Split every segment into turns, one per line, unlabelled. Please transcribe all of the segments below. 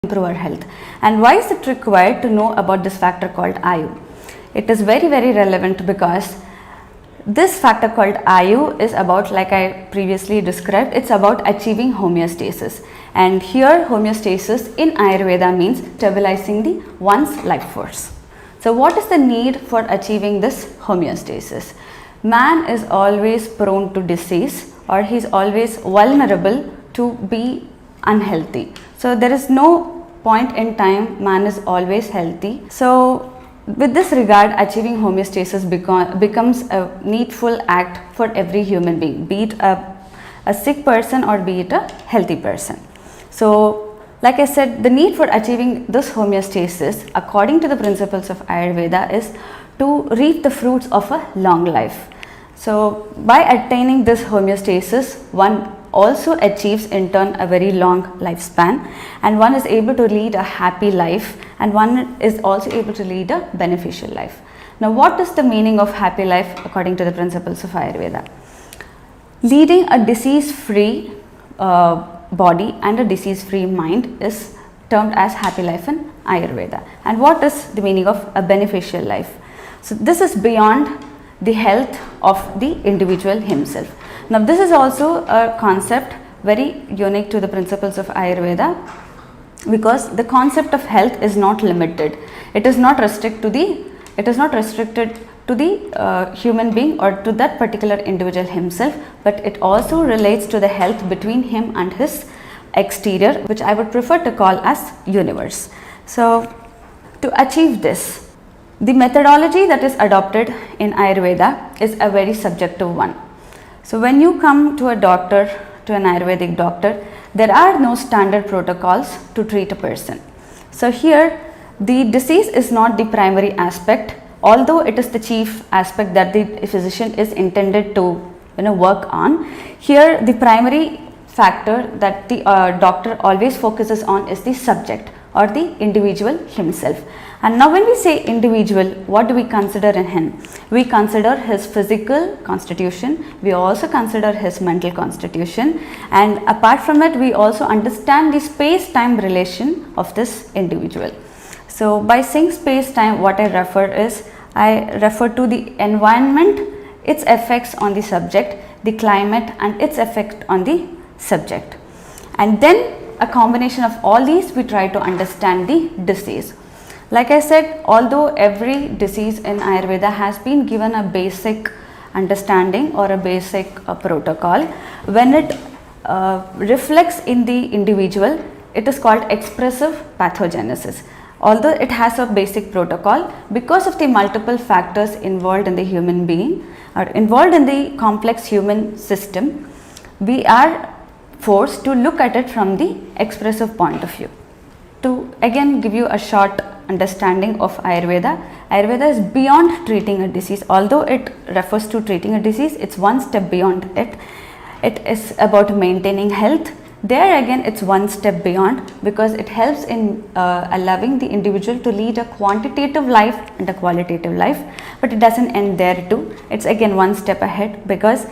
improve our health. And why is it required to know about this factor called Ayu? It is very relevant because this factor called Ayu is about, like I previously described, it's about achieving homeostasis. And here homeostasis in Ayurveda means stabilizing the one's life force. So what is the need for achieving this homeostasis? Man is always prone to disease, or he is always vulnerable to be unhealthy. So there is no point in time man is always healthy. So with this regard, achieving homeostasis becomes a needful act for every human being, be it a sick person or be it a healthy person. So like I said, the need for achieving this homeostasis according to the principles of Ayurveda is to reap the fruits of a long life. So by attaining this homeostasis, one also achieves in turn a very long lifespan, and one is able to lead a happy life, and one is also able to lead a beneficial life. Now what is the meaning of happy life according to the principles of Ayurveda? Leading a disease-free body and a disease-free mind is termed as happy life in Ayurveda. And what is the meaning of a beneficial life? So this is beyond the health of the individual himself. Now this is also a concept very unique to the principles of Ayurveda, because the concept of health is not limited. It is not restricted to the human being or to that particular individual himself, but it also relates to the health between him and his exterior, which I would prefer to call as universe. So to achieve this, the methodology that is adopted in Ayurveda is a very subjective one. So when you come to a doctor, to an Ayurvedic doctor, there are no standard protocols to treat a person. So here the disease is not the primary aspect, although it is the chief aspect that the physician is intended to work on. Here the primary factor that the doctor always focuses on is the subject or the individual himself. And now when we say individual, what do we consider in him? We consider his physical constitution, we also consider his mental constitution, and apart from it we also understand the space-time relation of this individual. So by saying space-time, what I refer to the environment, its effects on the subject, the climate and its effect on the subject. And then a combination of all these, we try to understand the disease. Like I said, although every disease in Ayurveda has been given a basic understanding or a basic protocol, when it reflects in the individual, it is called expressive pathogenesis. Although it has a basic protocol, because of the multiple factors involved in the human being or involved in the complex human system, we are forced to look at it from the expressive point of view. To again give you a short understanding of Ayurveda, Ayurveda is beyond treating a disease. Although it refers to treating a disease, it's one step beyond it. It is about maintaining health. There again it's one step beyond, because it helps in allowing the individual to lead a quantitative life and a qualitative life, but it doesn't end there too. It's again one step ahead, because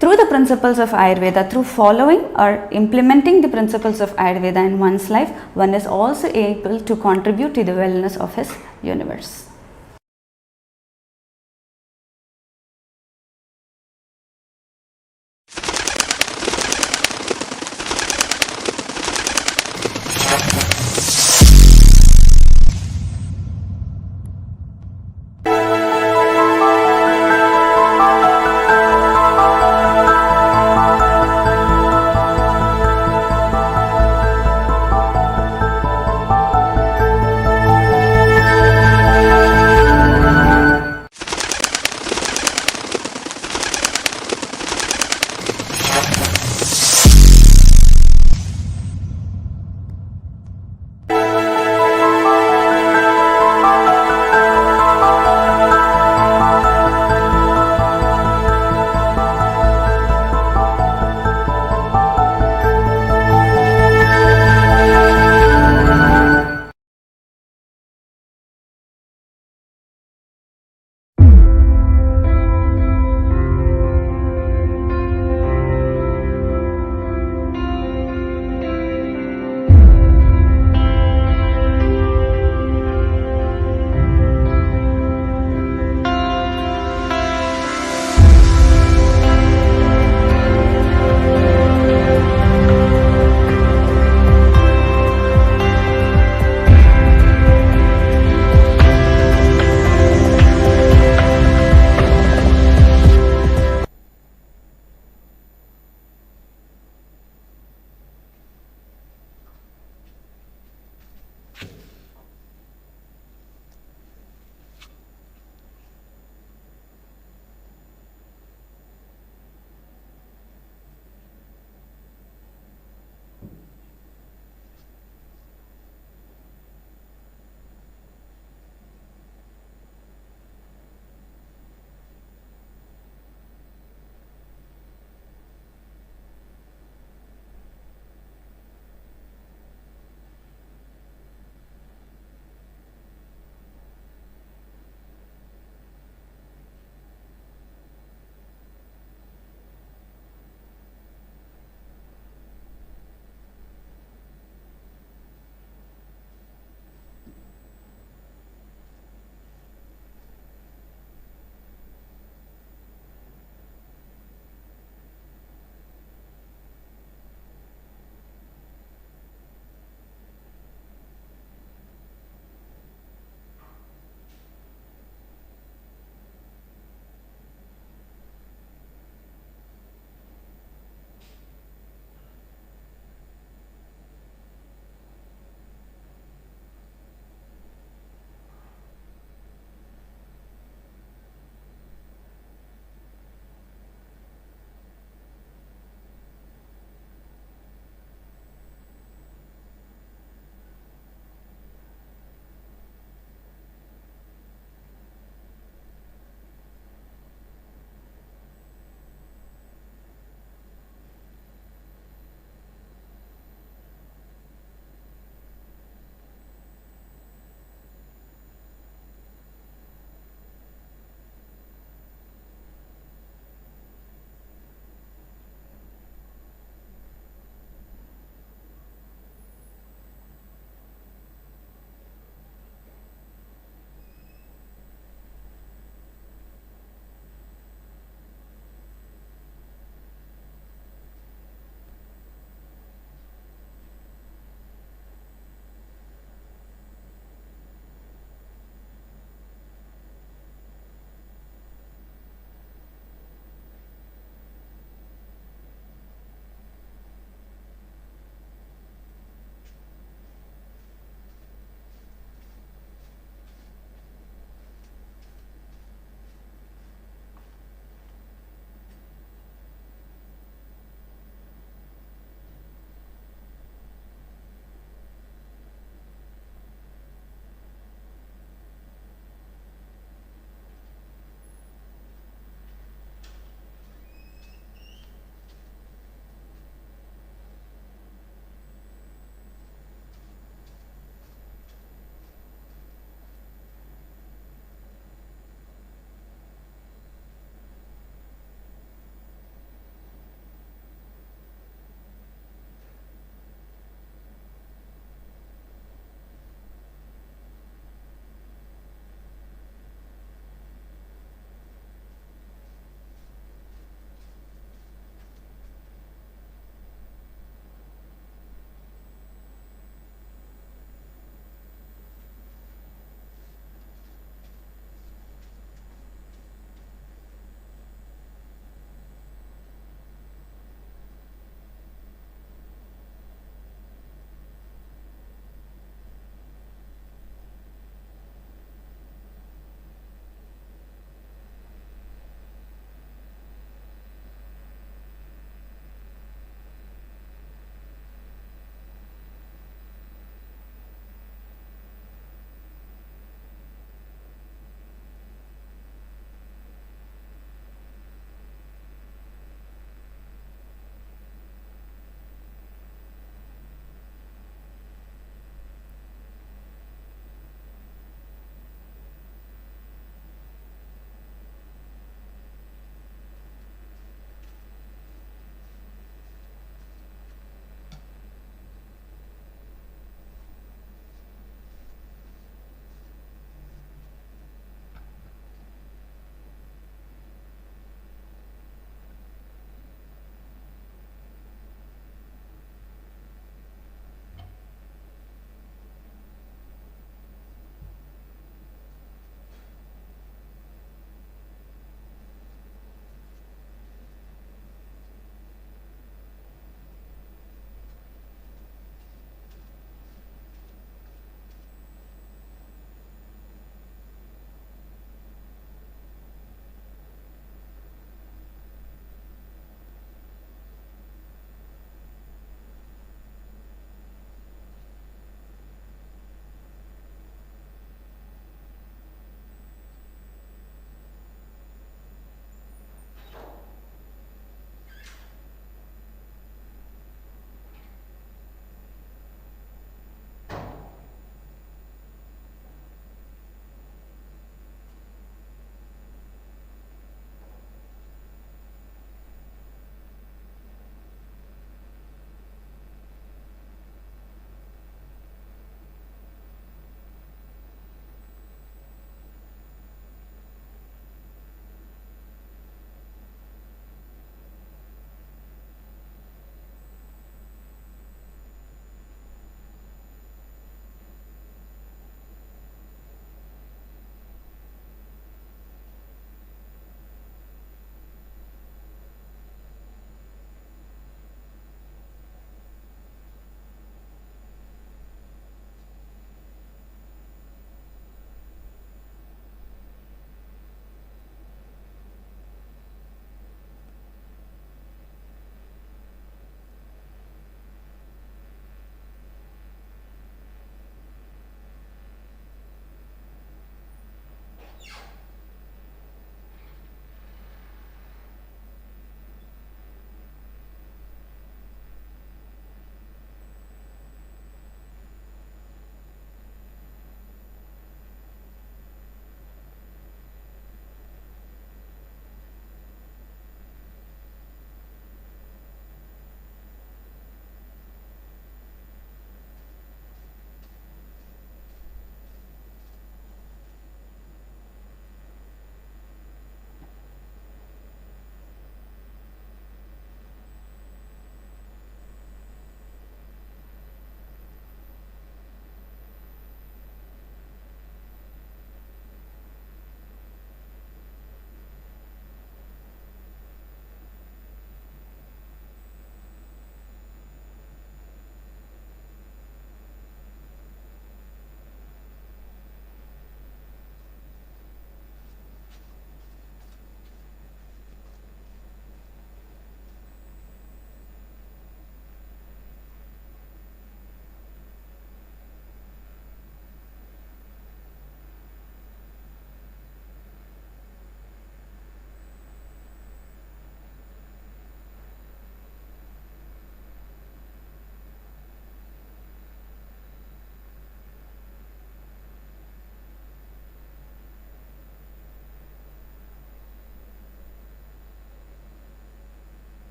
through the principles of Ayurveda, through following or implementing the principles of Ayurveda in one's life, one is also able to contribute to the wellness of his universe.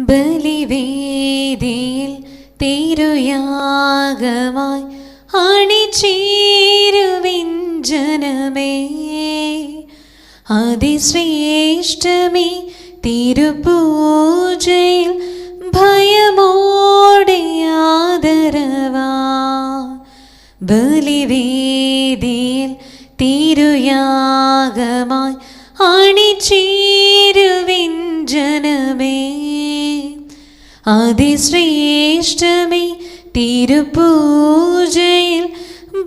ബലിവേദിയിൽ തിരുയാഗമായി അണിചേരുവിൻ ജനമേ, അതിശ്രേഷ്ഠമേ തിരുപൂജയിൽ ഭയമോടെ ആദരവാ. ബലിവേദിയിൽ തിരുയാഗമായി അണിചേരുവിൻ ജനമേ, അതിശ്രേഷ്ഠമേ തിരുപൂജയിൽ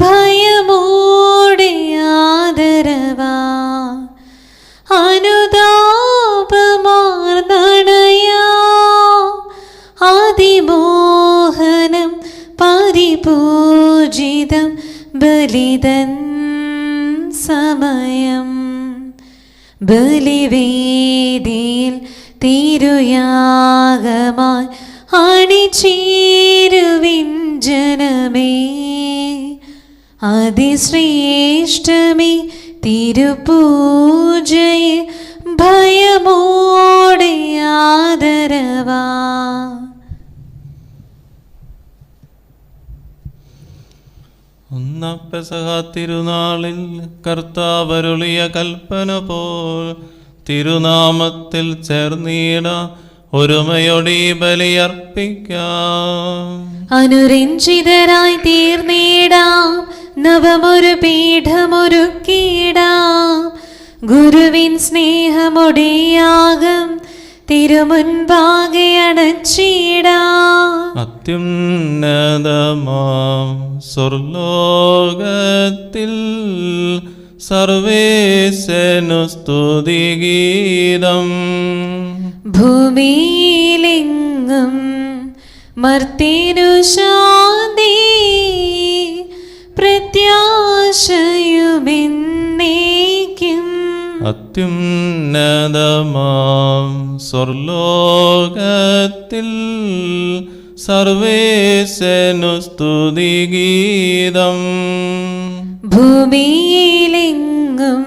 ഭയമോടെ ആദരവാ. അനുതാപമാർന്നണയാ അതിമോഹനം പരിപൂജിതം ബലിതൻ സമയം. ബലിവേദിയിൽ തിരുയാഗമായി അണിചേരുവിൻ ജനമേ, അതിശ്രേഷ്ഠമേ തിരുപൂജയെ ഭയമോടെ ആദരവാ.
ഒന്നാം പെസഹ തിരുനാളിൽ കർത്താവരുളിയ കൽപ്പന പോൽ തിരുനാമത്തിൽ ചേർന്നിട ഒരുമയോടെ ബലിയർപ്പിക്കാം.
അനുരഞ്ജിതരായി തീർന്നിടാം, നവമൊരു പീഠമൊരുക്കിയിടാം. ഗുരുവിൻ സ്നേഹമൊടിയാകം തിരുമുൻപാകെ അണച്ചിടാം.
അത്യുന്നതമാം സ്വർലോകത്തിൽ സർവേശനു സ്തുതിഗീതം.
ഭൂമിയിലെങ്ങും മർത്യനു ശാന്തി, പ്രത്യാശയുമെന്നേക്കും.
അത്യുന്നതമാം സ്വർലോകത്തിൽ സർവേശനു സ്തുതിഗീതം.
ഭൂമിയിലെങ്ങും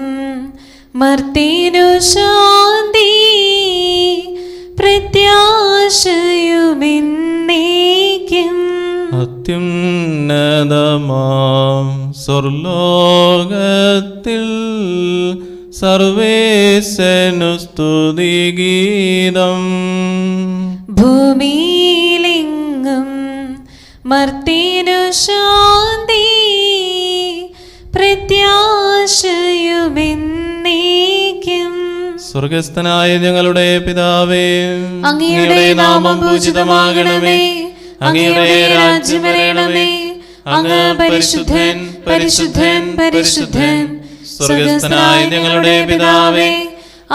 മർത്യനു ശാന്തി, പ്രത്യാശയുമെന്നേക്കും.
അത്യുന്നതമാം സ്വർലോകത്തിൽ സർവേശനു സ്തുതിഗീതം.
ഭൂമിയിലെങ്ങും മർത്യനു ശാന്തി, പ്രത്യാശയുമെന്നേക്കും.
സ്വർഗസ്ഥനായ ഞങ്ങളുടെ പിതാവേ,
അങ്ങയുടെ നാമം പൂജിതമാകണമേ, അങ്ങയുടെ രാജ്യം വരണമേ. അങ്ങ് പരിശുദ്ധൻ പരിശുദ്ധൻ പരിശുദ്ധൻ.
സ്വർഗസ്ഥനായ ഞങ്ങളുടെ പിതാവേ,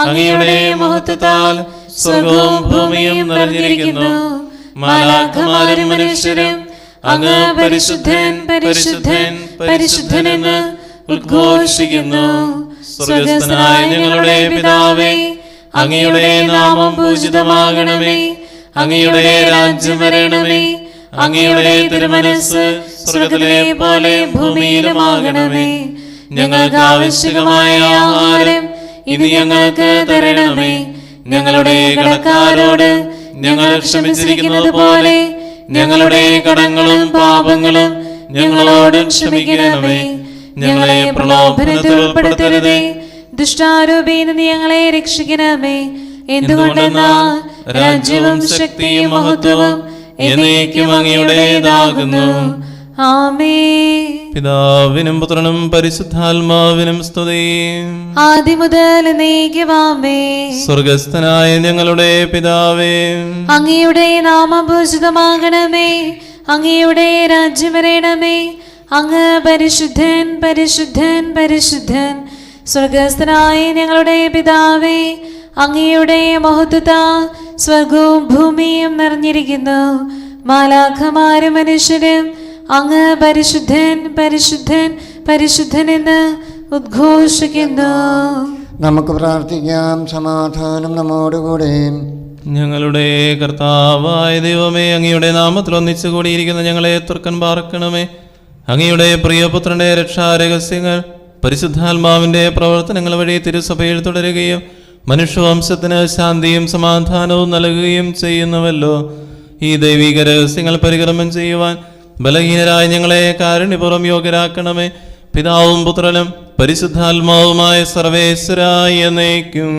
അങ്ങയുടെ മഹത്വത്താൽ സ്വർഗവും ഭൂമിയും നിറഞ്ഞിരിക്കുന്നു. മാലാഖമാരും മനുഷ്യരും അങ്ങ് പരിശുദ്ധൻ പരിശുദ്ധൻ പരിശുദ്ധനെന്ന് ഉദ്ഘോഷിക്കുന്നു. സ്വർഗസ്ഥനായ ഞങ്ങളുടെ പിതാവേ, അങ്ങയുടെ നാമം പൂജിതമാകണമേ, അങ്ങയുടെ രാജ്യം വരണമേ. അങ്ങയുടെ തിരുമനസ്സ് സ്വർഗത്തിലെ പോലെ ഭൂമിയിലുമാകണമേ. ഞങ്ങൾക്ക് ആവശ്യമായ ആഹാരം ഇനി ഞങ്ങൾക്ക് തരണമേ. ഞങ്ങളുടെ കടക്കാരോട് ഞങ്ങൾ ക്ഷമിച്ചിരിക്കുന്നത് പോലെ ഞങ്ങളുടെ കടങ്ങളും പാപങ്ങളും ഞങ്ങളോട് ക്ഷമിക്കണമേ. ഞങ്ങളെ പ്രലോഭനത്തിൽ ഉൾപ്പെടുത്തരുതേ, ദുഷ്ടാരൂപീന ഞങ്ങളെ രക്ഷിക്കണമേ. എന്തുകൊണ്ടെന്നാൽ രാജ്യവും ശക്തിയും മഹത്വവും എന്നേക്കും അങ്ങയുടേതാകുന്നു. ആമേൻ. പിതാവിനും പുത്രനും പരിശുദ്ധാത്മാവിനും സ്തുതി.
ആദ്യം മുതൽ എന്നേക്കും ആമേൻ.
സ്വർഗസ്ഥനായ ഞങ്ങളുടെ പിതാവേ,
അങ്ങയുടെ നാമം പൂജിതമാകണമേ, അങ്ങയുടെ രാജ്യം വരണമേ. അങ്ങ് പരിശുദ്ധൻ പരിശുദ്ധൻ പരിശുദ്ധൻ. സ്വർഗസ്ഥനായ ഞങ്ങളുടെ പിതാവേ, അങ്ങയുടെ മഹത്വത്താൽ സ്വർഗവും ഭൂമിയും നിറഞ്ഞിരിക്കുന്നു. മാലാഖമാരും മനുഷ്യരും അങ്ങ് പരിശുദ്ധൻ പരിശുദ്ധൻ പരിശുദ്ധനെന്ന് ഉദ്ഘോഷിക്കുന്നു.
നമുക്ക് പ്രാർത്ഥിക്കാം. സമാധാനം നമ്മോടുകൂടെ.
ഞങ്ങളുടെ കർത്താവായ ദൈവമേ, അങ്ങയുടെ നാമത്തിൽ ഒന്നിച്ചു കൂടിയിരിക്കുന്ന ഞങ്ങളെ തുർക്കൻ പാർക്കണമേ. അങ്ങയുടെ പ്രിയപുത്രന്റെ രക്ഷാരഹസ്യങ്ങൾ പരിശുദ്ധാത്മാവിന്റെ പ്രവർത്തനങ്ങൾ വഴി തിരുസഭയിൽ തുടരുകയും മനുഷ്യവംശത്തിന് ശാന്തിയും സമാധാനവും നൽകുകയും ചെയ്യുന്നുവല്ലോ. ഈ ദൈവിക രഹസ്യങ്ങൾ പരിക്രമം ചെയ്യുവാൻ ബലഹീനരായ ഞങ്ങളെ കാരുണ്യപൂർവ്വം യോഗ്യരാക്കണമേ. പിതാവും പുത്രനും പരിശുദ്ധാത്മാവുമായ സർവേശ്വരായ എന്നേക്കും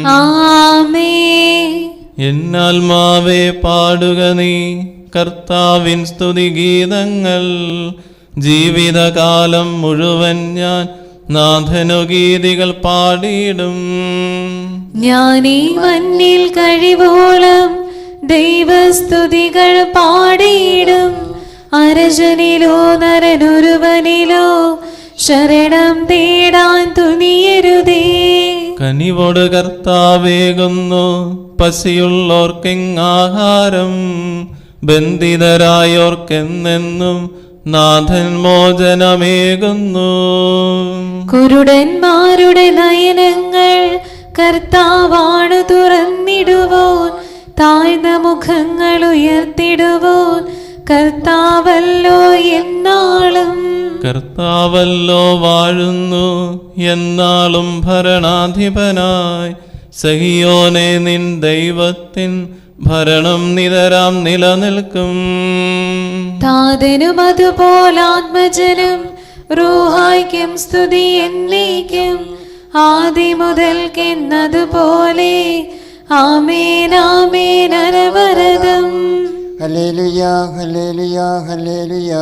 ആമേൻ.
എന്നാത്മാവേ പാടുക നീ കർത്താവിൻ സ്തുതിഗീതങ്ങൾ. ജീവിതകാലം മുഴുവൻ ഞാൻ നാഥനു ഗീതികൾ പാടിയിടും.
ഞാനീ മണ്ണിൽ കഴിവോളം ദൈവസ്തുതികൾ പാടിയിടും. അരജനിലോ നരനൊരുവനിലോ ശരണം തേടാൻ തുനിയരുതേ.
കനിവോട് കർത്താവേകുന്നു പസിയുള്ളോർക്കെങ്ങാഹാരം. ബന്ധിതരായോർക്കെന്നെന്നും നാഥൻ മോചനമേകുന്നു.
കുരുടന്മാരുടെ നയനങ്ങൾ കർത്താവാണ് തുറന്നിടുവോൻ. താഴ്ന്ന മുഖങ്ങൾ ഉയർത്തിടുവോൻ കർത്താവല്ലോ എന്നാളും.
കർത്താവല്ലോ വാഴുന്നു എന്നാളും ഭരണാധിപനായി. സഹിയോനെ നിൻ ദൈവത്തിൻ ഭരണം നിതരാം നിലനിൽക്കും.
താതനും അതുപോലാത്മജനും റൂഹായ്ക്കും സ്തുതി എന്നേക്കും. ആദ്യം മുതൽക്കെന്നതുപോലെ ആമേൻ ആമേൻ അനവരതം.
ഹല്ലേലൂയ ഹല്ലേലൂയ ഹല്ലേലൂയ.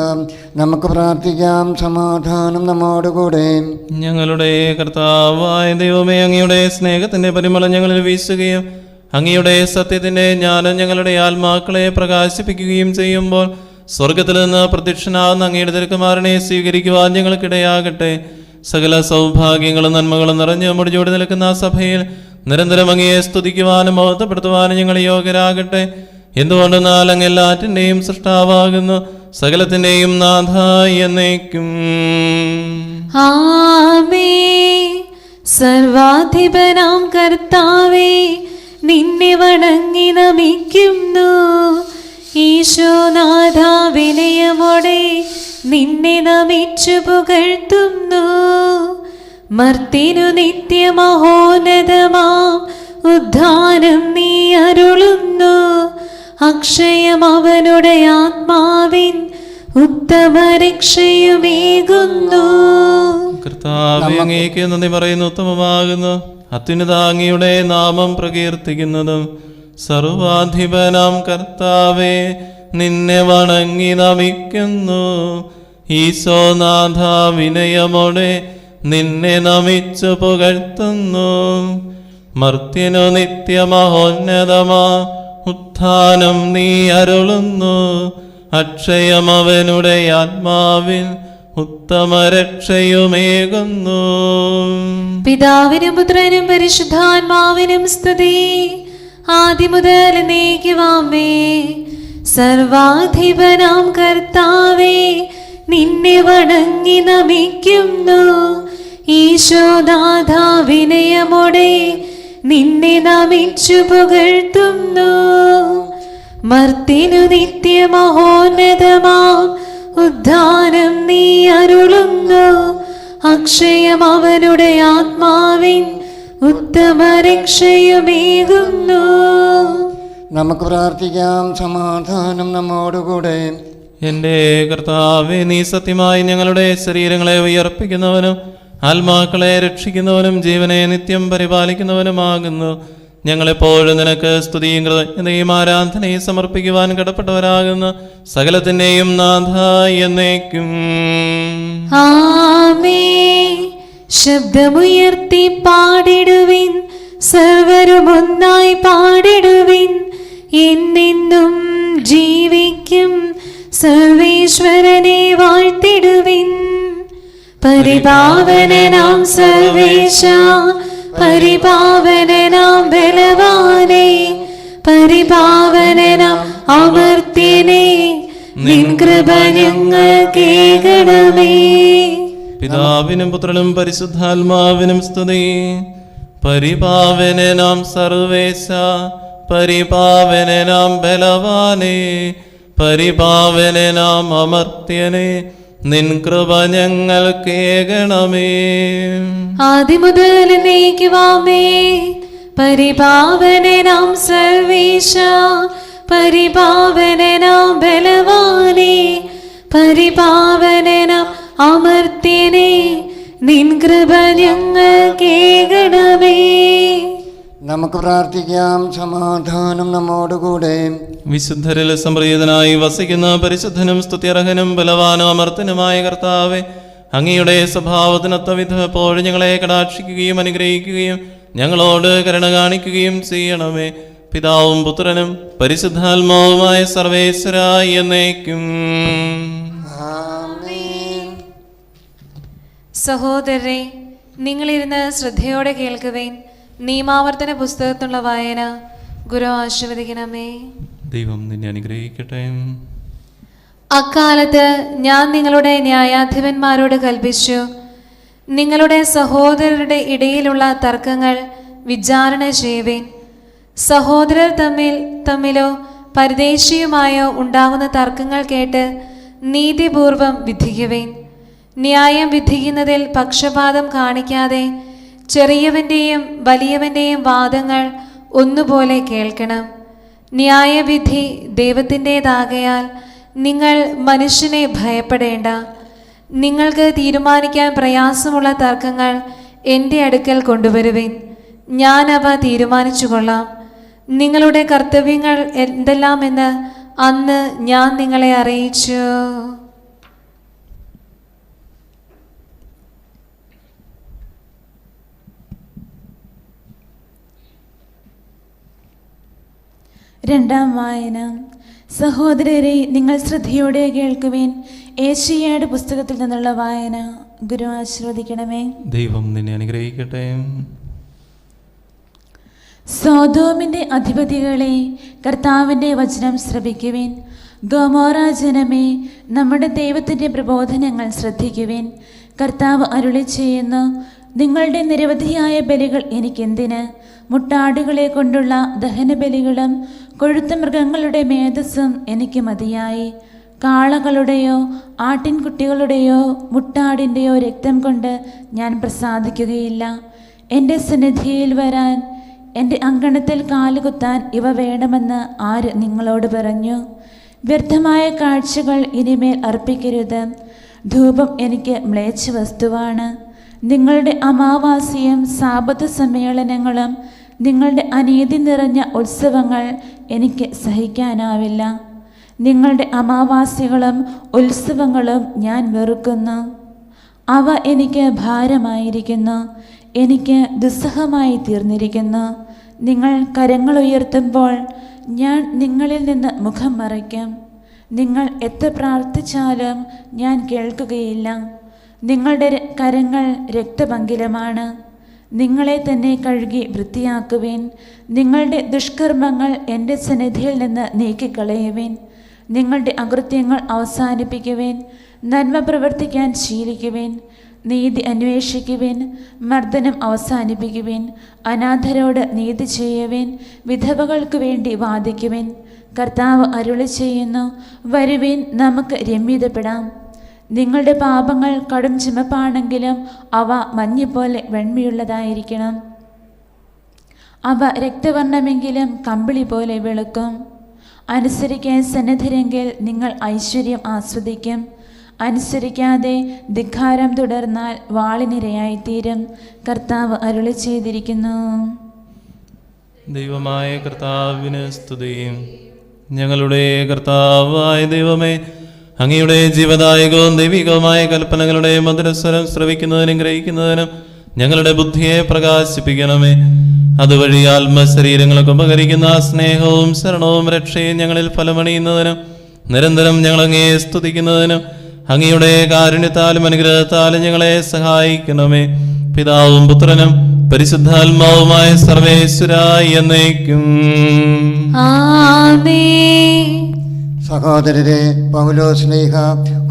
നമുക്ക് പ്രാർത്ഥിക്കാം. സമാധാനം നമ്മോടുകൂടെ.
ഞങ്ങളുടെ കർത്താവായ ദൈവമേ, അങ്ങയുടെ സ്നേഹത്തിന്റെ പരിമളം ഞങ്ങളിൽ വീശുകയും അങ്ങയുടെ സത്യത്തിന്റെ ജ്ഞാനം ഞങ്ങളുടെ ആത്മാക്കളെ പ്രകാശിപ്പിക്കുകയും ചെയ്യുമ്പോൾ സ്വർഗത്തിൽ നിന്ന് പ്രത്യക്ഷനാകുന്ന അങ്ങയുടെ തിരുക്കുമാരനെ സ്വീകരിക്കുവാൻ ഞങ്ങൾക്കിടയാകട്ടെ. സകല സൗഭാഗ്യങ്ങളും നന്മകളും നിറഞ്ഞു മുടിചൂടി നിൽക്കുന്ന ആ സഭയിൽ നിരന്തരം അങ്ങയെ സ്തുതിക്കുവാനും മഹത്വപ്പെടുത്തുവാനും ഞങ്ങൾ യോഗ്യരാകട്ടെ. എന്തുകൊണ്ടെന്നാൽ അങ്ങ് എല്ലാറ്റിൻ്റെയും സൃഷ്ടാവാകുന്നു, സകലത്തിൻ്റെയും നാഥ എന്നേക്കും.
ആമേൻ. സർവാധിപനാം കർത്താവേ, നിന്നെ വണങ്ങി നമിക്കുന്നു. ഈശോനാഥ, വിനയമോടെ നിന്നെ നമിച്ചു പുകഴ്ത്തുന്നു. മർത്തിനു നിത്യമഹോന്നതമാം ഉദ്ധാനം നീ അരുളുന്നു. അക്ഷയം അവനുടെ ആത്മാവിൻ ഉത്തമ രക്ഷയുമേകുന്നു.
കർത്താവേ, അങ്ങേക്ക് നന്ദി പറയുന്നു. ഉത്തമമാകുന്നു അത്യുന്നത അങ്ങയുടെ നാമം പ്രകീർത്തിക്കുന്നതും. സർവാധിപനാം കർത്താവേ, നിന്നെ വണങ്ങി നമിക്കുന്നു. ഈശോനാഥ, വിനയമോടെ നിന്നെ നമിച്ചു പുകഴ്ത്തുന്നു. മർത്യനു നിത്യമഹോന്നതമാ ഉത്ഥാനം നീ അരുളുന്നു. അക്ഷയം അവനുടെ ആത്മാവിൻ ഉത്തമ രക്ഷയുമേകുന്നു.
പിതാവിനും പുത്രനും പരിശുദ്ധാത്മാവിനും സ്തുതി. ആദ്യം മുതൽ എന്നേക്കുമാമേ. സർവാധിപനാം കർത്താവേ, നിന്നെ വണങ്ങി നമിക്കുന്നു. ഈശോനാഥ, വിനയമോടെ നിന്നെ നമിച്ചു പുകഴ്ത്തുന്നു. മർത്തിനു നിത്യമഹോന്നതമാം ഉദ്ധാനം നീ അരുളുന്നു. അക്ഷയം അവനുടെ ആത്മാവിൻ ഉത്തമ രക്ഷയുമേകുന്നു.
നമുക്ക് പ്രാർത്ഥിക്കാം. സമാധാനം നമ്മോടുകൂടെ.
എൻ്റെ കർത്താവേ, നീ സത്യമായി ഞങ്ങളുടെ ശരീരങ്ങളെ ഉയർപ്പിക്കുന്നവനും ആത്മാക്കളെ രക്ഷിക്കുന്നവനും ജീവനെ നിത്യം പരിപാലിക്കുന്നവനുമാകുന്നു. ഞങ്ങളെപ്പോഴും നിനക്ക് സ്തുതിയും കൃതജ്ഞതയും ആരാധനയും സമർപ്പിക്കുവാൻ കടപ്പെട്ടവരാകുന്നു. സകലത്തിൻ്റെയും നാഥ എന്നേക്കും.
ആമേൻ. ശബ്ദമുയർത്തി പാടിടുവിൻ, സർവരും ഒന്നായി പാടിടുവിൻ. എന്നെന്നും ജീവിക്കും സർവേശ്വരനെ വാഴ്ത്തിടുവിൻ. പരിപാവനനാം സർവേശ, പരിപാവനനാം ബലവാനേ, പരിപാവനനാം അമർത്യനേ, നിൻ കൃപ ഞങ്ങൾക്കേകണമേ.
പിതാവിനും പുത്രനും പരിശുദ്ധാത്മാവിനും സ്തുതി. പരിപാവനനാം സർവേശ, പരിപാവനനാം ബലവാനേ, പരിപാവനനാം അമർത്യനേ, നിൻ കൃപ ഞങ്ങൾ കേകണമേ.
ആദിമുതൽ എന്നേക്കുമാമേ. പരിപാവനനാം സർവേശ, പരിപാവനനാം ബലവാനേ, പരിപാവനനാം അമർത്യനേ, നിൻ കൃപ ഞങ്ങൾ കേകണമേ.
നമുക്ക് പ്രാർത്ഥിക്കാം. സമാധാനം നമ്മോടുകൂടെ.
വിശുദ്ധരിൽ സംപ്രീതനായി വസിക്കുന്ന പരിശുദ്ധനും സ്തുത്യർഹനും ബലവാനും അമർത്തനുമായ കർത്താവെ, അങ്ങയുടെ സ്വഭാവത്തിനൊത്ത വിധം എപ്പോഴും ഞങ്ങളെ കടാക്ഷിക്കുകയും അനുഗ്രഹിക്കുകയും ഞങ്ങളോട് കരുണ കാണിക്കുകയും ചെയ്യണമേ. പിതാവും പുത്രനും പരിശുദ്ധാത്മാവുമായ സർവേശ്വരായി എന്നേക്കും.
സഹോദരരെ, നിങ്ങളിരുന്ന് ശ്രദ്ധയോടെ കേൾക്കുവേൻ. നിയമാവർത്തന പുസ്തകത്തിലുള്ള വായന ഗുരു ആശീർവദിക്കണമേ.
ദൈവം നിന്നെ അനുഗ്രഹിക്കട്ടെ.
അക്കാലത്ത് ഞാൻ നിങ്ങളുടെ ന്യായാധിപന്മാരോട് കൽപ്പിച്ചു, നിങ്ങളുടെ സഹോദരരുടെ ഇടയിലുള്ള തർക്കങ്ങൾ വിചാരണ ചെയ്യുവേൻ. സഹോദരർ തമ്മിലോ പരദേശിയുമായോ ഉണ്ടാകുന്ന തർക്കങ്ങൾ കേട്ട് നീതിപൂർവം വിധിക്കുവേൻ. ന്യായം വിധിക്കുന്നതിൽ പക്ഷപാതം കാണിക്കാതെ ചെറിയവൻ്റെയും വലിയവൻ്റെയും വാദങ്ങൾ ഒന്നുപോലെ കേൾക്കണം. ന്യായവിധി ദൈവത്തിൻ്റേതാകയാൽ നിങ്ങൾ മനുഷ്യനെ ഭയപ്പെടേണ്ട. നിങ്ങൾക്ക് തീരുമാനിക്കാൻ പ്രയാസമുള്ള തർക്കങ്ങൾ എൻ്റെ അടുക്കൽ കൊണ്ടുവരുവിൻ, ഞാൻ അവ തീരുമാനിച്ചു കൊള്ളാം. നിങ്ങളുടെ കർത്തവ്യങ്ങൾ എന്തെല്ലാമെന്ന് അന്ന് ഞാൻ നിങ്ങളെ അറിയിച്ചു.
രണ്ടാം വായന. സഹോദരരെ, നിങ്ങൾ ശ്രദ്ധയോടെ കേൾക്കുവേൻ. ഏശയ്യായുടെ പുസ്തകത്തിൽ നിന്നുള്ള വായന. ഗുരു ആശീർവദിക്കണമേ.
ദൈവം നിന്നെ അനുഗ്രഹിക്കട്ടെ.
സോദോമിൻ്റെ അധിപതികളെ, കർത്താവിൻ്റെ വചനം ശ്രവിക്കുവിൻ. ഗൊമോറ ജനമേ, നമ്മുടെ ദൈവത്തിൻ്റെ പ്രബോധനങ്ങൾ ശ്രദ്ധിക്കുവിൻ. കർത്താവ് അരുളി ചെയ്യുന്നു, നിങ്ങളുടെ നിരവധിയായ ബലികൾ എനിക്കെന്തിന്? മുട്ടാടുകളെ കൊണ്ടുള്ള ദഹനബലികളും കൊഴുത്ത മൃഗങ്ങളുടെ മേധസ്സും എനിക്ക് മതിയായി. കാളകളുടെയോ ആട്ടിൻകുട്ടികളുടെയോ മുട്ടാടിൻ്റെയോ രക്തം കൊണ്ട് ഞാൻ പ്രസാദിക്കുകയില്ല. എൻ്റെ സന്നിധിയിൽ വരാൻ, എൻ്റെ അങ്കണത്തിൽ കാലുകുത്താൻ ഇവ വേണമെന്ന് ആര് നിങ്ങളോട് പറഞ്ഞു? വ്യർത്ഥമായ കാഴ്ചകൾ ഇനിമേൽ അർപ്പിക്കരുത്. ധൂപം എനിക്ക് മ്ലേച്ഛ വസ്തുവാണ്. നിങ്ങളുടെ അമാവാസ്യയും സാബത്ത് സമ്മേളനങ്ങളും നിങ്ങളുടെ അനീതി നിറഞ്ഞ ഉത്സവങ്ങൾ എനിക്ക് സഹിക്കാനാവില്ല. നിങ്ങളുടെ അമാവാസ്യകളും ഉത്സവങ്ങളും ഞാൻ വെറുക്കുന്നു. അവ എനിക്ക് ഭാരമായിരിക്കുന്നു, എനിക്ക് ദുസ്സഹമായി തീർന്നിരിക്കുന്നു. നിങ്ങൾ കരങ്ങൾ ഉയർത്തുമ്പോൾ ഞാൻ നിങ്ങളിൽ നിന്ന് മുഖം മറയ്ക്കും. നിങ്ങൾ എത്ര പ്രാർത്ഥിച്ചാലും ഞാൻ കേൾക്കുകയില്ല. നിങ്ങളുടെ കരങ്ങൾ രക്തപങ്കിലമാണ്. നിങ്ങളെ തന്നെ കഴുകി വൃത്തിയാക്കുവിൻ. നിങ്ങളുടെ ദുഷ്കർമ്മങ്ങൾ എൻ്റെ സന്നിധിയിൽ നിന്ന് നീക്കിക്കളയുവിൻ. നിങ്ങളുടെ അകൃത്യങ്ങൾ അവസാനിപ്പിക്കുവിൻ. നന്മ പ്രവർത്തിക്കാൻ ശീലിക്കുവിൻ. നീതി അന്വേഷിക്കുവിൻ. മർദ്ദനം അവസാനിപ്പിക്കുവിൻ. അനാഥരോട് നീതി ചെയ്യുവിൻ. വിധവകൾക്ക് വേണ്ടി വാദിക്കുവിൻ. കർത്താവ് അരുളി ചെയ്യുന്നു, വരുവിൻ, നമുക്ക് രമ്യതപ്പെടാം. നിങ്ങളുടെ പാപങ്ങൾ കടും ചുമപ്പാണെങ്കിലും അവ മഞ്ഞുപോലെ വെണ്മയുള്ളതായിരിക്കണം. അവ രക്തവർണ്ണമെങ്കിലും കമ്പിളി പോലെ വെളുക്കും. അനുസരിക്കാൻ സന്നദ്ധരെങ്കിൽ നിങ്ങൾ ഐശ്വര്യം ആസ്വദിക്കും. അനുസരിക്കാതെ ധിക്കാരം തുടർന്നാൽ വാളിനിരയായിത്തീരും. കർത്താവ് അരുളി ചെയ്തിരിക്കുന്നു.
ദൈവമായ കർത്താവിന് സ്തുതിയും. ഞങ്ങളുടെ കർത്താവായ ദൈവമേ, അങ്ങയുടെ ജീവദായകവും ദൈവികവുമായ കൽപ്പനകളുടെ മധുരസ്വരം ശ്രവിക്കുന്നതിനും ഗ്രഹിക്കുന്നതിനും ഞങ്ങളുടെ ബുദ്ധിയെ പ്രകാശിപ്പിക്കണമേ. അതുവഴി ആത്മശരീരങ്ങൾക്ക് ഉപകരിക്കുന്ന സ്നേഹവും ശരണവും രക്ഷയും ഞങ്ങളിൽ ഫലമണിയുന്നതിനും നിരന്തരം ഞങ്ങളങ്ങയെ സ്തുതിക്കുന്നതിനും അങ്ങയുടെ കാരുണ്യത്താലും അനുഗ്രഹത്താലും ഞങ്ങളെ സഹായിക്കണമേ. പിതാവും പുത്രനും പരിശുദ്ധാത്മാവുമായ സർവേശ്വരായി എന്നേക്കും.
ആമേൻ.
സഹോദരരെ, പൗലോസ് ശ്ലീഹ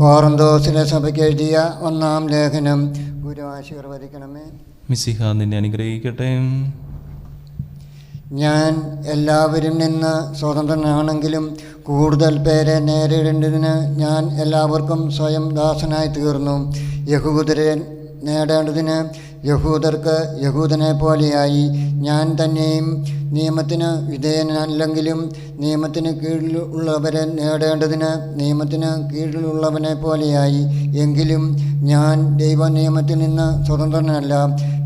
കോറിന്തോസിലെ സഭയ്ക്ക് എഴുതിയ ഒന്നാം ലേഖനം. ഗുരു ആശീർവദിക്കണമേ.
മിശിഹ നിന്നെ അനുഗ്രഹിക്കട്ടെ.
ഞാൻ എല്ലാവരിൽ നിന്ന് സ്വതന്ത്രനാണെങ്കിലും കൂടുതൽ പേരെ നേരിടേണ്ടതിന് ഞാൻ എല്ലാവർക്കും സ്വയം ദാസനായി തീർന്നു. യഹൂദരെ നേടേണ്ടതിന് യഹൂദർക്ക് യഹൂദനെ പോലെയായി. ഞാൻ തന്നെയും നിയമത്തിന് വിധേയനല്ലെങ്കിലും നിയമത്തിന് കീഴിലുള്ളവരെ നേടേണ്ടതിന് നിയമത്തിന് കീഴിലുള്ളവനെ പോലെയായി. എങ്കിലും ഞാൻ ദൈവ നിയമത്തിൽ നിന്ന് സ്വതന്ത്രനല്ല,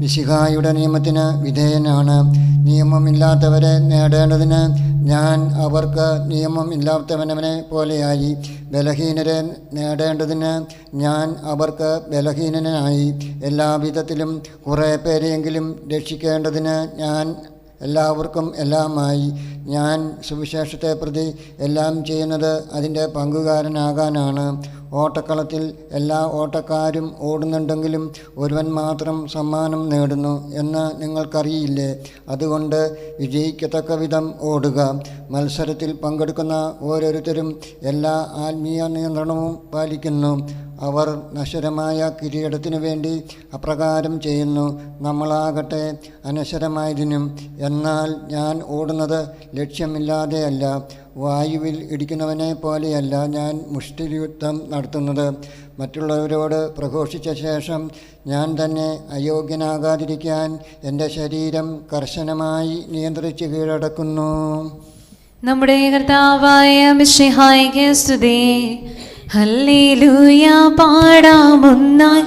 മിശിഹായുടെ നിയമത്തിന് വിധേയനാണ്. നിയമമില്ലാത്തവരെ നേടേണ്ടതിന് ഞാൻ അവർക്ക് നിയമമില്ലാത്തവനെ പോലെയായി. ബലഹീനരെ നേടേണ്ടതിന് ഞാൻ അവർക്ക് ബലഹീനനായി. എല്ലാവിധത്തിലും കുറേ പേരെയെങ്കിലും രക്ഷിക്കേണ്ടതിന് ഞാൻ എല്ലാവർക്കും എല്ലാമായി. ഞാൻ സുവിശേഷത്തെ പ്രതി എല്ലാം ചെയ്യുന്നത് അതിൻ്റെ പങ്കുകാരനാകാനാണ്. ഓട്ടക്കളത്തിൽ എല്ലാ ഓട്ടക്കാരും ഓടുന്നുണ്ടെങ്കിലും ഒരുവൻ മാത്രം സമ്മാനം നേടുന്നു എന്ന് നിങ്ങൾക്കറിയില്ലേ? അതുകൊണ്ട് വിജയിക്കത്തക്ക വിധം ഓടുക. മത്സരത്തിൽ പങ്കെടുക്കുന്ന ഓരോരുത്തരും എല്ലാ ആത്മീയ നിയന്ത്രണവും പാലിക്കുന്നു. അവർ നശ്വരമായ കിരീടത്തിനു വേണ്ടി അപ്രകാരം ചെയ്യുന്നു. നമ്മളാകട്ടെ അനശ്വരമായതിനും. എന്നാൽ ഞാൻ ഓടുന്നത് ലക്ഷ്യമില്ലാതെയല്ല, വായുവിൽ ഇടിക്കുന്നവനെ പോലെയല്ല ഞാൻ മുഷ്ടിയുദ്ധം നടത്തുന്നത്. മറ്റുള്ളവരോട് പ്രഘോഷിച്ച ശേഷം ഞാൻ തന്നെ അയോഗ്യനാകാതിരിക്കാൻ എൻ്റെ ശരീരം കർശനമായി നിയന്ത്രിച്ച് കീഴടക്കുന്നു.
നമ്മുടെ കർത്താവായ മിശിഹായ്ക്ക് സ്തുതി. ഹല്ലേലൂയ പാടാമൊന്നായി.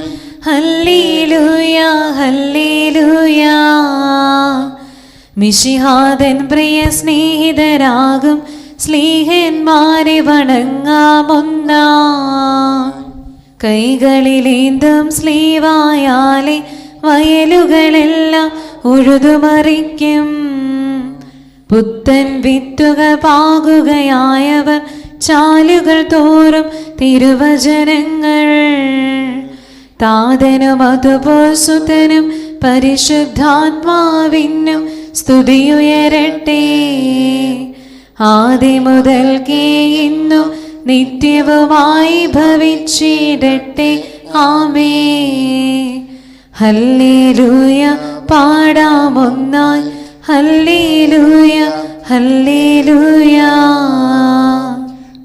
ഹല്ലേലൂയ ഹല്ലേലൂയ. മിശിഹാതൻ പ്രിയ സ്നേഹിതരാകും സ്ലീഹന്മാരെ വണങ്ങാമൊന്നാ. കൈകളിലേന്തും സ്ലീവായാലെ വയലുകളെല്ലാം ഉഴുതുമറിക്കും. പുത്തൻ വിത്തുകൾ പാകുകയായവർ ചാലുകൾ തോറും തിരുവചനങ്ങൾ. താതനും അതുപോൽ സുതനും പരിശുദ്ധാത്മാവിനും സ്തുതിയുയരട്ടെ. ആദി മുതൽക്കേ ഇന്നും നിത്യവുമായി ഭവിച്ചിടട്ടെ. ആമേൻ. ഹല്ലേലൂയ പാടാമൊന്നായി. ഹല്ലേലൂയ ഹല്ലേലൂയ.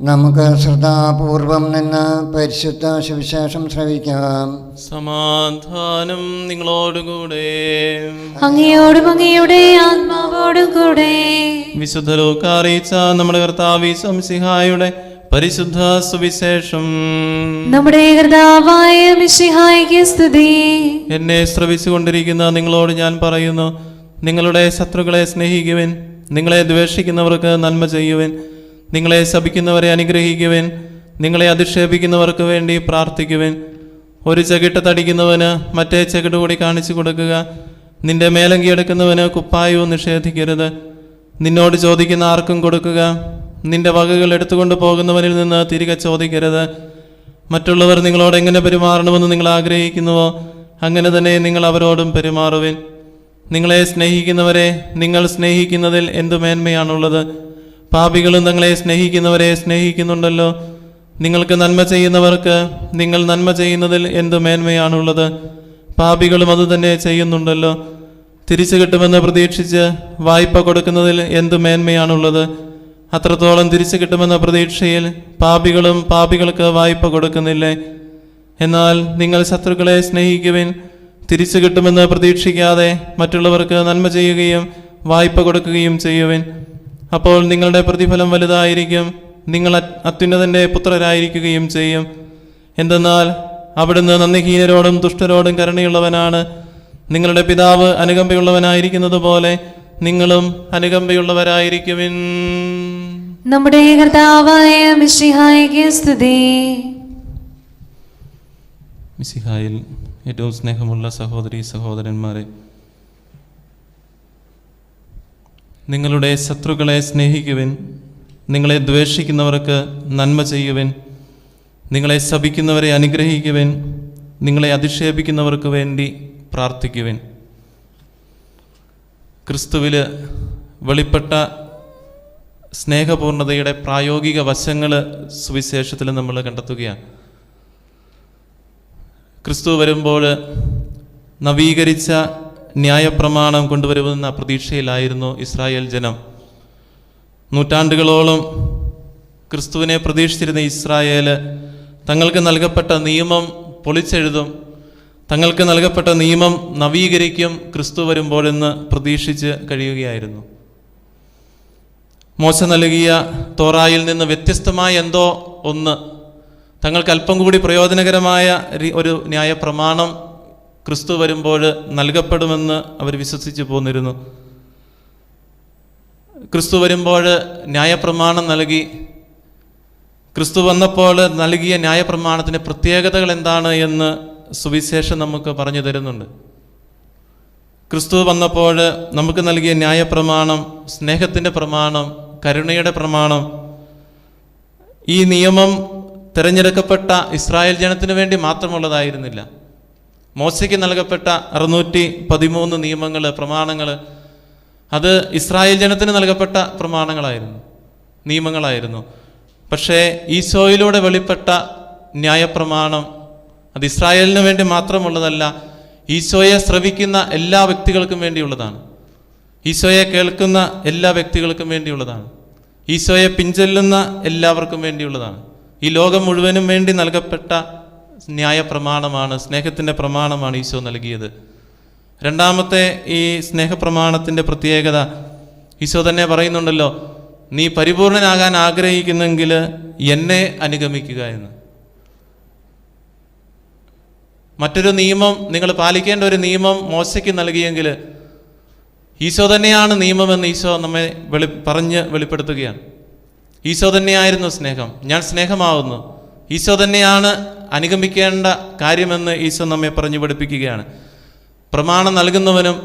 നമുക്ക് ശ്രദ്ധാപൂർവം നിന്ന് പരിശുദ്ധ സുവിശേഷം ശ്രവിക്കാം.
സമാധാനം നിങ്ങളോടുകൂടെ.
അങ്ങയോടും അങ്ങയുടെ ആത്മാവോടും കൂടെ.
വിശുദ്ധ ലൂക്കാ അറിയിച്ച നമ്മുടെ കർത്താവ് മിശിഹായുടെ പരിശുദ്ധ സുവിശേഷം.
നമ്മുടെ കർത്താവായ മിശിഹായ്ക്ക് സ്തുതി.
എന്നെ ശ്രവിച്ചുകൊണ്ടിരിക്കുന്ന നിങ്ങളോട് ഞാൻ പറയുന്നു, നിങ്ങളുടെ ശത്രുക്കളെ സ്നേഹിക്കുവിൻ, നിങ്ങളെ ദ്വേഷിക്കുന്നവർക്ക് നന്മ ചെയ്യുവിൻ, നിങ്ങളെ ശപിക്കുന്നവരെ അനുഗ്രഹിക്കുവിൻ, നിങ്ങളെ അധിക്ഷേപിക്കുന്നവർക്ക് വേണ്ടി പ്രാർത്ഥിക്കുവിൻ. ഒരു ചകിട്ട് തടിക്കുന്നവന് മറ്റേ ചകിട്ട് കൂടി കാണിച്ചു കൊടുക്കുക. നിന്റെ മേലങ്കി എടുക്കുന്നവന് കുപ്പായവും നിഷേധിക്കരുത്. നിന്നോട് ചോദിക്കുന്ന ആർക്കും കൊടുക്കുക. നിന്റെ വകകൾ എടുത്തുകൊണ്ട് പോകുന്നവനിൽ നിന്ന് തിരികെ ചോദിക്കരുത്. മറ്റുള്ളവർ നിങ്ങളോട് എങ്ങനെ പെരുമാറണമെന്ന് നിങ്ങൾ ആഗ്രഹിക്കുന്നുവോ അങ്ങനെ തന്നെ നിങ്ങൾ അവരോടും പെരുമാറുവിൻ. നിങ്ങളെ സ്നേഹിക്കുന്നവരെ നിങ്ങൾ സ്നേഹിക്കുന്നതിൽ എന്തു മേന്മയാണുള്ളത്? പാപികളും തങ്ങളെ സ്നേഹിക്കുന്നവരെ സ്നേഹിക്കുന്നുണ്ടല്ലോ. നിങ്ങൾക്ക് നന്മ ചെയ്യുന്നവർക്ക് നിങ്ങൾ നന്മ ചെയ്യുന്നതിൽ എന്തു മേന്മയാണുള്ളത്? പാപികളും അതുതന്നെ ചെയ്യുന്നുണ്ടല്ലോ. തിരിച്ചു കിട്ടുമെന്ന് പ്രതീക്ഷിച്ച് വായ്പ കൊടുക്കുന്നതിൽ എന്തു മേന്മയാണുള്ളത്? അത്രത്തോളം തിരിച്ചു കിട്ടുമെന്ന പ്രതീക്ഷയിൽ പാപികളും പാപികൾക്ക് വായ്പ കൊടുക്കുന്നില്ലേ? എന്നാൽ നിങ്ങൾ ശത്രുക്കളെ സ്നേഹിക്കുവിൻ. തിരിച്ചു കിട്ടുമെന്ന് പ്രതീക്ഷിക്കാതെ മറ്റുള്ളവർക്ക് നന്മ ചെയ്യുകയും വായ്പ കൊടുക്കുകയും ചെയ്യുവിൻ. അപ്പോൾ നിങ്ങളുടെ പ്രതിഫലം വലുതായിരിക്കും. നിങ്ങൾ അത്യുന്നതൻ്റെ പുത്രരായിരിക്കുകയും ചെയ്യും. എന്തെന്നാൽ അവിടുന്ന് നന്ദിഹീനരോടും ദുഷ്ടരോടും കരുണയുള്ളവനാണ്. നിങ്ങളുടെ പിതാവ് അനുകമ്പയുള്ളവനായിരിക്കുന്നത് പോലെ നിങ്ങളും അനുകമ്പയുള്ളവരായിരിക്കുവിൻ.
നമ്മുടെ കർത്താവായ മിശിഹായ്ക്ക് സ്തുതി.
മിശിഹായിൽ ഏറ്റവും സ്നേഹമുള്ള സഹോദരീ സഹോദരന്മാരെ, നിങ്ങളുടെ ശത്രുക്കളെ സ്നേഹിക്കുവിൻ, നിങ്ങളെ ദ്വേഷിക്കുന്നവർക്ക് നന്മ ചെയ്യുവിൻ, നിങ്ങളെ ശപിക്കുന്നവരെ അനുഗ്രഹിക്കുവിൻ, നിങ്ങളെ അധിക്ഷേപിക്കുന്നവർക്ക് വേണ്ടി പ്രാർത്ഥിക്കുവിൻ. ക്രിസ്തുവിൽ വെളിപ്പെട്ട സ്നേഹപൂർണതയുടെ പ്രായോഗിക വശങ്ങൾ സുവിശേഷത്തിൽ നമ്മൾ കണ്ടെത്തുകയാണ്. ക്രിസ്തു വരുമ്പോൾ നവീകരിച്ച ന്യായപ്രമാണം കൊണ്ടുവരുമെന്ന പ്രതീക്ഷയിലായിരുന്നു ഇസ്രായേൽ ജനം. നൂറ്റാണ്ടുകളോളം ക്രിസ്തുവിനെ പ്രതീക്ഷിച്ചിരുന്ന ഇസ്രായേൽ തങ്ങൾക്ക് നൽകപ്പെട്ട നിയമം പൊളിച്ചെഴുതും, തങ്ങൾക്ക് നൽകപ്പെട്ട നിയമം നവീകരിക്കും ക്രിസ്തു വരുമ്പോഴെന്ന് പ്രതീക്ഷിച്ച് കഴിയുകയായിരുന്നു. മോശ നൽകിയ തോറായിൽ നിന്ന് വ്യത്യസ്തമായ എന്തോ ഒന്ന്, തങ്ങൾക്ക് അല്പം കൂടി പ്രയോജനകരമായ ഒരു ന്യായപ്രമാണം ക്രിസ്തു വരുമ്പോൾ നൽകപ്പെടുമെന്ന് അവർ വിശ്വസിച്ച് പോന്നിരുന്നു. ക്രിസ്തു വരുമ്പോൾ ന്യായപ്രമാണം നൽകി. ക്രിസ്തു വന്നപ്പോൾ നൽകിയ ന്യായപ്രമാണത്തിൻ്റെ പ്രത്യേകതകൾ എന്താണ് എന്ന് സുവിശേഷം നമുക്ക് പറഞ്ഞു തരുന്നുണ്ട്. ക്രിസ്തു വന്നപ്പോൾ നമുക്ക് നൽകിയ ന്യായപ്രമാണം സ്നേഹത്തിൻ്റെ പ്രമാണം, കരുണയുടെ പ്രമാണം. ഈ നിയമം തിരഞ്ഞെടുക്കപ്പെട്ട ഇസ്രായേൽ ജനത്തിനു വേണ്ടി മാത്രമുള്ളതായിരുന്നില്ല. മോശയ്ക്ക് നൽകപ്പെട്ട 613 നിയമങ്ങൾ, പ്രമാണങ്ങൾ, അത് ഇസ്രായേൽ ജനത്തിന് നൽകപ്പെട്ട പ്രമാണങ്ങളായിരുന്നു, നിയമങ്ങളായിരുന്നു. പക്ഷേ ഈശോയിലൂടെ വെളിപ്പെട്ട ന്യായപ്രമാണം അത് ഇസ്രായേലിന് വേണ്ടി മാത്രമുള്ളതല്ല, ഈശോയെ ശ്രവിക്കുന്ന എല്ലാ വ്യക്തികൾക്കും വേണ്ടിയുള്ളതാണ്. ഈശോയെ കേൾക്കുന്ന എല്ലാ വ്യക്തികൾക്കും വേണ്ടിയുള്ളതാണ്. ഈശോയെ പിൻചൊല്ലുന്ന എല്ലാവർക്കും വേണ്ടിയുള്ളതാണ്. ഈ ലോകം മുഴുവനും വേണ്ടി നൽകപ്പെട്ട ന്യായപ്രമാണമാണ്, സ്നേഹത്തിൻ്റെ പ്രമാണമാണ് ഈശോ നൽകിയത്. രണ്ടാമത്തെ ഈ സ്നേഹപ്രമാണത്തിൻ്റെ പ്രത്യേകത ഈശോ തന്നെ പറയുന്നുണ്ടല്ലോ, നീ പരിപൂർണനാകാൻ ആഗ്രഹിക്കുന്നെങ്കിൽ എന്നെ അനുഗമിക്കുക എന്ന്. മറ്റൊരു നിയമം, നിങ്ങൾ പാലിക്കേണ്ട ഒരു നിയമം മോശയ്ക്ക് നൽകിയെങ്കിൽ ഈശോ തന്നെയാണ് നിയമമെന്ന് ഈശോ നമ്മെ പറഞ്ഞ് വെളിപ്പെടുത്തുകയാണ്. ഈശോ തന്നെയായിരുന്നു സ്നേഹം, ഞാൻ സ്നേഹമാവുന്നു. ഈശോ തന്നെയാണ് അനുഗമിക്കേണ്ട കാര്യമെന്ന് ഈശോ നമ്മെ പറഞ്ഞു പഠിപ്പിക്കുകയാണ്. പ്രമാണം നൽകുന്നവനും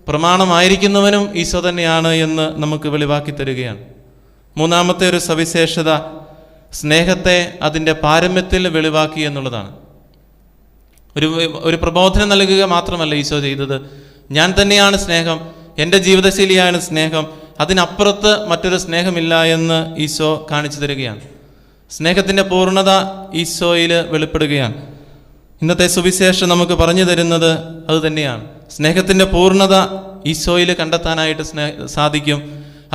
പ്രമാണമായിരിക്കുന്നവനും ഈശോ തന്നെയാണ് എന്ന് നമുക്ക് വെളിവാക്കി തരികയാണ്. മൂന്നാമത്തെ ഒരു സവിശേഷത സ്നേഹത്തെ അതിൻ്റെ പാരമ്യത്തിൽ വെളിവാക്കി എന്നുള്ളതാണ്. ഒരു പ്രബോധനം നൽകുക മാത്രമല്ല ഈശോ ചെയ്തത്. ഞാൻ തന്നെയാണ് സ്നേഹം, എൻ്റെ ജീവിതശൈലിയാണ് സ്നേഹം, അതിനപ്പുറത്ത് മറ്റൊരു സ്നേഹമില്ല എന്ന് ഈശോ കാണിച്ചു തരികയാണ്. സ്നേഹത്തിൻ്റെ പൂർണ്ണത ഈശോയിൽ വെളിപ്പെടുകയാണ്. ഇന്നത്തെ സുവിശേഷം നമുക്ക് പറഞ്ഞു തരുന്നത് അത് തന്നെയാണ്. സ്നേഹത്തിൻ്റെ പൂർണ്ണത ഈശോയിൽ കണ്ടെത്താനായിട്ട് സാധിക്കും.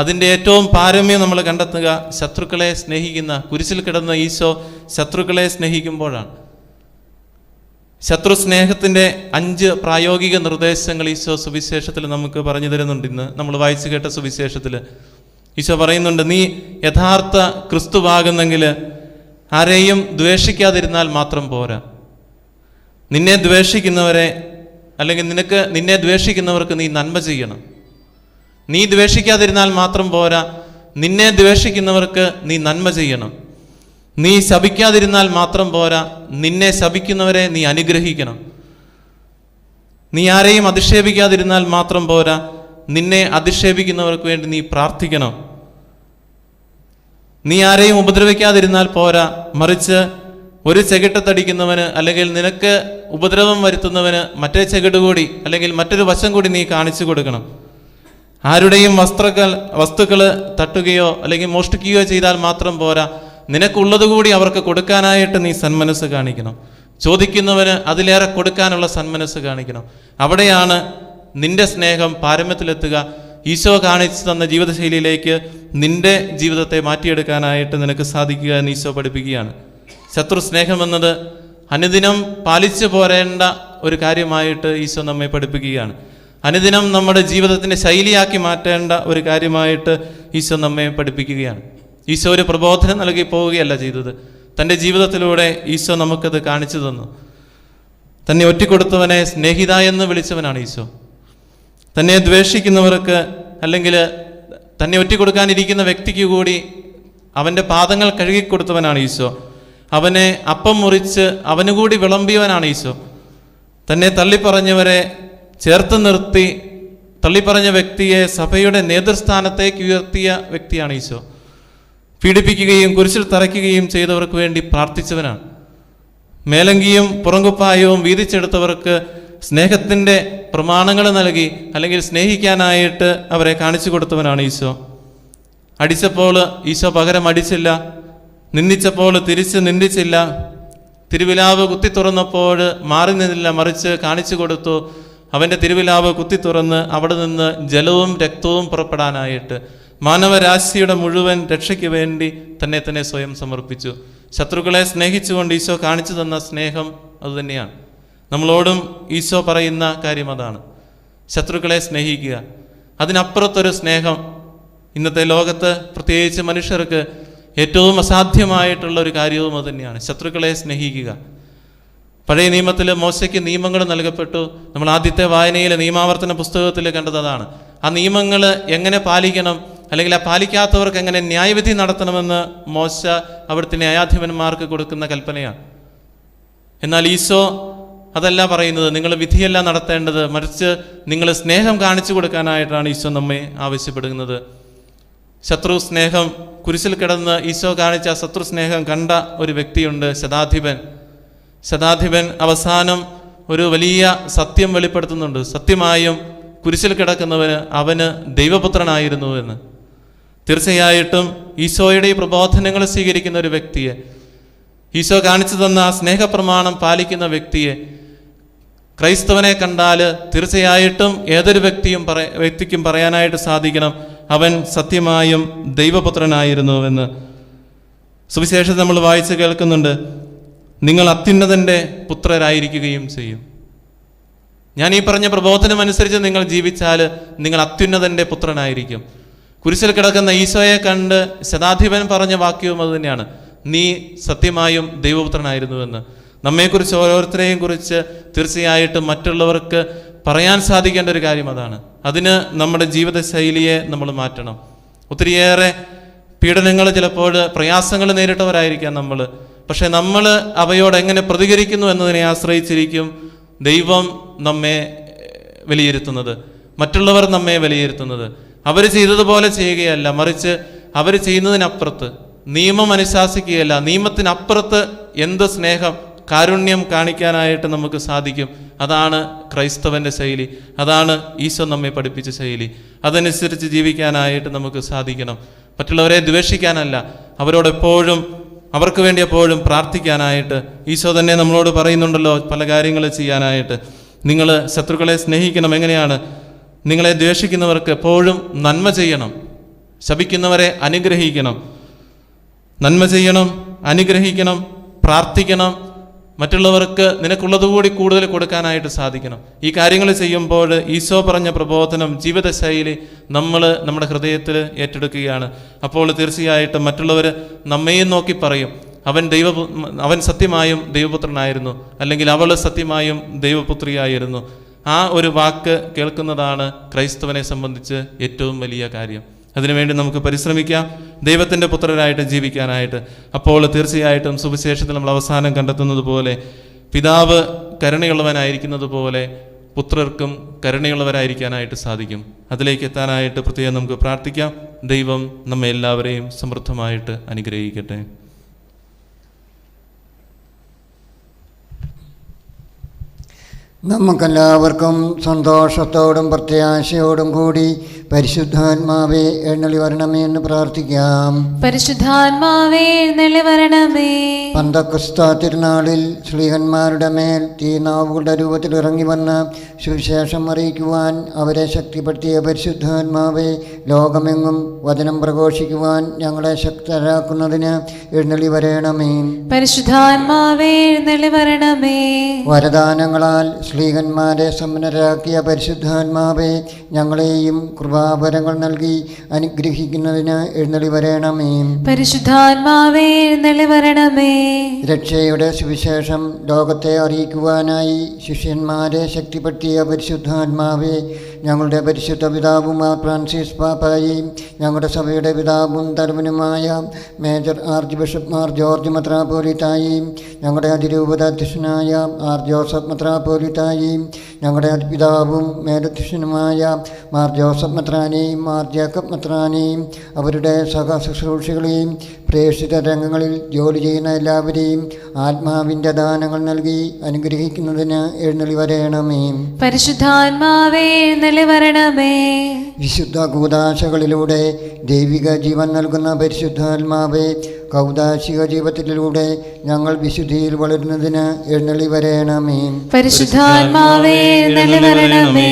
അതിൻ്റെ ഏറ്റവും പാരമ്യം നമ്മൾ കണ്ടെത്തുക ശത്രുക്കളെ സ്നേഹിക്കുന്ന, കുരിശിൽ കിടന്ന ഈശോ ശത്രുക്കളെ സ്നേഹിക്കുമ്പോഴാണ്. ശത്രു സ്നേഹത്തിൻ്റെ 5 പ്രായോഗിക നിർദ്ദേശങ്ങൾ ഈശോ സുവിശേഷത്തിൽ നമുക്ക് പറഞ്ഞു തരുന്നുണ്ട്. ഇന്ന് നമ്മൾ വായിച്ചു കേട്ട സുവിശേഷത്തിൽ ഈശോ പറയുന്നുണ്ട്, നീ യഥാർത്ഥ ക്രിസ്തുവാകുന്നെങ്കിൽ ആരെയും ദ്വേഷിക്കാതിരുന്നാൽ മാത്രം പോരാ. നിന്നെ ദ്വേഷിക്കുന്നവരെ, അല്ലെങ്കിൽ നിന്നെ ദ്വേഷിക്കുന്നവർക്ക് നീ നന്മ ചെയ്യണം. നീ ദ്വേഷിക്കാതിരുന്നാൽ മാത്രം പോരാ, നിന്നെ ദ്വേഷിക്കുന്നവർക്ക് നീ നന്മ ചെയ്യണം. നീ ശപിക്കാതിരുന്നാൽ മാത്രം പോരാ, നിന്നെ ശപിക്കുന്നവരെ നീ അനുഗ്രഹിക്കണം. നീ ആരെയും അധിക്ഷേപിക്കാതിരുന്നാൽ മാത്രം പോരാ, നിന്നെ അധിക്ഷേപിക്കുന്നവർക്ക് വേണ്ടി നീ പ്രാർത്ഥിക്കണം. നീ ആരെയും ഉപദ്രവിക്കാതിരുന്നാൽ പോരാ, മറിച്ച് ഒരു ചെകിട്ടത്തടിക്കുന്നവന് അല്ലെങ്കിൽ നിനക്ക് ഉപദ്രവം വരുത്തുന്നവന് മറ്റേ ചെകിട് കൂടി അല്ലെങ്കിൽ മറ്റൊരു വശം കൂടി നീ കാണിച്ചു കൊടുക്കണം. ആരുടെയും വസ്തുക്കൾ തട്ടുകയോ അല്ലെങ്കിൽ മോഷ്ടിക്കുകയോ ചെയ്താൽ മാത്രം പോരാ, നിനക്കുള്ളതുകൂടി അവർക്ക് കൊടുക്കാനായിട്ട് നീ സന്മനസ് കാണിക്കണം. ചോദിക്കുന്നവന് അതിലേറെ കൊടുക്കാനുള്ള സന്മനസ് കാണിക്കണം. അവിടെയാണ് നിന്റെ സ്നേഹം പാരമ്യത്തിലെത്തുക. ഈശോ കാണിച്ചു തന്ന ജീവിതശൈലിയിലേക്ക് നിന്റെ ജീവിതത്തെ മാറ്റിയെടുക്കാനായിട്ട് നിനക്ക് സാധിക്കുക എന്ന് ഈശോ പഠിപ്പിക്കുകയാണ്. ശത്രു സ്നേഹമെന്നത് അനുദിനം പാലിച്ചു പോരേണ്ട ഒരു കാര്യമായിട്ട് ഈശോ നമ്മെ പഠിപ്പിക്കുകയാണ്. അനുദിനം നമ്മുടെ ജീവിതത്തിൻ്റെ ശൈലിയാക്കി മാറ്റേണ്ട ഒരു കാര്യമായിട്ട് ഈശോ നമ്മെ പഠിപ്പിക്കുകയാണ്. ഈശോ ഒരു പ്രബോധനം നൽകി പോവുകയല്ല ചെയ്തത്, തൻ്റെ ജീവിതത്തിലൂടെ ഈശോ നമുക്കത് കാണിച്ചു തന്നു. തന്നെ ഒറ്റിക്കൊടുത്തവനെ സ്നേഹിത എന്ന് വിളിച്ചവനാണ് ഈശോ. തന്നെ ദ്വേഷിക്കുന്നവർക്ക് അല്ലെങ്കിൽ തന്നെ ഒറ്റിക്കൊടുക്കാനിരിക്കുന്ന വ്യക്തിക്ക് കൂടി അവൻ്റെ പാദങ്ങൾ കഴുകിക്കൊടുത്തവനാണ് ഈശോ. അവനെ അപ്പം മുറിച്ച് അവന് കൂടി വിളമ്പിയവനാണ് ഈശോ. തന്നെ തള്ളിപ്പറഞ്ഞവരെ ചേർത്ത് നിർത്തി തള്ളിപ്പറഞ്ഞ വ്യക്തിയെ സഭയുടെ നേതൃസ്ഥാനത്തേക്ക് ഉയർത്തിയ വ്യക്തിയാണ് ഈശോ. പീഡിപ്പിക്കുകയും കുരിശിൽ തറയ്ക്കുകയും ചെയ്തവർക്ക് വേണ്ടി പ്രാർത്ഥിച്ചവനാണ്. മേലങ്കിയും പുറങ്കുപ്പായവും വീതിച്ചെടുത്തവർക്ക് സ്നേഹത്തിൻ്റെ പ്രമാണങ്ങൾ നൽകി അല്ലെങ്കിൽ സ്നേഹിക്കാനായിട്ട് അവരെ കാണിച്ചു കൊടുത്തവനാണ് ഈശോ. അടിച്ചപ്പോൾ ഈശോ പകരം അടിച്ചില്ല, നിന്ദിച്ചപ്പോൾ തിരിച്ച് നിന്ദിച്ചില്ല, തിരുവിലാവ് കുത്തി തുറന്നപ്പോൾ മാറി നിന്നില്ല, മറിച്ച് കാണിച്ചു കൊടുത്തു. അവൻ്റെ തിരുവിലാവ് കുത്തി തുറന്ന് അവിടെ നിന്ന് ജലവും രക്തവും പുറപ്പെടാനായിട്ട് മാനവരാശിയുടെ മുഴുവൻ രക്ഷയ്ക്ക് വേണ്ടി തന്നെ സ്വയം സമർപ്പിച്ചു. ശത്രുക്കളെ സ്നേഹിച്ചുകൊണ്ട് ഈശോ കാണിച്ചു തന്ന സ്നേഹം അതുതന്നെയാണ്. നമ്മളോടും ഈശോ പറയുന്ന കാര്യം അതാണ്, ശത്രുക്കളെ സ്നേഹിക്കുക. അതിനപ്പുറത്തൊരു സ്നേഹം ഇന്നത്തെ ലോകത്ത് പ്രത്യേകിച്ച് മനുഷ്യർക്ക് ഏറ്റവും അസാധ്യമായിട്ടുള്ള ഒരു കാര്യവും അതുതന്നെയാണ്, ശത്രുക്കളെ സ്നേഹിക്കുക. പഴയ നിയമത്തിൽ മോശയ്ക്ക് നിയമങ്ങൾ നൽകപ്പെട്ടു. നമ്മൾ ആദ്യത്തെ വായനയിൽ നിയമാവർത്തന പുസ്തകത്തിൽ കണ്ടത് അതാണ്. ആ നിയമങ്ങൾ എങ്ങനെ പാലിക്കണം, അല്ലെങ്കിൽ ആ പാലിക്കാത്തവർക്ക് എങ്ങനെ ന്യായവിധി നടത്തണമെന്ന് മോശ അവിടുത്തെ ന്യായാധിപന്മാർക്ക് കൊടുക്കുന്ന കൽപ്പനയാണ്. എന്നാൽ ഈശോ അതല്ല പറയുന്നത്, നിങ്ങൾ വിധിയല്ല നടത്തേണ്ടത്, മറിച്ച് നിങ്ങൾ സ്നേഹം കാണിച്ചു കൊടുക്കാനായിട്ടാണ് ഈശോ നമ്മെ ആവശ്യപ്പെടുന്നത്. ശത്രു സ്നേഹം, കുരിശിൽ കിടന്ന് ഈശോ കാണിച്ച ശത്രു സ്നേഹം കണ്ട ഒരു വ്യക്തിയുണ്ട്, ശതാധിപൻ അവസാനം ഒരു വലിയ സത്യം വെളിപ്പെടുത്തുന്നുണ്ട്. സത്യമായും കുരിശിൽ കിടക്കുന്നവന് അവന് ദൈവപുത്രനായിരുന്നു എന്ന്. തീർച്ചയായിട്ടും ഈശോയുടെ ഈ പ്രബോധനങ്ങൾ സ്വീകരിക്കുന്ന ഒരു വ്യക്തിയെ, ഈശോ കാണിച്ചു തന്ന ആ സ്നേഹപ്രമാണം പാലിക്കുന്ന വ്യക്തിയെ, ക്രൈസ്തവനെ കണ്ടാൽ തീർച്ചയായിട്ടും ഏതൊരു വ്യക്തിക്കും പറയാനായിട്ട് സാധിക്കണം, അവൻ സത്യമായും ദൈവപുത്രനായിരുന്നുവെന്ന്. സുവിശേഷത്തിൽ നമ്മൾ വായിച്ച് കേൾക്കുന്നുണ്ട്, നിങ്ങൾ അത്യുന്നതൻ്റെ പുത്രരായിരിക്കുകയും ചെയ്യും. ഞാൻ ഈ പറഞ്ഞ പ്രബോധനം അനുസരിച്ച് നിങ്ങൾ ജീവിച്ചാൽ നിങ്ങൾ അത്യുന്നതൻ്റെ പുത്രനായിരിക്കും. കുരിശിൽ കിടക്കുന്ന ഈശോയെ കണ്ട് ശതാധിപൻ പറഞ്ഞ വാക്യവും അത് തന്നെയാണ്, നീ സത്യമായും ദൈവപുത്രനായിരുന്നുവെന്ന്. നമ്മെക്കുറിച്ച്, ഓരോരുത്തരെയും കുറിച്ച് തീർച്ചയായിട്ടും മറ്റുള്ളവർക്ക് പറയാൻ സാധിക്കേണ്ട ഒരു കാര്യം അതാണ്. അതിന് നമ്മുടെ ജീവിതശൈലിയെ നമ്മൾ മാറ്റണം. ഒത്തിരിയേറെ പീഡനങ്ങൾ, ചിലപ്പോൾ പ്രയാസങ്ങൾ നേരിട്ടവരായിരിക്കാം നമ്മൾ. പക്ഷെ നമ്മൾ അവയോട് എങ്ങനെ പ്രതികരിക്കുന്നു എന്നതിനെ ആശ്രയിച്ചിരിക്കും ദൈവം നമ്മെ വിലയിരുത്തുന്നത്, മറ്റുള്ളവർ നമ്മെ വിലയിരുത്തുന്നത്. അവർ ചെയ്തതുപോലെ ചെയ്യുകയല്ല, മറിച്ച് അവർ ചെയ്യുന്നതിനപ്പുറത്ത്, നിയമം അനുശാസിക്കുകയല്ല, നിയമത്തിനപ്പുറത്ത് എന്ത് സ്നേഹം, കാരുണ്യം കാണിക്കാനായിട്ട് നമുക്ക് സാധിക്കും. അതാണ് ക്രൈസ്തവൻ്റെ ശൈലി, അതാണ് ഈശോ നമ്മെ പഠിപ്പിച്ച ശൈലി. അതനുസരിച്ച് ജീവിക്കാനായിട്ട് നമുക്ക് സാധിക്കണം. മറ്റുള്ളവരെ ദ്വേഷിക്കാനല്ല, അവരോടെപ്പോഴും, അവർക്ക് വേണ്ടി എപ്പോഴും പ്രാർത്ഥിക്കാനായിട്ട്. ഈശോ തന്നെ നമ്മളോട് പറയുന്നുണ്ടല്ലോ പല കാര്യങ്ങൾ ചെയ്യാനായിട്ട്. നിങ്ങൾ ശത്രുക്കളെ സ്നേഹിക്കണം. എങ്ങനെയാണ്? നിങ്ങളെ ദ്വേഷിക്കുന്നവർക്ക് എപ്പോഴും നന്മ ചെയ്യണം, ശപിക്കുന്നവരെ അനുഗ്രഹിക്കണം. നന്മ ചെയ്യണം, അനുഗ്രഹിക്കണം, പ്രാർത്ഥിക്കണം, മറ്റുള്ളവർക്ക് നിനക്കുള്ളതുകൂടി കൂടുതൽ കൊടുക്കാനായിട്ട് സാധിക്കണം. ഈ കാര്യങ്ങൾ ചെയ്യുമ്പോൾ ഈശോ പറഞ്ഞ പ്രബോധനം, ജീവിതശൈലി നമ്മൾ നമ്മുടെ ഹൃദയത്തിൽ ഏറ്റെടുക്കുകയാണ്. അപ്പോൾ തീർച്ചയായിട്ടും മറ്റുള്ളവർ നമ്മയും നോക്കി പറയും, അവൻ സത്യമായും ദൈവപുത്രനായിരുന്നു, അല്ലെങ്കിൽ അവൾ സത്യമായും ദൈവപുത്രിയായിരുന്നു. ആ ഒരു വാക്ക് കേൾക്കുന്നതാണ് ക്രൈസ്തവനെ സംബന്ധിച്ച് ഏറ്റവും വലിയ കാര്യം. അതിനുവേണ്ടി നമുക്ക് പരിശ്രമിക്കാം, ദൈവത്തിൻ്റെ പുത്രരായിട്ട് ജീവിക്കാനായിട്ട്. അപ്പോൾ തീർച്ചയായിട്ടും സുവിശേഷത്തിൽ നമ്മൾ അവസാനം കണ്ടെത്തുന്നത് പോലെ, പിതാവ് കരുണയുള്ളവനായിരിക്കുന്നത് പോലെ പുത്രർക്കും കരുണയുള്ളവരായിരിക്കാനായിട്ട് സാധിക്കും. അതിലേക്ക് എത്താനായിട്ട് പ്രത്യേകം നമുക്ക് പ്രാർത്ഥിക്കാം. ദൈവം നമ്മെ എല്ലാവരെയും സമൃദ്ധമായിട്ട് അനുഗ്രഹിക്കട്ടെ.
നമുക്കെല്ലാവർക്കും സന്തോഷത്തോടും പ്രത്യാശയോടും കൂടി പരിശുദ്ധാത്മാവേ എഴുന്നള്ളി വരണമേ എന്ന് പ്രാർത്ഥിക്കാം.
പരിശുദ്ധാത്മാവേ എഴുന്നള്ളി വരണമേ.
പന്തക്കുസ്ത തിരുനാളിൽ ശ്ലീഹന്മാരുടെ മേൽ തീനാവുകളുടെ രൂപത്തിൽ ഇറങ്ങി വന്ന് സുവിശേഷം അറിയിക്കുവാൻ അവരെ ശക്തിപ്പെടുത്തിയ പരിശുദ്ധാത്മാവേ, ലോകമെങ്ങും വചനം പ്രഘോഷിക്കുവാൻ ഞങ്ങളെ ശക്തരാക്കുന്നതിന് എഴുന്നള്ളി വരണമേ.
പരിശുദ്ധാത്മാവേ എഴുന്നള്ളി വരണമേ.
വരദാനങ്ങളാൽ ശ്ലീഹന്മാരെ സമ്പന്നരാക്കിയ പരിശുദ്ധാത്മാവേ, ഞങ്ങളെയും കൃപാവരങ്ങൾ നൽകി അനുഗ്രഹിക്കുന്നതിന് എഴുന്നള്ളി വരണമേ.
പരിശുദ്ധാത്മാവേ എഴുന്നള്ളി വരണമേ.
രക്ഷയുടെ സുവിശേഷം ലോകത്തെ അറിയിക്കുവാനായി ശിഷ്യന്മാരെ ശക്തിപ്പെടുത്തിയ പരിശുദ്ധാത്മാവേ, ഞങ്ങളുടെ പരിശുദ്ധ പിതാവും ഫ്രാൻസിസ് പാപ്പായും ഞങ്ങളുടെ സഭയുടെ പിതാവും തലവനുമായ major archbishop Mar George മെത്രാപ്പോലീത്തായും ഞങ്ങളുടെ അതിരൂപത അധ്യക്ഷനായ ആർ ജോസഫ് മെത്രാപ്പോലീത്തായും ഞങ്ങളുടെ പിതാവും മേലധ്യക്ഷനുമായ മാർ ജോസഫ് മെത്രാനെയും മാർ ജേക്കബ് മെത്രാനെയും അവരുടെ സഹശുശ്രൂഷികളെയും പ്രേക്ഷിത രംഗങ്ങളിൽ ജോലി ചെയ്യുന്ന എല്ലാവരെയും ആത്മാവിൻ്റെ ദാനങ്ങൾ നൽകി അനുഗ്രഹിക്കുന്നതിന് എഴുന്നള്ളി വരണമേ.
പരിശുദ്ധാത്മാവേ എഴുന്നള്ളി വരണമേ.
വിശുദ്ധ കൂദാശകളിലൂടെ ദൈവിക ജീവൻ നൽകുന്ന പരിശുദ്ധാത്മാവേ, കൗദാശിക ജീവിതത്തിലൂടെ ഞങ്ങൾ വിശുദ്ധിയിൽ വളരുന്നതിന് എഴുന്നള്ളി വരേണമേ.
പരിശുദ്ധാത്മാവേ നിലവരണമേ.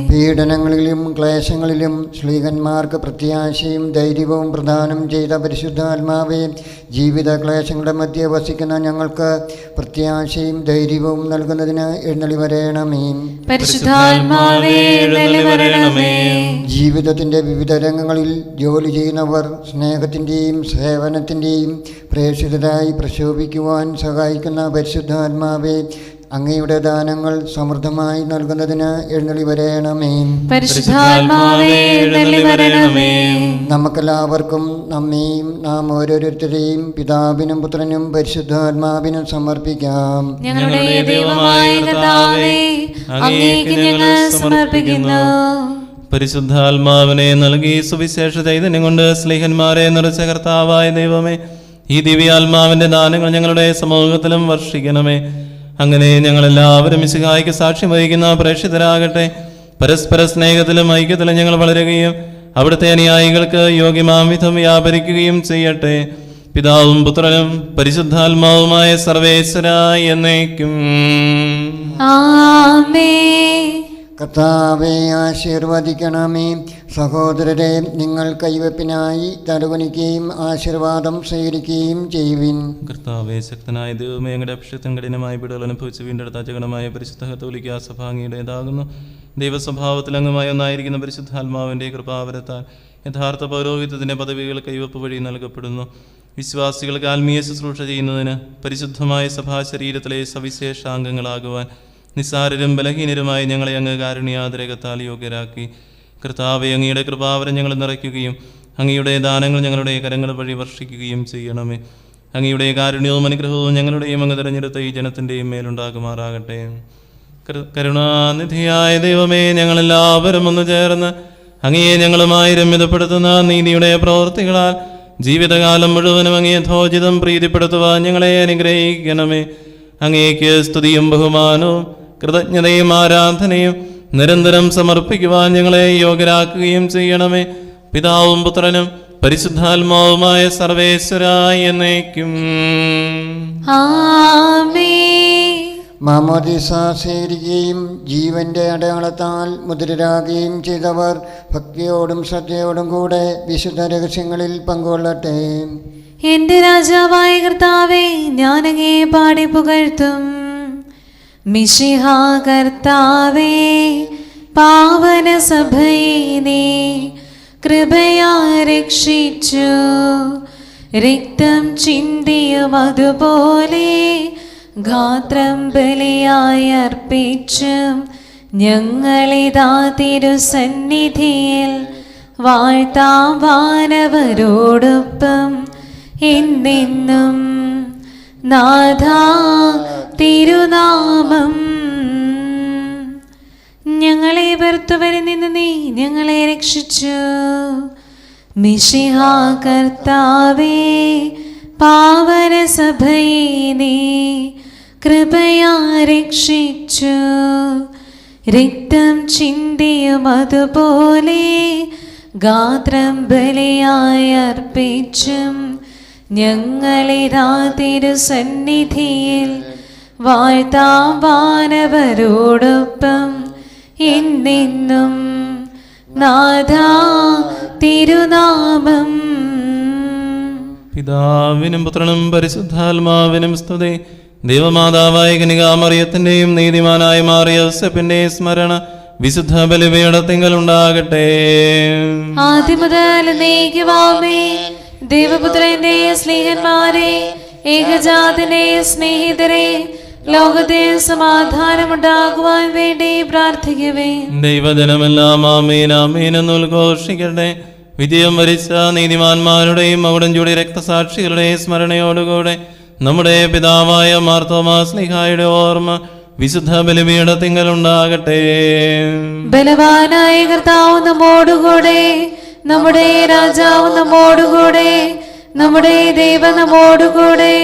പീഡനങ്ങളിലും ക്ലേശങ്ങളിലും ശ്ലീഹന്മാർക്ക് പ്രത്യാശയും ധൈര്യവും പ്രദാനം ചെയ്ത പരിശുദ്ധാത്മാവേ, ജീവിത ക്ലേശങ്ങളുടെ മധ്യേ വസിക്കുന്ന ഞങ്ങൾക്ക് പ്രത്യാശയും ധൈര്യവും നൽകുന്നതിന് എഴുന്നള്ളി വരേണമേ.
പരിശുദ്ധാത്മാവേ നിലവരണമേ.
ജീവിതത്തിൻ്റെ വിവിധ രംഗങ്ങളിൽ ജോലി ചെയ്യുന്നവർ സ്നേഹത്തിൻ്റെയും സേവനത്തിൻ്റെയും പ്രേക്ഷിതരായി പ്രശോഭിക്കുവാൻ സഹായിക്കുന്ന പരിശുദ്ധാത്മാവേ, അങ്ങയുടെ ദാനങ്ങൾ സമൃദ്ധമായി നൽകുന്നതിന് എഴുന്നള്ളി വരേണമേ.
പരിശുദ്ധാത്മാവേ നിലവരണമേ.
നമുക്കെല്ലാവർക്കും നമ്മെയും നാം ഓരോരുത്തരെയും പിതാവിനും പുത്രനും പരിശുദ്ധാത്മാവിനും സമർപ്പിക്കാം.
ഞങ്ങളുടെ ദൈവമായ കർത്താവേ, അങ്ങേക്ക് ഞങ്ങൾ സമർപ്പിക്കുന്നു.
പരിശുദ്ധാത്മാവിനെ നൽകി സുവിശേഷ ചൈതന്യം കൊണ്ട് സ്ലീഹന്മാരെ നിറച്ച കർത്താവായ ദൈവമേ, ഈ ദിവ്യാത്മാവിന്റെ ദാനങ്ങൾ ഞങ്ങളുടെ സമൂഹത്തിലും വർഷിക്കണമേ. അങ്ങനെ ഞങ്ങളെല്ലാവരും മിശിഹായ്ക്ക് സാക്ഷ്യം വഹിക്കുന്ന പ്രേക്ഷിതരാകട്ടെ. പരസ്പര സ്നേഹത്തിലും ഐക്യത്തിലും ഞങ്ങൾ വളരുകയും അവിടുത്തെ അനുയായികൾക്ക് യോഗ്യമാം വിധം വ്യാപരിക്കുകയും ചെയ്യട്ടെ. പിതാവും പുത്രനും പരിശുദ്ധാത്മാവുമായ സർവേശ്വരായ എന്നേക്കും
ആമേൻ.
കർത്താവെ ആശീർവദിക്കണമേ. സഹോദരരെ, നിങ്ങൾ കൈവെപ്പിനായി തലകുനിക്കുകയും ആശീർവാദം സ്വീകരിക്കുകയും ചെയ്യുവിൻ.
കർത്താവേ, ശക്തനായ ദൈവമേ, ഞങ്ങളുടെ അഭിഷേകത്തിന് കഠിനമായ പീഡകൾ അനുഭവിച്ച് വീണ്ടെടുത്ത അജഗണമായ പരിശുദ്ധ കത്തോലിക്കാ സഭ അങ്ങയുടേതാകുന്നു. ദൈവസ്വഭാവത്തിൽ അംഗമായി ഒന്നായിരിക്കുന്ന പരിശുദ്ധാത്മാവിൻ്റെ കൃപാവരത്താൽ യഥാർത്ഥ പൗരോഹിത്യത്തിൻ്റെ പദവികൾ കൈവപ്പ് വഴി നൽകപ്പെടുന്നു. വിശ്വാസികൾക്ക് ആത്മീയ ശുശ്രൂഷ ചെയ്യുന്നതിന് പരിശുദ്ധമായ സഭാ ശരീരത്തിലെ സവിശേഷാംഗങ്ങളാകുവാൻ നിസ്സാരരും ബലഹീനരുമായി ഞങ്ങളെ അങ്ങ് കാരുണ്യാതിരകത്താൽ യോഗ്യരാക്കി. കർത്താവെ, അങ്ങയുടെ കൃപാവരം ഞങ്ങൾ നിറയ്ക്കുകയും അങ്ങയുടെ ദാനങ്ങൾ ഞങ്ങളുടെ കരങ്ങൾ വഴി വർഷിക്കുകയും ചെയ്യണമേ. അങ്ങയുടെ കാരുണ്യവും അനുഗ്രഹവും ഞങ്ങളുടെയും അങ്ങ് തിരഞ്ഞെടുത്ത ഈ ജനത്തിൻ്റെയും മേലുണ്ടാകുമാറാകട്ടെ. കരുണാനിധിയായ ദൈവമേ, ഞങ്ങളെല്ലാവരും ഒന്ന് ചേർന്ന് അങ്ങയെ ഞങ്ങളുമായി രമ്യതപ്പെടുത്തുന്ന നീതിയുടെ പ്രവൃത്തികളാൽ ജീവിതകാലം മുഴുവനും അങ്ങയെ യഥോചിതം പ്രീതിപ്പെടുത്തുവാൻ ഞങ്ങളെ അനുഗ്രഹിക്കണമേ. അങ്ങേക്ക് സ്തുതിയും ബഹുമാനവും കൃതജ്ഞതയും ആരാധനയും നിരന്തരം സമർപ്പിക്കുവാൻ ഞങ്ങളെ യോഗ്യരാക്കുകയും ചെയ്യണമേ. പിതാവും പുത്രനും പരിശുദ്ധാത്മാവുമായ സർവേശ്വരായ എന്നേക്കും
ആമേൻ.
മാമോദീസ സ്വീകരിക്കുകയും ജീവന്റെ അടയാളത്താൽ മുദ്രരാകുകയും ചെയ്തവർ ഭക്തിയോടും ശ്രദ്ധയോടും കൂടെ വിശുദ്ധ രഹസ്യങ്ങളിൽ പങ്കുകൊള്ളട്ടെ.
എന്റെ രാജാവായ കർത്താവേ, ഞാൻ അങ്ങേ പാടി പുകഴ്ത്തും. മിശിഹാ കർത്താവേ, പാവന സഭയെ നീ കൃപയാ രക്ഷിച്ചു. രക്തം ചിന്തിയും അതുപോലെ ഗാത്രം ബലിയായി അർപ്പിച്ചും ഞങ്ങളിതാ തിരുസന്നിധിയിൽ വാഴ്ത്താം വാനവരോടൊപ്പം എന്നെന്നും. നാഥാ, തിരുനാമം ഞങ്ങളെ വെറുത്തവരിൽ നിന്ന് നീ ഞങ്ങളെ രക്ഷിച്ചു. മിശിഹാ കർത്താവേ, പാവന സഭയെ നീ കൃപയാ രക്ഷിച്ചു. രക്തം ചിന്തിയും അതുപോലെ ഗാത്രം ബലിയായി അർപ്പിച്ചും ഞങ്ങളിതാ തിരുസന്നിധിയിൽ വാഴ്ത്താം വാനവരോടൊപ്പം എന്നെന്നും. നാഥാ, തിരുനാമം.
പിതാവിനും പുത്രനും പരിശുദ്ധാത്മാവിനും സ്തുതി. ദൈവമാതാവായ കന്യകാമറിയത്തിന്റെയും നീതിമാനായ മാറിയ യോസേപ്പിന്റെയും സ്മരണ വിശുദ്ധ ബലിപീഠത്തിങ്കൽ ഉണ്ടാകട്ടെ.
ആദ്യം മുതൽ എന്നേക്കുമാമേൻ. ദൈവപുത്രന്റെ സ്നേഹന്മാരെ, ഏകജാതന്റെ സ്നേഹിതരെ, ലോകത്തെ സമാധാനമുണ്ടാകുവാൻ വേണ്ടി പ്രാർത്ഥിക്കുവേ.
ദൈവജനമെല്ലാം ആമേൻ ആമേൻ എന്ന് ഉദ്ഘോഷിക്കട്ടെ. വിജയം വരിച്ച നീതിമാന്മാരുടെയും അവിടഞ്ചൂടി രക്തസാക്ഷികളുടെയും സ്മരണയോടുകൂടെ നമ്മുടെ പിതാവായ മാർത്തോമാ സ്ലീഹായുടെ ഓർമ്മ വിശുദ്ധ ബലിപീഠത്തിങ്കൽ ഉണ്ടാകട്ടെ.
ബലവാനായ കർത്താവ് നമ്മോടുകൂടെ, നമ്മുടെ രാജാവ് നമ്മോടുകൂടെ, നമ്മുടെ ദൈവം നമ്മോടുകൂടെ,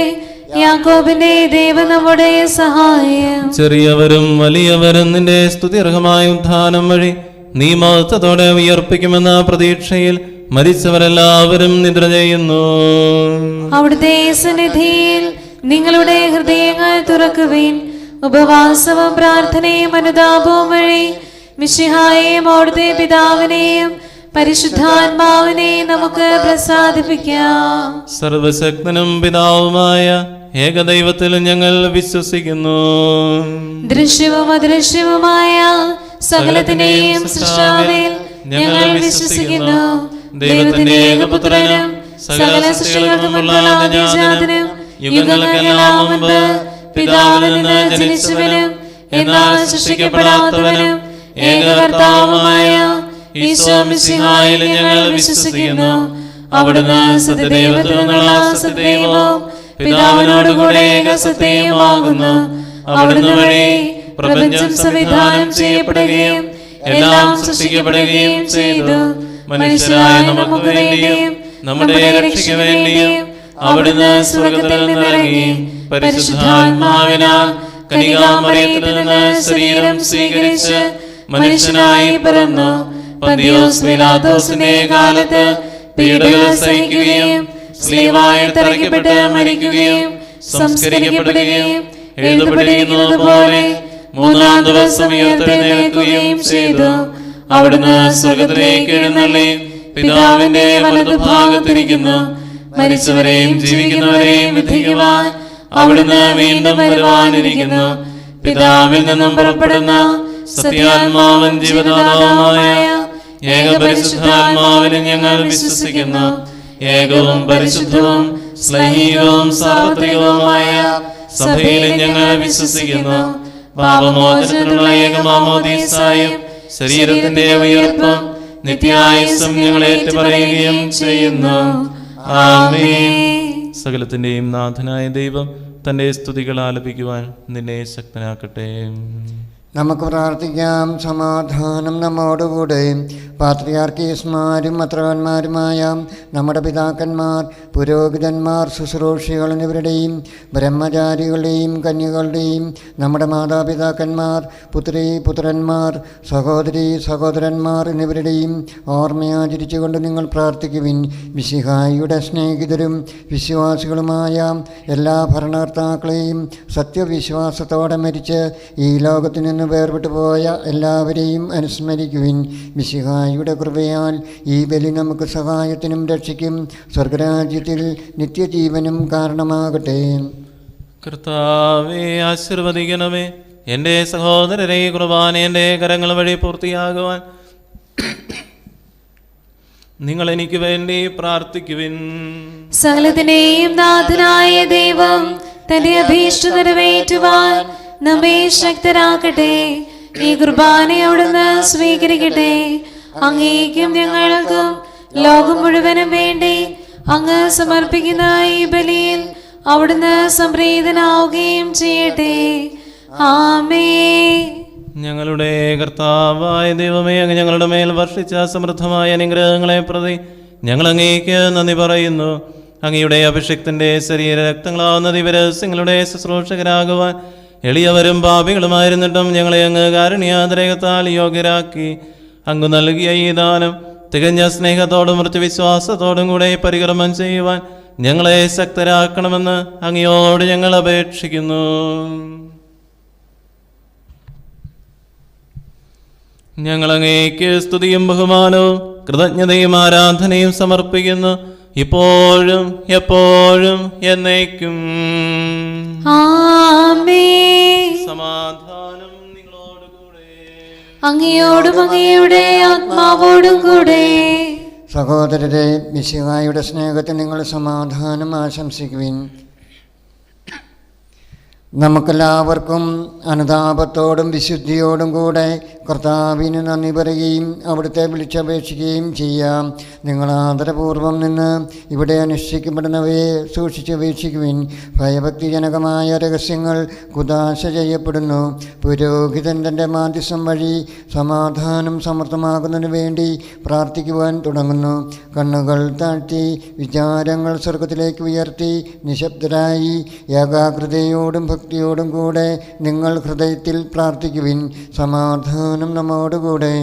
യാക്കോബിന്റെ ദൈവം നമ്മുടെ സഹായം.
ചെറിയവരും വലിയവരും നിന്റെ സ്തുത്യർഹമായ ഉത്ഥാനം വഴി നീ മഹത്വത്തോടെ ഉയർപ്പിക്കുമെന്ന പ്രതീക്ഷയിൽ മരിച്ചവരെല്ലാവരും നിദ്ര ചെയ്യുന്നു.
അവിടുത്തെ സന്നിധിയിൽ നിങ്ങളുടെ ഹൃദയങ്ങൾ തുറക്കുവിൻ. ഉപവാസവും പ്രാർത്ഥനയും അനുതാപവും വഴി മിശിഹായെയും അവിടുത്തെ പിതാവിനെയും പരിശുദ്ധാത്മാവിനെയും നമുക്ക് പ്രസാദിപ്പിക്കാം.
സർവശക്തനും പിതാവുമായ ഏകദൈവത്തിൽ ഞങ്ങൾ വിശ്വസിക്കുന്നു.
ദൃശ്യവും അദൃശ്യവുമായ സകലത്തിന്റെയും സൃഷ്ടാവിൽ ഞങ്ങൾ വിശ്വസിക്കുന്നു. ദൈവത്തിന്റെ ഏകപുത്രനും സകല സൃഷ്ടികൾക്കുമുള്ള ആദിജാതനും യുഗങ്ങൾക്കെല്ലാം മുമ്പ് പിതാവിൽ നിന്ന് ജനിച്ചവനും എന്നാൽ സൃഷ്ടിക്കപ്പെടാത്തവനും ഏകകർത്താവുമായ ഈശോ മിശിഹായിൽ ഞങ്ങൾ വിശ്വസിക്കുന്നു. അവിടുന്ന് സത്യദൈവത്തിൽ നിന്നുള്ള സത്യദൈവവും പിതാവിനോടുകൂടെ ഏകസത്യവുമാകുന്നു. അവിടുന്ന് വഴി പ്രപഞ്ചം സംവിധാനം ചെയ്യപ്പെടുകയും എല്ലാം സൃഷ്ടിക്കപ്പെടുകയും ചെയ്തു. മനുഷ്യരായ നമുക്ക് വേണ്ടിയും നമ്മുടെ രക്ഷയ്ക്ക് വേണ്ടിയും അവിടുന്ന് സ്വർഗ്ഗത്തിൽ നിന്നിറങ്ങി പരിശുദ്ധാത്മാവിനാൽ കന്യകാമറിയത്തിൽ നിന്ന് ശരീരം സ്വീകരിച്ച് മനുഷ്യനായി പിറന്നു. പന്തിയോസ് പീലാത്തോസിന്റെ കാലത്ത് പീഡകൾ സഹിക്കുകയും സ്ലീവായിൽ തറയ്ക്കപ്പെട്ട് മരിക്കുകയും സംസ്കരിക്കപ്പെടുകയും എഴുതപ്പെട്ടിരിക്കുന്നത് പോലെ മൂന്നാം ദിവസം ഉയർത്തെഴുന്നേൽക്കുകയും ചെയ്തു. അവിടുന്ന് സ്വർഗ്ഗത്തിലേക്ക് എഴുന്നള്ളി പിതാവിന്റെ വലതുഭാഗത്തിരിക്കുന്നു. മരിച്ചവരെയും ജീവിക്കുന്നവരെയും വിധിക്കുവാൻ അവിടുന്ന് വീണ്ടും വരുവാനിരിക്കുന്നു. പിതാവിൽ നിന്നും പുറപ്പെടുന്ന സത്യാത്മാവൻ ജീവദാതാവുമായ ഏകപരിശുദ്ധാത്മാവിനെ ഞങ്ങൾ വിശ്വസിക്കുന്നു. ഏകവും പരിശുദ്ധവും സ്ലൈഹികവും സാർവത്രികവുമായ സഭയിൽ ഞങ്ങൾ വിശ്വസിക്കുന്നു. പാപമോചനത്തിനുള്ള ഏകമാമോദീസായും ശരീരത്തിന്റെ ഉയർപ്പും നിത്യായുസ്സും ഞങ്ങൾ ഏറ്റുപറയുകയും ചെയ്യുന്നു. ആമേൻ.
സകലത്തിന്റെയും നാഥനായ ദൈവം തന്റെ സ്തുതികൾ ആലപിക്കുവാൻ നിന്നെ ശക്തനാക്കട്ടെ.
നമുക്ക് പ്രാർത്ഥിക്കാം. സമാധാനം നമ്മോടുകൂടെ. പാത്രിയാർക്കീസ്മാരും മത്രവന്മാരുമായ നമ്മുടെ പിതാക്കന്മാർ, പുരോഹിതന്മാർ, ശുശ്രൂഷികൾ എന്നിവരുടെയും ബ്രഹ്മചാരികളുടെയും കന്യകളുടെയും നമ്മുടെ മാതാപിതാക്കന്മാർ, പുത്രീ പുത്രന്മാർ, സഹോദരീ സഹോദരന്മാർ എന്നിവരുടെയും ഓർമ്മയാചരിച്ചുകൊണ്ട് നിങ്ങൾ പ്രാർത്ഥിക്കുവിൻ. മിശിഹായിയുടെ സ്നേഹിതരും വിശ്വാസികളുമായ എല്ലാ ഭരണകർത്താക്കളെയും സത്യവിശ്വാസത്തോടെ മരിച്ച് ഈ ലോകത്തിൽ നിന്ന് വേർപെട്ടു പോയ എല്ലാവരെയും അനുസ്മരിക്കുവിൻ. മിശിഹായുടെ കൃപയാൽ ഈ ബലി നമുക്ക് സഹായത്തിനും രക്ഷയ്ക്കും സ്വർഗരാജ്യത്തിൽ നിത്യജീവനും കാരണമാകട്ടെ.
കർത്താവേ, ആശീർവദിക്കണമേ. എൻ്റെ സഹോദരരെ, കുർബാന എൻ്റെ കരങ്ങൾ വഴി പൂർത്തിയാകുവാൻ നിങ്ങൾ എനിക്ക് വേണ്ടി പ്രാർത്ഥിക്കുവിൻ.
സകലത്തിന്റെയും നാഥനായ ദൈവം തന്റെ അഭീഷ്ട നിറവേറ്റുവാൻ നമ്മെ ശക്തരാക്കട്ടെ. ഈ കുർബാന അവിടുന്ന് സ്വീകരിക്കട്ടെ. അങ്ങേക്കും ഞങ്ങൾക്കും ലോകം മുഴുവനും വേണ്ടി അങ്ങ് സമർപ്പിക്കുന്ന ഈ ബലിയിൽ അവിടുന്ന് സംപ്രീതനാവുകയും ചെയ്യട്ടെ. ആമേൻ.
ഞങ്ങളുടെ കർത്താവായ ദൈവമേ, അങ്ങ് ഞങ്ങളുടെ മേൽ വർഷിച്ച സമൃദ്ധമായ അനുഗ്രഹങ്ങളെ പ്രതി ഞങ്ങൾ അങ്ങേക്ക് നന്ദി പറയുന്നു. അങ്ങയുടെ അഭിഷിക്തന്റെ ശരീര രക്തങ്ങളാവുന്ന ദിവരസ്യങ്ങളുടെ ശുശ്രൂഷകരാകുവാൻ എളിയവരും പാപികളുമായിരുന്നിട്ടും ഞങ്ങളെ അങ്ങ് കാരുണ്യാതിരേകത്താൽ യോഗ്യരാക്കി. അങ്ങ് നൽകിയ ഈ ദാനം തികഞ്ഞ സ്നേഹത്തോടും മൃത്യുവിശ്വാസത്തോടും കൂടെ പരികർമ്മം ചെയ്യുവാൻ ഞങ്ങളെ ശക്തരാക്കണമെന്ന് അങ്ങയോട് ഞങ്ങൾ അപേക്ഷിക്കുന്നു. ഞങ്ങൾ അങ്ങേക്ക് സ്തുതിയും ബഹുമാനവും കൃതജ്ഞതയും ആരാധനയും സമർപ്പിക്കുന്നു, ഇപ്പോഴും എപ്പോഴും എന്നേക്കും.
ആമേൻ.
സമാധാനം നിങ്ങളോടുകൂടെ.
അങ്ങയോടും അങ്ങയുടെ ആത്മാവോടും കൂടെ.
സഹോദരരെ, മിശിഹായുടെ സ്നേഹത്തിൽ നിങ്ങൾ സമാധാനം ആശംസിക്കുവിൻ. നമുക്കെല്ലാവർക്കും അനുതാപത്തോടും വിശുദ്ധിയോടും കൂടെ കർത്താവിന് നന്ദി പറയുകയും അവിടുത്തെ വിളിച്ചപേക്ഷിക്കുകയും ചെയ്യാം. നിങ്ങൾ ആദരപൂർവം നിന്ന് ഇവിടെ അനുഷ്ഠിക്കപ്പെടുന്നവയെ സൂക്ഷിച്ചപേക്ഷിക്കുവിൻ. ഭയഭക്തിജനകമായ രഹസ്യങ്ങൾ കുദാശ ചെയ്യപ്പെടുന്നു. പുരോഹിതൻ തൻ്റെ മാധ്യസ്ഥം വഴി സമാധാനം സമൃദ്ധമാകുന്നതിന് വേണ്ടി പ്രാർത്ഥിക്കുവാൻ തുടങ്ങുന്നു. കണ്ണുകൾ താഴ്ത്തി വിചാരങ്ങൾ സ്വർഗത്തിലേക്ക് ഉയർത്തി നിശബ്ദരായി ഏകാഗ്രതയോടും ഭക്തിയോടും കൂടെ നിങ്ങൾ ഹൃദയത്തിൽ പ്രാർത്ഥിക്കുവിൻ. സമാധാനം നമ്മോടുകൂടെ.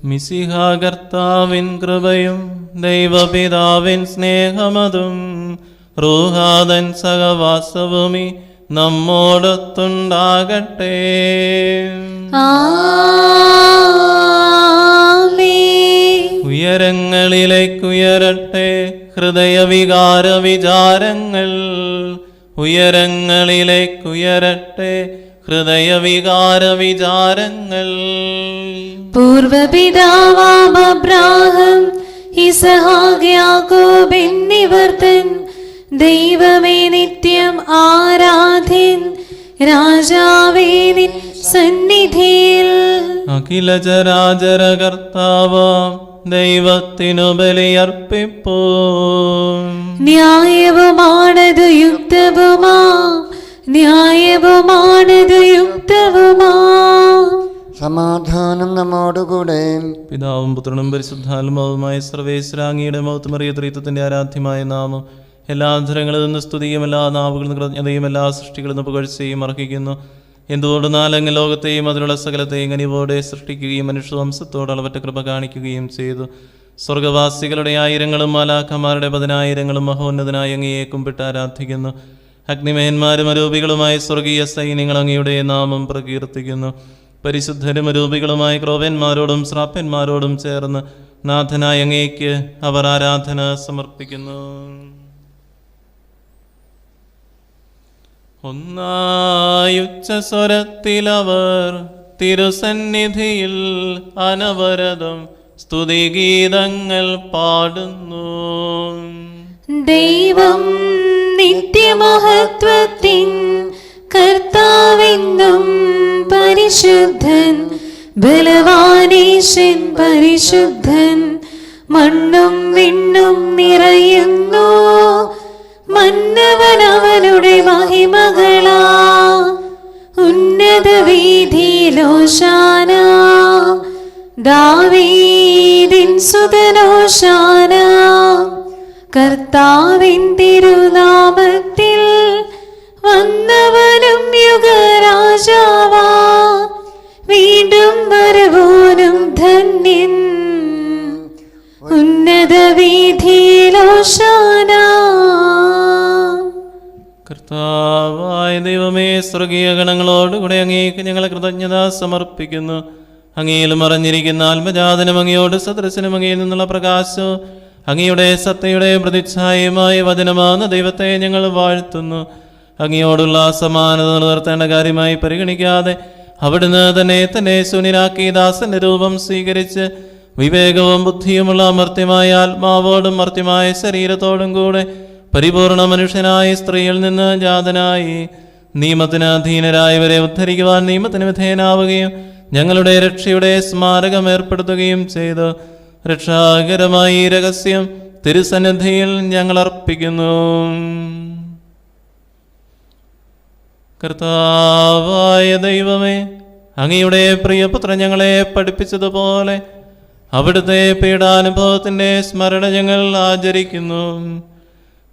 മിശിഹാ കർത്താവിൻ കൃപയും ദൈവപിതാവിൻ സ്നേഹമതും റൂഹാദൻ സഹവാസവുമി നമ്മോടൊത്തുണ്ടാകട്ടെ. ഉയരങ്ങളിലേക്കുയരട്ടെ ഹൃദയവികാര വിചാരങ്ങൾ, ഉയരങ്ങളിലേക്കുയരട്ടെ ഹൃദയവികാര വിചാരങ്ങൾ.
പൂർവപിതാവാം അബ്രാഹം ഇസഹാക്ക് യാക്കോബ് എന്നിവർ തൻ ദൈവമേ നിത്യം ആരാധ്യൻ, രാജാവേ നിൻ സന്നിധിയിൽ
അഖില ചരാചര കർത്താവാം ദൈവത്തിനു ബലിയർപ്പിപ്പൂ.
ന്യായവുമാണതു യുക്തവുമാ, ന്യായവുമാണതു യുക്തവുമാ.
സമാധാനം നമ്മോടുകൂടെ.
പിതാവും പുത്രനും പരിശുദ്ധാത്മാവുമായ സർവേശ്വരാങ്ങിയുടെ മൗത്തമറിയ ത്രിത്വത്തിന്റെ ആരാധ്യമായ നാമം എല്ലാ അധരങ്ങളിൽ നിന്ന് സ്തുതിയും എല്ലാ നാവുകളിൽ നിന്ന് കൃതജ്ഞതയും എല്ലാ സൃഷ്ടികളിൽ നിന്ന് പുകഴ്ചയും അർഹിക്കുന്നു. എന്തുകൊണ്ടെന്നാൽ അങ്ങ് ലോകത്തെയും അതിലുള്ള സകലത്തെയും കനിവോടെ സൃഷ്ടിക്കുകയും മനുഷ്യവംശത്തോട് അളവറ്റ കൃപ കാണിക്കുകയും ചെയ്തു. സ്വർഗവാസികളുടെ ആയിരങ്ങളും മാലാഖമാരുടെ 10,000 മഹോന്നതനായ അങ്ങയെ കുമ്പിട്ട് ആരാധിക്കുന്നു. അഗ്നിമയന്മാരും അരൂപികളുമായ സ്വർഗീയ സൈന്യങ്ങൾ അങ്ങയുടെ നാമം പ്രകീർത്തിക്കുന്നു. പരിശുദ്ധരും അരൂപികളുമായ ക്രോവന്മാരോടും ശ്രാപ്പന്മാരോടും ചേർന്ന് നാഥനായ അങ്ങേക്ക് അവർ ആരാധന സമർപ്പിക്കുന്നു. ഒന്നായുച്ചസ്വരത്തിലവർ തിരുസന്നിധിയിൽ അനവരതം സ്തുതിഗീതങ്ങൾ പാടുന്നു.
ദൈവം നിത്യമഹത്വത്തിൻ കർത്താവെന്നും പരിശുദ്ധൻ, ബലവാനീശൻ പരിശുദ്ധൻ. മണ്ണും വിണ്ണും നിറയുന്നു മന്നവനവനുടെ മഹിമകളാ. ഉന്നത വീഥിയിലോശാന, ദാവീദിൻ സുതനോശാന. കർത്താവിൻ തിരുനാമത്തിൽ വന്നവനും യുഗരാജാവാ, വീണ്ടും വരവോനും ധന്യൻ. ഉന്നത വീഥിയിലോശാന.
കർത്താവായ ദൈവമേ, സ്വർഗീയ ഗണങ്ങളോടുകൂടെ അങ്ങേക്ക് ഞങ്ങൾ കൃതജ്ഞത സമർപ്പിക്കുന്നു. അങ്ങയിൽ മറഞ്ഞിരിക്കുന്ന ആത്മജാതനും അങ്ങയോട് സദൃശനും അങ്ങയിൽ നിന്നുള്ള പ്രകാശവും അങ്ങയുടെ സത്തയുടെ പ്രതിച്ഛായമായ വചനമാകുന്ന ദൈവത്തെ ഞങ്ങൾ വാഴ്ത്തുന്നു. അങ്ങയോടുള്ള സമാനത നിലനിർത്തേണ്ട കാര്യമായി പരിഗണിക്കാതെ അവിടുന്ന് തന്നെ ശൂന്യനാക്കി ദാസന്റെ രൂപം സ്വീകരിച്ച് വിവേകവും ബുദ്ധിയുമുള്ള അമർത്യമായ ആത്മാവോടും മർത്യമായ ശരീരത്തോടും കൂടെ പരിപൂർണ മനുഷ്യനായ സ്ത്രീയിൽ നിന്ന് ജാതനായി നിയമത്തിന് അധീനരായവരെ ഉദ്ധരിക്കുവാൻ നിയമത്തിന് വിധേയനാവുകയും ഞങ്ങളുടെ രക്ഷയുടെ സ്മാരകം ഏർപ്പെടുത്തുകയും ചെയ്തു. രക്ഷാകരമായ ഈ രഹസ്യം തിരുസന്നിധിയിൽ ഞങ്ങൾ അർപ്പിക്കുന്നു. കർത്താവായ ദൈവമേ, അങ്ങയുടെ പ്രിയപുത്രൻ ഞങ്ങളെ പഠിപ്പിച്ചതുപോലെ അവിടുത്തെ പീഡാനുഭവത്തിൻ്റെ സ്മരണ ഞങ്ങൾ ആചരിക്കുന്നു.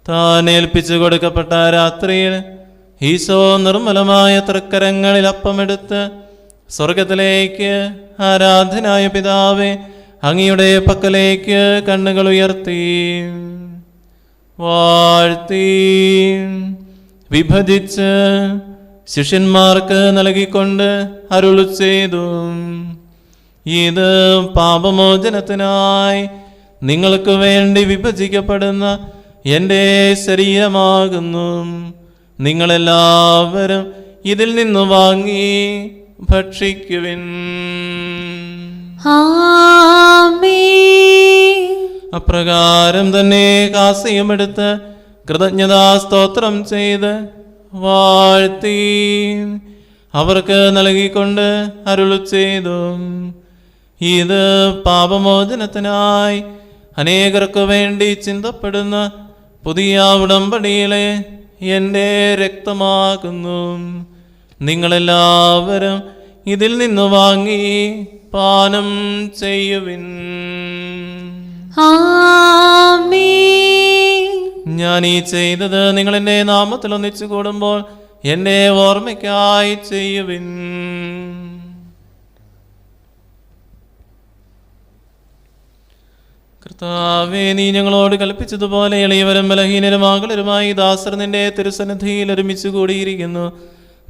താൻ ഏൽപ്പിച്ചു കൊടുക്കപ്പെട്ട രാത്രിയിൽ ഈശോ നിർമ്മലമായ തൃക്കരങ്ങളിൽ അപ്പമെടുത്ത് സ്വർഗത്തിലേക്ക് ആരാധനായ പിതാവേ അങ്ങയുടെ പക്കലേക്ക് കണ്ണുകൾ ഉയർത്തി വാഴ്ത്തി വിഭജിച്ച് ശിഷ്യന്മാർക്ക് നൽകിക്കൊണ്ട് അരുളി ചെയ്തു, ഇത് പാപമോചനത്തിനായി നിങ്ങൾക്ക് വേണ്ടി വിഭജിക്കപ്പെടുന്ന എൻ്റെ ശരീരമാകുന്നു. നിങ്ങളെല്ലാവരും ഇതിൽ നിന്ന് വാങ്ങി ഭക്ഷിക്കുവിൻ. അപ്രകാരം തന്നെ കാസയുമെടുത്ത് കൃതജ്ഞതാ സ്തോത്രം ചെയ്ത് വാഴ്ത്തി അവർക്ക് നൽകിക്കൊണ്ട് അരുളി ചെയ്തു, ഇത് പാപമോചനത്തിനായി അനേകർക്ക് വേണ്ടി ചിന്തപ്പെടുന്ന പുതിയ ഉടമ്പടിയിലെ എൻ്റെ രക്തമാകുന്നു. നിങ്ങളെല്ലാവരും ഇതിൽ നിന്ന് വാങ്ങി പാനം ചെയ്യുവിൻ. ഞാൻ ഈ ചെയ്തത് നിങ്ങൾ എൻ്റെ നാമത്തിൽ ഒന്നിച്ചു കൂടുമ്പോൾ എൻ്റെ ഓർമ്മയ്ക്കായി ചെയ്യുവിൻ. കർത്താവേ, നീ ഞങ്ങളോട് കൽപ്പിച്ചതുപോലെ എളിയവരും ബലഹീനരും ആകുലരുമായി ദാസർ നിന്റെ തിരുസന്നിധിയിൽ ഒരുമിച്ച് കൂടിയിരിക്കുന്നു.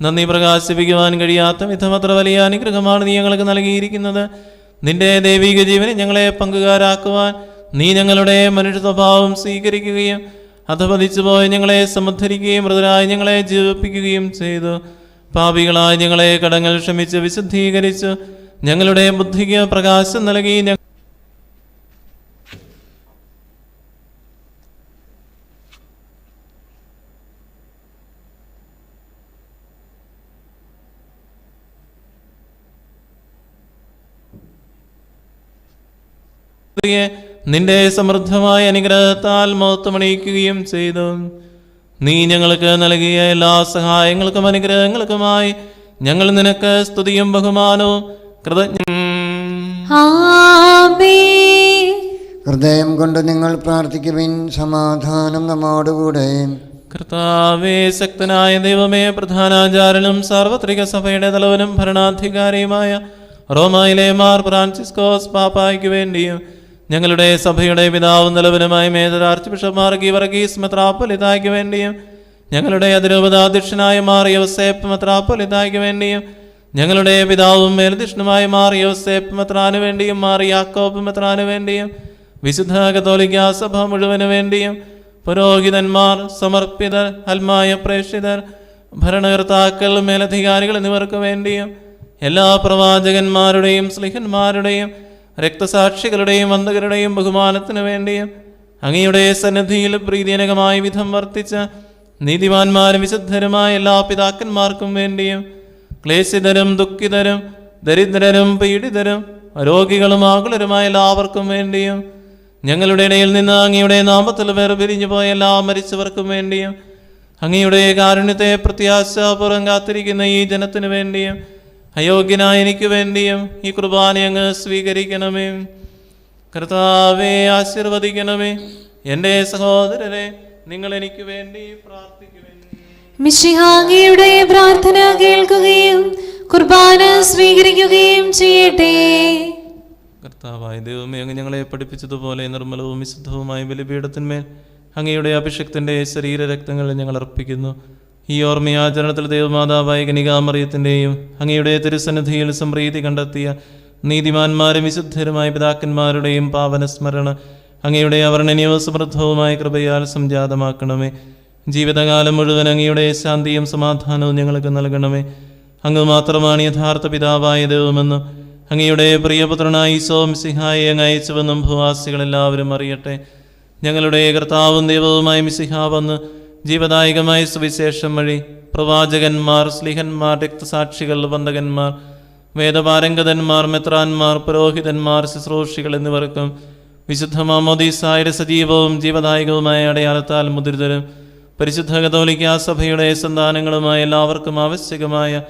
നന്ദി പ്രകാശിപ്പിക്കുവാൻ കഴിയാത്ത വിധം അത്ര വലിയ അനുഗ്രഹമാണ് നീ ഞങ്ങൾക്ക് നൽകിയിരിക്കുന്നത്. നിന്റെ ദൈവിക ജീവനെ ഞങ്ങളെ പങ്കുകാരാക്കുവാൻ നീ ഞങ്ങളുടെ മനുഷ്യ സ്വഭാവം സ്വീകരിക്കുകയും അധപതിച്ചു പോയി ഞങ്ങളെ സമുദ്ധരിക്കുകയും മൃതരായി ഞങ്ങളെ ജീവിപ്പിക്കുകയും ചെയ്തു. പാപികളായി ഞങ്ങളെ കടങ്ങൾ ക്ഷമിച്ച് വിശുദ്ധീകരിച്ചു ഞങ്ങളുടെ ബുദ്ധിക്ക് പ്രകാശം നൽകി. നിന്റെ സമൃദ്ധമായ അനുഗ്രഹത്താൽ മഹത്വമണിയിക്കുകയും ചെയ്തു. നീ ഞങ്ങൾക്ക് നൽകിയ എല്ലാ സഹായങ്ങൾക്കും അനുഗ്രഹങ്ങൾക്കുമായി ഞങ്ങൾ നിനക്ക് സ്തുതിയും ബഹുമാനവും
ഹൃദയം കൊണ്ട് നിങ്ങൾ പ്രാർത്ഥിക്കുവിൻ. സമാധാനം നമ്മോടുകൂടെ.
കർത്താവേ, ശക്തനായ ദൈവമേ, പ്രധാനാചാര്യനും സാർവത്രിക സഭയുടെ തലവനും ഭരണാധികാരിയുമായ റോമായിലെ മാർ ഫ്രാൻസിസ്കോസ് പാപ്പായ്ക്ക് വേണ്ടിയും ഞങ്ങളുടെ സഭയുടെ പിതാവും നിലവനുമായ major archbishop Mar Geevarghese മെത്രാപ്പൊലീത്തായ്ക്ക് വേണ്ടിയും ഞങ്ങളുടെ അതിരൂപതാധ്യക്ഷനായ മാർ യോസേപ്പ് മെത്രാപ്പൊലീത്തായ്ക്ക് വേണ്ടിയും ഞങ്ങളുടെ പിതാവും മേലധ്യക്ഷനുമായ മാർ യോസേപ്പ് മെത്രാന് വേണ്ടിയും മാർ യാക്കോബ് മെത്രാന് വേണ്ടിയും വിശുദ്ധ കത്തോലിക്കാ സഭ മുഴുവന് വേണ്ടിയും പുരോഹിതന്മാർ, സമർപ്പിതർ, ആത്മായ പ്രേക്ഷിതർ, ഭരണകർത്താക്കൾ, മേലധികാരികൾ എന്നിവർക്ക് വേണ്ടിയും എല്ലാ പ്രവാചകന്മാരുടെയും സ്ലിഹന്മാരുടെയും രക്തസാക്ഷികളുടെയും വന്ദകരുടെയും ബഹുമാനത്തിനു വേണ്ടിയും അങ്ങയുടെ സന്നിധിയിൽ പ്രീതിജനകമായ വിധം വർത്തിച്ച നീതിമാന്മാരും വിശുദ്ധരുമായ എല്ലാ പിതാക്കന്മാർക്കും വേണ്ടിയും ക്ലേശിതരും ദുഃഖിതരും ദരിദ്രരും പീഡിതരും രോഗികളും ആകുലരുമായ എല്ലാവർക്കും വേണ്ടിയും ഞങ്ങളുടെ ഇടയിൽ നിന്ന് അങ്ങയുടെ നാമത്തിൽ വേർപിരിഞ്ഞു പോയ എല്ലാ മരിച്ചവർക്കും വേണ്ടിയും അങ്ങയുടെ കാരുണ്യത്തെ പ്രത്യാശാപൂർവ്വം കാത്തിരിക്കുന്ന ഈ ജനത്തിനു വേണ്ടിയും അയോഗ്യനായ എനിക്ക് വേണ്ടിയും ഈ കുർബാന അങ്ങ് സ്വീകരിക്കണമേ. കർത്താവേ, ആശീർവദിക്കണമേ. എൻ്റെ സഹോദരരെ, നിങ്ങൾ എനിക്ക് വേണ്ടി പ്രാർത്ഥിക്കുവിൻ.
മിശിഹായുടെ പ്രാർത്ഥന കേൾക്കുകയും കുർബാന സ്വീകരിക്കുകയും ചെയ്യട്ടെ.
കർത്താവായ ദൈവമേ, അങ്ങ് ഞങ്ങളെ പഠിപ്പിച്ചതുപോലെ നിർമ്മലവും വിശുദ്ധവുമായ ബലിപീഠത്തിന്മേൽ അങ്ങയുടെ അഭിഷക്തൻ്റെ ശരീരരക്തങ്ങൾ ഞങ്ങൾ അർപ്പിക്കുന്നു. ഈ ഓർമ്മയാചരണത്തിൽ ദൈവമാതാവായ കനികാമറിയത്തിൻ്റെയും അങ്ങയുടെ തിരുസന്നിധിയിൽ സംപ്രീതി കണ്ടെത്തിയ നീതിമാന്മാരും വിശുദ്ധരുമായ പിതാക്കന്മാരുടെയും പാവനസ്മരണ അങ്ങയുടെ അവർണ്ണനീയവും സമൃദ്ധവുമായ കൃപയാൽ സംജാതമാക്കണമേ. ജീവിതകാലം മുഴുവൻ അങ്ങയുടെ ശാന്തിയും സമാധാനവും ഞങ്ങൾക്ക് നൽകണമേ. അങ്ങ് മാത്രമാണ് യഥാർത്ഥ പിതാവായ ദൈവമെന്നും അങ്ങയുടെ പ്രിയപുത്രനായ ഈശോ മിശിഹായെ അങ്ങ് അയച്ചുവെന്നും ഭൂവാസികളെല്ലാവരും അറിയട്ടെ. ഞങ്ങളുടെ കർത്താവും ദൈവവുമായ മിശിഹാ വന്ന് ജീവദായകമായ സുവിശേഷം വഴി പ്രവാചകന്മാർ, സ്ലിഹന്മാർ, രക്തസാക്ഷികൾ, വന്ദകന്മാർ, വേദപാരംഗതന്മാർ, മെത്രാന്മാർ, പുരോഹിതന്മാർ, ശുശ്രൂഷികൾ എന്നിവർക്കും വിശുദ്ധ മാമോദീസായുടെ സജീവവും ജീവദായകവുമായ അടയാളത്താൽ മുദ്രിതരും പരിശുദ്ധ കത്തോലിക്കാ സഭയുടെ സന്താനങ്ങളുമായ എല്ലാവർക്കും ആവശ്യകമായ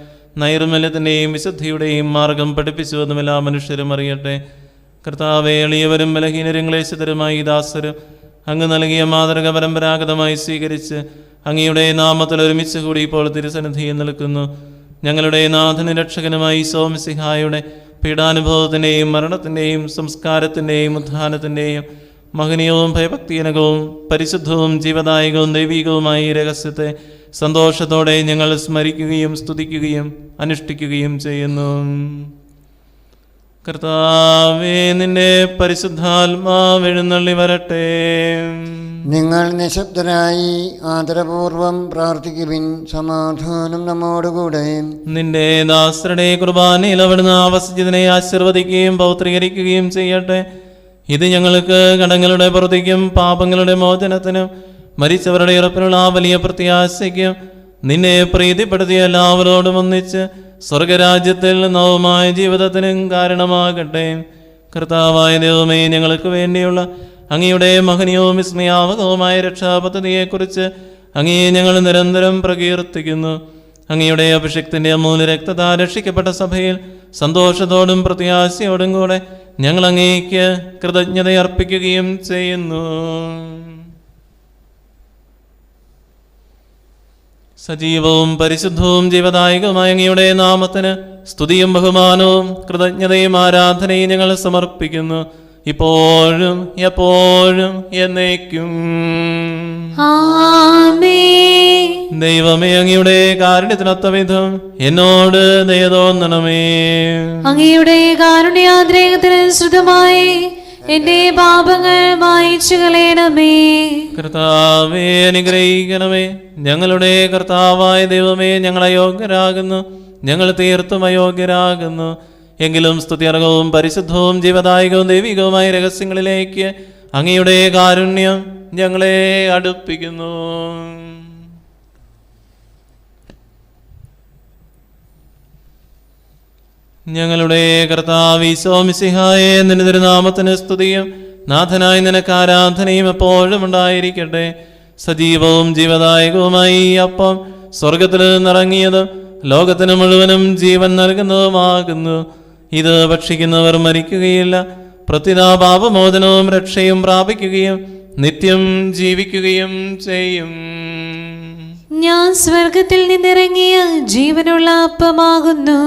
നൈർമല്യത്തിൻ്റെയും വിശുദ്ധിയുടെയും മാർഗം പഠിപ്പിച്ചുവെന്നും എല്ലാ മനുഷ്യരും അറിയട്ടെ. കർത്താവേ, എളിയവരും ബലഹീനരും ക്ലേശിതരുമായി ദാസരും അങ്ങ് നൽകിയ മാതൃക പരമ്പരാഗതമായി സ്വീകരിച്ച് അങ്ങയുടെ നാമത്തിൽ ഒരുമിച്ച് കൂടി ഇപ്പോൾ തിരുസന്നിധിയിൽ നിൽക്കുന്നു. ഞങ്ങളുടെ നാഥനും രക്ഷകനുമായി ഈശോ മിശിഹായുടെ പീഡാനുഭവത്തിൻ്റെയും മരണത്തിൻ്റെയും സംസ്കാരത്തിൻ്റെയും ഉത്ഥാനത്തിൻ്റെയും മഹനീയവും ഭയഭക്തിജനകവും പരിശുദ്ധവും ജീവദായകവും ദൈവികവുമായ ഈ രഹസ്യത്തെ സന്തോഷത്തോടെ ഞങ്ങൾ സ്മരിക്കുകയും സ്തുതിക്കുകയും അനുഷ്ഠിക്കുകയും ചെയ്യുന്നു. കർത്താവേ, നിന്റെ പരിശുദ്ധാത്മാവ് എഴുന്നള്ളി വരട്ടെ.
നിങ്ങൾ നിശബ്ദരായി ആദരപൂർവം പ്രാർത്ഥിക്കുവിൻ. സമാധാനം നമ്മോടുകൂടെ.
നിന്റെ ദാസരുടെ കുർബാനയിൽ അവിടുന്ന് ആവസിച്ചതിനെ ആശീർവദിക്കുകയും പൗത്രീകരിക്കുകയും ചെയ്യട്ടെ. ഇത് ഞങ്ങൾക്ക് കടങ്ങളുടെ പ്രതിക്കും പാപങ്ങളുടെ മോചനത്തിനും മരിച്ചവരുടെ ഉറപ്പിനുള്ള ആ വലിയ പ്രത്യാശയ്ക്കും നിന്നെ പ്രീതിപ്പെടുത്തിയ എല്ലാവരോടും ഒന്നിച്ച് സ്വർഗരാജ്യത്തിൽ നവമായ ജീവിതത്തിനും കാരണമാകട്ടെ. കർത്താവായ ദൈവമേ, ഞങ്ങൾക്ക് വേണ്ടിയുള്ള അങ്ങയുടെ മഹനീയവും വിസ്മയാവകവുമായ രക്ഷാപദ്ധതിയെക്കുറിച്ച് അങ്ങയെ ഞങ്ങൾ നിരന്തരം പ്രകീർത്തിക്കുന്നു. അങ്ങയുടെ അഭിഷേകത്തിൻ്റെ അമൂല്യ രക്തത്താൽ രക്ഷിക്കപ്പെട്ട സഭയിൽ സന്തോഷത്തോടും പ്രത്യാശയോടും കൂടെ ഞങ്ങൾ അങ്ങേക്ക് കൃതജ്ഞതയർപ്പിക്കുകയും ചെയ്യുന്നു. സജീവവും പരിശുദ്ധവും ജീവദായകവുമായ അങ്ങയുടെ നാമത്തിന് സ്തുതിയും ബഹുമാനവും കൃതജ്ഞതയും ആരാധനയും ഞങ്ങൾ സമർപ്പിക്കുന്നു. ഇപ്പോഴും എപ്പോഴും എന്നേക്കും.
ആമേൻ.
ദൈവമേ, അങ്ങയുടെ കാരുണ്യത്തിനൊത്ത വിധം എന്നോട് ദയ തോന്നണമേ.
അങ്ങയുടെ കാരുണ്യാദ്രേകത്തിനനുസൃതമായി എന്റെ പാപങ്ങൾ മായിച്ചു കളയണമേ.
കർത്താവേ, അനുഗ്രഹിക്കണമേ. ഞങ്ങളുടെ കർത്താവായ ദൈവമേ, ഞങ്ങൾ അയോഗ്യരാകുന്നു, ഞങ്ങൾ തീർത്തും അയോഗ്യരാകുന്നു. എങ്കിലും സ്തുത്യർഹവും പരിശുദ്ധവും ജീവദായകവും ദൈവികവുമായ രഹസ്യങ്ങളിലേക്ക് അങ്ങയുടെ കാരുണ്യം ഞങ്ങളെ അടുപ്പിക്കുന്നു. ഞങ്ങളുടെ കർത്താവ് ഈശോ മിശിഹായേ, നിന്റെ തിരുനാമത്തിന് സ്തുതിയും നാഥനായ നിനക്ക് ആരാധനയും എപ്പോഴും ഉണ്ടായിരിക്കട്ടെ. സജീവവും ജീവദായകവുമായി ഈ അപ്പം സ്വർഗത്തിൽ നിന്നിറങ്ങിയതും ലോകത്തിന് മുഴുവനും ജീവൻ നൽകുന്നതുമാകുന്നു. ഇത് ഭക്ഷിക്കുന്നവർ മരിക്കുകയില്ല, പ്രത്യുത പാപമോചനവും രക്ഷയും പ്രാപിക്കുകയും നിത്യം ജീവിക്കുകയും ചെയ്യും.
ഞാൻ സ്വർഗത്തിൽ നിന്നിറങ്ങിയ ജീവനുള്ള അപ്പമാകുന്നു.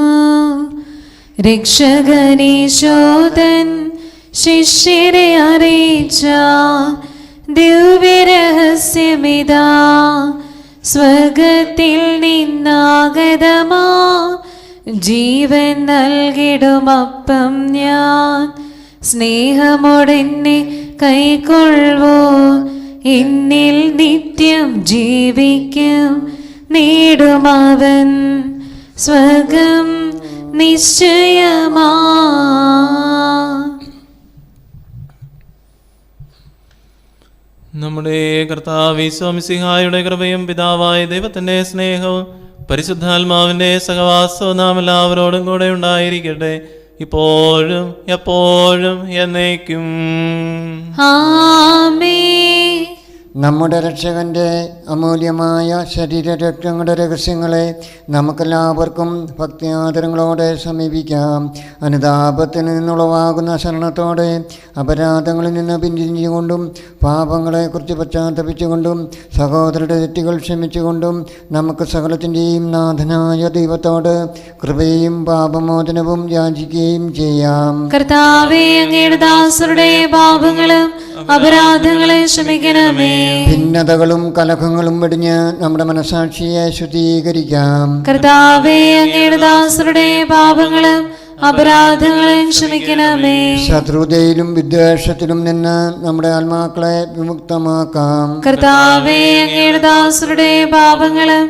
രക്ഷകനീശോദൻ ശിഷ്യരെ അറിയിച്ച ദിവ്യരഹസ്യമിതാ, സ്വർഗത്തിൽ നിന്നാഗതമാ ജീവൻ നൽകിടുമപ്പം ഞാൻ. സ്നേഹമോടെന്നെ കൈക്കൊള്ളുവോ, എന്നിൽ നിത്യം ജീവിക്കും. നേടുമവൻ സ്വർഗം നിശ്ചയമാ.
നമ്മുടെ കർത്താവ് ഈശോ മിശിഹായുടെ കൃപയും പിതാവായ ദൈവത്തിന്റെ സ്നേഹവും പരിശുദ്ധാത്മാവിന്റെ സഹവാസവും നാം എല്ലാവരോടും കൂടെ ഉണ്ടായിരിക്കട്ടെ, ഇപ്പോഴും എപ്പോഴും എന്നേക്കും.
ആമേൻ.
നമ്മുടെ രക്ഷകന്റെ അമൂല്യമായ ശരീരരക്തങ്ങളുടെ രഹസ്യങ്ങളെ നമുക്കെല്ലാവർക്കും ഭക്തിയാദരങ്ങളോടെ സമീപിക്കാം. അനുതാപത്തിൽ നിന്നുളവാകുന്ന ശരണത്തോടെ അപരാധങ്ങളിൽ നിന്ന് പിന്തിരിഞ്ഞുകൊണ്ടും പാപങ്ങളെക്കുറിച്ച് പശ്ചാത്തപിച്ചുകൊണ്ടും സഹോദരരുടെ തെറ്റുകൾ ക്ഷമിച്ചുകൊണ്ടും നമുക്ക് സകലത്തിൻ്റെയും നാഥനായ ദൈവത്തോട് കൃപയും പാപമോചനവും യാചിക്കുകയും ചെയ്യാം.
കർത്താവേ, അങ്ങയുടെ ദാസരുടെ പാപങ്ങളും അപരാധങ്ങളെ ക്ഷമിക്കണമേ.
ഭിന്നതകളും കലഹങ്ങളും വെടിഞ്ഞ് നമ്മുടെ മനസാക്ഷിയെ ശുദ്ധീകരിക്കാം.
കർത്താവേ, അങ്ങയുടെ ദാസരുടെ പാപങ്ങളും അപരാധങ്ങളെ ക്ഷമിക്കണമേ.
ശത്രുതയിലും വിദ്വേഷത്തിലും നിന്ന് നമ്മുടെ ആത്മാക്കളെ വിമുക്തമാക്കാം.
കർത്താവേ, അങ്ങയുടെ ദാസരുടെ പാപങ്ങളും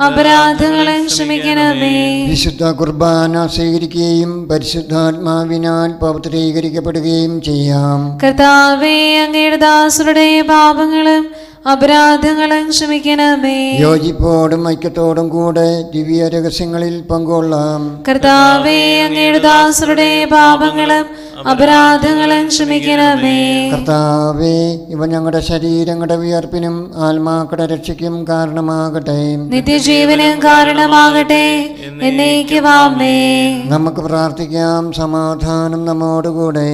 അപരാധങ്ങളെ ക്ഷമിക്കണമേ.
വിശുദ്ധ കുർബാന സ്വീകരിക്കുകയും പരിശുദ്ധാത്മാവിനാൽ പവിത്രീകരിക്കപ്പെടുകയും ചെയ്യാം.
കർത്താവേ, അങ്ങയുടെ ദാസരുടെ പാപങ്ങളും അപരാധങ്ങളും ക്ഷമിക്കണമേ.
യോജിപ്പോടും ഐക്യത്തോടും കൂടെ ദിവ്യ രഹസ്യങ്ങളിൽ പങ്കുകൊള്ളാം.
കർത്താവേ, അങ്ങയുടെ ദാസരുടെ പാപങ്ങളും അപരാധങ്ങളും ക്ഷമിക്കണമേ.
കർത്താവേ, ഇവ ഞങ്ങളുടെ ശരീരങ്ങളുടെ വിയർപ്പിനും ആത്മാക്കളുടെ രക്ഷയ്ക്കും കാരണമാകട്ടെ,
നിത്യജീവനും കാരണമാകട്ടെ. എന്നേക്കും ആമേൻ.
നമുക്ക് പ്രാർത്ഥിക്കാം. സമാധാനം നമ്മോടുകൂടെ.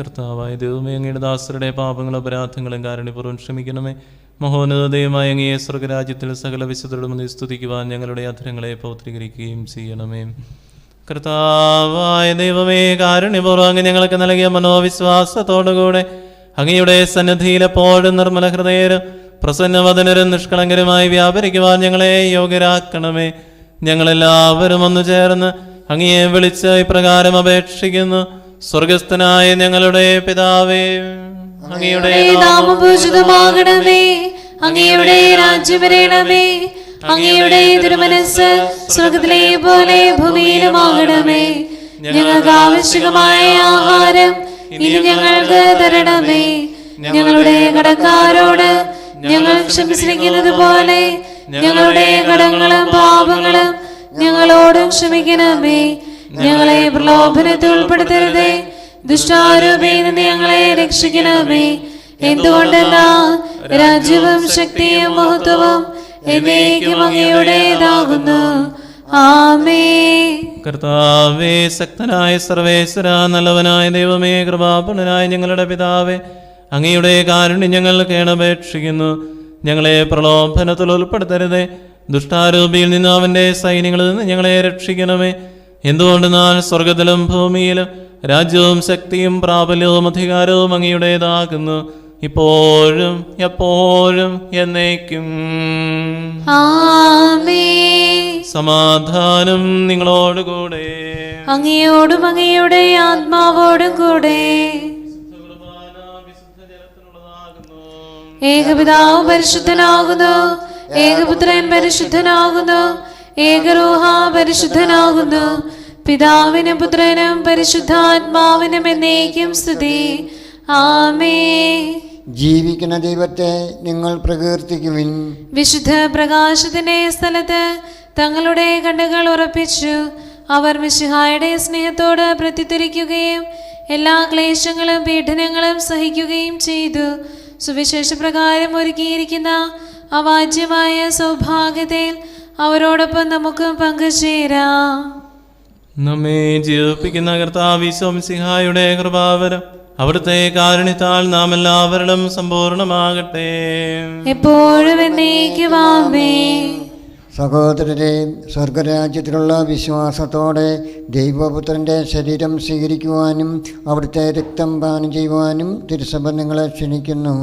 കർത്താവായ ദൈവമേ, അങ്ങയുടെ ദാസരുടെ പാപങ്ങളും അപരാധങ്ങളും കാരുണ്യപൂർവ്വം ക്ഷമിക്കണമേ. മഹോന്നതയുമായ അങ്ങയെ സ്വർഗരാജ്യത്തിൽ സകല വിശുദ്ധരുടെ മുന്നിൽ സ്തുതിക്കുവാൻ ഞങ്ങളുടെ അധരങ്ങളെ പൗത്രീകരിക്കുകയും ചെയ്യണമേ. കർത്താവായ ദൈവമേ, കാരുണ്യപൂർവ്വം അങ്ങ് ഞങ്ങൾക്ക് നൽകിയ മനോവിശ്വാസത്തോടുകൂടെ അങ്ങയുടെ സന്നിധിയിൽ എപ്പോഴും നിർമ്മല ഹൃദയരും പ്രസന്നവദനരും നിഷ്കളങ്കരുമായി വ്യാപരിക്കുവാൻ ഞങ്ങളെ യോഗ്യരാക്കണമേ. ഞങ്ങളെല്ലാവരും ഒന്നു ചേർന്ന് അങ്ങയെ വിളിച്ച് ഇപ്രകാരം അപേക്ഷിക്കുന്നു. സ്വർഗസ്ഥനായ ഞങ്ങളുടെ പിതാവേ, അങ്ങയുടെ
നാമം പൂജിതമാകണമേ. അങ്ങയുടെ രാജ്യം വരണമേ. അങ്ങയുടെ തിരുമനസ്സ് സ്വർഗത്തിലെ പോലെ ഭൂമിയിലുമാകണമേ. ഞങ്ങൾക്ക് ആവശ്യമായ ആഹാരം ഇനി ഞങ്ങൾക്ക് തരണമേ. ഞങ്ങളുടെ കടക്കാരോട് ഞങ്ങൾ ക്ഷമിച്ചിരിക്കുന്നത് പോലെ ഞങ്ങളുടെ കടങ്ങളും പാപങ്ങളും ഞങ്ങളോടും ക്ഷമിക്കണമേ. ഞങ്ങളെ പ്രലോഭനത്തിൽ ഉൾപ്പെടുത്തരുതേ, ദുഷ്ടാരൂപിയിൽ നിന്ന് ഞങ്ങളെ രക്ഷിക്കണമേ. എന്തുകൊണ്ടെന്നാൽ രാജ്യവും ശക്തിയും മഹത്വവും എന്നേക്കും അങ്ങയുടേതാകുന്നു. ആമേൻ.
കർത്താവേ, ശക്തനായ സർവേശ്വര, നല്ലവനായ ദൈവമേ, കൃപാപൂർണനായ ഞങ്ങളുടെ പിതാവേ, അങ്ങയുടെ കാരുണ്യം ഞങ്ങൾ കേണപേക്ഷിക്കുന്നു. ഞങ്ങളെ പ്രലോഭനത്തിൽ ഉൾപ്പെടുത്തരുതേ, ദുഷ്ടാരൂപിയിൽ നിന്ന് അവൻ്റെ സൈന്യങ്ങളിൽ നിന്ന് ഞങ്ങളെ രക്ഷിക്കണമേ. എന്തുകൊണ്ടെന്നാൽ സ്വർഗത്തിലും ഭൂമിയിലും രാജ്യവും ശക്തിയും പ്രാബല്യവും അധികാരവും അങ്ങയുടേതാകുന്നു, ഇപ്പോഴും എപ്പോഴും എന്നേക്കും.
ആമേൻ.
സമാധാനം നിങ്ങളോടുകൂടെ.
അങ്ങയോടും അങ്ങയുടെ ആത്മാവോടും കൂടെ. ഏകപിതാവ് പരിശുദ്ധനാകുന്നു, ഏകപുത്രൻ പരിശുദ്ധനാകുന്നു, ഏകരൂഹ പരിശുദ്ധനാകുന്നു. പിതാവിനും പുത്രനും പരിശുദ്ധാത്മാവിനും എന്നേക്കും സ്തുതി. ആമേൻ.
ജീവിക്കുന്ന ദൈവത്തെ നിങ്ങൾ പ്രകീർത്തിക്കുവിൻ.
വിശുദ്ധ പ്രകാശത്തിന്റെ സ്ഥലത്ത് തങ്ങളുടെ കണ്ണുകൾ ഉറപ്പിച്ചു. അവർ മിശിഹായുടെ സ്നേഹത്തോട് പ്രത്യുത്തരിക്കുകയും എല്ലാ ക്ലേശങ്ങളും പീഡനങ്ങളും സഹിക്കുകയും ചെയ്തു. സുവിശേഷ പ്രകാരം ഒരുക്കിയിരിക്കുന്ന അവാച്യമായ സൗഭാഗ്യത്തിൽ അവരോടൊപ്പം നമുക്ക് പങ്കുചേരാം.
നമ്മെ ജീവിപ്പിക്കുന്ന കർത്താവ് ഈശോ മിശിഹായുടെ കൃപാവരം അവിടുത്തെ കാരുണ്യത്താൽ നാം എല്ലാവരിലും സമ്പൂർണ്ണമാകട്ടെ,
എപ്പോഴും എന്നേക്കും. ആമേൻ.
സഹോദരരെ, സ്വർഗരാജ്യത്തിലുള്ള വിശ്വാസത്തോടെ ദൈവപുത്രൻ്റെ ശരീരം സ്വീകരിക്കുവാനും അവിടുത്തെ രക്തം പാനം ചെയ്യുവാനും തിരുസഭ നിങ്ങളെ ക്ഷണിക്കുന്നു.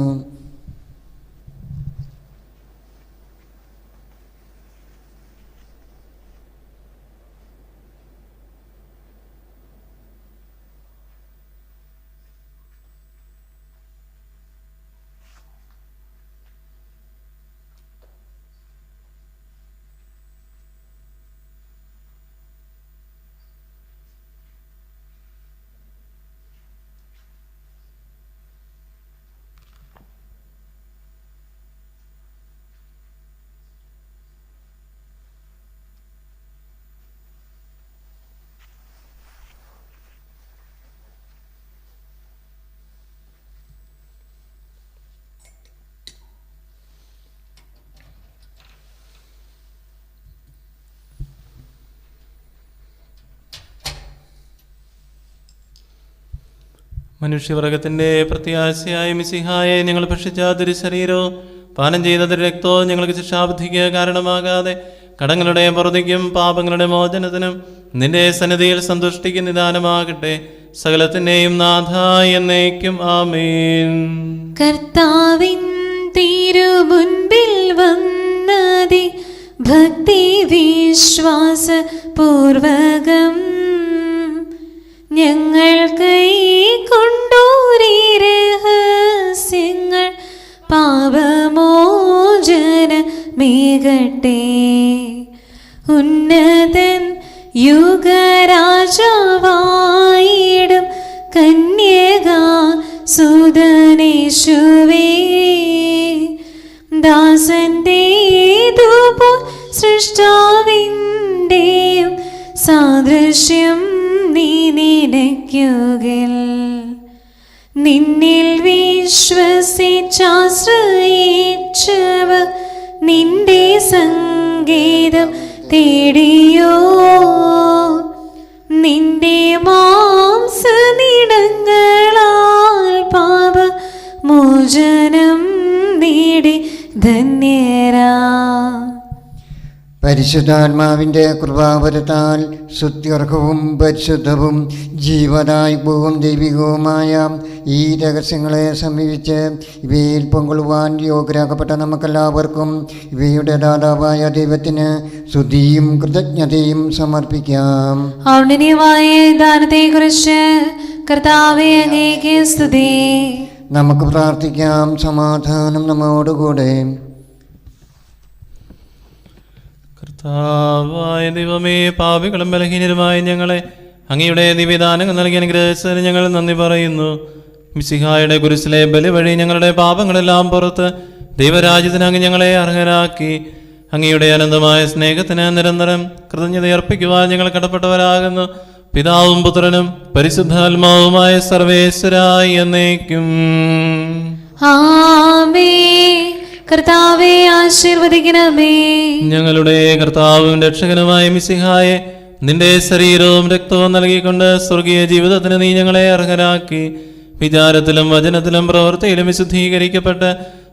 മനുഷ്യവർഗത്തിന്റെ പ്രത്യാശയായ മിശിഹായെ ഞങ്ങൾ ഭക്ഷിച്ച തിരുശരീരവും പാനം ചെയ്ത രക്തവും ഞങ്ങൾക്ക് ശിക്ഷാബുദ്ധിക്ക് കാരണമാകാതെ കടങ്ങളുടെ പൊറുതിക്കും പാപങ്ങളുടെ മോചനത്തിനും നിന്റെ സന്നിധിയിൽ സന്തുഷ്ടിക്ക് നിദാനമാകട്ടെ. സകലത്തിന്റെയും നാഥ എന്നേക്കും. ആമേൻ.
കർത്താവിൻ തിരുമുൻപിൽ വന്നതി ഭക്തി വിശ്വാസ പൂർവകം ഞങ്ങൾ കൈക്കൊണ്ടോരീ രഹസ്യങ്ങൾ പാപമോചനമേകട്ടെ. ഉന്നതൻ യുഗരാജാവായിടും കന്യകാ സുതനേശുവേ, ദാസന്റേതുപോൽ സൃഷ്ടാവിൻ്റെയും സാദൃശ്യം നീ നിനയ്ക്കുകിൽ. നിന്നിൽ വിശ്വസിച്ചാശ്രയിച്ചവർ നിന്റെ സംഗീതം തേടിയോ. നിന്റെ മാംസനിടങ്ങളാൽ പാപ മോചനം നേടി ധന്യരാ.
പരിശുദ്ധാത്മാവിൻ്റെ കൃപാവരത്താൽ ശുദ്ധ്യർഹവും പരിശുദ്ധവും ജീവദായകവും ദൈവികവുമായ ഈ രഹസ്യങ്ങളെ സമീപിച്ച് ഇവയിൽ പങ്കുകൊള്ളുവാൻ യോഗ്യരാക്കപ്പെട്ട നമുക്കെല്ലാവർക്കും ഇവയുടെ ദാതാവായ ദൈവത്തിന് സ്തുതിയും കൃതജ്ഞതയും സമർപ്പിക്കാം.
ഔന്നത്യമായ ദാനത്തെക്കുറിച്ച് കർത്താവേ അങ്ങേക്ക് സ്തുതി.
നമുക്ക് പ്രാർത്ഥിക്കാം. സമാധാനം നമ്മോടുകൂടെ.
കർത്താവായ ദൈവമേ, പാപികളും ബലഹീനരുമായ ഞങ്ങളെ അങ്ങയുടെ ദിവ്യദാനങ്ങൾ നൽകി അനുഗ്രഹിച്ചതിന് ഞങ്ങൾ നന്ദി പറയുന്നു. മിശിഹായുടെ കുരിശിലെ ബലി വഴി ഞങ്ങളുടെ പാപങ്ങളെല്ലാം പുറത്ത് ദൈവരാജ്യത്തിന് അങ്ങ് ഞങ്ങളെ അർഹരാക്കി. അങ്ങയുടെ അനന്തമായ സ്നേഹത്തിന് നിരന്തരം കൃതജ്ഞതയർപ്പിക്കുവാൻ ഞങ്ങൾ കടപ്പെട്ടവരാകുന്നു. പിതാവും പുത്രനും പരിശുദ്ധാത്മാവുമായ സർവേശ്വരായി എന്നേക്കും.
ആമേൻ. കർത്താവേ ആശീർവദിക്കണമേ.
ഞങ്ങളുടെ കർത്താവും രക്ഷകനുമായ മിശിഹായെ നിന്റെ ശരീരവും രക്തവും നൽകിക്കൊണ്ട് സ്വർഗീയ ജീവിതത്തിന് നീ ഞങ്ങളെ അർഹരാക്കി. വിചാരത്തിലും വചനത്തിലും പ്രവൃത്തിയിലും വിശുദ്ധീകരിക്കപ്പെട്ട്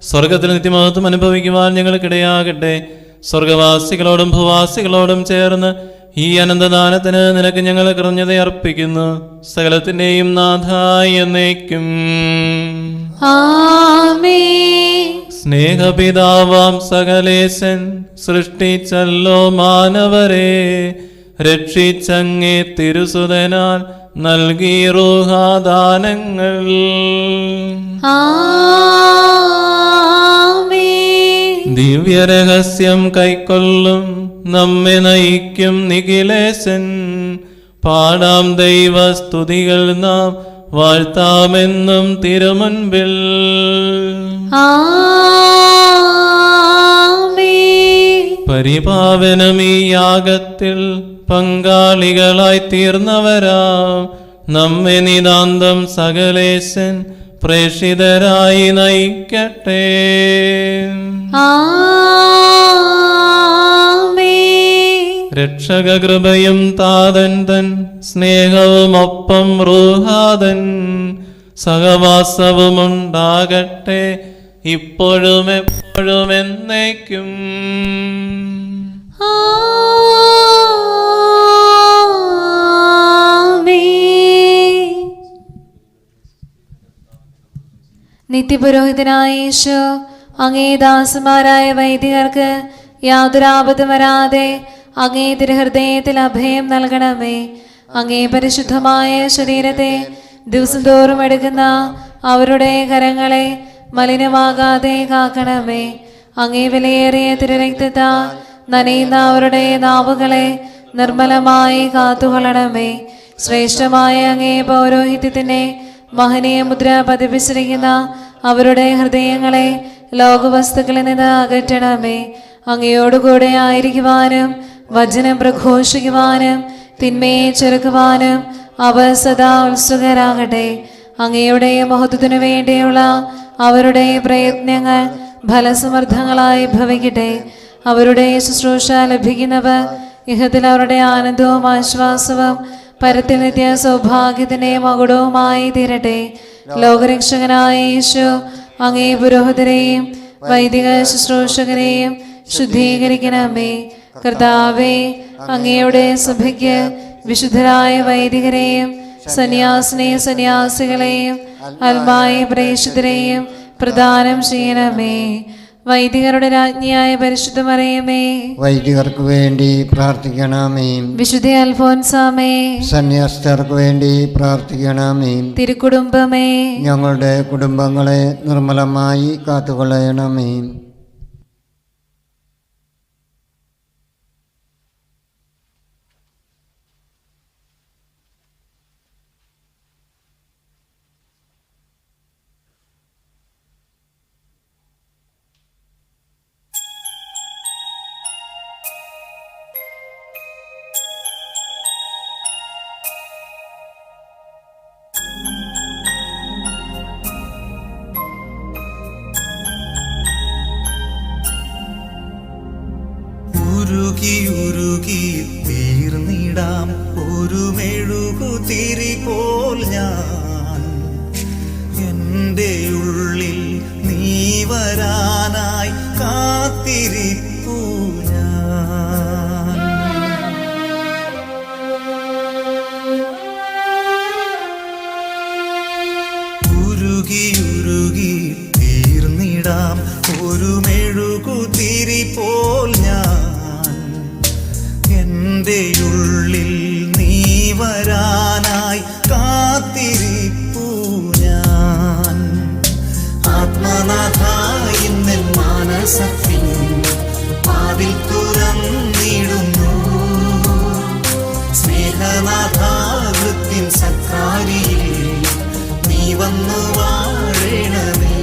സ്വർഗത്തിൽ നിത്യമഹത്വം അനുഭവിക്കുവാൻ ഞങ്ങൾക്കിടയാകട്ടെ. സ്വർഗവാസികളോടും ഭൂവാസികളോടും ചേർന്ന് ഈ അനന്തദാനത്തിന് നിനക്ക് ഞങ്ങൾ കൃതജ്ഞത അർപ്പിക്കുന്നു. സകലത്തിന്റെയും നാഥായ എന്നേക്കും.
ആമേൻ.
സ്നേഹപിതാവാം സകലേശൻ സൃഷ്ടിച്ചല്ലോ മാനവരെ, രക്ഷിച്ചങ്ങേ തിരുസുതനാൽ നൽകി റൂഹാദാനങ്ങൾ.
ആമേൻ.
ദിവ്യരഹസ്യം കൈക്കൊള്ളും നമ്മെ നയിക്കും നിഖിലേശൻ. പാടാം ദൈവസ്തുതികൾ നാം വാഴ്ത്താമെന്നും തിരുമുൻപിൽ.
ആമേൻ.
പരിപാവനമീ യാഗത്തിൽ പങ്കാളികളായി തീർന്നവരാം നമ്മെ നിതാന്തം സകലേശൻ പ്രേഷിതരായി നയിക്കട്ടെ. രക്ഷകകൃപയും താതൻ തൻ സ്നേഹവും ഒപ്പം റൂഹാദൻ സഹവാസവുമുണ്ടാകട്ടെ ഇപ്പോഴും എപ്പോഴും എന്നേക്കും.
നിത്യപുരോഹിതനായ യേശു അങ്ങേ ദാസന്മാരായ വൈദികർക്ക് യാതൊരു ആപത്തും വരാതെ അങ്ങേ തിരുഹൃദയത്തിൽ അഭയം നൽകണമേ. അങ്ങേ പരിശുദ്ധമായ ശരീരത്തെ ദിവസം തോറും എടുക്കുന്ന അവരുടെ കരങ്ങളെ മലിനമാകാതെ കാക്കണമേ. അങ്ങേ വിലയേറിയ തിരുരക്തത്താൽ നനയുന്ന അവരുടെ നാവുകളെ നിർമ്മലമായി കാത്തുകൊള്ളണമേ. ശ്രേഷ്ഠമായ അങ്ങേ പൗരോഹിത്യത്തിന്റെ മഹനീയ മുദ്ര പതിപ്പിച്ചിരിക്കുന്ന അവരുടെ ഹൃദയങ്ങളെ ലോകവസ്തുക്കളിൽ നിന്ന് അകറ്റണമേ. അങ്ങയോടുകൂടെ ആയിരിക്കുവാനും വചനം പ്രഘോഷിക്കുവാനും തിന്മയെ ചെറുക്കുവാനും അവർ സദാ ഉത്സുകരാകട്ടെ. അങ്ങയുടെ മഹത്വത്തിനു വേണ്ടിയുള്ള അവരുടെ പ്രയത്നങ്ങൾ ഫലസമൃദ്ധങ്ങളായി ഭവിക്കട്ടെ. അവരുടെ ശുശ്രൂഷ ലഭിക്കുന്നവർ ഇഹത്തിൽ അവരുടെ ആനന്ദവും ആശ്വാസവും പരത്തിൽ നിത്യ സൗഭാഗ്യത്തിന്റെ മകുടവുമായി തീരട്ടെ. ലോകരക്ഷകനായ യേശു അങ്ങേ പുരോഹിതരെയും വൈദിക ശുശ്രൂഷകരെയും ശുദ്ധീകരിക്കണമേ. കർത്താവേ, അങ്ങയുടെ സഭയ്ക്ക് വിശുദ്ധരായ വൈദികരെയും സന്യാസിനെയും സന്യാസികളെയും അൽമായ പ്രേക്ഷിതരെയും പ്രദാനം ചെയ്യണമേ. വൈദികരുടെ രാജ്ഞിയായ പരിശുദ്ധ മറിയമേ,
വൈദികർക്ക് വേണ്ടി പ്രാർത്ഥിക്കണമേ.
വിശുദ്ധ അൽഫോൻസാമേ,
സന്യാസ്തർക്ക് വേണ്ടി പ്രാർത്ഥിക്കണമേ.
തിരുക്കുടുംബമേ,
ഞങ്ങളുടെ കുടുംബങ്ങളെ നിർമ്മലമായി കാത്തുകൊള്ളണമേ.
ഉരുകി ഉരുകി തീർന്നിടാം ഒരു മെഴുകുതിരി പോൽ ഞാൻ, എൻ്റെ ഉള്ളിൽ നീ വരാനായി കാത്തിരിപ്പു ഞാൻ. ഉരുകി ഉരുകി തീർന്നിടാം ഒരു മെഴുകുതിരി പോൽ ഞാൻ, എൻ്റെ ഉള്ളിൽ നീ വരാനായി കാത്തിരിപ്പു ഞാൻ. ആത്മനാഥായി നിൻ മാനസത്തിൻ വാതിൽ തുറന്നിടുന്നു. സ്നേഹനാഥാകൃത്തിൻ സത്കാരിയിൽ നീ വന്നു വാഴണമേ.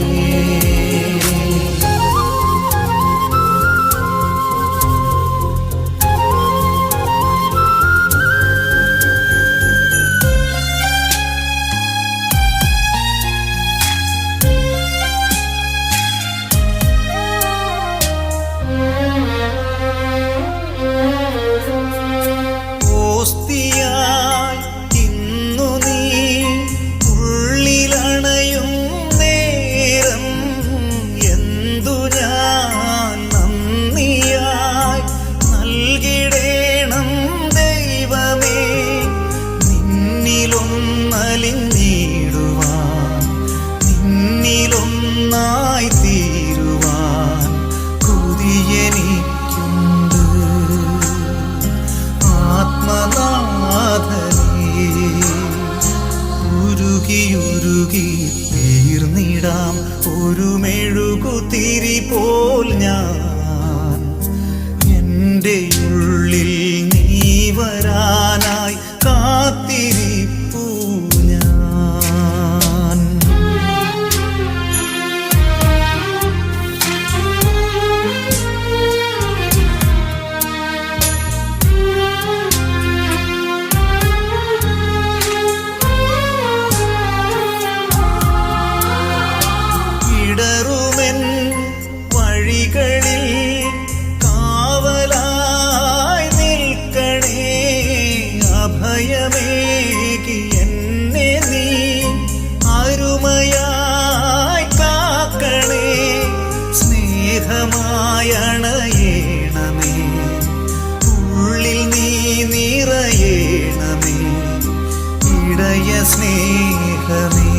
സ്നേഹമേ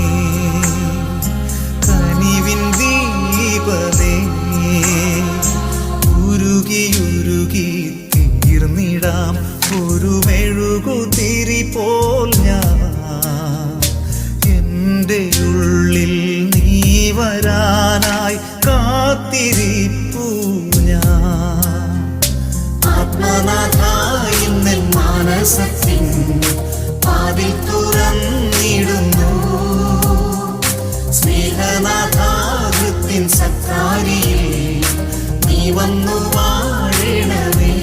കനിവിൻ ദീപമേ ഉരുകി തീർന്നിടാം ഒരു മെഴുകുതിരി പോൽ ഞാൻ എൻ്റെ ഉള്ളിൽ നീ വരാനായി കാത്തിരിപ്പൂ ഞാൻ ആത്മനാഥായി നിൻ മാനസത്തിൻ വാതിൽ തുറന്നിടുന്നു സ്നേഹനാഥാകൃത്തിൻ സക്കാരിയിൽ നീ വന്നു വാഴണമേ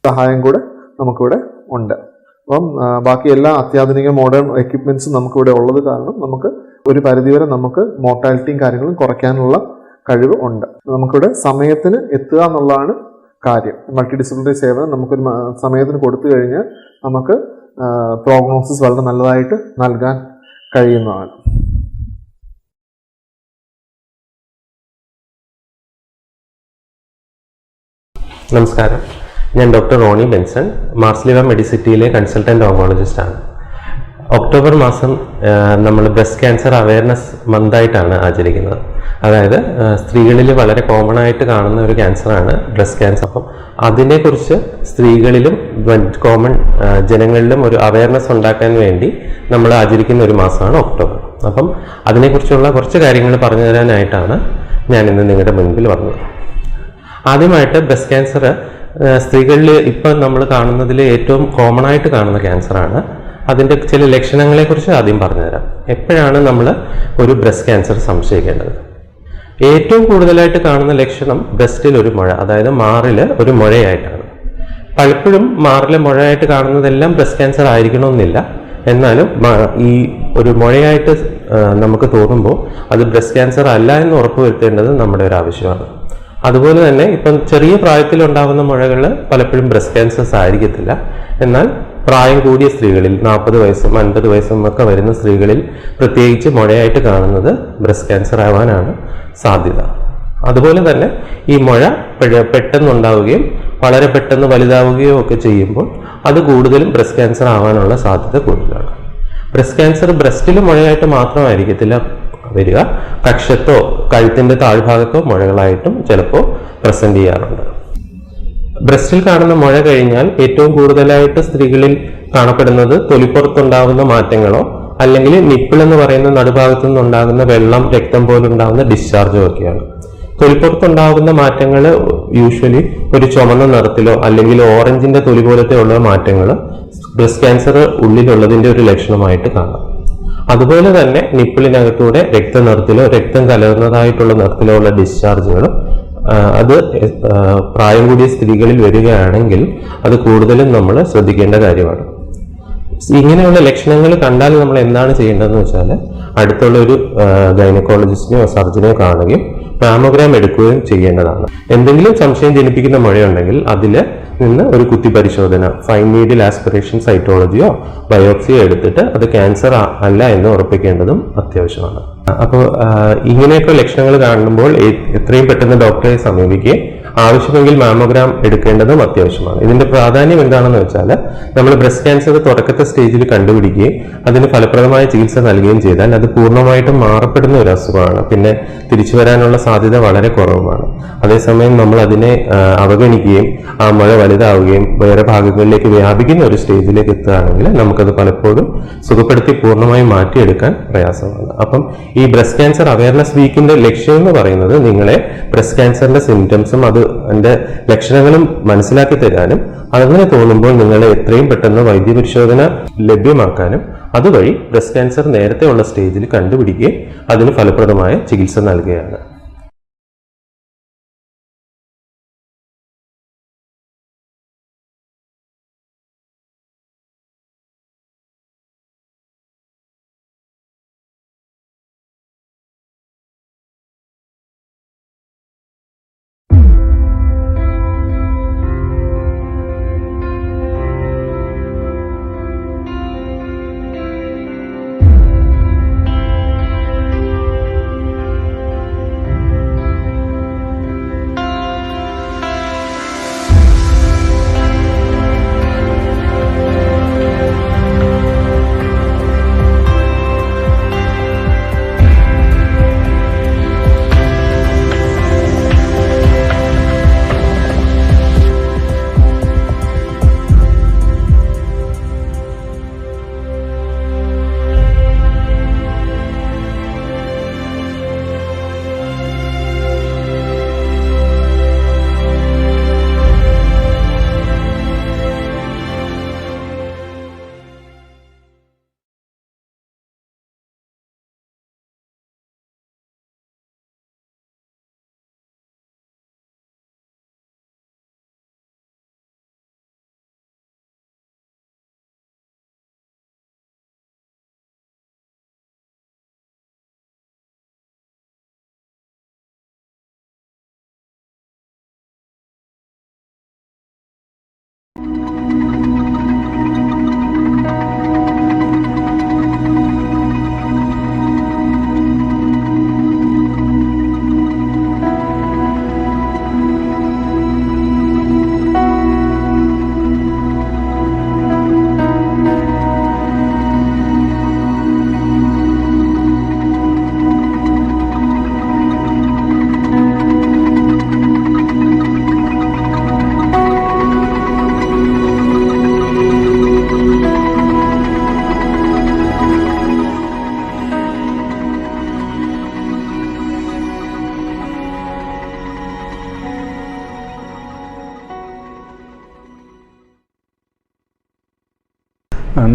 സഹായം കൂടെ നമുക്കിവിടെ ഉണ്ട്. അപ്പം ബാക്കി എല്ലാ അത്യാധുനിക മോഡേൺ എക്യുപ്മെന്റ്സും നമുക്കിവിടെ ഉള്ളത് കാരണം നമുക്ക് ഒരു പരിധിവരെ നമുക്ക് മോർട്ടാലിറ്റിയും കാര്യങ്ങളും കുറയ്ക്കാനുള്ള കഴിവ് ഉണ്ട്. നമുക്കിവിടെ സമയത്തിന് എത്തുക എന്നുള്ളതാണ് കാര്യം. മൾട്ടി ഡിസിപ്ലിനറി സേവനം നമുക്കൊരു സമയത്തിന് കൊടുത്തു കഴിഞ്ഞാൽ നമുക്ക് പ്രോഗ്നോസിസ് വളരെ നല്ലതായിട്ട് നൽകാൻ കഴിയുന്നതാണ്.
നമസ്കാരം, ഞാൻ ഡോക്ടർ റോണി ബെൻസൺ, സ്ലീവ മെഡിസിറ്റിയിലെ കൺസൾട്ടൻറ്റ് ഓങ്കോളജിസ്റ്റാണ്. ഒക്ടോബർ മാസം നമ്മൾ ബ്രസ്റ്റ് ക്യാൻസർ അവയർനെസ് മന്തായിട്ടാണ് ആചരിക്കുന്നത്. അതായത് സ്ത്രീകളിൽ വളരെ കോമൺ ആയിട്ട് കാണുന്ന ഒരു ക്യാൻസറാണ് ബ്രസ്റ്റ് ക്യാൻസർ. അപ്പം അതിനെക്കുറിച്ച് സ്ത്രീകളിലും കോമൺ ജനങ്ങളിലും ഒരു അവയർനെസ് ഉണ്ടാക്കാൻ വേണ്ടി നമ്മൾ ആചരിക്കുന്ന ഒരു മാസമാണ് ഒക്ടോബർ. അപ്പം അതിനെക്കുറിച്ചുള്ള കുറച്ച് കാര്യങ്ങൾ പറഞ്ഞു തരാനായിട്ടാണ് ഞാനിന്ന് നിങ്ങളുടെ മുൻപിൽ വന്നത്. ആദ്യമായിട്ട് ബ്രസ്റ്റ് ക്യാൻസർ സ്ത്രീകളിൽ ഇപ്പം നമ്മൾ കാണുന്നതിൽ ഏറ്റവും കോമൺ ആയിട്ട് കാണുന്ന ക്യാൻസറാണ്. അതിൻ്റെ ചില ലക്ഷണങ്ങളെക്കുറിച്ച് ആദ്യം പറഞ്ഞുതരാം. എപ്പോഴാണ് നമ്മൾ ഒരു ബ്രസ്റ്റ് ക്യാൻസർ സംശയിക്കേണ്ടത്? ഏറ്റവും കൂടുതലായിട്ട് കാണുന്ന ലക്ഷണം ബ്രസ്റ്റിൽ ഒരു മുഴ, അതായത് മാറിൽ ഒരു മുഴയായിട്ടാണ്. പലപ്പോഴും മാറിലെ മുഴയായിട്ട് കാണുന്നതെല്ലാം ബ്രസ്റ്റ് ക്യാൻസർ ആയിരിക്കണമെന്നില്ല. എന്നാലും ഈ ഒരു മുഴയായിട്ട് നമുക്ക് തോന്നുമ്പോൾ അത് ബ്രസ്റ്റ് ക്യാൻസർ അല്ല എന്ന് ഉറപ്പുവരുത്തേണ്ടത് നമ്മുടെ ഒരു ആവശ്യമാണ്. അതുപോലെ തന്നെ ഇപ്പം ചെറിയ പ്രായത്തിലുണ്ടാകുന്ന മുഴകൾ പലപ്പോഴും ബ്രസ്റ്റ് ക്യാൻസേഴ്സ് ആയിരിക്കത്തില്ല. എന്നാൽ പ്രായം കൂടിയ സ്ത്രീകളിൽ 40 വയസ്സും 50 വയസ്സും ഒക്കെ വരുന്ന സ്ത്രീകളിൽ പ്രത്യേകിച്ച് മുഴയായിട്ട് കാണുന്നത് ബ്രസ്റ്റ് ക്യാൻസർ ആവാനാണ് സാധ്യത. അതുപോലെ തന്നെ ഈ മുഴ പെട്ടെന്നുണ്ടാവുകയും വളരെ പെട്ടെന്ന് വലുതാവുകയോ ഒക്കെ ചെയ്യുമ്പോൾ അത് കൂടുതലും ബ്രസ്റ്റ് ക്യാൻസർ ആവാനുള്ള സാധ്യത കൂടുതലാണ്. ബ്രസ്റ്റ് ക്യാൻസർ ബ്രസ്റ്റിൽ മുഴയായിട്ട് മാത്രമായിരിക്കത്തില്ല വരിക, കക്ഷത്തോ കഴുത്തിൻ്റെ താഴ്ഭാഗത്തോ മുഴകളായിട്ടും ചിലപ്പോൾ പ്രസന്റ് ചെയ്യാറുണ്ട്. ബ്രസ്റ്റിൽ കാണുന്ന മുഴ കഴിഞ്ഞാൽ ഏറ്റവും കൂടുതലായിട്ട് സ്ത്രീകളിൽ കാണപ്പെടുന്നത് തൊലിപ്പുറത്തുണ്ടാകുന്ന മാറ്റങ്ങളോ അല്ലെങ്കിൽ നിപ്പിൾ എന്ന് പറയുന്ന നടുഭാഗത്തു നിന്നുണ്ടാകുന്ന വെള്ളം, രക്തം പോലുണ്ടാകുന്ന ഡിസ്ചാർജോ ഒക്കെയാണ്. തൊലിപ്പുറത്തുണ്ടാകുന്ന മാറ്റങ്ങൾ യൂഷ്വലി ഒരു ചുമന്ന നിറത്തിലോ അല്ലെങ്കിൽ ഓറഞ്ചിന്റെ തൊലി പോലത്തെ ഉള്ള മാറ്റങ്ങൾ ബ്രസ്റ്റ് ക്യാൻസർ ഉള്ളിലുള്ളതിന്റെ ഒരു ലക്ഷണമായിട്ട് കാണാം. അതുപോലെ തന്നെ നിപ്പിളിനകത്തൂടെ രക്തനിറത്തിലോ രക്തം കലർന്നതായിട്ടുള്ള നിറത്തിലോ ഉള്ള ഡിസ്ചാർജുകൾ അത് പ്രായം കൂടിയ സ്ത്രീകളിൽ വരികയാണെങ്കിൽ അത് കൂടുതലും നമ്മൾ ശ്രദ്ധിക്കേണ്ട കാര്യമാണ്. ഇങ്ങനെയുള്ള ലക്ഷണങ്ങൾ കണ്ടാൽ നമ്മൾ എന്താണ് ചെയ്യേണ്ടതെന്ന് വെച്ചാൽ അടുത്തുള്ള ഒരു ഗൈനക്കോളജിസ്റ്റിനെയോ സർജനെയോ കാണുകയും മാമോഗ്രാം എടുക്കുകയും ചെയ്യേണ്ടതാണ്. എന്തെങ്കിലും സംശയം ജനിപ്പിക്കുന്ന മുഴയുണ്ടെങ്കിൽ അതിൽ നിന്ന് ഒരു കുത്തി പരിശോധന, ഫൈൻ നീഡിൽ ആസ്പിറേഷൻ സൈറ്റോളജിയോ ബയോപ്സിയോ എടുത്തിട്ട് അത് ക്യാൻസർ അല്ല എന്ന് ഉറപ്പിക്കേണ്ടതും അത്യാവശ്യമാണ്. അപ്പോൾ ഇങ്ങനെയൊക്കെ ലക്ഷണങ്ങൾ കാണുമ്പോൾ എത്രയും പെട്ടെന്ന് ഡോക്ടറെ സമീപിക്കുകയും ആവശ്യമെങ്കിൽ മാമോഗ്രാം എടുക്കേണ്ടതും അത്യാവശ്യമാണ്. ഇതിന്റെ പ്രാധാന്യം എന്താണെന്ന് വെച്ചാൽ നമ്മൾ ബ്രസ്റ്റ് ക്യാൻസർ തുടക്കത്തെ സ്റ്റേജിൽ കണ്ടുപിടിക്കുകയും അതിന് ഫലപ്രദമായ ചികിത്സ നൽകുകയും ചെയ്താൽ അത് പൂർണ്ണമായിട്ടും മാറപ്പെടുന്ന ഒരു അസുഖമാണ്. പിന്നെ തിരിച്ചു വരാനുള്ള സാധ്യത വളരെ കുറവുമാണ്. അതേസമയം നമ്മൾ അതിനെ അവഗണിക്കുകയും ആ മുഴ വലുതാവുകയും വേറെ ഭാഗങ്ങളിലേക്ക് വ്യാപിക്കുന്ന ഒരു സ്റ്റേജിലേക്ക് എത്തുകയാണെങ്കിൽ നമുക്കത് പലപ്പോഴും സുഖപ്പെടുത്തി പൂർണ്ണമായും മാറ്റിയെടുക്കാൻ പ്രയാസമാണ്. അപ്പം ഈ ബ്രസ്റ്റ് ക്യാൻസർ അവയർനെസ് വീക്കിന്റെ ലക്ഷ്യം എന്ന് പറയുന്നത് നിങ്ങളെ ബ്രസ്റ്റ് ക്യാൻസറിന്റെ സിംറ്റംസും അത് അതിൻ്റെ ലക്ഷണങ്ങളും മനസ്സിലാക്കി തരാനും അങ്ങനെ തോന്നുമ്പോൾ നിങ്ങളെ എത്രയും പെട്ടെന്ന് വൈദ്യപരിശോധന ലഭ്യമാക്കാനും അതുവഴി ബ്രസ്റ്റ് ക്യാൻസർ നേരത്തെ ഉള്ള സ്റ്റേജിൽ കണ്ടുപിടിക്കുകയും അതിന് ഫലപ്രദമായ ചികിത്സ നൽകുകയാണ്.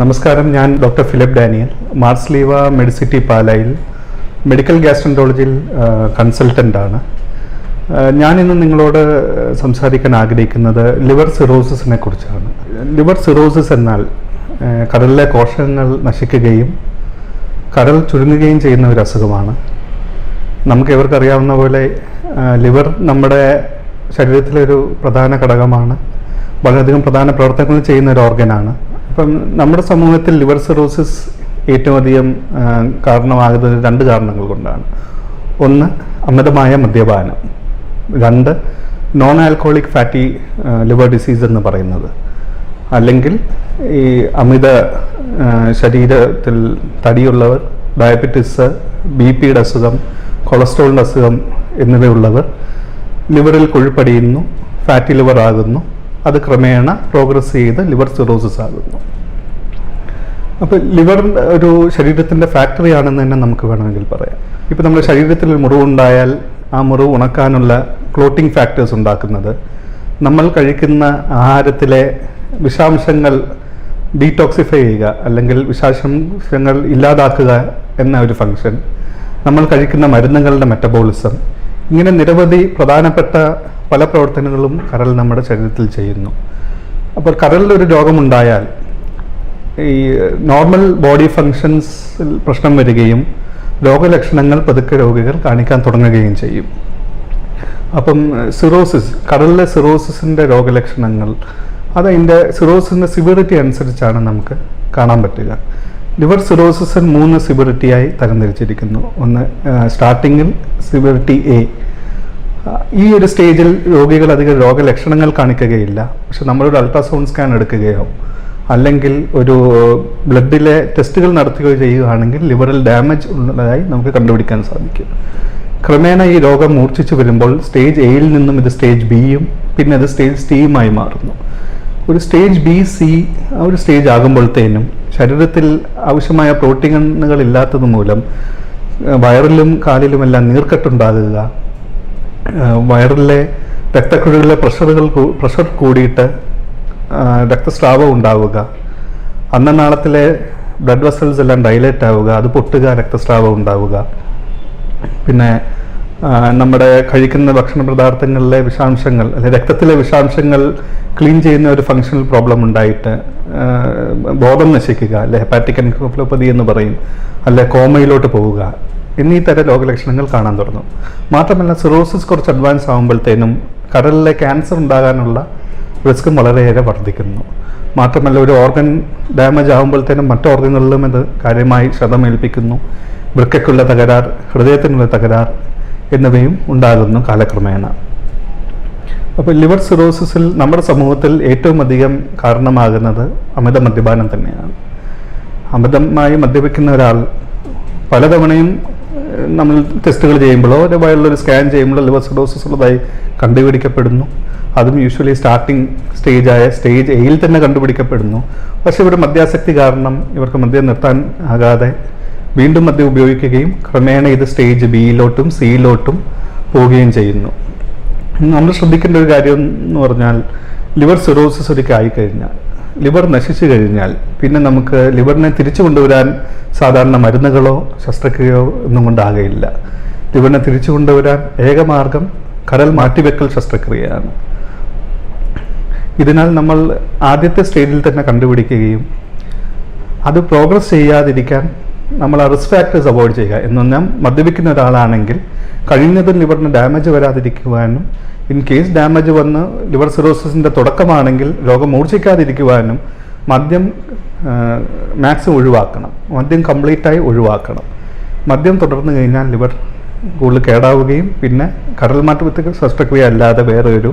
നമസ്കാരം, ഞാൻ ഡോക്ടർ ഫിലിപ്പ് ഡാനിയൽ, സ്ലീവ മെഡിസിറ്റി പാലായിൽ മെഡിക്കൽ ഗ്യാസ്ട്രോൻട്രോളജിയിൽ കൺസൾട്ടൻ്റാണ്. ഞാനിന്ന് നിങ്ങളോട് സംസാരിക്കാൻ ആഗ്രഹിക്കുന്നത് ലിവർ സിറോസിസിനെ കുറിച്ചാണ്. ലിവർ സിറോസിസ് എന്നാൽ കരളിലെ കോശങ്ങൾ നശിക്കുകയും കരൾ ചുരുങ്ങുകയും ചെയ്യുന്ന ഒരു അസുഖമാണ്. നമുക്ക് ഇവർക്കറിയാവുന്ന പോലെ ലിവർ നമ്മുടെ ശരീരത്തിലൊരു പ്രധാന ഘടകമാണ്, വളരെയധികം പ്രധാന പ്രവർത്തനങ്ങൾ ചെയ്യുന്ന ഒരു ഓർഗനാണ്. അപ്പം നമ്മുടെ സമൂഹത്തിൽ ലിവർ സിറോസിസ് ഏറ്റവും അധികം കാരണമാകുന്നത് രണ്ട് കാരണങ്ങൾ കൊണ്ടാണ്. ഒന്ന്, അമിതമായ മദ്യപാനം. രണ്ട്, non alcoholic fatty liver disease എന്ന് പറയുന്നത്. അല്ലെങ്കിൽ ഈ അമിത ശരീരത്തിൽ തടിയുള്ളവർ, ഡയബറ്റിസ്, BP-യുടെ അസുഖം, കൊളസ്ട്രോളിൻ്റെ അസുഖം എന്നിവയുള്ളവർ ലിവറിൽ കൊഴുപ്പടിയുന്നു, ഫാറ്റി ലിവർ ആകുന്നു. അത് ക്രമേണ പ്രോഗ്രസ് ചെയ്ത് ലിവർ സിറോസിസ് ആകുന്നു. അപ്പോൾ ലിവർ ഒരു ശരീരത്തിൻ്റെ ഫാക്ടറി ആണെന്ന് തന്നെ നമുക്ക് വേണമെങ്കിൽ പറയാം. ഇപ്പോൾ നമ്മുടെ ശരീരത്തിൽ ഒരു മുറിവുണ്ടായാൽ ആ മുറിവ് ഉണക്കാനുള്ള ക്ലോട്ടിംഗ് ഫാക്ടേഴ്സ് ഉണ്ടാക്കുന്നത് നമ്മൾ കഴിക്കുന്ന ആഹാരത്തിലെ വിഷാംശങ്ങൾ ഡീടോക്സിഫൈ ചെയ്യുക, അല്ലെങ്കിൽ വിഷാംശങ്ങൾ ഇല്ലാതാക്കുക എന്ന ഒരു ഫംഗ്ഷൻ, നമ്മൾ കഴിക്കുന്ന മരുന്നുകളുടെ മെറ്റബോളിസം, ഇങ്ങനെ നിരവധി പ്രധാനപ്പെട്ട പല പ്രവർത്തനങ്ങളും കരൾ നമ്മുടെ ശരീരത്തിൽ ചെയ്യുന്നു. അപ്പോൾ കരളിലൊരു രോഗമുണ്ടായാൽ ഈ നോർമൽ ബോഡി ഫങ്ഷൻസിൽ പ്രശ്നം വരികയും രോഗലക്ഷണങ്ങൾ പതുക്കെ രോഗികൾ കാണിക്കാൻ തുടങ്ങുകയും ചെയ്യും. അപ്പം സിറോസിസ്, കരളിലെ സിറോസിസിൻ്റെ രോഗലക്ഷണങ്ങൾ അതതിൻ്റെ സിറോസിൻ്റെ സിവിറിറ്റി അനുസരിച്ചാണ് നമുക്ക് കാണാൻ പറ്റുക. ലിവർ സിറോസിസ് 3 സിവിറിറ്റിയായി തരംതിരിച്ചിരിക്കുന്നു. ഒന്ന്, സ്റ്റാർട്ടിങ്ങിൽ സിവിറിറ്റി A. ഈ ഒരു സ്റ്റേജിൽ രോഗികൾ അധികം രോഗലക്ഷണങ്ങൾ കാണിക്കുകയില്ല. പക്ഷെ നമ്മളൊരു അൾട്രാസൗണ്ട് സ്കാൻ എടുക്കുകയോ അല്ലെങ്കിൽ ഒരു ബ്ലഡിലെ ടെസ്റ്റുകൾ നടത്തുകയോ ചെയ്യുകയാണെങ്കിൽ ലിവറിൽ ഡാമേജ് ഉള്ളതായി നമുക്ക് കണ്ടുപിടിക്കാൻ സാധിക്കും. ക്രമേണ ഈ രോഗം മൂർച്ഛിച്ചു വരുമ്പോൾ സ്റ്റേജ് എയിൽ നിന്നും ഇത് സ്റ്റേജ് ബിയും പിന്നെ അത് സ്റ്റേജ് സിയുമായി മാറുന്നു. ഒരു സ്റ്റേജ് B-C ആ ഒരു സ്റ്റേജ് ആകുമ്പോഴത്തേനും ശരീരത്തിൽ ആവശ്യമായ പ്രോട്ടീനുകൾ ഇല്ലാത്തത് മൂലം വയറിലും കാലിലുമെല്ലാം നീർക്കെട്ടുണ്ടാകുക, വയറിലെ രക്തക്കുഴലിലെ പ്രഷർ കൂടിയിട്ട് രക്തസ്രാവം ഉണ്ടാവുക, അന്നനാളത്തിലെ ബ്ലഡ് വെസൽസ് എല്ലാം ഡൈലേറ്റ് ആവുക, അത് പൊട്ടുക, രക്തസ്രാവം ഉണ്ടാവുക. പിന്നെ നമ്മുടെ കഴിക്കുന്ന ഭക്ഷണ പദാർത്ഥങ്ങളിലെ വിഷാംശങ്ങൾ അല്ലെ രക്തത്തിലെ വിഷാംശങ്ങൾ ക്ലീൻ ചെയ്യുന്ന ഒരു ഫങ്ഷണൽ പ്രോബ്ലം ഉണ്ടായിട്ട് ബോധം നശിക്കുക, അല്ലെ ഹെപ്പാറ്റിക് എൻകെഫലോപ്പതി എന്ന് പറയും, അല്ലെ കോമയിലോട്ട് പോവുക എന്നീ തരം രോഗലക്ഷണങ്ങൾ കാണാൻ തുടങ്ങും. മാത്രമല്ല സിറോസിസ് കുറച്ച് അഡ്വാൻസ് ആകുമ്പോഴത്തേനും കരളിലെ ക്യാൻസർ ഉണ്ടാകാനുള്ള റിസ്ക്കും വളരെയേറെ വർദ്ധിക്കുന്നു. മാത്രമല്ല ഒരു ഓർഗൻ ഡാമേജ് ആകുമ്പോഴത്തേനും മറ്റു ഓർഗനുകളിലും ഇത് കാര്യമായി ക്ഷതമേൽപ്പിക്കുന്നു. വൃക്കയ്ക്കുള്ള തകരാർ, ഹൃദയത്തിനുള്ള തകരാർ എന്നിവയും ഉണ്ടാകുന്നു കാലക്രമേണ. അപ്പോൾ ലിവർ സിറോസിസിൽ നമ്മുടെ സമൂഹത്തിൽ ഏറ്റവും അധികം കാരണമാകുന്നത് അമിത മദ്യപാനം തന്നെയാണ്. അമിതമായി മദ്യപിക്കുന്ന ഒരാൾ പലതവണയും നമ്മൾ ടെസ്റ്റുകൾ ചെയ്യുമ്പോഴോ അതുമായുള്ളൊരു സ്കാൻ ചെയ്യുമ്പോഴോ ലിവർ സിറോസിസ് ഉള്ളതായി കണ്ടുപിടിക്കപ്പെടുന്നു. അതും യൂഷ്വലി സ്റ്റാർട്ടിങ് സ്റ്റേജ് എയിൽ തന്നെ കണ്ടുപിടിക്കപ്പെടുന്നു. പക്ഷേ ഇവിടെ മദ്യാസക്തി കാരണം ഇവർക്ക് മദ്യം നിർത്താൻ ആകാതെ വീണ്ടും മദ്യം ഉപയോഗിക്കുകയും ക്രമേണ ഇത് സ്റ്റേജ് ബിയിലോട്ടും സിയിലോട്ടും പോവുകയും ചെയ്യുന്നു. നമ്മൾ ശ്രദ്ധിക്കേണ്ട ഒരു കാര്യം എന്ന് പറഞ്ഞാൽ ലിവർ സിറോസിസ് ഒരിക്കൽ ആയിക്കഴിഞ്ഞാൽ, ലിവർ നശിച്ചു കഴിഞ്ഞാൽ പിന്നെ നമുക്ക് ലിവറിനെ തിരിച്ചു കൊണ്ടുവരാൻ സാധാരണ മരുന്നുകളോ ശസ്ത്രക്രിയയോ ഒന്നും കൊണ്ടാകയില്ല. ലിവറിനെ തിരിച്ചു കൊണ്ടുവരാൻ ഏകമാർഗം കരൾ മാറ്റിവെക്കൽ ശസ്ത്രക്രിയയാണ്. ഇതിനാൽ നമ്മൾ ആദ്യത്തെ സ്റ്റേജിൽ തന്നെ കണ്ടുപിടിക്കുകയും അത് പ്രോഗ്രസ് ചെയ്യാതിരിക്കാൻ നമ്മൾ ആ റിസ്ക് ഫാക്ടേഴ്സ് അവോയ്ഡ് ചെയ്യുക. എന്ന് പറഞ്ഞാൽ മദ്യപിക്കുന്ന ഒരാളാണെങ്കിൽ കഴിയുന്നതും ലിവറിന് ഡാമേജ് വരാതിരിക്കുവാനും, ഇൻ കേസ് ഡാമേജ് വന്ന് ലിവർ സിറോസിസിൻ്റെ തുടക്കമാണെങ്കിൽ രോഗം മൂർച്ഛിക്കാതിരിക്കുവാനും മദ്യം മാക്സിമം ഒഴിവാക്കണം. മദ്യം കംപ്ലീറ്റായി ഒഴിവാക്കണം. മദ്യം തുടർന്നു കഴിഞ്ഞാൽ ലിവർ കൂടുതൽ കേടാവുകയും പിന്നെ കരൾ മാറ്റ ശസ്ത്രക്രിയ അല്ലാതെ വേറെ ഒരു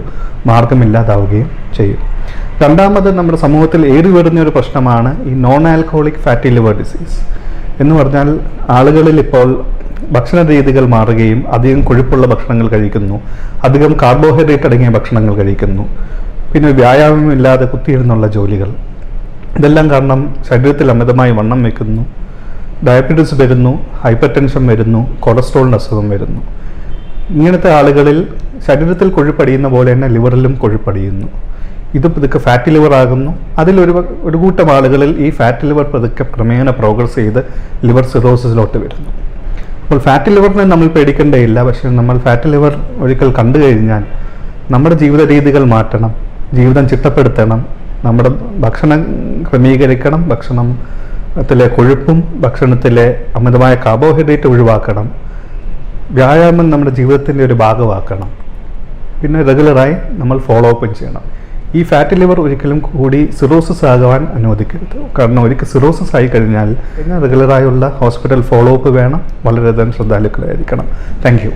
മാർഗമില്ലാതാവുകയും ചെയ്യും. രണ്ടാമത് നമ്മുടെ സമൂഹത്തിൽ ഏറി വരുന്ന ഒരു പ്രശ്നമാണ് ഈ non alcoholic fatty liver disease. എന്ന് പറഞ്ഞാൽ ആളുകളിൽ ഇപ്പോൾ ഭക്ഷണ രീതികൾ മാറുകയും അധികം കൊഴുപ്പുള്ള ഭക്ഷണങ്ങൾ കഴിക്കുന്നു, അധികം കാർബോഹൈഡ്രേറ്റ് അടങ്ങിയ ഭക്ഷണങ്ങൾ കഴിക്കുന്നു, പിന്നെ വ്യായാമമില്ലാതെ കുത്തിയിരുന്നുള്ള ജോലികൾ. ഇതെല്ലാം കാരണം ശരീരത്തിൽ അമിതമായി വണ്ണം വയ്ക്കുന്നു, ഡയബറ്റീസ് വരുന്നു, ഹൈപ്പർ ടെൻഷൻ വരുന്നു, കൊളസ്ട്രോളിൻ്റെ അസുഖം വരുന്നു. ഇങ്ങനത്തെ ആളുകളിൽ ശരീരത്തിൽ കൊഴുപ്പടിയുന്ന പോലെ തന്നെ ലിവറിലും കൊഴുപ്പടിയുന്നു. ഇത് പതുക്കെ ഫാറ്റി ലിവർ ആകുന്നു. ഒരു കൂട്ടം ആളുകളിൽ ഈ ഫാറ്റി ലിവർ പതുക്കെ ക്രമേണ പ്രോഗ്രസ് ചെയ്ത് ലിവർ സിറോസിസിലോട്ട് വരുന്നു. അപ്പോൾ ഫാറ്റി ലിവറിനെ നമ്മൾ പേടിക്കേണ്ടതില്ല. പക്ഷേ നമ്മൾ ഫാറ്റി ലിവർ ഒരിക്കൽ കണ്ടു കഴിഞ്ഞാൽ നമ്മുടെ ജീവിത രീതികൾ മാറ്റണം, ജീവിതം ചിട്ടപ്പെടുത്തണം, നമ്മുടെ ഭക്ഷണം ക്രമീകരിക്കണം, ഭക്ഷണത്തിലെ കൊഴുപ്പും ഭക്ഷണത്തിലെ അമിതമായ കാർബോഹൈഡ്രേറ്റ് ഒഴിവാക്കണം, വ്യായാമം നമ്മുടെ ജീവിതത്തിൻ്റെ ഒരു ഭാഗമാക്കണം, പിന്നെ റെഗുലറായി നമ്മൾ ഫോളോ അപ്പ് ചെയ്യണം. ഈ ഫാറ്റി ലിവർ ഒരിക്കലും കൂടി സിറോസിസ് ആകുവാൻ അനുവദിക്കരുത്. കാരണം ഒരിക്കൽ സിറോസിസ് ആയി കഴിഞ്ഞാൽ പിന്നെ റെഗുലറായുള്ള ഹോസ്പിറ്റൽ ഫോളോ അപ്പ് വേണം. വളരെയധികം ശ്രദ്ധാലുക്കളായിരിക്കണം. Thank you.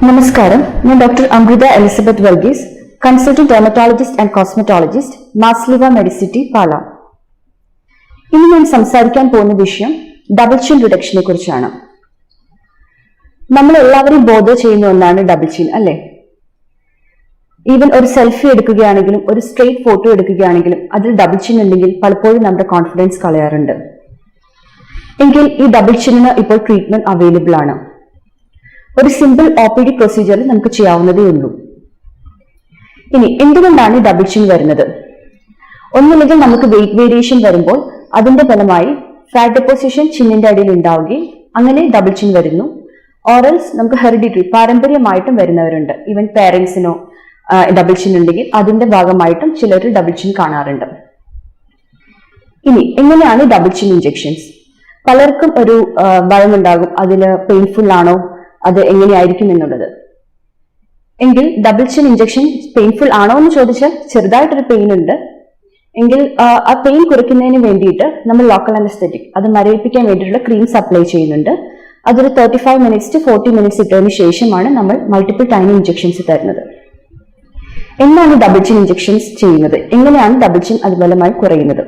നമസ്കാരം, ഞാൻ doctor Amrutha Elizabeth Varghese, consultant dermatologist and cosmetologist, Sleeva medicity Pala. ഇനി ഞാൻ സംസാരിക്കാൻ പോകുന്ന വിഷയം ഡബിൾ ചിൻ റിഡക്ഷനെ കുറിച്ചാണ്. നമ്മൾ എല്ലാവരും ബോധ ചെയ്യുന്ന ഒന്നാണ് ഡബിൾ ചിൻ, അല്ലേ? ഈവൻ ഒരു സെൽഫി എടുക്കുകയാണെങ്കിലും ഒരു സ്ട്രെയിറ്റ് ഫോട്ടോ എടുക്കുകയാണെങ്കിലും അതിൽ ഡബിൾ ചിൻ ഉണ്ടെങ്കിൽ പലപ്പോഴും നമ്മുടെ കോൺഫിഡൻസ് കളയാറുണ്ട്. എങ്കിൽ ഈ ഡബിൾ ചിന്നിന് ഇപ്പോൾ ട്രീറ്റ്മെന്റ് അവൈലബിൾ ആണ്. ഒരു സിമ്പിൾ OPD പ്രൊസീജിയറിൽ നമുക്ക് ചെയ്യാവുന്നതേ ഉള്ളൂ. ഇനി എന്തുകൊണ്ടാണ് ഈ ഡബിൾ ചിൻ വരുന്നത്? ഒന്നുമില്ലെങ്കിൽ നമുക്ക് വെയിറ്റ് വേരിയേഷൻ വരുമ്പോൾ അതിന്റെ ഫലമായി ഫാറ്റ് ഡെപ്പോസിഷൻ ചിന്നിന്റെ അടിയിൽ ഉണ്ടാവുകയും അങ്ങനെ ഡബിൾ ചിൻ വരുന്നു. ഓറൽസ് നമുക്ക് ഹെറിഡിറ്ററി പാരമ്പര്യമായിട്ടും വരുന്നവരുണ്ട്. ഈവൻ പേരൻസിനോ ഡബിൾ ചിൻ ഉണ്ടെങ്കിൽ അതിന്റെ ഭാഗമായിട്ടും ചിലർ ഡബിൾ ചിൻ കാണാറുണ്ട്. ഇനി എങ്ങനെയാണ് ഡബിൾ ചിൻ ഇഞ്ചെക്ഷൻസ്? പലർക്കും ഒരു ഭയമുണ്ടാകും, അതിന് പെയിൻഫുൾ ആണോ, അത് എങ്ങനെയായിരിക്കും എന്നുള്ളത്. എങ്കിൽ ഡബിൾ ചിൻ ഇഞ്ചെക്ഷൻ പെയിൻഫുൾ ആണോ എന്ന് ചോദിച്ചാൽ ചെറുതായിട്ടൊരു പെയിൻ ഉണ്ട്. എങ്കിൽ ആ പെയിൻ കുറയ്ക്കുന്നതിന് വേണ്ടിയിട്ട് നമ്മൾ ലോക്കൽ അനസ്തെറ്റിക്, അത് മരവിപ്പിക്കാൻ വേണ്ടിയിട്ടുള്ള ക്രീംസ് അപ്ലൈ ചെയ്യുന്നുണ്ട്. അതൊരു 35 minutes to 40 minutes ഇട്ടതിന് ശേഷമാണ് നമ്മൾ മൾട്ടിപ്പിൾ ടൈം ഇഞ്ചെക്ഷൻസ് തരുന്നത്. എന്താണ് ഡബിൾ ചിൻ ഇഞ്ചെക്ഷൻസ് ചെയ്യുന്നത്? എങ്ങനെയാണ് ഡബിൾ ചിൻ അതുഫലമായി കുറയുന്നത്?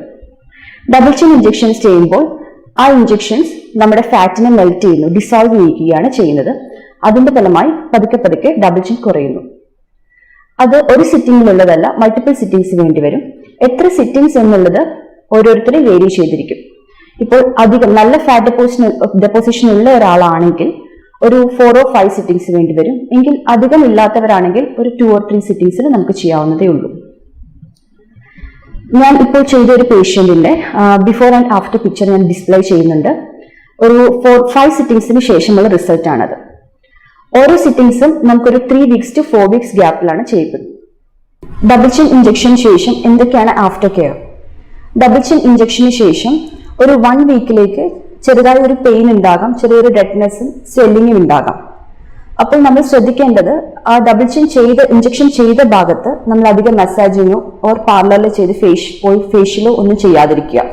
ഡബിൾ ചിൻ ഇഞ്ചെക്ഷൻസ് ചെയ്യുമ്പോൾ ആ ഇഞ്ചെക്ഷൻസ് നമ്മുടെ ഫാറ്റിനെ മെൽറ്റ് ചെയ്യുന്നു, ഡിസോൾവ് ചെയ്യിക്കുകയാണ് ചെയ്യുന്നത്. അതിന്റെ ഫലമായി പതുക്കെ പതുക്കെ ഡബിൾ ചിൻ കുറയുന്നു. അത് ഒരു സിറ്റിംഗിലുള്ളതല്ല, മൾട്ടിപ്പിൾ സിറ്റിംഗ്സ് വേണ്ടി വരും. എത്ര സിറ്റിംഗ്സ് എന്നുള്ളത് ഓരോരുത്തരും വേരി ചെയ്തിരിക്കും. ഇപ്പോൾ അധികം നല്ല ഫാറ്റ് ഡെപ്പോസിഷൻ ഉള്ള ഒരാളാണെങ്കിൽ ഒരു 4 or 5 സിറ്റിംഗ്സ് വേണ്ടി വരും. എങ്കിൽ അധികം ഇല്ലാത്തവരാണെങ്കിൽ ഒരു 2 or 3 സിറ്റിംഗ്സിൽ നമുക്ക് ചെയ്യാവുന്നതേ ഉള്ളൂ. ഞാൻ ഇപ്പോൾ ചെയ്ത ഒരു പേഷ്യന്റിന്റെ ബിഫോർ ആൻഡ് ആഫ്റ്റർ പിക്ചർ ഞാൻ ഡിസ്പ്ലേ ചെയ്യുന്നുണ്ട്. ഒരു 4-5 സിറ്റിംഗ്സിന് ശേഷമുള്ള റിസൾട്ട് ആണത്. ഓരോ സിറ്റിംഗ്സും നമുക്കൊരു 3 weeks to 4 weeks ഗ്യാപ്പിലാണ് ചെയ്യപ്പെടുന്നത്. ഡബിൾ ചിൻ ഇഞ്ചക്ഷന് ശേഷം എന്തൊക്കെയാണ് after care? Double chin injection ശേഷം ഒരു 1 വീക്കിലേക്ക് ചെറുതായി ഒരു പെയിൻ ഉണ്ടാകാം, ചെറിയൊരു റെഡ്നെസ്സും സ്വെല്ലിങ്ങും ഉണ്ടാകാം. അപ്പോൾ നമ്മൾ ശ്രദ്ധിക്കേണ്ടത് ആ ഡബിൾ ചിൻ ഇഞ്ചക്ഷൻ ചെയ്ത ഭാഗത്ത് നമ്മൾ അധികം മസാജിങ്ങോ ഓർ പാർലറിൽ ചെയ്ത് ഫേഷ്യലോ ഒന്നും ചെയ്യാതിരിക്കുക.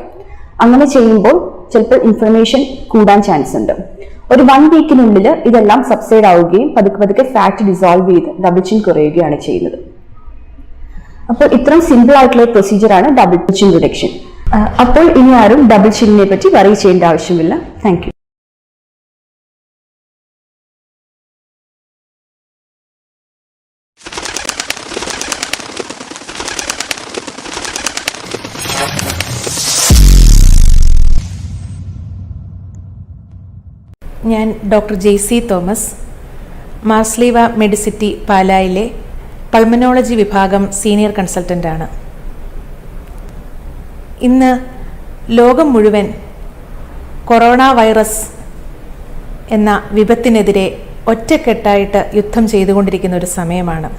അങ്ങനെ ചെയ്യുമ്പോൾ ചിലപ്പോൾ ഇൻഫ്ലമേഷൻ കൂടാൻ ചാൻസ് ഉണ്ട്. ഒരു 1 വീക്കിനുള്ളിൽ ഇതെല്ലാം സബ്സൈഡ് ആവുകയും പതുക്കെ പതുക്കെ ഫാറ്റ് ഡിസോൾവ് ചെയ്ത് ഡബിൾ ചിൻ കുറയുകയാണ് ചെയ്യുന്നത്. അപ്പോൾ ഇത്രയും സിമ്പിൾ ആയിട്ടുള്ള പ്രൊസീജിയർ ആണ് ഡബിൾ ചിൻ റിഡക്ഷൻ. അപ്പോൾ ഇനി ആരും ഡബിൾ ചിന്നിനെ പറ്റി വറി ചെയ്യേണ്ട ആവശ്യമില്ല. Thank you.
ഞാൻ doctor JC Thomas, Mar Sleeva medicity പാലായിലെ പൾമനോളജി വിഭാഗം സീനിയർ കൺസൾട്ടൻ്റാണ്. ഇന്ന് ലോകം മുഴുവൻ കൊറോണ വൈറസ് എന്ന വിപത്തിനെതിരെ ഒറ്റക്കെട്ടായിട്ട് യുദ്ധം ചെയ്തുകൊണ്ടിരിക്കുന്ന ഒരു സമയമാണ്.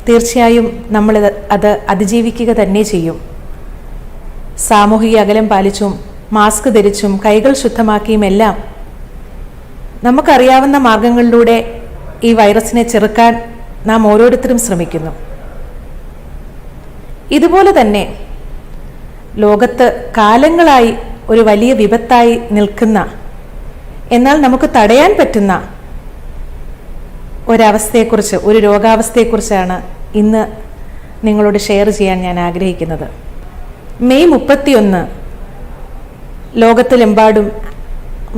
തീർച്ചയായും നമ്മൾ അത് അതിജീവിക്കുക തന്നെ ചെയ്യും. സാമൂഹിക അകലം പാലിച്ചും മാസ്ക് ധരിച്ചും കൈകൾ ശുദ്ധമാക്കിയുമെല്ലാം നമുക്കറിയാവുന്ന മാർഗങ്ങളിലൂടെ ഈ വൈറസിനെ ചെറുക്കാൻ നാം ഓരോരുത്തരും ശ്രമിക്കുന്നു. ഇതുപോലെ തന്നെ ലോകത്ത് കാലങ്ങളായി ഒരു വലിയ വിപത്തായി നിൽക്കുന്ന, എന്നാൽ നമുക്ക് തടയാൻ പറ്റുന്ന ഒരവസ്ഥയെക്കുറിച്ച്, ഒരു രോഗാവസ്ഥയെക്കുറിച്ചാണ് ഇന്ന് നിങ്ങളോട് ഷെയർ ചെയ്യാൻ ഞാൻ ആഗ്രഹിക്കുന്നത്. മെയ് 31 ലോകത്തിലെമ്പാടും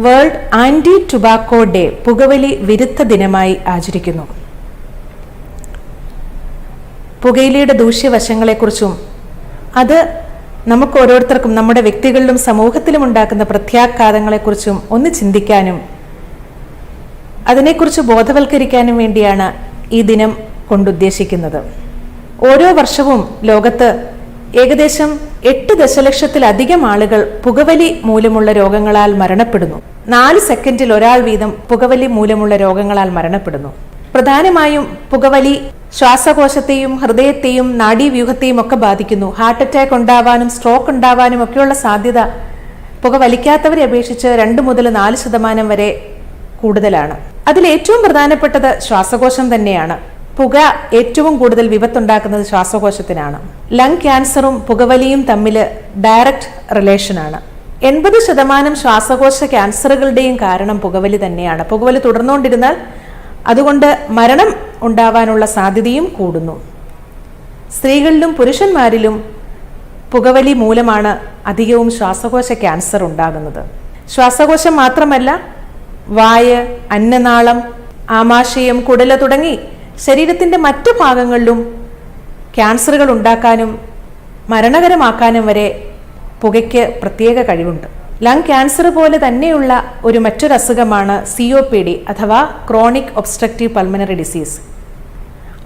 വേൾഡ് ആൻറ്റി ടുബാക്കോ ഡേ, പുകവലി വിരുദ്ധ ദിനമായി ആചരിക്കുന്നു. പുകയിലയുടെ ദൂഷ്യവശങ്ങളെക്കുറിച്ചും അത് നമുക്ക് ഓരോരുത്തർക്കും നമ്മുടെ വ്യക്തികളിലും സമൂഹത്തിലും ഉണ്ടാക്കുന്ന പ്രത്യാഘാതങ്ങളെക്കുറിച്ചും ഒന്ന് ചിന്തിക്കാനും അതിനെക്കുറിച്ച് ബോധവൽക്കരിക്കാനും വേണ്ടിയാണ് ഈ ദിനം കൊണ്ടുദ്ദേശിക്കുന്നത്. ഓരോ വർഷവും ലോകത്ത് ഏകദേശം 8 ദശലക്ഷത്തിലധികം ആളുകൾ പുകവലി മൂലമുള്ള രോഗങ്ങളാൽ മരണപ്പെടുന്നു. 4 സെക്കൻഡിൽ ഒരാൾ വീതം പുകവലി മൂലമുള്ള രോഗങ്ങളാൽ മരണപ്പെടുന്നു. പ്രധാനമായും പുകവലി ശ്വാസകോശത്തെയും ഹൃദയത്തെയും നാഡീവ്യൂഹത്തെയും ഒക്കെ ബാധിക്കുന്നു. ഹാർട്ട് അറ്റാക്ക് ഉണ്ടാവാനും സ്ട്രോക്ക് ഉണ്ടാവാനും ഒക്കെയുള്ള സാധ്യത പുകവലിക്കാത്തവരെ അപേക്ഷിച്ച് 2 മുതൽ 4% വരെ കൂടുതലാണ്. അതിൽ ഏറ്റവും പ്രധാനപ്പെട്ടത് ശ്വാസകോശം തന്നെയാണ്. പുക ഏറ്റവും കൂടുതൽ വിപത്തുണ്ടാക്കുന്നത് ശ്വാസകോശത്തിനാണ്. ലങ് ക്യാൻസറും പുകവലിയും തമ്മിൽ ഡയറക്റ്റ് റിലേഷനാണ്. 80% ശ്വാസകോശ ക്യാൻസറുകളുടെയും കാരണം പുകവലി തന്നെയാണ്. പുകവലി തുടർന്നുകൊണ്ടിരുന്നാൽ അതുകൊണ്ട് മരണം ഉണ്ടാവാനുള്ള സാധ്യതയും കൂടുന്നു. സ്ത്രീകളിലും പുരുഷന്മാരിലും പുകവലി മൂലമാണ് അധികവും ശ്വാസകോശ ക്യാൻസർ ഉണ്ടാകുന്നത്. ശ്വാസകോശം മാത്രമല്ല, വായ്, അന്നനാളം, ആമാശയം, കുടല് തുടങ്ങി ശരീരത്തിൻ്റെ മറ്റു ഭാഗങ്ങളിലും ക്യാൻസറുകൾ ഉണ്ടാക്കാനും മരണകരമാക്കാനും വരെ പുകയ്ക്ക് പ്രത്യേക കഴിവുണ്ട്. ലങ് ക്യാൻസർ പോലെ തന്നെയുള്ള ഒരു മറ്റൊരു അസുഖമാണ് COPD അഥവാ ക്രോണിക് ഒബ്സ്ട്രക്റ്റീവ് പൾമനറി ഡിസീസ്.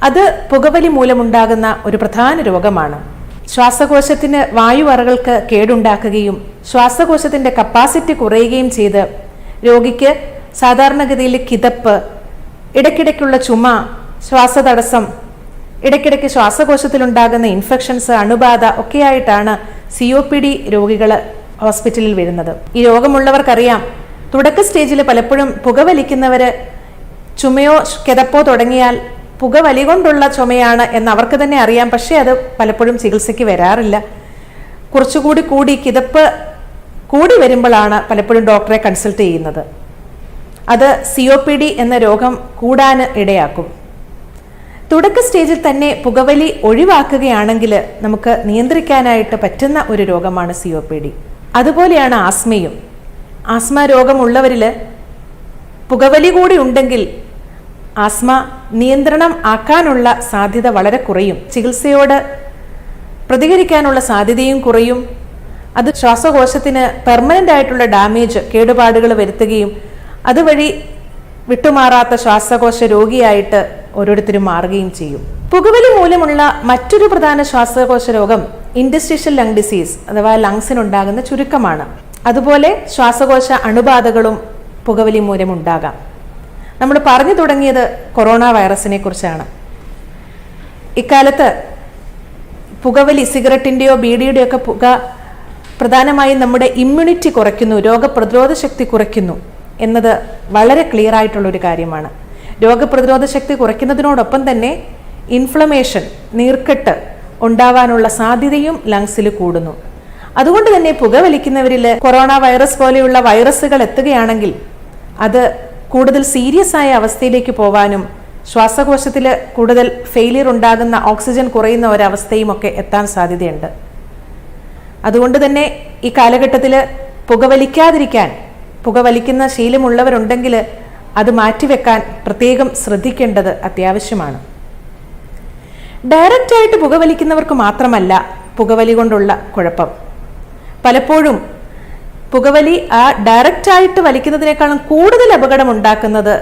അത് പുകവലി മൂലമുണ്ടാകുന്ന ഒരു പ്രധാന രോഗമാണ്. ശ്വാസകോശത്തിന് വായുവറകൾക്ക് കേടുണ്ടാക്കുകയും ശ്വാസകോശത്തിന്റെ കപ്പാസിറ്റി കുറയുകയും ചെയ്ത് രോഗിക്ക് സാധാരണഗതിയിൽ കിതപ്പ്, ഇടയ്ക്കിടയ്ക്കുള്ള ചുമ, ശ്വാസതടസ്സം, ഇടയ്ക്കിടയ്ക്ക് ശ്വാസകോശത്തിലുണ്ടാകുന്ന ഇൻഫെക്ഷൻസ്, അണുബാധ ഒക്കെയായിട്ടാണ് COPD രോഗികൾ ഹോസ്പിറ്റലിൽ വരുന്നത്. ഈ രോഗമുള്ളവർക്കറിയാം, തുടക്ക സ്റ്റേജിൽ പലപ്പോഴും പുകവലിക്കുന്നവർ ചുമയോ കിതപ്പോ തുടങ്ങിയാൽ പുകവലി കൊണ്ടുള്ള ചുമയാണ് എന്ന് അവർക്ക് തന്നെ അറിയാം. പക്ഷേ അത് പലപ്പോഴും ചികിത്സയ്ക്ക് വരാറില്ല. കുറച്ചുകൂടി കിതപ്പ് കൂടി വരുമ്പോഴാണ് പലപ്പോഴും ഡോക്ടറെ കൺസൾട്ട് ചെയ്യുന്നത്. അത് COPD എന്ന രോഗം കൂടാൻ ഇടയാക്കും. തുടക്ക സ്റ്റേജിൽ തന്നെ പുകവലി ഒഴിവാക്കുകയാണെങ്കിൽ നമുക്ക് നിയന്ത്രിക്കാനായിട്ട് പറ്റുന്ന ഒരു രോഗമാണ് COPD. അതുപോലെയാണ് ആസ്മയും. ആസ്മ രോഗമുള്ളവരിൽ പുകവലി കൂടി ഉണ്ടെങ്കിൽ ആസ്മ നിയന്ത്രണം ആക്കാനുള്ള സാധ്യത വളരെ കുറയും. ചികിത്സയോട് പ്രതികരിക്കാനുള്ള സാധ്യതയും കുറയും. അത് ശ്വാസകോശത്തിന് പെർമനന്റ് ആയിട്ടുള്ള ഡാമേജ്, കേടുപാടുകൾ വരുത്തുകയും അതുവഴി വിട്ടുമാറാത്ത ശ്വാസകോശ രോഗിയായിട്ട് ഓരോരുത്തരും മാറുകയും ചെയ്യും. പുകവലി മൂലമുള്ള മറ്റൊരു പ്രധാന ശ്വാസകോശ രോഗം ഇൻഡസ്ട്രീഷ്യൽ ലങ് ഡിസീസ് അഥവാ ലങ്സിനുണ്ടാകുന്ന ചുരുക്കമാണ്. അതുപോലെ ശ്വാസകോശ അണുബാധകളും പുകവലി മൂലമുണ്ടാകാം. നമ്മൾ പറഞ്ഞു തുടങ്ങിയത് കൊറോണ വൈറസിനെ കുറിച്ചാണ്. ഇക്കാലത്ത് പുകവലി, സിഗരറ്റിൻ്റെയോ ബീഡിയുടെയോ ഒക്കെ പുക പ്രധാനമായും നമ്മുടെ ഇമ്മ്യൂണിറ്റി കുറയ്ക്കുന്നു, രോഗപ്രതിരോധ ശക്തി കുറയ്ക്കുന്നു എന്നത് വളരെ ക്ലിയർ ആയിട്ടുള്ളൊരു കാര്യമാണ്. രോഗപ്രതിരോധ ശക്തി കുറയ്ക്കുന്നതിനോടൊപ്പം തന്നെ ഇൻഫ്ലമേഷൻ, നീർക്കെട്ട് ഉണ്ടാവാനുള്ള സാധ്യതയും ലങ്സിൽ കൂടുന്നു. അതുകൊണ്ട് തന്നെ പുകവലിക്കുന്നവരിൽ കൊറോണ വൈറസ് പോലെയുള്ള വൈറസുകൾ എത്തുകയാണെങ്കിൽ അത് കൂടുതൽ സീരിയസ് ആയ അവസ്ഥയിലേക്ക് പോവാനും ശ്വാസകോശത്തിൽ കൂടുതൽ ഫെയിലിയർ ഉണ്ടാകുന്ന, ഓക്സിജൻ കുറയുന്ന ഒരവസ്ഥയും ഒക്കെ എത്താൻ സാധ്യതയുണ്ട്. അതുകൊണ്ട് തന്നെ ഈ കാലഘട്ടത്തിൽ പുകവലിക്കാതിരിക്കാൻ, പുകവലിക്കുന്ന ശീലമുള്ളവരുണ്ടെങ്കിൽ അത് മാറ്റിവെക്കാൻ പ്രത്യേകം ശ്രദ്ധിക്കേണ്ടത് അത്യാവശ്യമാണ്. ഡയറക്റ്റായിട്ട് പുകവലിക്കുന്നവർക്ക് മാത്രമല്ല പുകവലി കൊണ്ടുള്ള കുഴപ്പം. പലപ്പോഴും പുകവലി ഡയറക്റ്റായിട്ട് വലിക്കുന്നതിനേക്കാളും കൂടുതൽ അപകടം ഉണ്ടാക്കുന്നത്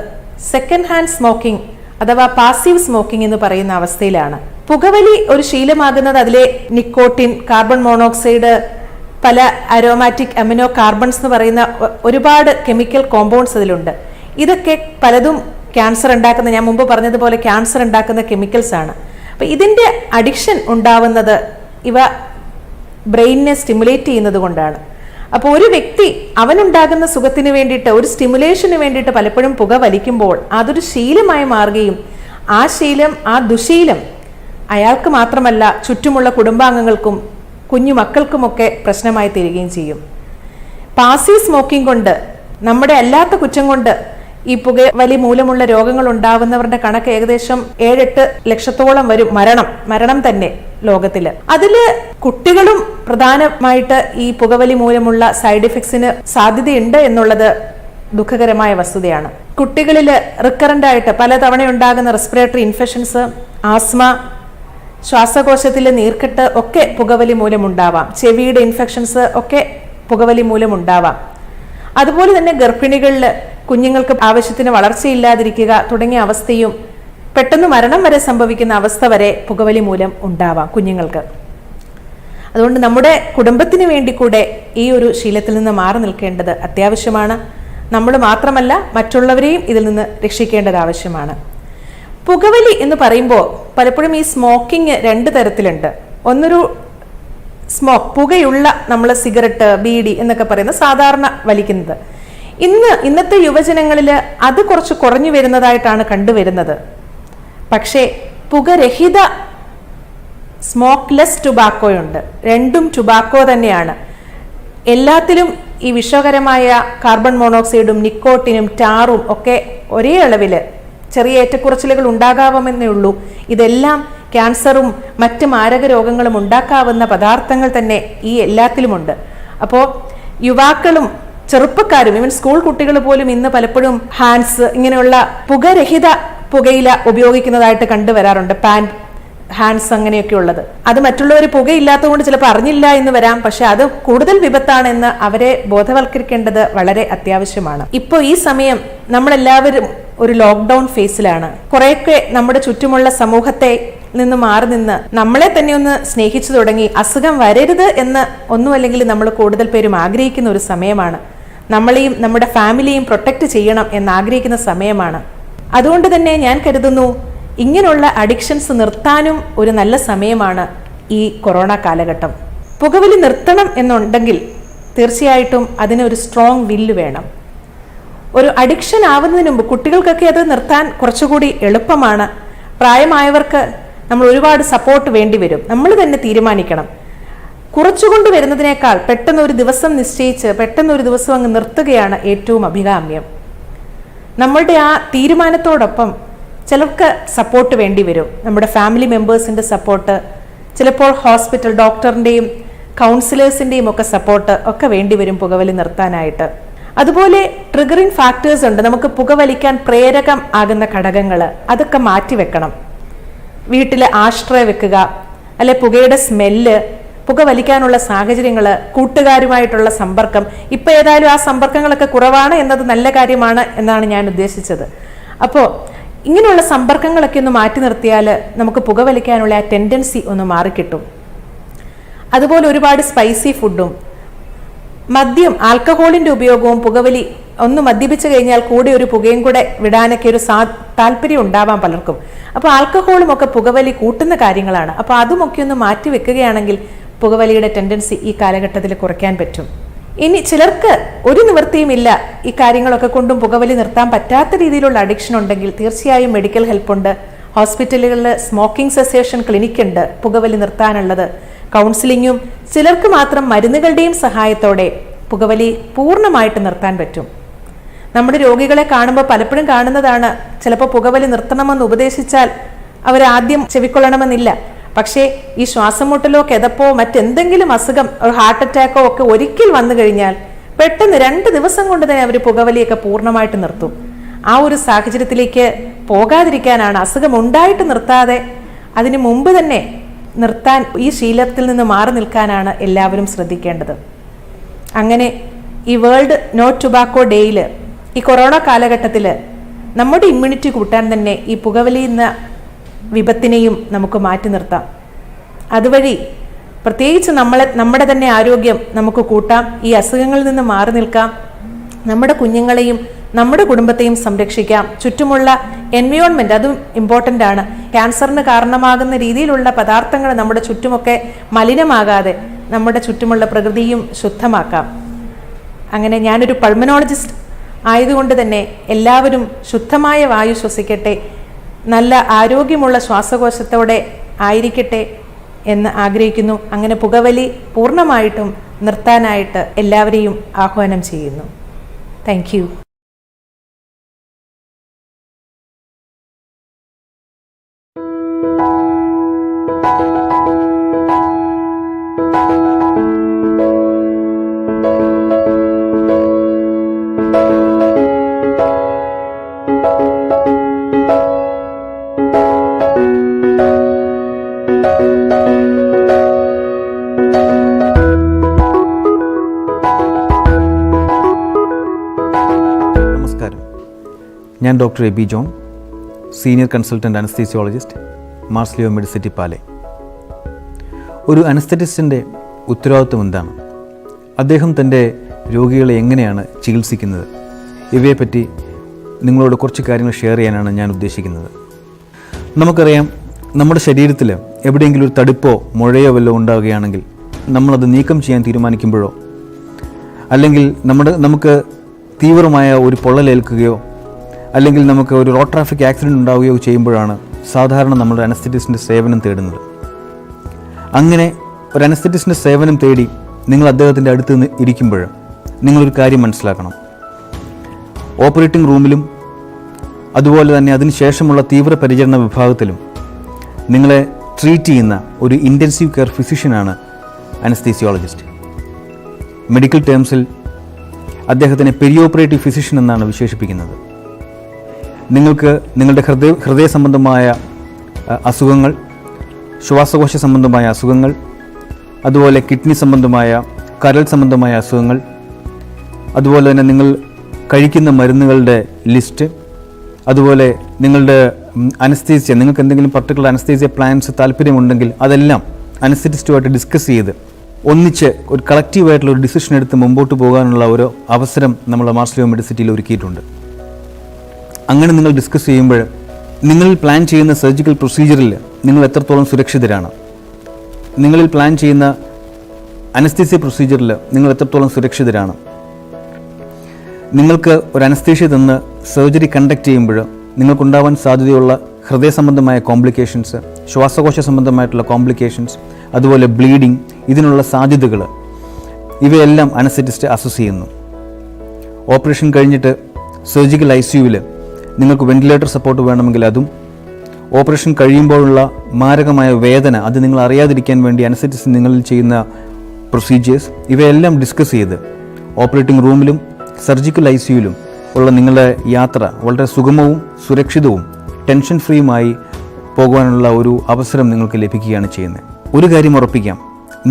സെക്കൻഡ് ഹാൻഡ് സ്മോക്കിംഗ് അഥവാ പാസീവ് സ്മോക്കിംഗ് എന്ന് പറയുന്ന അവസ്ഥയിലാണ്. പുകവലി ഒരു ശീലമാകുന്നത് അതിലെ നിക്കോട്ടിൻ, കാർബൺ മോണോക്സൈഡ്, പല അരോമാറ്റിക് അമിനോ കാർബൺസ് എന്ന് പറയുന്ന ഒരുപാട് കെമിക്കൽ കോമ്പൗണ്ട്സ് അതിലുണ്ട്. ഇതൊക്കെ പലതും ക്യാൻസർ ഉണ്ടാക്കുന്ന, ഞാൻ മുമ്പ് പറഞ്ഞതുപോലെ ക്യാൻസർ ഉണ്ടാക്കുന്ന കെമിക്കൽസ് ആണ്. അപ്പം ഇതിൻ്റെ അഡിക്ഷൻ ഉണ്ടാവുന്നത് ഇവ ബ്രെയിനിനെ സ്റ്റിമുലേറ്റ് ചെയ്യുന്നത് കൊണ്ടാണ്. അപ്പോൾ ഒരു വ്യക്തി അവനുണ്ടാകുന്ന സുഖത്തിന് വേണ്ടിയിട്ട്, ഒരു സ്റ്റിമുലേഷന് വേണ്ടിയിട്ട് പലപ്പോഴും പുക വലിക്കുമ്പോൾ അതൊരു ശീലമായി മാറുകയും ആ ശീലം, ആ ദുശീലം അയാൾക്ക് മാത്രമല്ല ചുറ്റുമുള്ള കുടുംബാംഗങ്ങൾക്കും കുഞ്ഞു മക്കൾക്കുമൊക്കെ പ്രശ്നമായി തീരുകയും ചെയ്യും. പാസീവ് സ്മോക്കിംഗ് കൊണ്ട്, നമ്മുടെ അല്ലാത്ത കുറ്റം കൊണ്ട് ഈ പുകവലി മൂലമുള്ള രോഗങ്ങൾ ഉണ്ടാവുന്നവരുടെ കണക്ക് ഏകദേശം 7-8 ലക്ഷത്തോളം വരും. മരണം തന്നെ ലോകത്തില്. അതില് കുട്ടികളും പ്രധാനമായിട്ട് ഈ പുകവലി മൂലമുള്ള സൈഡ് എഫക്ട്സിന് സാധ്യതയുണ്ട് എന്നുള്ളത് ദുഃഖകരമായ വസ്തുതയാണ്. കുട്ടികളിൽ റിക്കറന്റ് ആയിട്ട് പലതവണ ഉണ്ടാകുന്ന റെസ്പിറേറ്ററി ഇൻഫെക്ഷൻസ്, ആസ്മ, ശ്വാസകോശത്തിലെ നീർക്കെട്ട് ഒക്കെ പുകവലി മൂലമുണ്ടാവാം. ചെവിയുടെ ഇൻഫെക്ഷൻസ് ഒക്കെ പുകവലി മൂലമുണ്ടാവാം. അതുപോലെ തന്നെ ഗർഭിണികളിൽ കുഞ്ഞുങ്ങൾക്ക് ആവശ്യത്തിന് വളർച്ചയില്ലാതിരിക്കുക തുടങ്ങിയ അവസ്ഥയും പെട്ടെന്ന് മരണം വരെ സംഭവിക്കുന്ന അവസ്ഥ വരെ പുകവലി മൂലം ഉണ്ടാവാം കുഞ്ഞുങ്ങൾക്ക്. അതുകൊണ്ട് നമ്മുടെ കുടുംബത്തിന് വേണ്ടി കൂടെ ഈ ഒരു ശീലത്തിൽ നിന്ന് മാറി നിൽക്കേണ്ടത് അത്യാവശ്യമാണ്. നമ്മൾ മാത്രമല്ല മറ്റുള്ളവരെയും ഇതിൽ നിന്ന് രക്ഷിക്കേണ്ടത് ആവശ്യമാണ്. പുകവലി എന്ന് പറയുമ്പോൾ പലപ്പോഴും ഈ സ്മോക്കിംഗ് 2 തരത്തിലുണ്ട്. ഒന്നൊരു പുകയുള്ള നമ്മൾ സിഗരറ്റ്, ബീഡി എന്നൊക്കെ പറയുന്ന സാധാരണ വലിക്കുന്നത്. ഇന്നത്തെ യുവജനങ്ങളിൽ അത് കുറച്ച് കുറഞ്ഞു വരുന്നതായിട്ടാണ് കണ്ടുവരുന്നത്. പക്ഷേ പുകരഹിത സ്മോക്ക്ലെസ് ടുബാക്കോയുണ്ട്. രണ്ടും ടുബാക്കോ തന്നെയാണ്. എല്ലാത്തിലും ഈ വിഷകരമായ കാർബൺ മോണോക്സൈഡും നിക്കോട്ടിനും ടാറും ഒക്കെ ഒരേ അളവിൽ ചെറിയ ഏറ്റക്കുറച്ചിലുകൾ ഉണ്ടാകാമെന്നേ ഉള്ളൂ. ഇതെല്ലാം ക്യാൻസറും മറ്റ് മാരക രോഗങ്ങളും ഉണ്ടാക്കാവുന്ന പദാർത്ഥങ്ങൾ തന്നെ ഈ എല്ലാത്തിലുമുണ്ട്. അപ്പോൾ യുവാക്കളും ചെറുപ്പക്കാരും, ഈവൻ സ്കൂൾ കുട്ടികൾ പോലും ഇന്ന് പലപ്പോഴും ഹാൻഡ്സ് ഇങ്ങനെയുള്ള പുകരഹിത പുകയില ഉപയോഗിക്കുന്നതായിട്ട് കണ്ടുവരാറുണ്ട്. പാൻ ഹാൻഡ്സ് അങ്ങനെയൊക്കെ ഉള്ളത്. അത് മറ്റുള്ളവർ പുകയില്ലാത്തതുകൊണ്ട് ചിലപ്പോൾ അറിഞ്ഞില്ല എന്ന് വരാം. പക്ഷെ അത് കൂടുതൽ വിപത്താണെന്ന് അവരെ ബോധവൽക്കരിക്കേണ്ടത് വളരെ അത്യാവശ്യമാണ്. ഇപ്പോൾ ഈ സമയം നമ്മളെല്ലാവരും ഒരു ലോക്ക്ഡൌൺ ഫേസിലാണ്. കുറേയൊക്കെ നമ്മുടെ ചുറ്റുമുള്ള സമൂഹത്തെ നിന്ന് മാറി നിന്ന് നമ്മളെ തന്നെ ഒന്ന് സ്നേഹിച്ചു തുടങ്ങി. അസുഖം വരരുത് എന്ന് ഒന്നുമല്ലെങ്കിൽ നമ്മൾ കൂടുതൽ പേരും ആഗ്രഹിക്കുന്ന ഒരു സമയമാണ്. നമ്മളെയും നമ്മുടെ ഫാമിലിയെയും പ്രൊട്ടക്റ്റ് ചെയ്യണം എന്നാഗ്രഹിക്കുന്ന സമയമാണ്. അതുകൊണ്ട് തന്നെ ഞാൻ കരുതുന്നു ഇങ്ങനെയുള്ള അഡിക്ഷൻസ് നിർത്താനും ഒരു നല്ല സമയമാണ് ഈ കൊറോണ കാലഘട്ടം. പുകവലി നിർത്തണം എന്നുണ്ടെങ്കിൽ തീർച്ചയായിട്ടും അതിനൊരു സ്ട്രോങ് വില്ല് വേണം. ഒരു അഡിക്ഷൻ ആവുന്നതിന് മുമ്പ് കുട്ടികൾക്കൊക്കെ അത് നിർത്താൻ കുറച്ചുകൂടി എളുപ്പമാണ്. പ്രായമായവർക്ക് നമ്മൾ ഒരുപാട് സപ്പോർട്ട് വേണ്ടി വരും. നമ്മൾ തന്നെ തീരുമാനിക്കണം. കുറച്ചുകൊണ്ട് വരുന്നതിനേക്കാൾ പെട്ടെന്ന് ഒരു ദിവസം നിശ്ചയിച്ച് പെട്ടെന്ന് ഒരു ദിവസം അങ്ങ് നിർത്തുകയാണ് ഏറ്റവും അഭികാമ്യം. നമ്മളുടെ ആ തീരുമാനത്തോടൊപ്പം ചിലർക്ക് സപ്പോർട്ട് വേണ്ടി വരും. നമ്മുടെ ഫാമിലി മെമ്പേഴ്സിൻ്റെ സപ്പോർട്ട്, ചിലപ്പോൾ ഹോസ്പിറ്റൽ ഡോക്ടറിൻ്റെയും കൗൺസിലേഴ്സിൻ്റെയും ഒക്കെ സപ്പോർട്ട് ഒക്കെ വേണ്ടി വരും പുകവലി നിർത്താനായിട്ട്. അതുപോലെ ട്രിഗറിങ് ഫാക്ടേഴ്സ് ഉണ്ട്. നമുക്ക് പുകവലിക്കാൻ പ്രേരകം ആകുന്ന ഘടകങ്ങൾ അതൊക്കെ മാറ്റിവെക്കണം. വീട്ടിൽ ആഷ്ട്രേ വെക്കുക, അല്ലെ പുകയുടെ സ്മെല്ല്, പുകവലിക്കാനുള്ള സാഹചര്യങ്ങൾ, കൂട്ടുകാരുമായിട്ടുള്ള സമ്പർക്കം. ഇപ്പം ഏതായാലും ആ സമ്പർക്കങ്ങളൊക്കെ കുറവാണ് എന്നത് നല്ല കാര്യമാണ് എന്നാണ് ഞാൻ ഉദ്ദേശിച്ചത്. അപ്പോൾ ഇങ്ങനെയുള്ള സമ്പർക്കങ്ങളൊക്കെ ഒന്ന് മാറ്റി നിർത്തിയാൽ നമുക്ക് പുകവലിക്കാനുള്ള ആ ടെൻഡൻസി ഒന്ന് മാറിക്കിട്ടും. അതുപോലെ ഒരുപാട് സ്പൈസി ഫുഡും മദ്യം, ആൽക്കഹോളിൻ്റെ ഉപയോഗവും പുകവലി ഒന്ന് മദ്യപിച്ചു കഴിഞ്ഞാൽ കൂടെ ഒരു പുകയും കൂടെ വിടാനൊക്കെ ഒരു താല്പര്യം ഉണ്ടാവാം പലർക്കും. അപ്പോൾ ആൽക്കഹോളും ഒക്കെ പുകവലി കൂട്ടുന്ന കാര്യങ്ങളാണ്. അപ്പോൾ അതുമൊക്കെ ഒന്ന് മാറ്റി വെക്കുകയാണെങ്കിൽ പുകവലിയുടെ ടെൻഡൻസി ഈ കാലഘട്ടത്തിൽ കുറയ്ക്കാൻ പറ്റും. ഇനി ചിലർക്ക് ഒരു നിവൃത്തിയുമില്ല, ഈ കാര്യങ്ങളൊക്കെ കൊണ്ടും പുകവലി നിർത്താൻ പറ്റാത്ത രീതിയിലുള്ള അഡിക്ഷൻ ഉണ്ടെങ്കിൽ തീർച്ചയായും മെഡിക്കൽ ഹെൽപ്പുണ്ട്. ഹോസ്പിറ്റലുകളിൽ സ്മോക്കിംഗ് സെസേഷൻ ക്ലിനിക് ഉണ്ട് പുകവലി നിർത്താനുള്ളത്. കൗൺസിലിങ്ങും, ചിലർക്ക് മാത്രം മരുന്നുകളുടെയും സഹായത്തോടെ പുകവലി പൂർണ്ണമായിട്ട് നിർത്താൻ പറ്റും. നമ്മുടെ രോഗികളെ കാണുമ്പോൾ പലപ്പോഴും കാണുന്നതാണ്, ചിലപ്പോൾ പുകവലി നിർത്തണമെന്ന് ഉപദേശിച്ചാൽ അവരാദ്യം ചെവിക്കൊള്ളണമെന്നില്ല. പക്ഷേ ഈ ശ്വാസം മുട്ടലോ കിതപ്പോ മറ്റെന്തെങ്കിലും അസുഖം, ഒരു ഹാർട്ട് അറ്റാക്കോ ഒക്കെ ഒരിക്കൽ വന്നു കഴിഞ്ഞാൽ പെട്ടെന്ന് 2 ദിവസം കൊണ്ട് തന്നെ അവർ പുകവലിയൊക്കെ പൂർണ്ണമായിട്ട് നിർത്തും. ആ ഒരു സാഹചര്യത്തിലേക്ക് പോകാതിരിക്കാനാണ്, അസുഖം ഉണ്ടായിട്ട് നിർത്താതെ അതിനു മുമ്പ് തന്നെ നിർത്താൻ, ഈ ശീലത്തിൽ നിന്ന് മാറി നിൽക്കാനാണ് എല്ലാവരും ശ്രദ്ധിക്കേണ്ടത്. അങ്ങനെ ഈ വേൾഡ് നോ ടുബാക്കോ ഡേയിൽ, ഈ കൊറോണ കാലഘട്ടത്തിൽ നമ്മുടെ ഇമ്മ്യൂണിറ്റി കൂട്ടാൻ തന്നെ ഈ പുകവലി എന്ന വിപത്തിനെയും നമുക്ക് മാറ്റി നിർത്താം. അതുവഴി പ്രത്യേകിച്ച് നമ്മുടെ തന്നെ ആരോഗ്യം നമുക്ക് കൂട്ടാം, ഈ അസുഖങ്ങളിൽ നിന്ന് മാറി നിൽക്കാം, നമ്മുടെ കുഞ്ഞുങ്ങളെയും നമ്മുടെ കുടുംബത്തെയും സംരക്ഷിക്കാം. ചുറ്റുമുള്ള എൻവയോൺമെൻറ്റ് അതും ഇമ്പോർട്ടൻ്റ് ആണ്. ക്യാൻസറിന് കാരണമാകുന്ന രീതിയിലുള്ള പദാർത്ഥങ്ങൾ നമ്മുടെ ചുറ്റുമൊക്കെ മലിനമാകാതെ നമ്മുടെ ചുറ്റുമുള്ള പ്രകൃതിയും ശുദ്ധമാക്കാം. അങ്ങനെ ഞാനൊരു പൾമനോളജിസ്റ്റ് ആയതുകൊണ്ട് തന്നെ എല്ലാവരും ശുദ്ധമായ വായു ശ്വസിക്കട്ടെ, നല്ല ആരോഗ്യമുള്ള ശ്വാസകോശത്തോടെ ആയിരിക്കട്ടെ എന്ന് ആഗ്രഹിക്കുന്നു. അങ്ങനെ പുകവലി പൂർണ്ണമായിട്ടും നിർത്താനായിട്ട് എല്ലാവരെയും ആഹ്വാനം ചെയ്യുന്നു. Thank you.
ഞാൻ doctor Eby John, senior consultant anaesthesiologist, Sleeva medicity Palai. ഒരു അനസ്തറ്റിസ്റ്റിൻ്റെ ഉത്തരവാദിത്വം എന്താണ്? അദ്ദേഹം തൻ്റെ രോഗികളെ എങ്ങനെയാണ് ചികിത്സിക്കുന്നത്? ഇവയെപ്പറ്റി നിങ്ങളോട് കുറച്ച് കാര്യങ്ങൾ ഷെയർ ചെയ്യാനാണ് ഞാൻ ഉദ്ദേശിക്കുന്നത്. നമുക്കറിയാം, നമ്മുടെ ശരീരത്തിൽ എവിടെയെങ്കിലും ഒരു തടിപ്പോ മുഴയോ വല്ലതും ഉണ്ടാവുകയാണെങ്കിൽ നമ്മളത് നീക്കം ചെയ്യാൻ തീരുമാനിക്കുമ്പോഴോ, അല്ലെങ്കിൽ നമുക്ക് തീവ്രമായ ഒരു പൊള്ളലേൽക്കുകയോ അല്ലെങ്കിൽ നമുക്ക് ഒരു റോഡ് ട്രാഫിക് ആക്സിഡൻറ്റ് ഉണ്ടാവുകയോ ചെയ്യുമ്പോഴാണ് സാധാരണ നമ്മൾ അനസ്തറ്റിസ്റ്റിൻ്റെ സേവനം തേടുന്നത്. അങ്ങനെ ഒരു അനസ്തറ്റിസ്റ്റിൻ്റെ സേവനം തേടി നിങ്ങൾ അദ്ദേഹത്തിൻ്റെ അടുത്ത് നിന്ന് ഇരിക്കുമ്പോൾ നിങ്ങളൊരു കാര്യം മനസ്സിലാക്കണം. ഓപ്പറേറ്റിംഗ് റൂമിലും അതുപോലെ തന്നെ അതിനുശേഷമുള്ള തീവ്രപരിചരണ വിഭാഗത്തിലും നിങ്ങളെ ട്രീറ്റ് ചെയ്യുന്ന ഒരു ഇൻറ്റൻസീവ് കെയർ ഫിസിഷ്യനാണ് അനസ്തീസിയോളജിസ്റ്റ്. മെഡിക്കൽ ടേംസിൽ അദ്ദേഹത്തിനെ പെരി ഓപ്പറേറ്റീവ് ഫിസിഷ്യൻ എന്നാണ് വിശേഷിപ്പിക്കുന്നത്. നിങ്ങൾക്ക് നിങ്ങളുടെ ഹൃദയ സംബന്ധമായ അസുഖങ്ങൾ, ശ്വാസകോശ സംബന്ധമായ അസുഖങ്ങൾ, അതുപോലെ കിഡ്നി സംബന്ധമായ, കരൾ സംബന്ധമായ അസുഖങ്ങൾ, അതുപോലെ തന്നെ നിങ്ങൾ കഴിക്കുന്ന മരുന്നുകളുടെ ലിസ്റ്റ്, അതുപോലെ നിങ്ങളുടെ അനസ്തീസിയ, നിങ്ങൾക്ക് എന്തെങ്കിലും പർട്ടിക്കുലർ അനസ്തീസിയ പ്ലാൻസ് താല്പര്യമുണ്ടെങ്കിൽ അതെല്ലാം അനസ്തറ്റിസ്റ്റുമായിട്ട് ഡിസ്കസ് ചെയ്ത് ഒന്നിച്ച് ഒരു കളക്റ്റീവായിട്ടുള്ള ഒരു ഡിസിഷൻ എടുത്ത് മുമ്പോട്ട് പോകാനുള്ള ഒരു അവസരം നമ്മൾ മാർസ്ലിവ മെഡിസിറ്റിയിൽ ഒരുക്കിയിട്ടുണ്ട്. അങ്ങനെ നിങ്ങൾ ഡിസ്കസ് ചെയ്യുമ്പോൾ നിങ്ങൾ പ്ലാൻ ചെയ്യുന്ന സർജിക്കൽ പ്രൊസീജിയറിൽ നിങ്ങൾ എത്രത്തോളം സുരക്ഷിതരാണ്, നിങ്ങളിൽ പ്ലാൻ ചെയ്യുന്ന അനസ്തീസിയ പ്രൊസീജിയറിൽ നിങ്ങൾ എത്രത്തോളം സുരക്ഷിതരാണ്, നിങ്ങൾക്ക് ഒരു അനസ്തീഷ്യ തന്ന് സർജറി കണ്ടക്ട് ചെയ്യുമ്പോൾ നിങ്ങൾക്കുണ്ടാവാൻ സാധ്യതയുള്ള ഹൃദയ സംബന്ധമായ കോംപ്ലിക്കേഷൻസ്, ശ്വാസകോശ സംബന്ധമായിട്ടുള്ള കോംപ്ലിക്കേഷൻസ്, അതുപോലെ ബ്ലീഡിങ്, ഇതിനുള്ള സാധ്യതകൾ ഇവയെല്ലാം അനസ്തറ്റിസ്റ്റ് അസസ് ചെയ്യുന്നു. ഓപ്പറേഷൻ കഴിഞ്ഞിട്ട് സർജിക്കൽ ICUവിൽ നിങ്ങൾക്ക് വെന്റിലേറ്റർ സപ്പോർട്ട് വേണമെങ്കിൽ അതും, ഓപ്പറേഷൻ കഴിയുമ്പോഴുള്ള മാരകമായ വേദന അത് നിങ്ങൾ അറിയാതിരിക്കാൻ വേണ്ടി അനസ്തറ്റിസ്റ്റ് നിങ്ങളിൽ ചെയ്യുന്ന പ്രൊസീജിയേഴ്സ്, ഇവയെല്ലാം ഡിസ്കസ് ചെയ്ത് ഓപ്പറേറ്റിംഗ് റൂമിലും സർജിക്കൽ ICUവിലും ഉള്ള നിങ്ങളുടെ യാത്ര വളരെ സുഗമവും സുരക്ഷിതവും ടെൻഷൻ ഫ്രീയുമായി പോകുവാനുള്ള ഒരു അവസരം നിങ്ങൾക്ക് ലഭിക്കുകയാണ് ചെയ്യുന്നത്. ഒരു കാര്യം ഉറപ്പിക്കാം,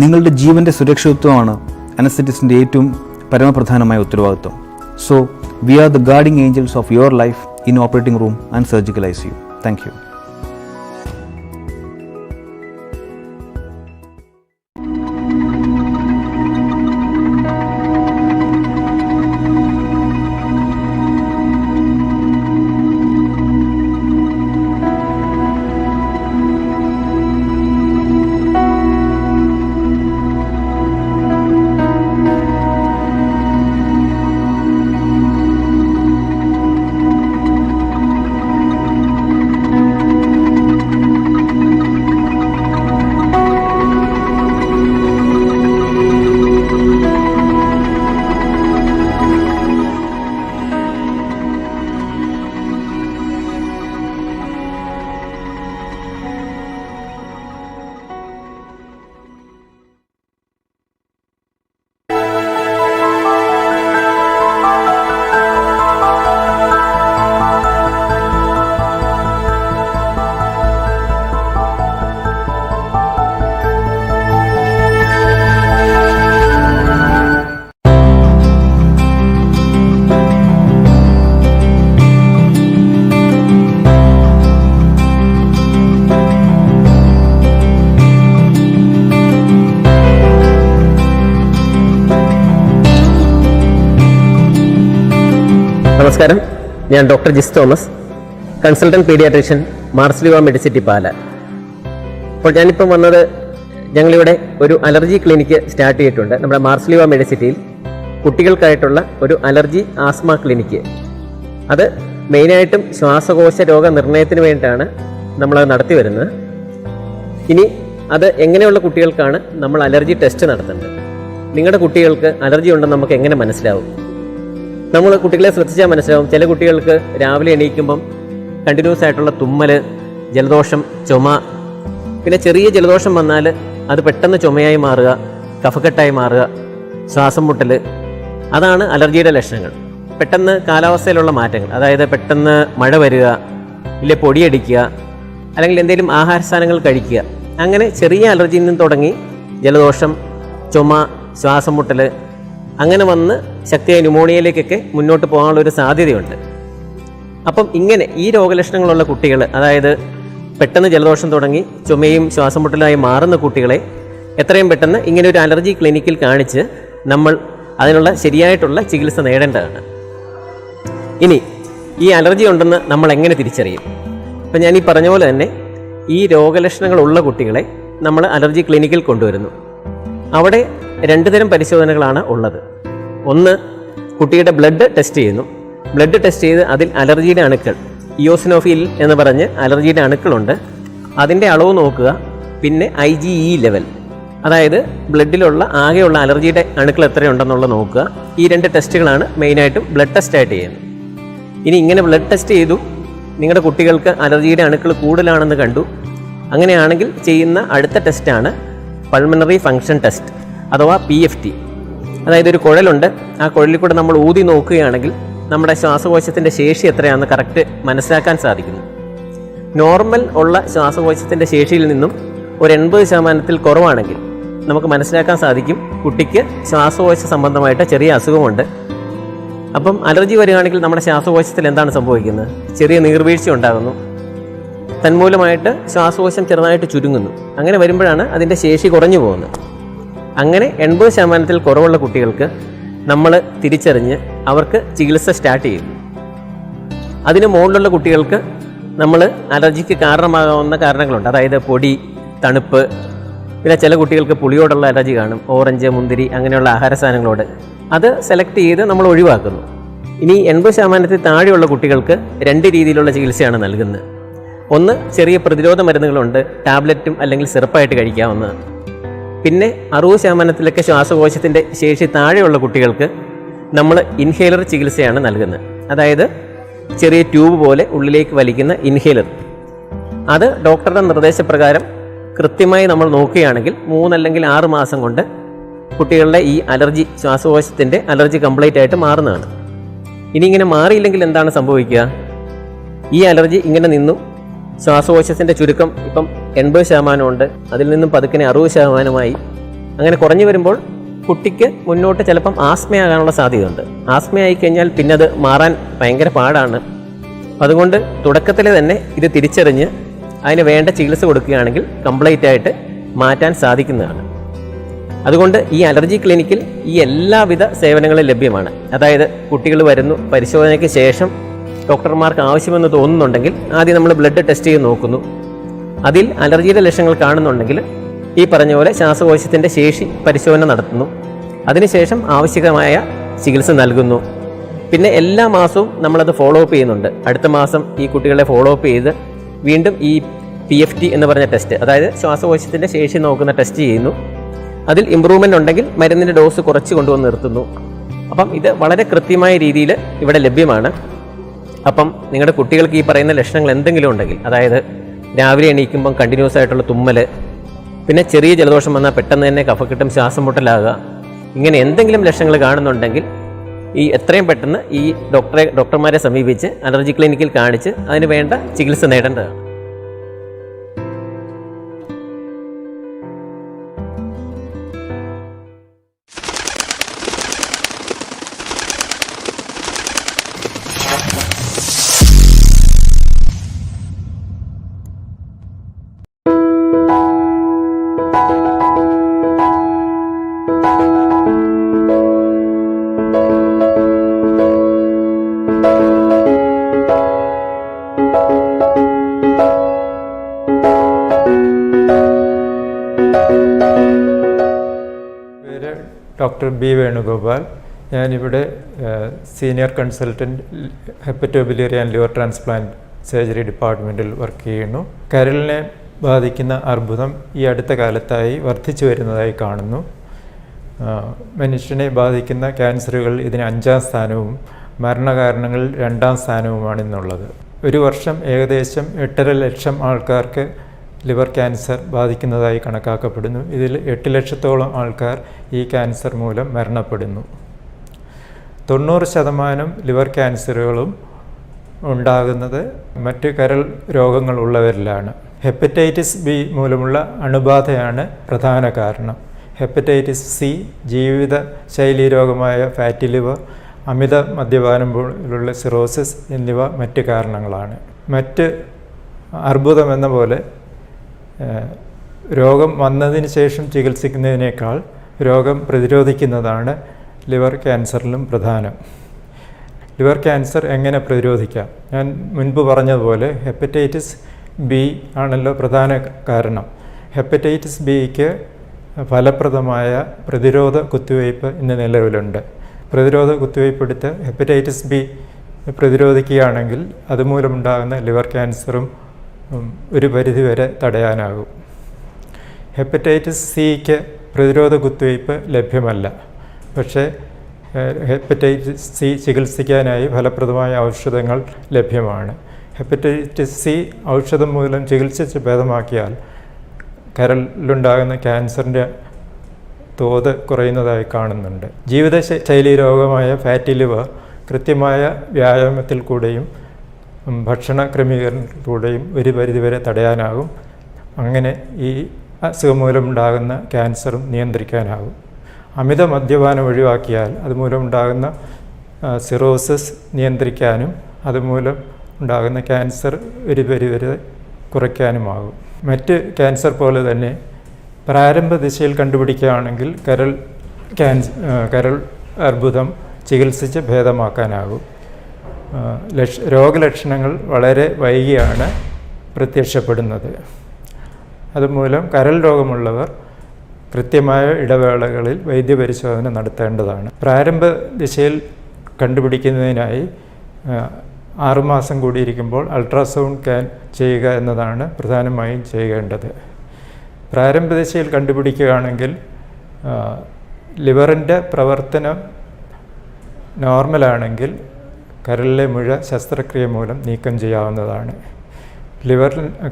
നിങ്ങളുടെ ജീവൻ്റെ സുരക്ഷിതത്വമാണ് അനസ്തറ്റിസ്റ്റിൻ്റെ ഏറ്റവും പരമപ്രധാനമായ ഉത്തരവാദിത്വം. So we are the guarding Angeles of your life in operating room and surgical ICU. Thank you.
നമസ്കാരം, ഞാൻ doctor Jis Thomas, consultant paediatrician, Mar Sleeva medicity Pala. അപ്പോൾ ഞാനിപ്പം വന്നത്, ഞങ്ങളിവിടെ ഒരു അലർജി ക്ലിനിക്ക് സ്റ്റാർട്ട് ചെയ്തിട്ടുണ്ട് നമ്മുടെ മാർസ്ലിവ മെഡിസിറ്റിയിൽ. കുട്ടികൾക്കായിട്ടുള്ള ഒരു അലർജി ആസ്മ ക്ലിനിക്ക്. അത് മെയിനായിട്ടും ശ്വാസകോശ രോഗ നിർണയത്തിന് വേണ്ടിയിട്ടാണ് നമ്മളത് നടത്തി വരുന്നത്. ഇനി അത് എങ്ങനെയുള്ള കുട്ടികൾക്കാണ് നമ്മൾ അലർജി ടെസ്റ്റ് നടത്തേണ്ടത്? നിങ്ങളുടെ കുട്ടികൾക്ക് അലർജി ഉണ്ടെന്ന് നമുക്ക് എങ്ങനെ മനസ്സിലാവും? നമ്മൾ കുട്ടികളെ ശ്രദ്ധിച്ചാൽ മനസ്സിലാവും. ചില കുട്ടികൾക്ക് രാവിലെ എണീക്കുമ്പം കണ്ടിന്യൂസ് ആയിട്ടുള്ള തുമ്മൽ, ജലദോഷം, ചുമ, പിന്നെ ചെറിയ ജലദോഷം വന്നാൽ അത് പെട്ടെന്ന് ചുമയായി മാറുക, കഫക്കെട്ടായി മാറുക, ശ്വാസം മുട്ടൽ, അതാണ് അലർജിയുടെ ലക്ഷണങ്ങൾ. പെട്ടെന്ന് കാലാവസ്ഥയിലുള്ള മാറ്റങ്ങൾ, അതായത് പെട്ടെന്ന് മഴ വരിക, ഇല്ല പൊടിയടിക്കുക, അല്ലെങ്കിൽ എന്തെങ്കിലും ആഹാര സാധനങ്ങൾ കഴിക്കുക, അങ്ങനെ ചെറിയ അലർജിയിൽ നിന്ന് തുടങ്ങി ജലദോഷം, ചുമ, ശ്വാസം മുട്ടൽ, അങ്ങനെ വന്ന് ശക്തിയായ ന്യൂമോണിയയിലേക്കൊക്കെ മുന്നോട്ട് പോകാനുള്ളൊരു സാധ്യതയുണ്ട്. അപ്പം ഇങ്ങനെ ഈ രോഗലക്ഷണങ്ങളുള്ള കുട്ടികൾ, അതായത് പെട്ടെന്ന് ജലദോഷം തുടങ്ങി ചുമയും ശ്വാസം മുട്ടലായി മാറുന്ന കുട്ടികളെ എത്രയും പെട്ടെന്ന് ഇങ്ങനെ ഒരു അലർജി ക്ലിനിക്കിൽ കാണിച്ച് നമ്മൾ അതിനുള്ള ശരിയായിട്ടുള്ള ചികിത്സ നേടേണ്ടതാണ്. ഇനി ഈ അലർജി ഉണ്ടെന്ന് നമ്മൾ എങ്ങനെ തിരിച്ചറിയും? ഇപ്പം ഞാൻ ഈ പറഞ്ഞ പോലെ തന്നെ ഈ രോഗലക്ഷണങ്ങളുള്ള കുട്ടികളെ നമ്മൾ അലർജി ക്ലിനിക്കിൽ കൊണ്ടുവരുന്നു. അവിടെ 2 തരം പരിശോധനകളാണ് ഉള്ളത്. ഒന്ന്, കുട്ടിയുടെ ബ്ലഡ് ടെസ്റ്റ് ചെയ്യുന്നു. ബ്ലഡ് ടെസ്റ്റ് ചെയ്ത് അതിൽ അലർജിയുടെ അണുക്കൾ, ഇയോസിനോഫിൽ എന്ന് പറഞ്ഞ് അലർജിയുടെ അണുക്കളുണ്ട്, അതിൻ്റെ അളവ് നോക്കുക. പിന്നെ IgE ലെവൽ, അതായത് ബ്ലഡിലുള്ള ആകെയുള്ള അലർജിയുടെ അണുക്കൾ എത്രയുണ്ടെന്നുള്ളത് നോക്കുക. ഈ 2 ടെസ്റ്റുകളാണ് മെയിനായിട്ടും ബ്ലഡ് ടെസ്റ്റായിട്ട് ചെയ്യുന്നത്. ഇനി ഇങ്ങനെ ബ്ലഡ് ടെസ്റ്റ് ചെയ്തു, നിങ്ങളുടെ കുട്ടികൾക്ക് അലർജിയുടെ അണുക്കൾ കൂടുതലാണെന്ന് കണ്ടു, അങ്ങനെയാണെങ്കിൽ ചെയ്യുന്ന അടുത്ത ടെസ്റ്റാണ് പൾമണറി ഫങ്ഷൻ ടെസ്റ്റ് അഥവാ PFT. അതായത് ഒരു കുഴലുണ്ട്, ആ കുഴലിൽ കൂടെ നമ്മൾ ഊതി നോക്കുകയാണെങ്കിൽ നമ്മുടെ ശ്വാസകോശത്തിൻ്റെ ശേഷി എത്രയാണെന്ന് കറക്റ്റ് മനസ്സിലാക്കാൻ സാധിക്കുന്നു. നോർമൽ ഉള്ള ശ്വാസകോശത്തിൻ്റെ ശേഷിയിൽ നിന്നും ഒരു 80% കുറവാണെങ്കിൽ നമുക്ക് മനസ്സിലാക്കാൻ സാധിക്കും കുട്ടിക്ക് ശ്വാസകോശ സംബന്ധമായിട്ട് ചെറിയ അസുഖമുണ്ട്. അപ്പം അലർജി വരികയാണെങ്കിൽ നമ്മുടെ ശ്വാസകോശത്തിൽ എന്താണ് സംഭവിക്കുന്നത്? ചെറിയ നീർവീഴ്ച ഉണ്ടാകുന്നു, തന്മൂലമായിട്ട് ശ്വാസകോശം ചെറുതായിട്ട് ചുരുങ്ങുന്നു. അങ്ങനെ വരുമ്പോഴാണ് അതിൻ്റെ ശേഷി കുറഞ്ഞു പോകുന്നത്. അങ്ങനെ 80% കുറവുള്ള കുട്ടികൾക്ക് നമ്മൾ തിരിച്ചറിഞ്ഞ് അവർക്ക് ചികിത്സ സ്റ്റാർട്ട് ചെയ്യുന്നു. അതിന് മുകളിലുള്ള കുട്ടികൾക്ക് നമ്മൾ അലർജിക്ക് കാരണമാകാവുന്ന കാരണങ്ങളുണ്ട്. അതായത് പൊടി, തണുപ്പ്, പിന്നെ ചില കുട്ടികൾക്ക് പുളിയോടുള്ള അലർജി കാണും, ഓറഞ്ച്, മുന്തിരി അങ്ങനെയുള്ള ആഹാര സാധനങ്ങളോട്. അത് സെലക്ട് ചെയ്ത് നമ്മൾ ഒഴിവാക്കുന്നു. ഇനി 80% താഴെയുള്ള കുട്ടികൾക്ക് 2 രീതിയിലുള്ള ചികിത്സയാണ് നൽകുന്നത്. ഒന്ന്, ചെറിയ പ്രതിരോധ മരുന്നുകളുണ്ട്, ടാബ്ലറ്റും അല്ലെങ്കിൽ സിറപ്പായിട്ട് കഴിക്കാവുന്നതാണ്. പിന്നെ 60% ശ്വാസകോശത്തിൻ്റെ ശേഷി താഴെയുള്ള കുട്ടികൾക്ക് നമ്മൾ ഇൻഹേലർ ചികിത്സയാണ് നൽകുന്നത്. അതായത് ചെറിയ ട്യൂബ് പോലെ ഉള്ളിലേക്ക് വലിക്കുന്ന ഇൻഹേലർ. അത് ഡോക്ടറുടെ നിർദ്ദേശപ്രകാരം കൃത്യമായി നമ്മൾ നോക്കുകയാണെങ്കിൽ 3 അല്ലെങ്കിൽ 6 മാസം കൊണ്ട് കുട്ടികളുടെ ഈ അലർജി, ശ്വാസകോശത്തിൻ്റെ അലർജി കംപ്ലീറ്റ് ആയിട്ട് മാറുന്നതാണ്. ഇനി ഇങ്ങനെ മാറിയില്ലെങ്കിൽ എന്താണ് സംഭവിക്കുക? ഈ അലർജി ഇങ്ങനെ നിന്നു, ശ്വാസകോശത്തിൻ്റെ ചുരുക്കം ഇപ്പം 80% ഉണ്ട്, അതിൽ നിന്നും പതുക്കിനെ 60%. അങ്ങനെ കുറഞ്ഞു വരുമ്പോൾ കുട്ടിക്ക് മുന്നോട്ട് ചിലപ്പം ആസ്മയാകാനുള്ള സാധ്യതയുണ്ട്. ആസ്മയായി കഴിഞ്ഞാൽ പിന്നെ അത് മാറാൻ ഭയങ്കര പാടാണ്. അതുകൊണ്ട് തുടക്കത്തിൽ തന്നെ ഇത് തിരിച്ചറിഞ്ഞ് അതിന് വേണ്ട ചികിത്സ കൊടുക്കുകയാണെങ്കിൽ കംപ്ലീറ്റ് ആയിട്ട് മാറ്റാൻ സാധിക്കുന്നതാണ്. അതുകൊണ്ട് ഈ അലർജി ക്ലിനിക്കിൽ ഈ എല്ലാവിധ സേവനങ്ങളും ലഭ്യമാണ്. അതായത് കുട്ടികൾ വരുന്നു, പരിശോധനയ്ക്ക് ശേഷം ഡോക്ടർമാർക്ക് ആവശ്യമെന്ന് തോന്നുന്നുണ്ടെങ്കിൽ ആദ്യം നമ്മൾ ബ്ലഡ് ടെസ്റ്റ് ചെയ്ത് നോക്കുന്നു. അതിൽ അലർജിയുടെ ലക്ഷണങ്ങൾ കാണുന്നുണ്ടെങ്കിൽ ഈ പറഞ്ഞ പോലെ ശ്വാസകോശത്തിൻ്റെ ശേഷി പരിശോധന നടത്തുന്നു. അതിനുശേഷം ആവശ്യമായ ചികിത്സ നൽകുന്നു. പിന്നെ എല്ലാ മാസവും നമ്മളത് ഫോളോ അപ്പ് ചെയ്യുന്നുണ്ട്. അടുത്ത മാസം ഈ കുട്ടികളെ ഫോളോ അപ്പ് ചെയ്ത് വീണ്ടും ഈ PFT എന്ന് പറഞ്ഞ ടെസ്റ്റ്, അതായത് ശ്വാസകോശത്തിൻ്റെ ശേഷി നോക്കുന്ന ടെസ്റ്റ് ചെയ്യുന്നു. അതിൽ ഇമ്പ്രൂവ്മെൻ്റ് ഉണ്ടെങ്കിൽ മരുന്നിൻ്റെ ഡോസ് കുറച്ച് കൊണ്ടുവന്ന് നിർത്തുന്നു. അപ്പം ഇത് വളരെ കൃത്യമായ രീതിയിൽ ഇവിടെ ലഭ്യമാണ്. അപ്പം നിങ്ങളുടെ കുട്ടികൾക്ക് ഈ പറയുന്ന ലക്ഷണങ്ങൾ എന്തെങ്കിലും ഉണ്ടെങ്കിൽ, അതായത് രാവിലെ എണീക്കുമ്പം കണ്ടിന്യൂസ് ആയിട്ടുള്ള തുമ്മൽ, പിന്നെ ചെറിയ ജലദോഷം വന്നാൽ പെട്ടെന്ന് തന്നെ കഫക്കെട്ടും ശ്വാസം മുട്ടലാകുക, ഇങ്ങനെ എന്തെങ്കിലും ലക്ഷണങ്ങൾ കാണുന്നുണ്ടെങ്കിൽ ഈ എത്രയും പെട്ടെന്ന് ഈ ഡോക്ടർമാരെ സമീപിച്ച് അലർജി ക്ലിനിക്കിൽ കാണിച്ച് അതിന് വേണ്ട ചികിത്സ നേടേണ്ടതാണ്.
Doctor B Venugopal. ഞാനിവിടെ senior consultant hepatobiliary and liver transplant surgery ഡിപ്പാർട്ട്മെൻറ്റിൽ വർക്ക് ചെയ്യുന്നു. കരളിനെ ബാധിക്കുന്ന അർബുദം ഈ അടുത്ത കാലത്തായി വർദ്ധിച്ചു വരുന്നതായി കാണുന്നു. മനുഷ്യനെ ബാധിക്കുന്ന ക്യാൻസറുകൾ ഇതിന് 5ാം സ്ഥാനവും മരണകാരണങ്ങളിൽ 2ാം സ്ഥാനവുമാണെന്നുള്ളത്. ഒരു വർഷം ഏകദേശം 8.5 ലക്ഷം ആൾക്കാർക്ക് ലിവർ ക്യാൻസർ ബാധിക്കുന്നതായി കണക്കാക്കപ്പെടുന്നു. ഇതിൽ 8 ലക്ഷത്തോളം ആൾക്കാർ ഈ ക്യാൻസർ മൂലം മരണപ്പെടുന്നു. 90% ലിവർ ക്യാൻസറുകളും ഉണ്ടാകുന്നത് മറ്റ് കരൾ രോഗങ്ങളുള്ളവരിലാണ്. ഹെപ്പറ്റൈറ്റിസ് ബി മൂലമുള്ള അണുബാധയാണ് പ്രധാന കാരണം. ഹെപ്പറ്റൈറ്റിസ് സി, ജീവിത ശൈലീ രോഗമായ ഫാറ്റി ലിവർ, അമിത മദ്യപാനം പോലുള്ള സിറോസിസ് എന്നിവ മറ്റ് കാരണങ്ങളാണ്. മറ്റ് അർബുദം എന്ന പോലെ രോഗം വന്നതിന് ശേഷം ചികിത്സിക്കുന്നതിനേക്കാൾ രോഗം പ്രതിരോധിക്കുന്നതാണ് ലിവർ ക്യാൻസറിലും പ്രധാനം. ലിവർ ക്യാൻസർ എങ്ങനെ പ്രതിരോധിക്കാം? ഞാൻ മുൻപ് പറഞ്ഞതുപോലെ ഹെപ്പറ്റൈറ്റിസ് ബി ആണല്ലോ പ്രധാന കാരണം. ഹെപ്പറ്റൈറ്റിസ് ബിക്ക് ഫലപ്രദമായ പ്രതിരോധ കുത്തിവയ്പ് ഇന്ന് നിലവിലുണ്ട്. പ്രതിരോധ കുത്തിവയ്പ് എടുത്ത് ഹെപ്പറ്റൈറ്റിസ് ബി പ്രതിരോധിക്കുകയാണെങ്കിൽ അതുമൂലമുണ്ടാകുന്ന ലിവർ ക്യാൻസറും ഒരു പരിധിവരെ തടയാനാകും. ഹെപ്പറ്റൈറ്റിസ് സിക്ക് പ്രതിരോധ കുത്തിവയ്പ് ലഭ്യമല്ല. പക്ഷേ ഹെപ്പറ്റൈറ്റിസ് സി ചികിത്സിക്കാനായി ഫലപ്രദമായ ഔഷധങ്ങൾ ലഭ്യമാണ്. ഹെപ്പറ്റൈറ്റിസ് സി ഔഷധം മൂലം ചികിത്സിച്ച് ഭേദമാക്കിയാൽ കരളിലുണ്ടാകുന്ന ക്യാൻസറിൻ്റെ തോത് കുറയുന്നതായി കാണുന്നുണ്ട്. ജീവിതശൈലീ രോഗമായ ഫാറ്റി ലിവർ കൃത്യമായ വ്യായാമത്തിൽ കൂടെയും ഭക്ഷണ ക്രമീകരണത്തിലൂടെയും ഒരു പരിധിവരെ തടയാനാകും. അങ്ങനെ ഈ അസുഖം മൂലമുണ്ടാകുന്ന ക്യാൻസറും നിയന്ത്രിക്കാനാകും. അമിത മദ്യപാനം ഒഴിവാക്കിയാൽ അതുമൂലമുണ്ടാകുന്ന സിറോസിസ് നിയന്ത്രിക്കാനും അതുമൂലം ഉണ്ടാകുന്ന ക്യാൻസർ ഒരു പരിധി കുറയ്ക്കാനുമാകും. മറ്റ് ക്യാൻസർ പോലെ തന്നെ പ്രാരംഭ ദിശയിൽ കണ്ടുപിടിക്കുകയാണെങ്കിൽ കരൾ അർബുദം ചികിത്സിച്ച് ഭേദമാക്കാനാകും. രോഗലക്ഷണങ്ങൾ വളരെ വൈകിയാണ് പ്രത്യക്ഷപ്പെടുന്നത്. അതുമൂലം കരൾ രോഗമുള്ളവർ കൃത്യമായ ഇടവേളകളിൽ വൈദ്യപരിശോധന നടത്തേണ്ടതാണ്. പ്രാരംഭ ദിശയിൽ കണ്ടുപിടിക്കുന്നതിനായി 6 മാസം കൂടിയിരിക്കുമ്പോൾ അൾട്രാസൗണ്ട് സ്കാൻ ചെയ്യുക എന്നതാണ് പ്രധാനമായും ചെയ്യേണ്ടത്. പ്രാരംഭ ദിശയിൽ കണ്ടുപിടിക്കുകയാണെങ്കിൽ ലിവറിൻ്റെ പ്രവർത്തനം നോർമലാണെങ്കിൽ കരളിലെ മുഴ ശസ്ത്രക്രിയ മൂലം നീക്കം ചെയ്യാവുന്നതാണ്.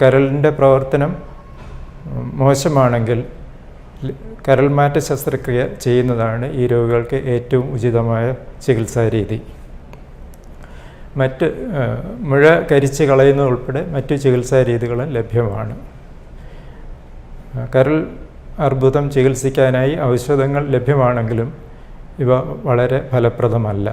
കരളിൻ്റെ പ്രവർത്തനം മോശമാണെങ്കിൽ കരൾമാറ്റ ശസ്ത്രക്രിയ ചെയ്യുന്നതാണ് ഈ രോഗികൾക്ക് ഏറ്റവും ഉചിതമായ ചികിത്സാ രീതി. മറ്റ് മുഴ കരിച്ച് കളയുന്നതുൾപ്പെടെ മറ്റു ചികിത്സാ രീതികളും ലഭ്യമാണ്. കരൾ അർബുദം ചികിത്സിക്കാനായി ഔഷധങ്ങൾ ലഭ്യമാണെങ്കിലും ഇവ വളരെ ഫലപ്രദമല്ല.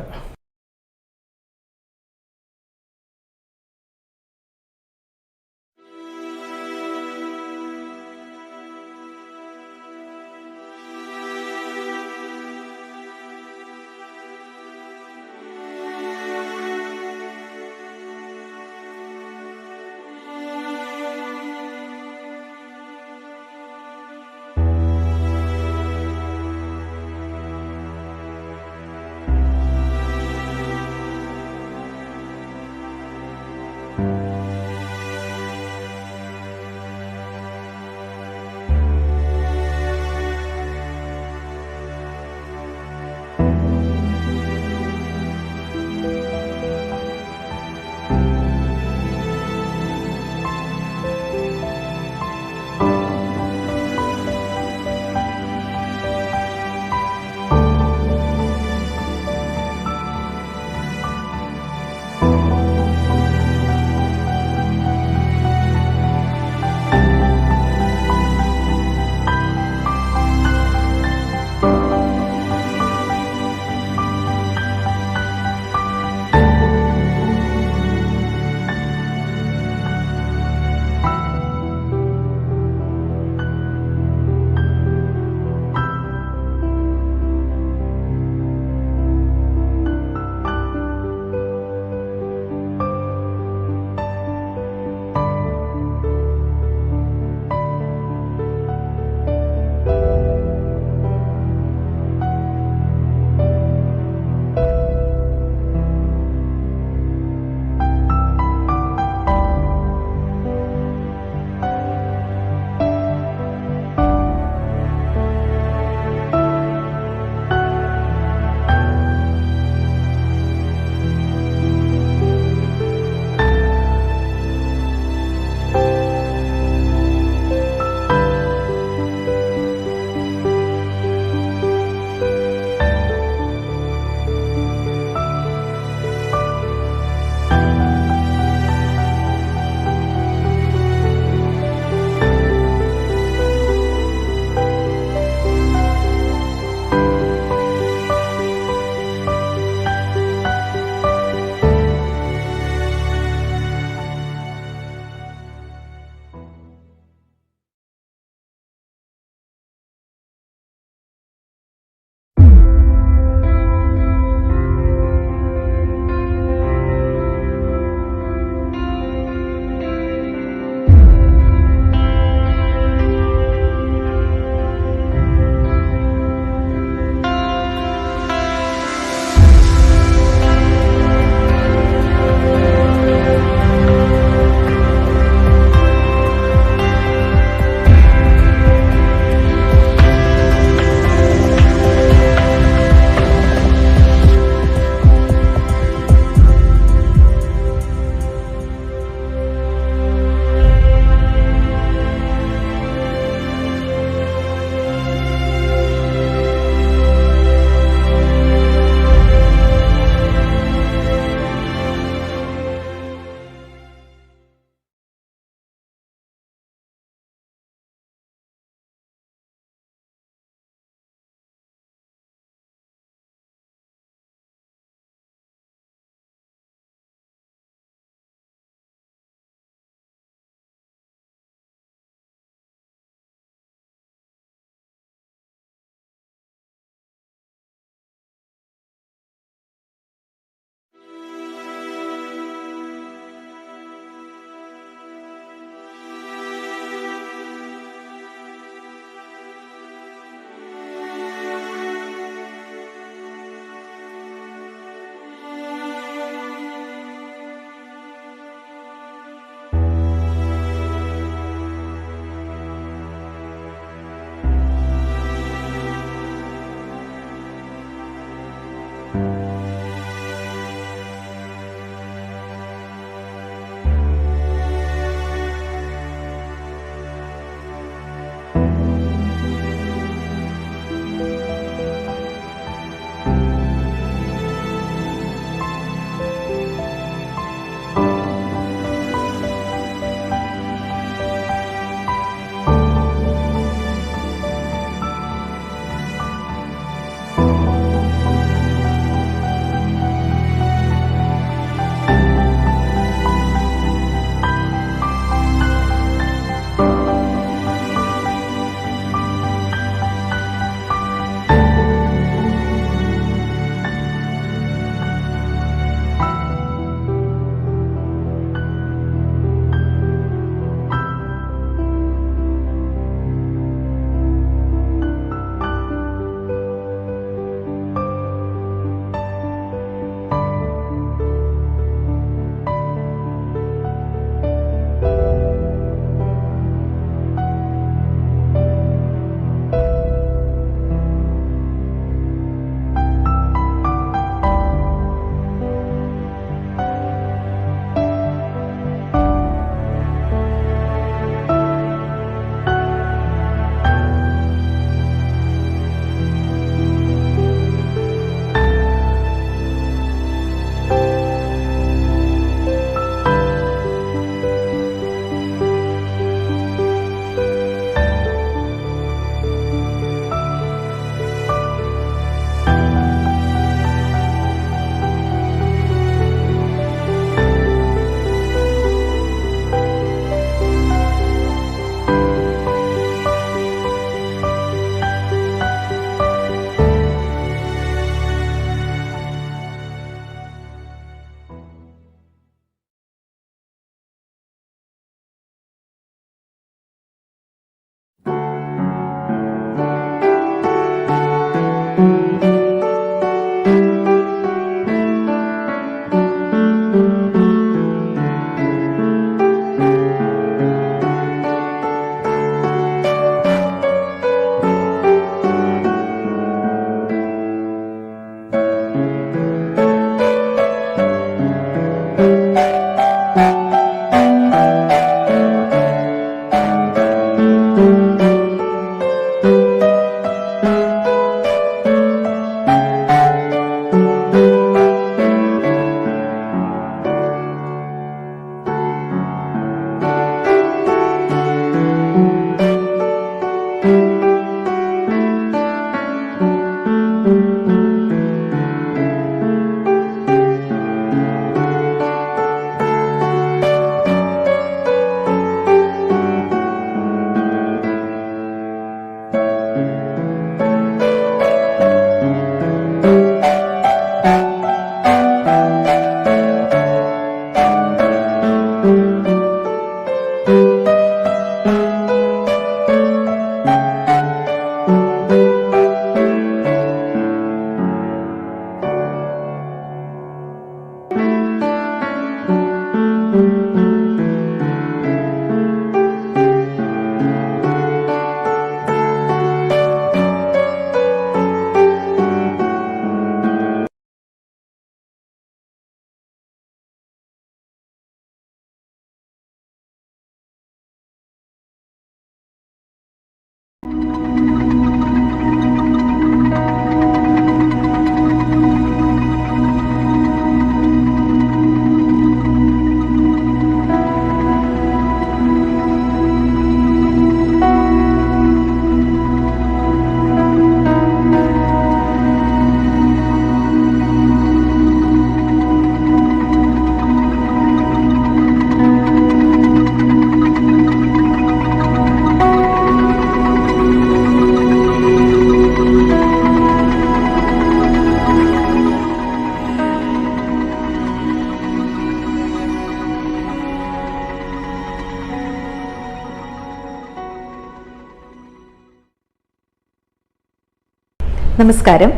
നമസ്കാരം,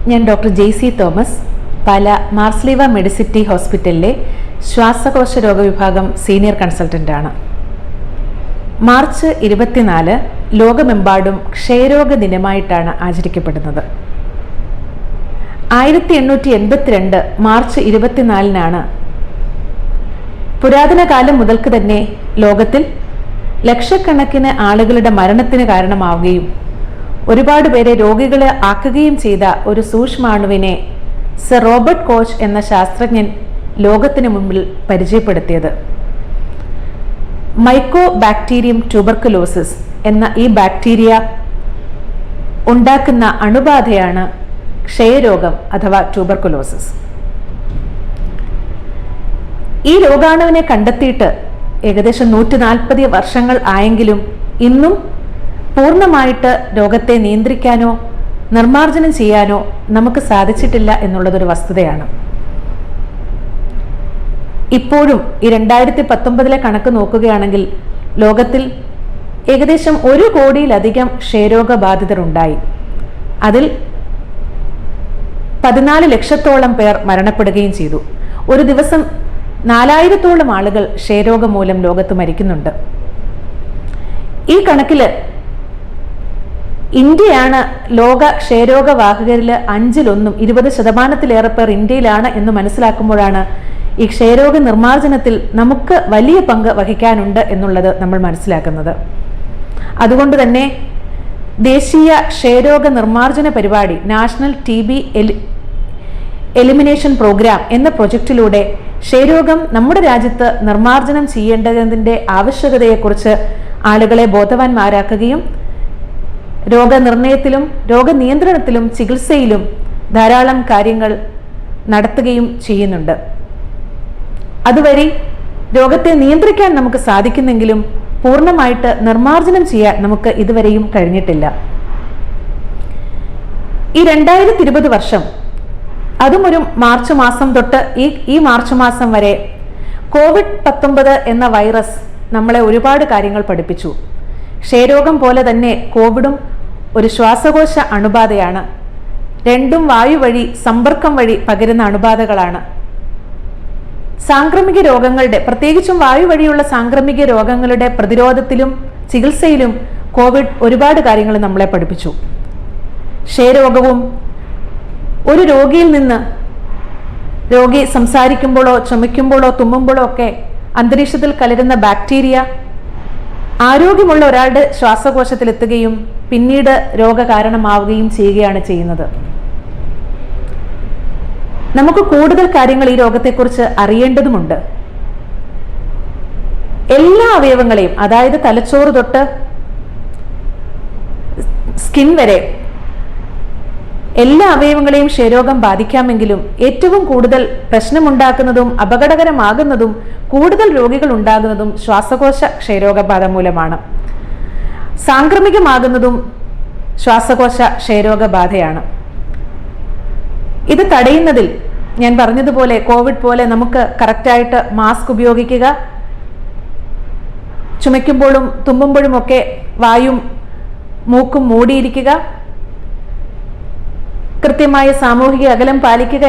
ഞാൻ ഡോക്ടർ ജെയ്സി തോമസ്, പാല മാർസ്ലീവ മെഡിസിറ്റി ഹോസ്പിറ്റലിലെ ശ്വാസകോശ രോഗവിഭാഗം സീനിയർ കൺസൾട്ടൻ്റാണ്. മാർച്ച് 24 ലോകമെമ്പാടും ക്ഷയരോഗ ദിനമായിട്ടാണ് ആചരിക്കപ്പെടുന്നത്. 1882 മാർച്ച് 24 പുരാതന കാലം മുതൽക്ക് തന്നെ ലോകത്തിൽ ലക്ഷക്കണക്കിന് ആളുകളുടെ മരണത്തിന് കാരണമാവുകയും ഒരുപാട് പേരെ രോഗികളെ ആക്കുകയും ചെയ്ത ഒരു സൂക്ഷ്മാണുവിനെ സർ റോബർട്ട് കോച്ച് എന്ന ശാസ്ത്രജ്ഞൻ ലോകത്തിന് മുമ്പിൽ പരിചയപ്പെടുത്തിയത്. മൈക്കോ ബാക്ടീരിയം ട്യൂബർക്കുലോസിസ് എന്ന ഈ ബാക്ടീരിയ ഉണ്ടാക്കുന്ന അണുബാധയാണ് ക്ഷയരോഗം അഥവാ ട്യൂബർക്കുലോസിസ്. ഈ രോഗാണുവിനെ കണ്ടെത്തിയിട്ട് ഏകദേശം 140 വർഷങ്ങൾ ആയെങ്കിലും ഇന്നും പൂർണ്ണമായിട്ട് രോഗത്തെ നിയന്ത്രിക്കാനോ നിർമ്മാർജ്ജനം ചെയ്യാനോ നമുക്ക് സാധിച്ചിട്ടില്ല എന്നുള്ളതൊരു വസ്തുതയാണ്. ഇപ്പോഴും ഈ 2019 കണക്ക് നോക്കുകയാണെങ്കിൽ ലോകത്തിൽ ഏകദേശം 1 കോടിയിലധികം ക്ഷയരോഗബാധിതർ ഉണ്ടായി. അതിൽ 14 ലക്ഷത്തോളം പേർ മരണപ്പെടുകയും ചെയ്തു. ഒരു ദിവസം 4000-ഓളം ആളുകൾ ക്ഷയരോഗം മൂലം ലോകത്ത് മരിക്കുന്നുണ്ട്. ഈ കണക്കില് ഇന്ത്യയാണ് ലോക ക്ഷയരോഗവാഹകരിൽ 5-1, 20% പേർ ഇന്ത്യയിലാണ് എന്ന് മനസ്സിലാക്കുമ്പോഴാണ് ഈ ക്ഷയരോഗ നിർമ്മാർജ്ജനത്തിൽ നമുക്ക് വലിയ പങ്ക് വഹിക്കാനുണ്ട് എന്നുള്ളത് നമ്മൾ മനസ്സിലാക്കുന്നത്. അതുകൊണ്ട് തന്നെ ദേശീയ ക്ഷയരോഗ നിർമ്മാർജ്ജന പരിപാടി നാഷണൽ TB എലിമിനേഷൻ പ്രോഗ്രാം എന്ന പ്രൊജക്റ്റിലൂടെ ക്ഷയരോഗം നമ്മുടെ രാജ്യത്ത് നിർമ്മാർജ്ജനം ചെയ്യേണ്ടതിൻ്റെ ആവശ്യകതയെക്കുറിച്ച് ആളുകളെ ബോധവാന്മാരാക്കുകയും രോഗനിർണയത്തിലും രോഗനിയന്ത്രണത്തിലും ചികിത്സയിലും ധാരാളം കാര്യങ്ങൾ നടത്തുകയും ചെയ്യുന്നുണ്ട്. അതുവഴി രോഗത്തെ നിയന്ത്രിക്കാൻ നമുക്ക് സാധിക്കുന്നെങ്കിലും പൂർണ്ണമായിട്ട് നിർമ്മാർജ്ജനം ചെയ്യാൻ നമുക്ക് ഇതുവരെയും കഴിഞ്ഞിട്ടില്ല. ഈ 2020 വർഷം, അതും ഒരു മാർച്ച് മാസം തൊട്ട് ഈ മാർച്ച് മാസം വരെ COVID-19 എന്ന വൈറസ് നമ്മളെ ഒരുപാട് കാര്യങ്ങൾ പഠിപ്പിച്ചു. ക്ഷയരോഗം പോലെ തന്നെ കോവിഡും ഒരു ശ്വാസകോശ അണുബാധയാണ്. രണ്ടും വായു വഴി സമ്പർക്കം വഴി പകരുന്ന അണുബാധകളാണ്. സാംക്രമിക രോഗങ്ങളുടെ, പ്രത്യേകിച്ചും വായു വഴിയുള്ള സാംക്രമിക രോഗങ്ങളുടെ പ്രതിരോധത്തിലും ചികിത്സയിലും കോവിഡ് ഒരുപാട് കാര്യങ്ങൾ നമ്മളെ പഠിപ്പിച്ചു. ക്ഷയരോഗവും ഒരു രോഗിയിൽ നിന്ന് രോഗി സംസാരിക്കുമ്പോഴോ ചുമയ്ക്കുമ്പോഴോ തുമ്മുമ്പോഴോ ഒക്കെ അന്തരീക്ഷത്തിൽ കലരുന്ന ബാക്ടീരിയ ആരോഗ്യമുള്ള ഒരാളുടെ ശ്വാസകോശത്തിലെത്തുകയും പിന്നീട് രോഗകാരണമാവുകയും ചെയ്യുകയാണ് ചെയ്യുന്നത്. നമുക്ക് കൂടുതൽ കാര്യങ്ങൾ ഈ രോഗത്തെക്കുറിച്ച് അറിയേണ്ടതുമുണ്ട്. എല്ലാ അവയവങ്ങളെയും, അതായത് തലച്ചോറ് തൊട്ട് സ്കിൻ വരെ എല്ലാ അവയവങ്ങളെയും ക്ഷയരോഗം ബാധിക്കാമെങ്കിലും ഏറ്റവും കൂടുതൽ പ്രശ്നമുണ്ടാക്കുന്നതും അപകടകരമാകുന്നതും കൂടുതൽ രോഗികൾ ഉണ്ടാകുന്നതും ശ്വാസകോശ ക്ഷയരോഗബാധ മൂലമാണ്. സാംക്രമികമാകുന്നതും ശ്വാസകോശ ക്ഷയരോഗബാധയാണ്. ഇത് തടയുന്നതിൽ ഞാൻ പറഞ്ഞതുപോലെ കോവിഡ് പോലെ നമുക്ക് കറക്റ്റായിട്ട് മാസ്ക് ഉപയോഗിക്കുക, ചുമയ്ക്കുമ്പോഴും തുമ്മുമ്പോഴുമൊക്കെ വായും മൂക്കും മൂടിയിരിക്കുക, കൃത്യമായ സാമൂഹിക അകലം പാലിക്കുക,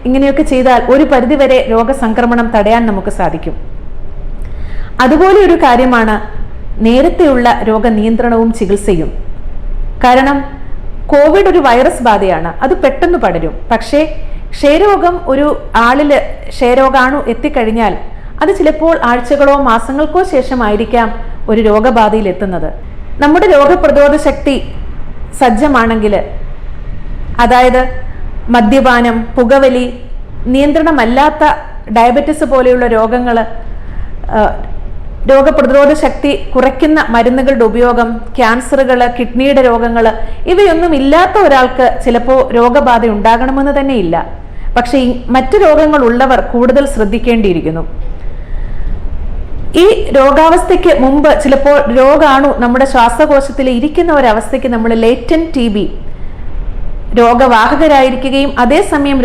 ഇങ്ങനെയൊക്കെ ചെയ്താൽ ഒരു പരിധിവരെ രോഗസംക്രമണം തടയാൻ നമുക്ക് സാധിക്കും. അതുപോലെ ഒരു കാര്യമാണ് നേരത്തെയുള്ള രോഗനിയന്ത്രണവും ചികിത്സയും. കാരണം കോവിഡ് ഒരു വൈറസ് ബാധയാണ്, അത് പെട്ടെന്ന് പടരും. പക്ഷേ ക്ഷയരോഗം ഒരു ആളില് ക്ഷയരോഗാണു എത്തിക്കഴിഞ്ഞാൽ അത് ചിലപ്പോൾ ആഴ്ചകളോ മാസങ്ങൾക്കോ ശേഷമായിരിക്കാം ഒരു രോഗബാധയിൽ എത്തുന്നത്. നമ്മുടെ രോഗപ്രതിരോധ ശക്തി സജ്ജമാണെങ്കിൽ, അതായത് മദ്യപാനം, പുകവലി, നിയന്ത്രണമല്ലാത്ത ഡയബറ്റിസ് പോലെയുള്ള രോഗങ്ങൾ, രോഗപ്രതിരോധ ശക്തി കുറയ്ക്കുന്ന മരുന്നുകളുടെ ഉപയോഗം, ക്യാൻസറുകൾ, കിഡ്നിയുടെ രോഗങ്ങൾ, ഇവയൊന്നും ഇല്ലാത്ത ഒരാൾക്ക് ചിലപ്പോൾ രോഗബാധ ഉണ്ടാകണമെന്ന് തന്നെ ഇല്ല. പക്ഷേ മറ്റു രോഗങ്ങൾ ഉള്ളവർ കൂടുതൽ ശ്രദ്ധിക്കേണ്ടിയിരിക്കുന്നു. ഈ രോഗാവസ്ഥയ്ക്ക് മുമ്പ് ചിലപ്പോൾ രോഗാണു നമ്മുടെ ശ്വാസകോശത്തിൽ ഇരിക്കുന്ന ഒരവസ്ഥയ്ക്ക് നമ്മൾ ലേറ്റന്റ് TB, രോഗവാഹകരായിരിക്കുകയും അതേസമയം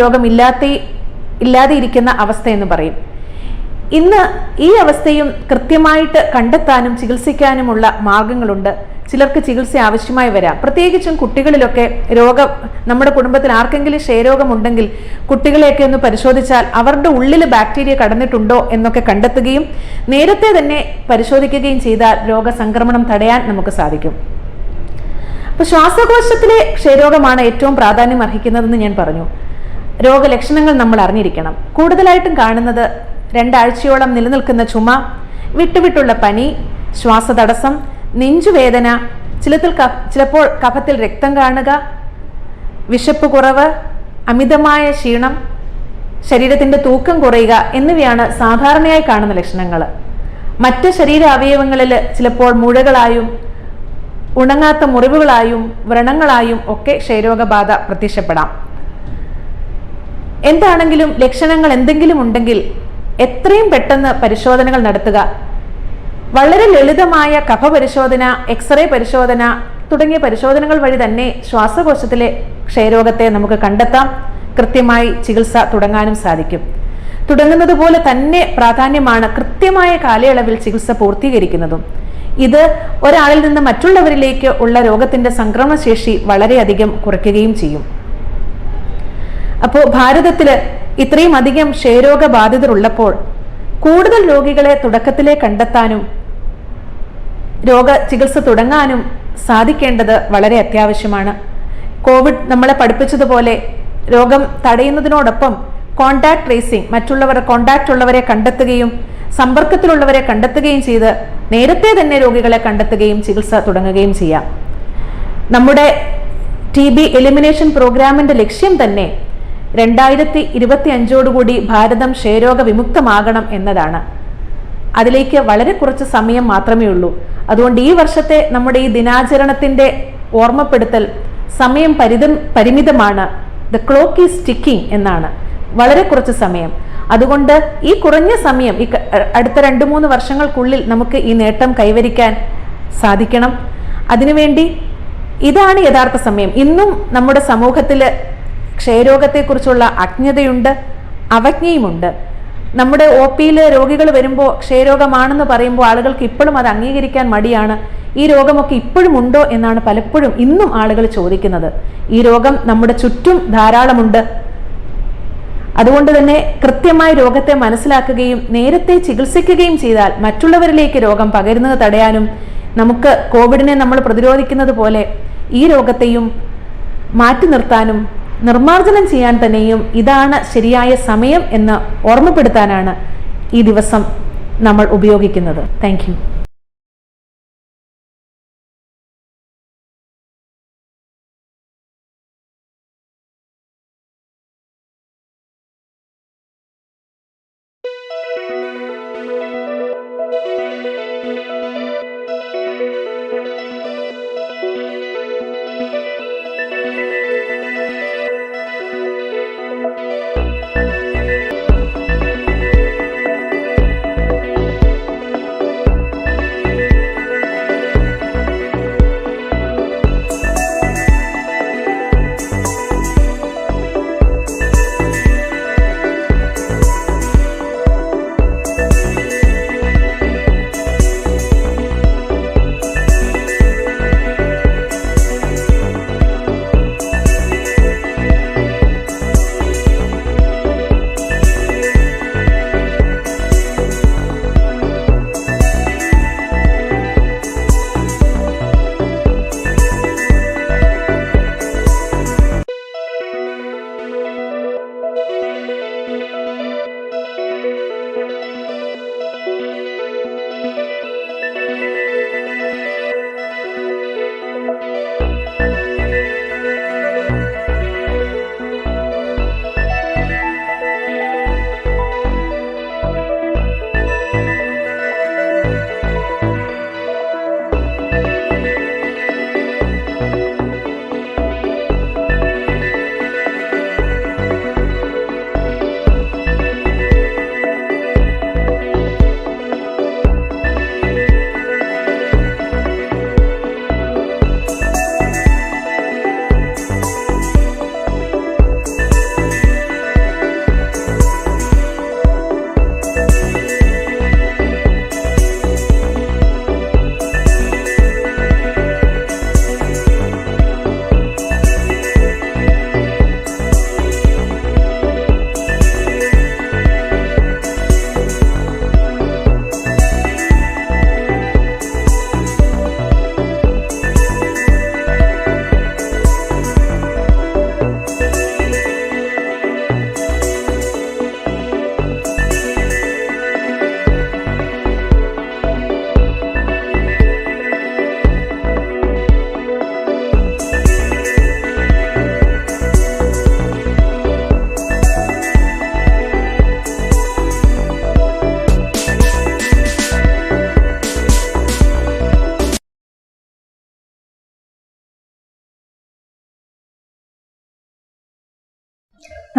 ഇല്ലാതെ ഇരിക്കുന്ന അവസ്ഥ എന്ന് പറയും. ഇന്ന് ഈ അവസ്ഥയും കൃത്യമായിട്ട് കണ്ടെത്താനും ചികിത്സിക്കാനുമുള്ള മാർഗങ്ങളുണ്ട്. ചിലർക്ക് ചികിത്സ ആവശ്യമായി വരാം. പ്രത്യേകിച്ചും കുട്ടികളിലൊക്കെ നമ്മുടെ കുടുംബത്തിൽ ആർക്കെങ്കിലും ക്ഷയരോഗമുണ്ടെങ്കിൽ കുട്ടികളെയൊക്കെ ഒന്ന് പരിശോധിച്ചാൽ അവരുടെ ഉള്ളിൽ ബാക്ടീരിയ കടന്നിട്ടുണ്ടോ എന്നൊക്കെ കണ്ടെത്തുകയും നേരത്തെ തന്നെ പരിശോധിക്കുകയും ചെയ്താൽ രോഗസംക്രമണം തടയാൻ നമുക്ക് സാധിക്കും. അപ്പൊ ശ്വാസകോശത്തിലെ ക്ഷയരോഗമാണ് ഏറ്റവും പ്രാധാന്യം അർഹിക്കുന്നതെന്ന് ഞാൻ പറഞ്ഞു. രോഗലക്ഷണങ്ങൾ നമ്മൾ അറിഞ്ഞിരിക്കണം. കൂടുതലായിട്ടും കാണുന്നത് 2 ആഴ്ചയോളം നിലനിൽക്കുന്ന ചുമ, വിട്ടുവിട്ടുള്ള പനി, ശ്വാസതടസ്സം, നെഞ്ചുവേദന, ചിലപ്പോൾ കഫത്തിൽ രക്തം കാണുക, വിശപ്പ് കുറവ്, അമിതമായ ക്ഷീണം, ശരീരത്തിന്റെ തൂക്കം കുറയുക എന്നിവയാണ് സാധാരണയായി കാണുന്ന ലക്ഷണങ്ങൾ. മറ്റ് ശരീര അവയവങ്ങളിൽ ചിലപ്പോൾ മുഴകളായും ഉണങ്ങാത്ത മുറിവുകളായും വ്രണങ്ങളായും ഒക്കെ ക്ഷയരോഗബാധ പ്രത്യക്ഷപ്പെടാം. എന്താണെങ്കിലും ലക്ഷണങ്ങൾ എന്തെങ്കിലും ഉണ്ടെങ്കിൽ എത്രയും പെട്ടെന്ന് പരിശോധനകൾ നടത്തുക. വളരെ ലളിതമായ കഫ പരിശോധന, എക്സ്റേ പരിശോധന തുടങ്ങിയ പരിശോധനകൾ വഴി തന്നെ ശ്വാസകോശത്തിലെ ക്ഷയരോഗത്തെ നമുക്ക് കണ്ടെത്താം. കൃത്യമായി ചികിത്സ തുടങ്ങാനും സാധിക്കും. തുടങ്ങുന്നത് പോലെ തന്നെ പ്രാധാന്യമാണ് കൃത്യമായ കാലയളവിൽ ചികിത്സ പൂർത്തീകരിക്കുന്നതും. ഇത് ഒരാളിൽ നിന്ന് മറ്റുള്ളവരിലേക്ക് ഉള്ള രോഗത്തിന്റെ സംക്രമണശേഷി വളരെയധികം കുറയ്ക്കുകയും ചെയ്യും. അപ്പോൾ ഭാരതത്തിൽ ഇത്രയും അധികം ക്ഷയരോഗ ബാധിതർ ഉള്ളപ്പോൾ കൂടുതൽ രോഗികളെ തുടക്കത്തിലേ കണ്ടെത്താനും ചികിത്സ തുടങ്ങാനും സാധിക്കേണ്ടത് വളരെ അത്യാവശ്യമാണ്. കോവിഡ് നമ്മളെ പഠിപ്പിച്ചതുപോലെ രോഗം തടയുന്നതിനോടൊപ്പം കോണ്ടാക്ട് ട്രേസിംഗ്, കോണ്ടാക്ട് ഉള്ളവരെ കണ്ടെത്തുകയും സമ്പർക്കത്തിലുള്ളവരെ കണ്ടെത്തുകയും ചെയ്ത് നേരത്തെ തന്നെ രോഗികളെ കണ്ടെത്തുകയും ചികിത്സ തുടങ്ങുകയും ചെയ്യാം. നമ്മുടെ TB എലിമിനേഷൻ പ്രോഗ്രാമിന്റെ ലക്ഷ്യം തന്നെ 2025 ഭാരതം ക്ഷയരോഗ വിമുക്തമാകണം എന്നതാണ്. അതിലേക്ക് വളരെ കുറച്ച് സമയം മാത്രമേ ഉള്ളൂ. അതുകൊണ്ട് ഈ വർഷത്തെ നമ്മുടെ ഈ ദിനാചരണത്തിന്റെ ഓർമ്മപ്പെടുത്തൽ സമയം പരിമിതമാണ്. ദ ക്ലോക്ക് ഈസ് ടിക്കിംഗ് എന്നാണ്. വളരെ കുറച്ച് സമയം. അതുകൊണ്ട് ഈ കുറഞ്ഞ സമയം, ഈ അടുത്ത 2-3 വർഷങ്ങൾക്കുള്ളിൽ നമുക്ക് ഈ നേട്ടം കൈവരിക്കാൻ സാധിക്കണം. അതിനുവേണ്ടി ഇതാണ് യഥാർത്ഥ സമയം. ഇന്നും നമ്മുടെ സമൂഹത്തിൽ ക്ഷയരോഗത്തെക്കുറിച്ചുള്ള അജ്ഞതയുണ്ട്, അവജ്ഞയുമുണ്ട്. നമ്മുടെ OPയിൽ രോഗികൾ വരുമ്പോൾ ക്ഷയരോഗമാണെന്ന് പറയുമ്പോൾ ആളുകൾക്ക് ഇപ്പോഴും അത് അംഗീകരിക്കാൻ മടിയാണ്. ഈ രോഗമൊക്കെ ഇപ്പോഴും ഉണ്ടോ എന്നാണ് പലപ്പോഴും ഇന്നും ആളുകൾ ചോദിക്കുന്നത്. ഈ രോഗം നമ്മുടെ ചുറ്റും ധാരാളമുണ്ട്. അതുകൊണ്ട് തന്നെ കൃത്യമായി രോഗത്തെ മനസ്സിലാക്കുകയും നേരത്തെ ചികിത്സിക്കുകയും ചെയ്താൽ മറ്റുള്ളവരിലേക്ക് രോഗം പകരുന്നത് തടയാനും നമുക്ക് കോവിഡിനെ നമ്മൾ പ്രതിരോധിക്കുന്നത് പോലെ ഈ രോഗത്തെയും മാറ്റി നിർത്താനും നിർമ്മാർജ്ജനം ചെയ്യാൻ തന്നെയും ഇതാണ് ശരിയായ സമയം എന്ന് ഓർമ്മപ്പെടുത്താനാണ് ഈ ദിവസം നമ്മൾ ഉപയോഗിക്കുന്നത്. Thank you.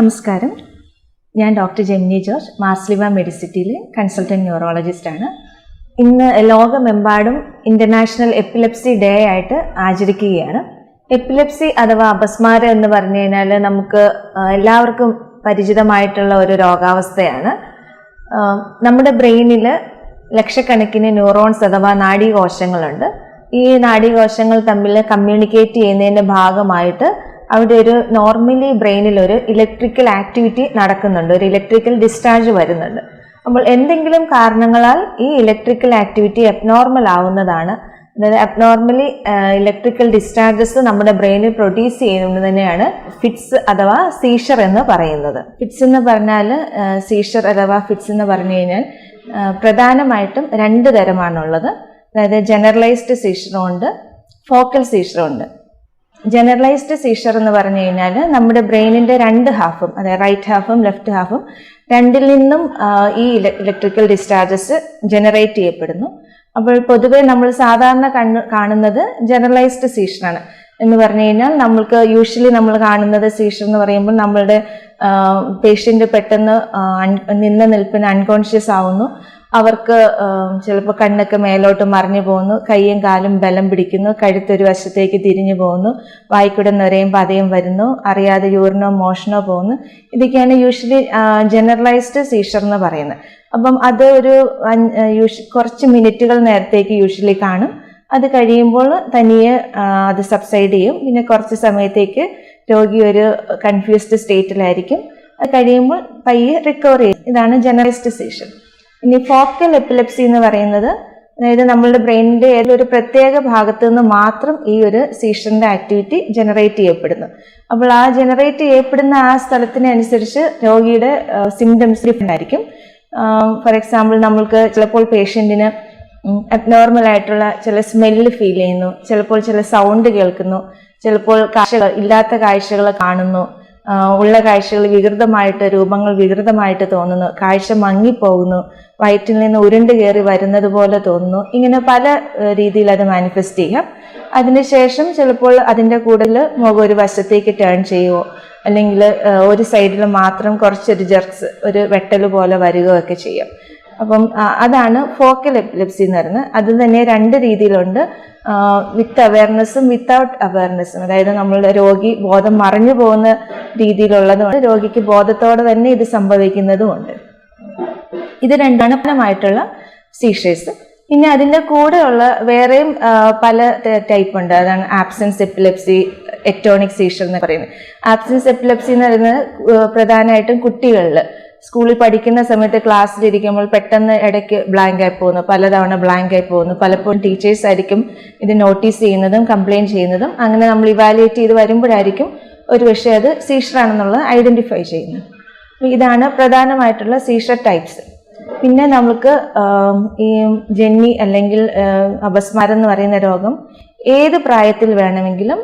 നമസ്കാരം, ഞാൻ doctor Gemini George, Marsleeva മെഡിസിറ്റിയിലെ consultant ന്യൂറോളജിസ്റ്റാണ്. ഇന്ന് ലോകമെമ്പാടും ഇൻ്റർനാഷണൽ എപ്പിലെപ്സി ഡേ ആയിട്ട് ആചരിക്കുകയാണ്. എപ്പിലെപ്സി അഥവാ അപസ്മാരം എന്ന് പറഞ്ഞു കഴിഞ്ഞാൽ നമുക്ക് എല്ലാവർക്കും പരിചിതമായിട്ടുള്ള ഒരു രോഗാവസ്ഥയാണ്. നമ്മുടെ ബ്രെയിനിൽ ലക്ഷക്കണക്കിന് ന്യൂറോൺസ് അഥവാ നാഡീകോശങ്ങളുണ്ട്. ഈ നാഡീകോശങ്ങൾ തമ്മിൽ കമ്മ്യൂണിക്കേറ്റ് ചെയ്യുന്നതിൻ്റെ ഭാഗമായിട്ട് അവിടെ ഒരു നോർമലി ബ്രെയിനിൽ ഒരു ഇലക്ട്രിക്കൽ ആക്ടിവിറ്റി നടക്കുന്നുണ്ട്, ഒരു ഇലക്ട്രിക്കൽ ഡിസ്ചാർജ് വരുന്നുണ്ട്. അപ്പോൾ എന്തെങ്കിലും കാരണങ്ങളാൽ ഈ ഇലക്ട്രിക്കൽ ആക്ടിവിറ്റി അബ്നോർമൽ ആവുന്നതാണ്. അതായത് അബ്നോർമലി ഇലക്ട്രിക്കൽ ഡിസ്ചാർജസ് നമ്മുടെ ബ്രെയിനിൽ പ്രൊഡ്യൂസ് ചെയ്യുന്നത് തന്നെയാണ് ഫിറ്റ്സ് അഥവാ സീഷർ എന്ന് പറയുന്നത്. ഫിറ്റ്സ് എന്ന് പറഞ്ഞാൽ സീഷർ അഥവാ ഫിറ്റ്സ് എന്ന് പറഞ്ഞു കഴിഞ്ഞാൽ പ്രധാനമായിട്ടും 2 തരമാണുള്ളത്. അതായത് ജനറലൈസ്ഡ് സീഷറും ഉണ്ട്, ഫോക്കൽ സീഷറും ഉണ്ട്. ജനറലൈസ്ഡ് സീഷർ എന്ന് പറഞ്ഞു കഴിഞ്ഞാൽ നമ്മുടെ ബ്രെയിനിൻ്റെ 2 ഹാഫും, അതായത് റൈറ്റ് ഹാഫും ലെഫ്റ്റ് ഹാഫും, രണ്ടിൽ നിന്നും ഈ ഇലക്ട്രിക്കൽ ഡിസ്ചാർജസ് ജനറേറ്റ് ചെയ്യപ്പെടുന്നു. അപ്പോൾ പൊതുവെ നമ്മൾ സാധാരണ കാണുന്നത് ജനറലൈസ്ഡ് സീഷറാണ്. എന്ന് പറഞ്ഞു കഴിഞ്ഞാൽ നമ്മൾക്ക് യൂഷ്വലി നമ്മൾ കാണുന്നത് സീഷർ എന്ന് പറയുമ്പോൾ നമ്മളുടെ പേഷ്യൻ്റ് പെട്ടെന്ന് നിന്ന നിൽപ്പിന് അൺകോൺഷ്യസ് ആവുന്നു. അവർക്ക് ചിലപ്പോൾ കണ്ണൊക്കെ മേലോട്ട് മറിഞ്ഞു പോകുന്നു, കൈയും കാലും ബലം പിടിക്കുന്നു, കഴുത്തൊരു വശത്തേക്ക് തിരിഞ്ഞു പോകുന്നു, വായിക്കൂടെ നിറയും പതയും വരുന്നു, അറിയാതെ യൂറിനോ മോഷനോ പോകുന്നു. ഇതൊക്കെയാണ് യൂഷ്വലി ജനറലൈസ്ഡ് സീഷർ എന്ന് പറയുന്നത്. അപ്പം അത് ഒരു കുറച്ച് മിനിറ്റുകൾ നേരത്തേക്ക് യൂഷ്വലി കാണും. അത് കഴിയുമ്പോൾ തനിയെ അത് സബ്സൈഡ് ചെയ്യും. പിന്നെ കുറച്ച് സമയത്തേക്ക് രോഗി ഒരു കൺഫ്യൂസ്ഡ് സ്റ്റേറ്റിലായിരിക്കും. അത് കഴിയുമ്പോൾ പയ്യെ റിക്കവർ ചെയ്യും. ഇതാണ് ജനറലൈസ്ഡ് സീഷർ. ഇനി ഫോക്കൽ എപ്പിലെപ്സി എന്ന് പറയുന്നത് അതായത് നമ്മളുടെ ബ്രെയിനിന്റെ ഏതൊരു ഒരു പ്രത്യേക ഭാഗത്തു നിന്ന് മാത്രം ഈ ഒരു സീഷറിന്റെ ആക്ടിവിറ്റി ജനറേറ്റ് ചെയ്യപ്പെടുന്നു. അപ്പോൾ ആ ജനറേറ്റ് ചെയ്യപ്പെടുന്ന ആ സ്ഥലത്തിനനുസരിച്ച് രോഗിയുടെ സിംറ്റംസ് ഡിഫറെൻ്റ് ആയിരിക്കും. ഫോർ എക്സാമ്പിൾ, നമ്മൾക്ക് ചിലപ്പോൾ പേഷ്യൻറ്റിന് അബ്നോർമൽ ആയിട്ടുള്ള ചില സ്മെല്ല് ഫീൽ ചെയ്യുന്നു, ചിലപ്പോൾ ചില സൗണ്ട് കേൾക്കുന്നു, ചിലപ്പോൾ ഇല്ലാത്ത കാഴ്ചകൾ കാണുന്നു, ഉള്ള കാഴ്ചകൾ വികൃതമായിട്ട്, രൂപങ്ങൾ വികൃതമായിട്ട് തോന്നുന്നു, കാഴ്ച മങ്ങിപ്പോകുന്നു, വയറ്റിൽ നിന്ന് ഉരുണ്ട് കയറി വരുന്നത് പോലെ തോന്നുന്നു. ഇങ്ങനെ പല രീതിയിൽ അത് മാനിഫെസ്റ്റ് ചെയ്യാം. അതിനുശേഷം ചിലപ്പോൾ അതിൻ്റെ കൂടുതൽ മുഖം ഒരു വശത്തേക്ക് ടേൺ ചെയ്യുമോ, അല്ലെങ്കിൽ ഒരു സൈഡിൽ മാത്രം കുറച്ചൊരു ജെർക്സ്, ഒരു വെട്ടൽ പോലെ വരികയോ ഒക്കെ ചെയ്യാം. അപ്പം അതാണ് ഫോക്കൽ എപ്പിലെപ്സി എന്ന് പറയുന്നത്. അതിൽ തന്നെ 2 രീതിയിലുണ്ട്, വിത്ത് അവയർനെസ്സും വിത്തൗട്ട് അവയർനെസ്സും. അതായത് നമ്മളുടെ രോഗി ബോധം മറഞ്ഞു പോകുന്ന രീതിയിലുള്ളതുകൊണ്ട് രോഗിക്ക് ബോധത്തോടെ തന്നെ ഇത് സംഭവിക്കുന്നതുമുണ്ട്. ഇത് 2 സീഷേഴ്സ്. പിന്നെ അതിൻ്റെ കൂടെയുള്ള വേറെയും പല ടൈപ്പ് ഉണ്ട്. അതാണ് ആബ്സെൻസ് എപ്പിലെപ്സി, എക്ടോണിക് സീഷർ എന്ന് പറയുന്നത്. ആബ്സെൻസ് എപ്പിലെപ്സി എന്ന് പറയുന്നത് പ്രധാനമായിട്ടും കുട്ടികളിൽ സ്കൂളിൽ പഠിക്കുന്ന സമയത്ത് ക്ലാസ്സിലിരിക്കുമ്പോൾ പെട്ടെന്ന് ഇടയ്ക്ക് ബ്ലാങ്ക് ആയി പോകുന്നു, പലതവണ ബ്ലാങ്ക് ആയി പോകുന്നു. പലപ്പോഴും ടീച്ചേഴ്സ് ആയിരിക്കും ഇത് നോട്ടീസ് ചെയ്യുന്നതും കംപ്ലയിൻറ്റ് ചെയ്യുന്നതും. അങ്ങനെ നമ്മൾ ഇവാലുവേറ്റ് ചെയ്ത് വരുമ്പോഴായിരിക്കും ഒരു പക്ഷേ അത് സീഷറാണെന്നുള്ളത് ഐഡൻറ്റിഫൈ ചെയ്യുന്നത്. ഇതാണ് പ്രധാനമായിട്ടുള്ള സീഷർ ടൈപ്സ്. പിന്നെ നമുക്ക് ഈ ജന്നി അല്ലെങ്കിൽ അപസ്മാരം എന്ന് പറയുന്ന രോഗം ഏത് പ്രായത്തിൽ വേണമെങ്കിലും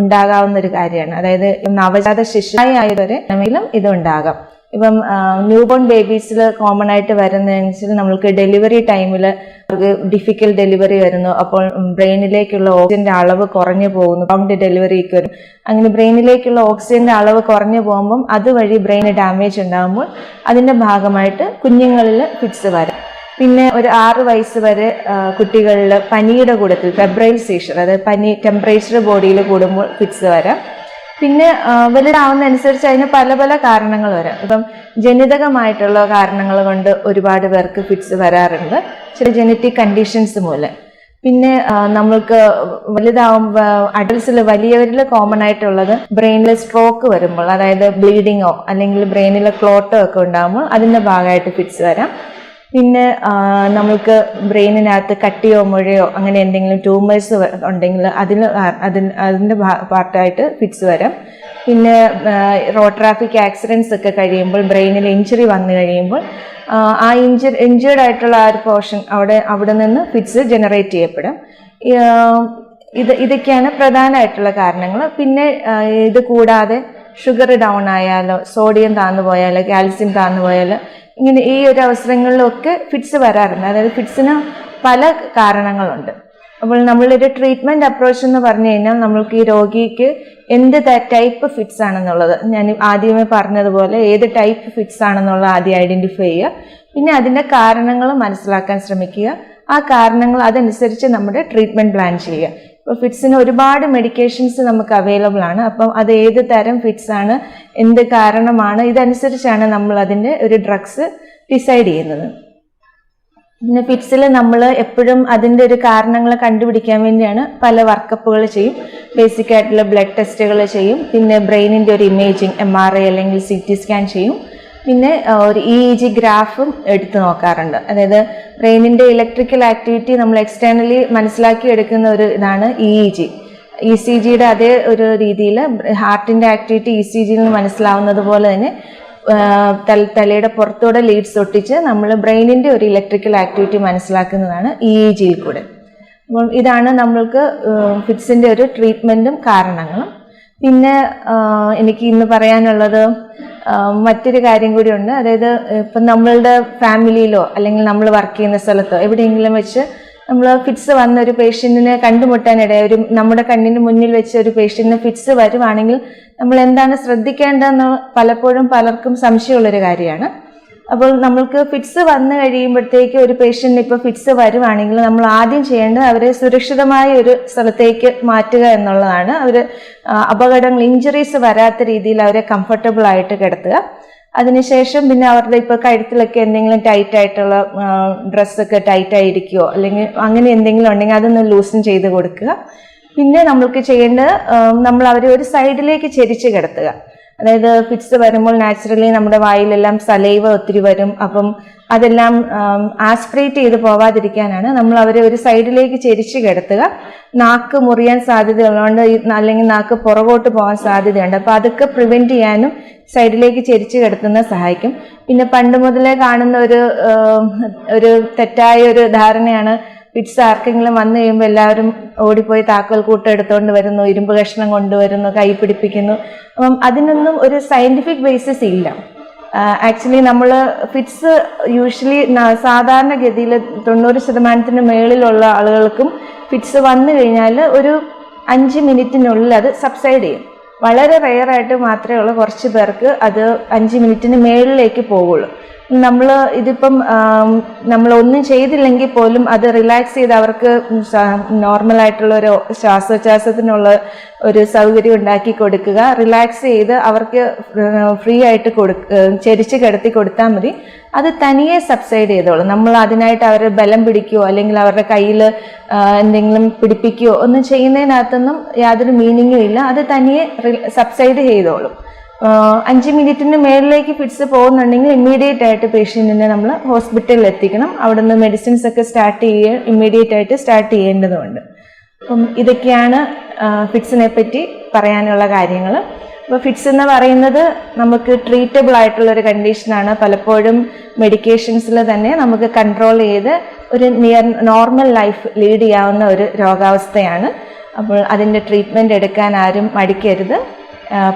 ഉണ്ടാകാവുന്ന ഒരു കാര്യമാണ്. അതായത് നവജാത ശിശുവായവരെ വേണമെങ്കിലും ഇത് ഉണ്ടാകാം. ഇപ്പം ന്യൂബോൺ ബേബീസിൽ കോമൺ ആയിട്ട് വരുന്നതനുസരിച്ച് നമ്മൾക്ക് ഡെലിവറി ടൈമിൽ ഡിഫിക്കൽട്ട് ഡെലിവറി വരുന്നു, അപ്പോൾ ബ്രെയിനിലേക്കുള്ള ഓക്സിജന്റെ അളവ് കുറഞ്ഞു പോകുന്നു, റൗണ്ട് ഡെലിവറിക്ക് വരും. അങ്ങനെ ബ്രെയിനിലേക്കുള്ള ഓക്സിജന്റെ അളവ് കുറഞ്ഞു പോകുമ്പം അതുവഴി ബ്രെയിന് ഡാമേജ് ഉണ്ടാകുമ്പോൾ അതിന്റെ ഭാഗമായിട്ട് കുഞ്ഞുങ്ങളിൽ ഫിറ്റ്സ് വരാം. പിന്നെ ഒരു 6 വയസ്സ് വരെ കുട്ടികളിൽ പനിയുടെ കൂടത്തിൽ ഫെബ്രൈൽ സീഷർ, അതായത് പനി ടെമ്പറേച്ചർ ബോഡിയിൽ കൂടുമ്പോൾ ഫിറ്റ്സ് വരാം. പിന്നെ വലുതാവുന്നതനുസരിച്ച് അതിന് പല പല കാരണങ്ങൾ വരാം. ഇപ്പം ജനിതകമായിട്ടുള്ള കാരണങ്ങൾ കൊണ്ട് ഒരുപാട് പേർക്ക് ഫിറ്റ്സ് വരാറുണ്ട്, ചില ജനറ്റിക് കണ്ടീഷൻസ് മൂലം. പിന്നെ നമ്മൾക്ക് വലുതാവുമ്പോൾ അഡൽട്സിൽ വലിയവരിൽ കോമൺ ആയിട്ടുള്ളത് ബ്രെയിനിൽ സ്ട്രോക്ക് വരുമ്പോൾ, അതായത് ബ്ലീഡിങ്ങോ അല്ലെങ്കിൽ ബ്രെയിനിലെ ക്ലോട്ടോ ഒക്കെ ഉണ്ടാകുമ്പോൾ അതിൻ്റെ ഭാഗമായിട്ട് ഫിറ്റ്സ് വരാം. പിന്നെ നമ്മൾക്ക് ബ്രെയിനിനകത്ത് കട്ടിയോ മുഴയോ അങ്ങനെ എന്തെങ്കിലും ട്യൂമേഴ്സ് ഉണ്ടെങ്കിൽ അതിൻ്റെ പാർട്ടായിട്ട് ഫിറ്റ്സ് വരാം. പിന്നെ റോഡ് ട്രാഫിക് ആക്സിഡൻറ്റ്സ് ഒക്കെ കഴിയുമ്പോൾ ബ്രെയിനിൽ ഇഞ്ചുറി വന്നു കഴിയുമ്പോൾ ആ ഇഞ്ചേർഡ് ആയിട്ടുള്ള ആ ഒരു പോർഷൻ അവിടെ നിന്ന് ഫിറ്റ്സ് ജനറേറ്റ് ചെയ്യപ്പെടും. ഇതൊക്കെയാണ് പ്രധാനമായിട്ടുള്ള കാരണങ്ങൾ. പിന്നെ ഇത് കൂടാതെ ഷുഗർ ഡൗൺ ആയാലോ, സോഡിയം താന്നു പോയാലോ, കാൽസ്യം താന്നു പോയാലോ, ഇങ്ങനെ ഈ ഒരു അവസരങ്ങളിലൊക്കെ ഫിറ്റ്സ് വരാറുണ്ട്. അതായത് ഫിറ്റ്സിന് പല കാരണങ്ങളുണ്ട്. അപ്പോൾ നമ്മളൊരു ട്രീറ്റ്മെൻറ്റ് അപ്രോച്ച് എന്ന് പറഞ്ഞു കഴിഞ്ഞാൽ നമ്മൾക്ക് ഈ രോഗിക്ക് എന്ത് ടൈപ്പ് ഫിറ്റ്സ് ആണെന്നുള്ളത്, ഞാൻ ആദ്യമേ പറഞ്ഞതുപോലെ ഏത് ടൈപ്പ് ഫിറ്റ്സ് ആണെന്നുള്ളത് ആദ്യം ഐഡൻറ്റിഫൈ ചെയ്യുക. പിന്നെ അതിൻ്റെ കാരണങ്ങൾ മനസ്സിലാക്കാൻ ശ്രമിക്കുക. ആ കാരണങ്ങൾ അതനുസരിച്ച് നമ്മുടെ ട്രീറ്റ്മെൻറ്റ് പ്ലാൻ ചെയ്യുക. ഇപ്പോൾ ഫിറ്റ്സിന് ഒരുപാട് മെഡിക്കേഷൻസ് നമുക്ക് അവൈലബിൾ ആണ്. അപ്പം അത് ഏത് തരം ഫിറ്റ്സ് ആണ്, എന്ത് കാരണമാണ്, ഇതനുസരിച്ചാണ് നമ്മൾ അതിൻ്റെ ഒരു ഡ്രഗ്സ് ഡിസൈഡ് ചെയ്യുന്നത്. പിന്നെ ഫിറ്റ്സിൽ നമ്മൾ എപ്പോഴും അതിൻ്റെ ഒരു കാരണങ്ങൾ കണ്ടുപിടിക്കാൻ വേണ്ടിയാണ് പല വർക്കപ്പുകൾ ചെയ്യും. ബേസിക് ആയിട്ടുള്ള ബ്ലഡ് ടെസ്റ്റുകൾ ചെയ്യും. പിന്നെ ബ്രെയിനിൻ്റെ ഒരു ഇമേജിങ് MRI അല്ലെങ്കിൽ CT സ്കാൻ ചെയ്യും. പിന്നെ ഒരു EEG ഗ്രാഫും എടുത്തു നോക്കാറുണ്ട്. അതായത് ബ്രെയിനിൻ്റെ ഇലക്ട്രിക്കൽ ആക്ടിവിറ്റി നമ്മൾ എക്സ്റ്റേണലി മനസ്സിലാക്കി എടുക്കുന്ന ഒരു ഇതാണ് EEG. ECGയുടെ അതേ ഒരു രീതിയിൽ ഹാർട്ടിൻ്റെ ആക്ടിവിറ്റി ECGയിൽ നിന്ന് മനസ്സിലാവുന്നത് പോലെ തന്നെ തലയുടെ പുറത്തൂടെ ലീഡ്സ് ഒട്ടിച്ച് നമ്മൾ ബ്രെയിനിൻ്റെ ഒരു ഇലക്ട്രിക്കൽ ആക്ടിവിറ്റി മനസ്സിലാക്കുന്നതാണ് EEGയിൽ കൂടെ. അപ്പോൾ ഇതാണ് നമ്മൾക്ക് ഫിറ്റ്സിൻ്റെ ഒരു ട്രീറ്റ്മെൻറ്റും കാരണങ്ങളും. പിന്നെ എനിക്ക് ഇന്ന് പറയാനുള്ളത് മറ്റൊരു കാര്യം കൂടിയുണ്ട്. അതായത് ഇപ്പം നമ്മളുടെ ഫാമിലിയിലോ അല്ലെങ്കിൽ നമ്മൾ വർക്ക് ചെയ്യുന്ന സ്ഥലത്തോ എവിടെയെങ്കിലും വെച്ച് നമ്മൾ ഫിറ്റ്സ് വന്ന ഒരു പേഷ്യൻറ്റിനെ കണ്ടുമുട്ടാനിടയിൽ നമ്മുടെ കണ്ണിന് മുന്നിൽ വെച്ച് ഒരു പേഷ്യൻറ്റിന് ഫിറ്റ്സ് വരുവാണെങ്കിൽ നമ്മൾ എന്താണ് ശ്രദ്ധിക്കേണ്ടതെന്ന് പലപ്പോഴും പലർക്കും സംശയമുള്ളൊരു കാര്യമാണ്. അപ്പോൾ നമ്മൾക്ക് ഫിറ്റ്സ് വന്നു കഴിയുമ്പോഴത്തേക്ക് ഒരു പേഷ്യൻറ്റിന് ഇപ്പോൾ ഫിറ്റ്സ് വരുവാണെങ്കിൽ നമ്മൾ ആദ്യം ചെയ്യേണ്ടത് അവരെ സുരക്ഷിതമായ ഒരു സ്ഥലത്തേക്ക് മാറ്റുക എന്നുള്ളതാണ്. അവർ അപകടങ്ങൾ, ഇഞ്ചുറീസ് വരാത്ത രീതിയിൽ അവരെ കംഫർട്ടബിൾ ആയിട്ട് കിടത്തുക. അതിനുശേഷം പിന്നെ അവരുടെ ഇപ്പോൾ കഴുത്തിലൊക്കെ എന്തെങ്കിലും ടൈറ്റായിട്ടുള്ള ഡ്രസ്സൊക്കെ ടൈറ്റായിരിക്കുകയോ അല്ലെങ്കിൽ അങ്ങനെ എന്തെങ്കിലും ഉണ്ടെങ്കിൽ അതൊന്ന് ലൂസൺ ചെയ്ത് കൊടുക്കുക. പിന്നെ നമ്മൾക്ക് ചെയ്യേണ്ടത് നമ്മൾ അവരെ ഒരു സൈഡിലേക്ക് ചെരിച്ച് കിടത്തുക. അതായത് ഫിറ്റ്സ് വരുമ്പോൾ നാച്ചുറലി നമ്മുടെ വായിലെല്ലാം സലൈവ ഒത്തിരി വരും. അപ്പം അതെല്ലാം ആസ്പിറേറ്റ് ചെയ്ത് പോവാതിരിക്കാനാണ് നമ്മൾ അവരെ ഒരു സൈഡിലേക്ക് ചെരിച്ച് കിടത്തുക. നാക്ക് മുറിയാൻ സാധ്യതയുള്ളതുകൊണ്ട് അല്ലെങ്കിൽ നാക്ക് പുറകോട്ട് പോകാൻ സാധ്യതയുണ്ട്. അപ്പോൾ അതൊക്കെ പ്രിവെന്റ് ചെയ്യാനും സൈഡിലേക്ക് ചെരിച്ച് കിടത്തുന്നത് സഹായിക്കും. പിന്നെ പണ്ട് മുതലേ കാണുന്ന ഒരു തെറ്റായ ഒരു ധാരണയാണ്, ഫിറ്റ്സ് ആർക്കെങ്കിലും വന്നു കഴിയുമ്പോൾ എല്ലാവരും ഓടിപ്പോയി താക്കോൽ കൂട്ടെടുത്തോണ്ട് വരുന്നു, ഇരുമ്പ് കഷ്ണം കൊണ്ടുവരുന്നു, കൈ പിടിപ്പിക്കുന്നു. അപ്പം അതിനൊന്നും ഒരു സയന്റിഫിക് ബേസിസ് ഇല്ല. ആക്ച്വലി നമ്മൾ ഫിറ്റ്സ് യൂഷ്വലി സാധാരണഗതിയിൽ 90% മേളിലുള്ള ആളുകൾക്കും ഫിറ്റ്സ് വന്നു കഴിഞ്ഞാൽ ഒരു 5 മിനിറ്റിനുള്ളിൽ അത് സബ്സൈഡ് ചെയ്യും. വളരെ റെയറായിട്ട് മാത്രമേ ഉള്ളൂ കുറച്ച് പേർക്ക് അത് 5 മിനിറ്റിന് മേളിലേക്ക് പോകുള്ളൂ. ഇതിപ്പം നമ്മൾ ഒന്നും ചെയ്തില്ലെങ്കിൽ പോലും അത് റിലാക്സ് ചെയ്ത് അവർക്ക് നോർമലായിട്ടുള്ള ഒരു ശ്വാസോച്ഛ്വാസത്തിനുള്ള ഒരു സൗകര്യം ഉണ്ടാക്കി കൊടുക്കുക. റിലാക്സ് ചെയ്ത് അവർക്ക് ഫ്രീ ആയിട്ട് ചെരിച്ച് കിടത്തി കൊടുത്താൽ മതി. അത് തനിയെ സബ്സൈഡ് ചെയ്തോളും. നമ്മൾ അതിനായിട്ട് അവരെ ബലം പിടിക്കുകയോ അല്ലെങ്കിൽ അവരുടെ കയ്യിൽ എന്തെങ്കിലും പിടിപ്പിക്കുകയോ ഒന്നും ചെയ്യുന്നതിനകത്തൊന്നും യാതൊരു മീനിങ്ങും ഇല്ല. അത് തനിയെ സബ്സൈഡ് ചെയ്തോളും. 5 മിനിറ്റിന് മേളിലേക്ക് ഫിറ്റ്സ് പോകുന്നുണ്ടെങ്കിൽ ഇമ്മീഡിയറ്റ് ആയിട്ട് പേഷ്യൻറ്റിനെ നമ്മൾ ഹോസ്പിറ്റലിൽ എത്തിക്കണം. അവിടുന്ന് മെഡിസിൻസ് ഒക്കെ ഇമ്മീഡിയറ്റ് ആയിട്ട് സ്റ്റാർട്ട് ചെയ്യേണ്ടതുണ്ട്. അപ്പം ഇതൊക്കെയാണ് ഫിറ്റ്സിനെ പറ്റി പറയാനുള്ള കാര്യങ്ങൾ. അപ്പോൾ ഫിറ്റ്സ് എന്ന് പറയുന്നത് നമുക്ക് ട്രീറ്റബിൾ ആയിട്ടുള്ളൊരു കണ്ടീഷനാണ്. പലപ്പോഴും മെഡിക്കേഷൻസിൽ തന്നെ നമുക്ക് കൺട്രോൾ ചെയ്ത് ഒരു നോർമൽ ലൈഫ് ലീഡ് ചെയ്യാവുന്ന ഒരു രോഗാവസ്ഥയാണ്. അപ്പോൾ അതിൻ്റെ ട്രീറ്റ്മെൻറ്റ് എടുക്കാൻ ആരും മടിക്കരുത്.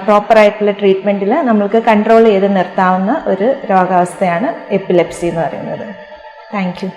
പ്രോപ്പറായിട്ടുള്ള ട്രീറ്റ്മെൻറ്റിൽ നമുക്ക് കൺട്രോൾ ചെയ്ത് നിർത്താവുന്ന ഒരു രോഗാവസ്ഥയാണ് എപ്പിലെപ്സി എന്ന് പറയുന്നത്. Thank you.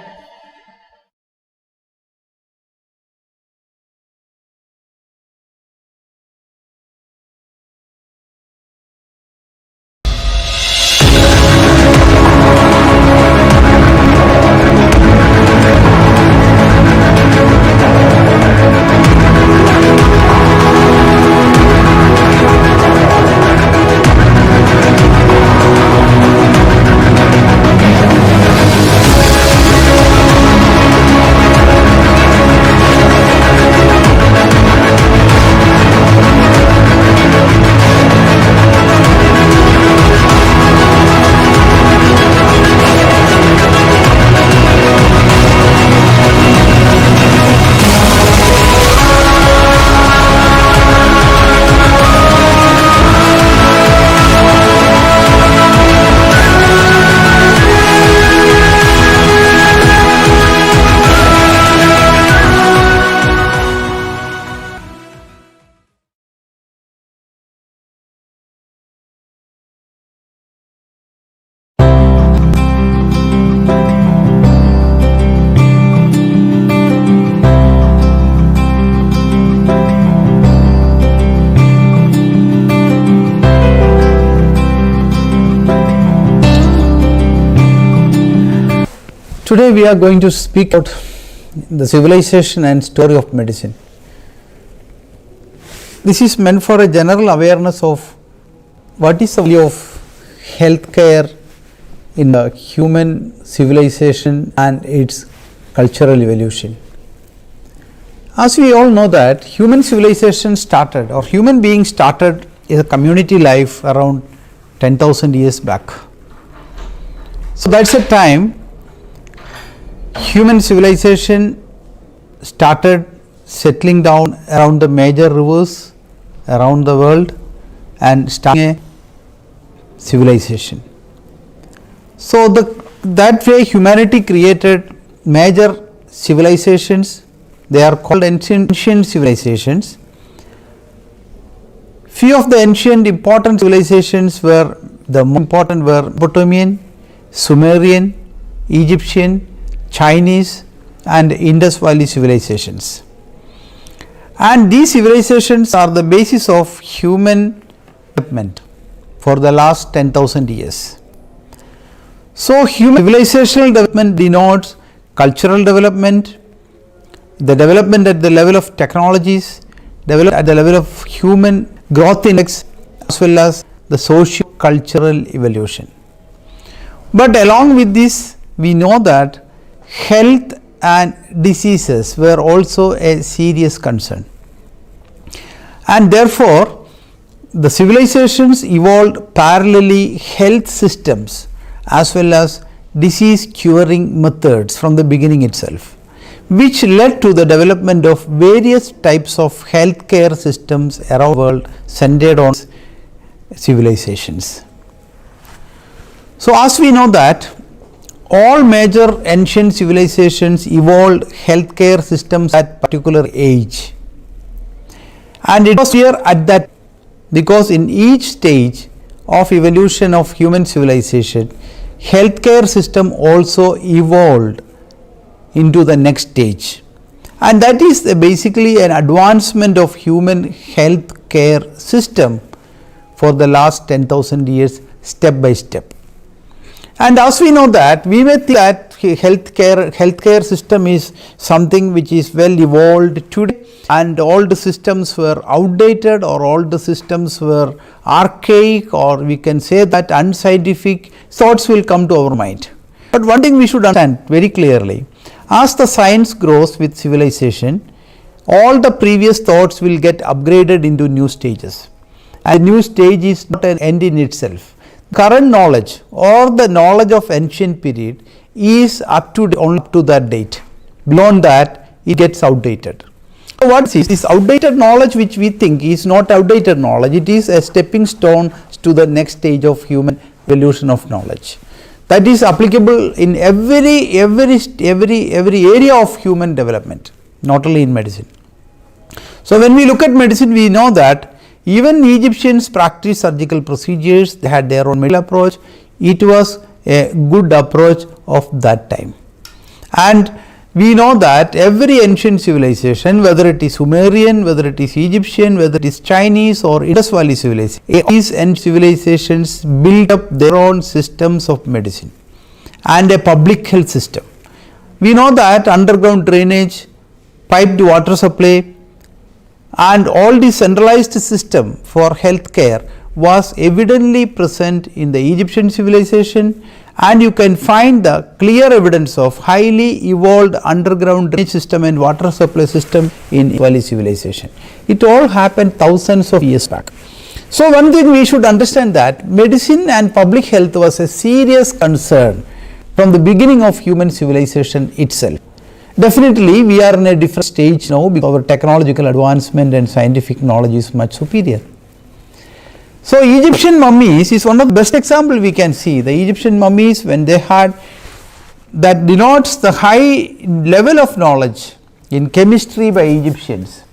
Today we are going to speak about the civilization and story of medicine. This is meant for a general awareness of what is the value of healthcare in the human civilization and its cultural evolution. As we all know that human civilization started, or human beings started as a community life around 10,000 years back. So that's the time human civilization started settling down around the major rivers around the world and starting a civilization. So that way humanity created major civilizations. They are called ancient civilizations. Few of the ancient important civilizations were Mesopotamian, Sumerian, Egyptian, Chinese and Indus Valley civilizations. And these civilizations are the basis of human development for the last 10,000 years. So human civilizational development denotes cultural development, the development at the level of technologies, development at the level of human growth index, as well as the socio-cultural evolution. But along with this, we know that health and diseases were also a serious concern, and therefore the civilizations evolved parallelly health systems as well as disease curing methods from the beginning itself, which led to the development of various types of healthcare systems around the world centered on civilizations. So as we know that all major ancient civilizations evolved healthcare systems at particular age, and it was clear at that because in each stage of evolution of human civilization, healthcare system also evolved into the next stage, and that is basically an advancement of human healthcare system for the last 10,000 years, step by step. And as we know that, we may think that healthcare system is something which is well evolved today, and all the systems were outdated, or all the systems were archaic, or we can say that unscientific thoughts will come to our mind. But one thing we should understand very clearly, as the science grows with civilization, all the previous thoughts will get upgraded into new stages, and the new stage is not an end in itself. Current knowledge or the knowledge of ancient period is up to that date. Beyond that, it gets outdated. So what is this outdated knowledge which we think is not outdated knowledge? It is a stepping stone to the next stage of human evolution of knowledge. That is applicable in every area of human development, not only in medicine. So when we look at medicine, we know that even Egyptians practiced surgical procedures. They had their own medical approach. It was a good approach of that time. And we know that every ancient civilization, whether it is Sumerian, whether it is Egyptian, whether it is Chinese or Indus Valley civilization, these ancient civilizations built up their own systems of medicine and a public health system. We know that underground drainage, piped water supply, and all the centralized system for healthcare was evidently present in the Egyptian civilization, and you can find the clear evidence of highly evolved underground drainage system and water supply system in Valley civilization. It all happened thousands of years back. So one thing we should understand, that medicine and public health was a serious concern from the beginning of human civilization itself. Definitely we are in a different stage now because our technological advancement and scientific knowledge is much superior. So Egyptian mummies is one of the best example we can see. The Egyptian mummies, when they had, that denotes the high level of knowledge in chemistry by Egyptians.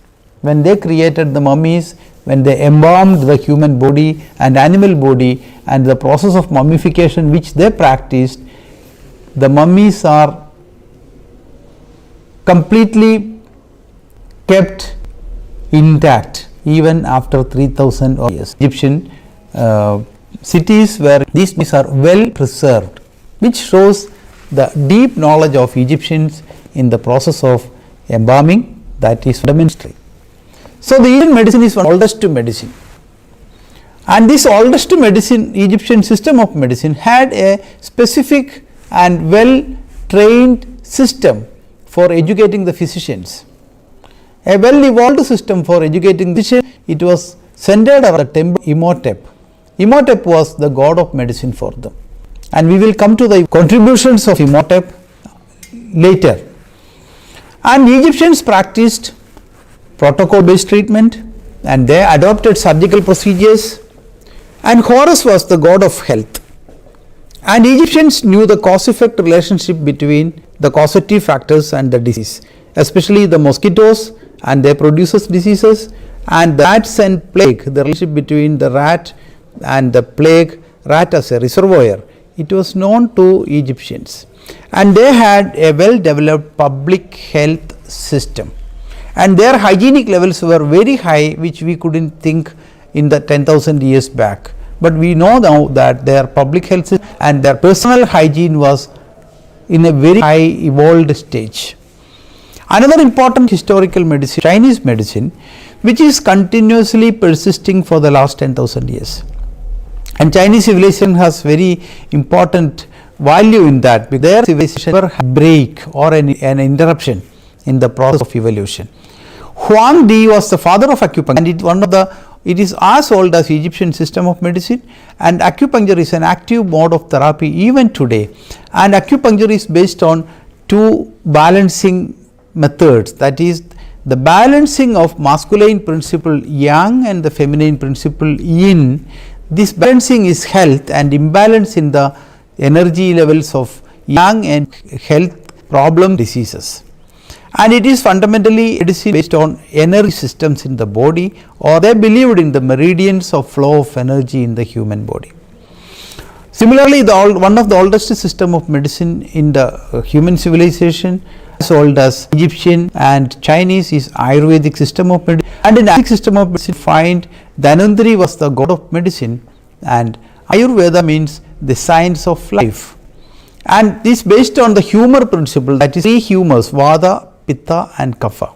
When they created the mummies, when they embalmed the human body and animal body, and the process of mummification which they practiced, the mummies are completely kept intact even after 3000 years. Egyptian cities where these mummies are well preserved, which shows the deep knowledge of Egyptians in the process of embalming, that is fundamentally. So the Egyptian medicine is one of the oldest medicine, and this oldest medicine, Egyptian system of medicine, had a specific and well trained system for educating the physicians, a well evolved system for educating the physicians. It was centered around the temple Imhotep. Imhotep was the god of medicine for them, and we will come to the contributions of Imhotep later. And Egyptians practiced protocol based treatment, and they adopted surgical procedures, and Horus was the god of health. And Egyptians knew the cause-effect relationship between the causative factors and the disease, especially the mosquitoes, and they produces diseases, and the rats and plague, the relationship between the rat and the plague, rat as a reservoir, it was known to Egyptians, and they had a well developed public health system, and their hygienic levels were very high, which we couldn't think in the 10,000 years back. But we know now that their public health system and their personal hygiene was in a very high evolved stage. Another important historical medicine, Chinese medicine, which is continuously persisting for the last 10,000 years. And Chinese civilization has very important value in that, because their civilization never had a break or an interruption in the process of evolution. Huang Di was the father of acupuncture, and it is one of the
it is as old as Egyptian system of medicine, and acupuncture is an active mode of therapy even today, and acupuncture is based on two balancing methods, that is the balancing of masculine principle yang and the feminine principle yin. This balancing is health, and imbalance in the energy levels of yang and health problem diseases. And it is fundamentally medicine based on energy systems in the body, or they believed in the meridians of flow of energy in the human body. Similarly, one of the oldest system of medicine in the human civilization, as old as Egyptian and Chinese, is Ayurvedic system of medicine. And in Ayurvedic system of medicine, find Dhanvantari was the god of medicine, and Ayurveda means the science of life. And this based on the humor principle, that is 3 humors, Vata, Pitta and Kapha.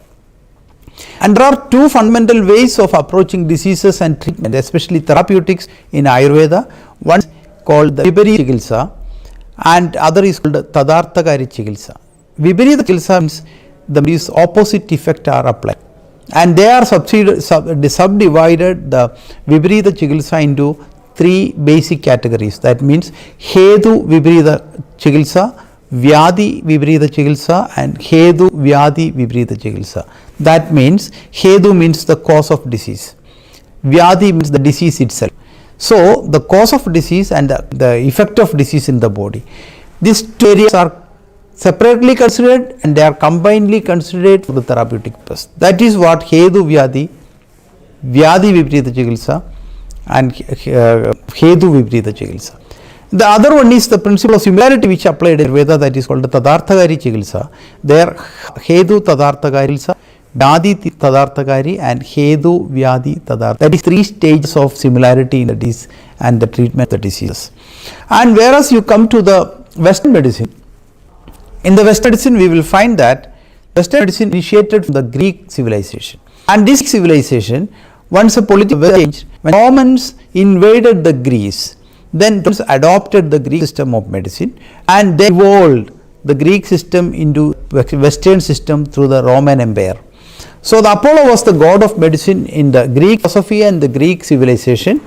And there are 2 fundamental ways of approaching diseases and treatment, especially therapeutics in Ayurveda. One is called the Viparita Chikitsa and other is called Tadarthakari Chikitsa. Viparita Chikitsa means the opposite effect are applied, and they are subdivided the Viparita Chikitsa into 3 basic categories. That means Hetu Viparita Chikitsa, Vyadi Viparita Chikitsa and Hetu Vyadi Viparita Chikitsa. That means Hetu means the cause of disease, Vyadi means the disease itself. So the cause of disease and the effect of disease in the body. These 2 areas are separately considered and they are combinedly considered for the therapeutic purpose. That is what Hetu Vyadi, Vyadi Viparita Chikitsa and Hetu Viparita Chikitsa. The other one is the principle of similarity which applied in Veda, that is called the Tadarthakari Chikitsa. There Hetu Tadarthakari Chikitsa, Vyadi Tadarthakari and Hetu Vyadi Tadarthakari. That is 3 stages of similarity in the disease and the treatment of the diseases. And whereas you come to the Western medicine, in the Western medicine we will find that Western medicine initiated from the Greek civilization. And this civilization, once a political change, when Romans invaded the Greece, then Romans adopted the Greek system of medicine and they evolved the Greek system into Western system through the Roman Empire. So the Apollo was the god of medicine in the Greek philosophy and the Greek civilization.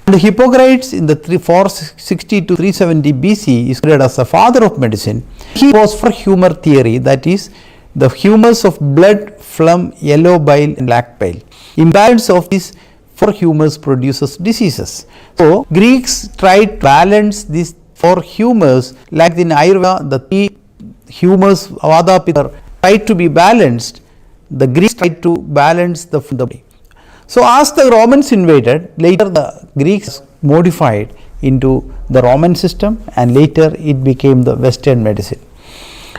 And Hippocrates in the 460 to 370 BC is considered as the father of medicine. He was for humor theory, that is the humors of blood, phlegm, yellow bile and black bile. Imbalance of these 4 humors produces diseases. So Greeks tried to balance these 4 humors, like in Ayurveda the 3 humors Vata, Pitta tried to be balanced. The Greeks tried to balance the body. So as the Romans invaded, later the Greeks modified into the Roman system and later it became the Western medicine.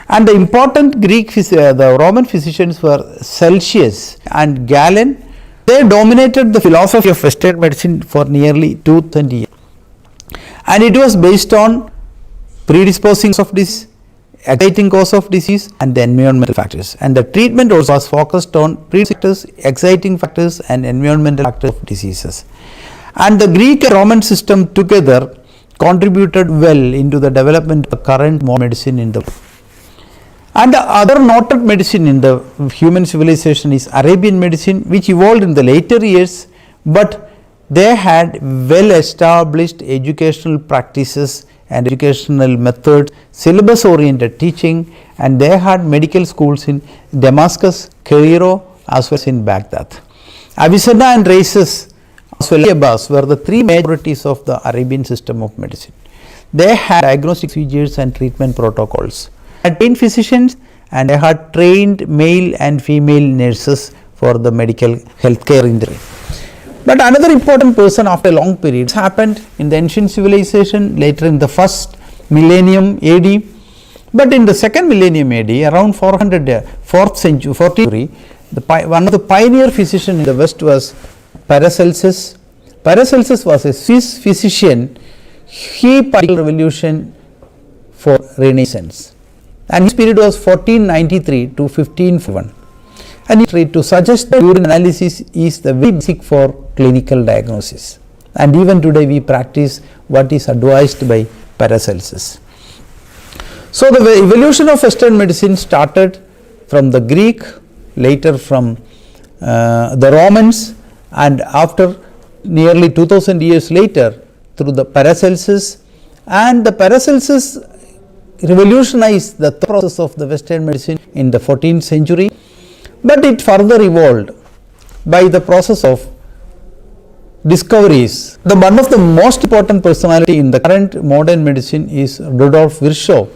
And the important the Roman physicians were Celsius and Galen. They dominated the philosophy of Western medicine for nearly 220 years. And it was based on predisposing of disease, exciting cause of disease and the environmental factors. And the treatment also was focused on factors, exciting factors and environmental factors of diseases. And the Greek and Roman system together contributed well into the development of the current modern medicine in the world. And the other noted medicine in the human civilization is Arabian medicine, which evolved in the later years, but they had well established educational practices and educational methods, syllabus oriented teaching, and they had medical schools in Damascus, Cairo as well as in Baghdad. Avicenna and Rhasis as well as Abbas were the 3 majorities of the Arabian system of medicine. They had diagnostic procedures and treatment protocols. They had trained physicians and they had trained male and female nurses for the medical healthcare industry. But another important person after a long period happened in the ancient civilization, later in the 1st millennium AD. But in the 2nd millennium AD, around 4th century, one of the pioneer physicians in the West was Paracelsus. Paracelsus was a Swiss physician. He pioneered the revolution for Renaissance. And his period was 1493 to 1541. And he tried to suggest that urine analysis is the very basic for clinical diagnosis. And even today we practice what is advised by Paracelsus. So the evolution of Western medicine started from the Greek, later from the Romans, and after nearly 2000 years later through the Paracelsus, and the Paracelsus revolutionized the process of the Western medicine in the 14th century, but it further evolved by the process of discoveries. One of the most important personality in the current modern medicine is Rudolf Virchow.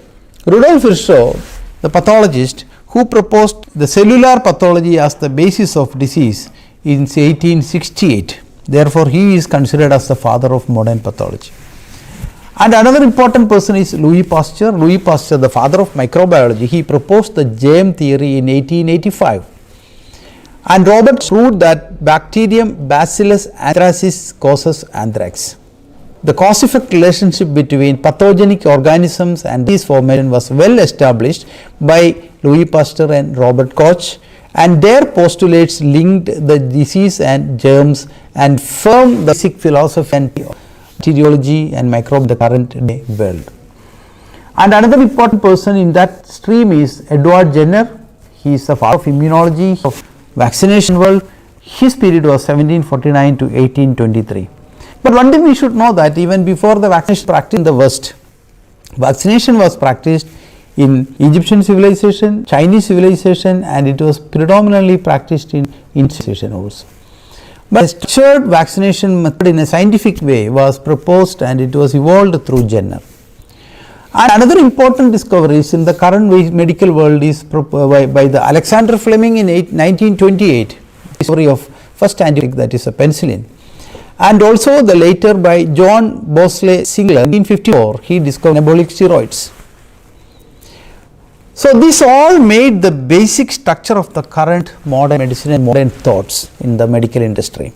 Rudolf Virchow, the pathologist who proposed the cellular pathology as the basis of disease in 1868. Therefore, he is considered as the father of modern pathology. And another important person is Louis Pasteur. Louis Pasteur, the father of microbiology, he proposed the germ theory in 1885. And Robert proved that bacterium Bacillus anthracis causes anthrax. The cause-effect relationship between pathogenic organisms and disease formation was well established by Louis Pasteur and Robert Koch, and their postulates linked the disease and germs and formed the basic philosophy and bacteriology and microbe in the current day world. And another important person in that stream is Edward Jenner. He is the father of immunology, of vaccination world. His period was 1749 to 1823. But one thing we should know that even before the vaccination practice in the West, vaccination was practiced in Egyptian civilization, Chinese civilization, and it was predominantly practiced in Indian civilization also. But a structured vaccination method in a scientific way was proposed, and it was evolved through Jenner. And another important discovery in the current medical world is by the Alexander Fleming in 1928, discovery of first antibiotic, that is a penicillin. And also the later by John Bosley Singler in 1954, he discovered anabolic steroids. So this all made the basic structure of the current modern medicine and modern thoughts in the medical industry.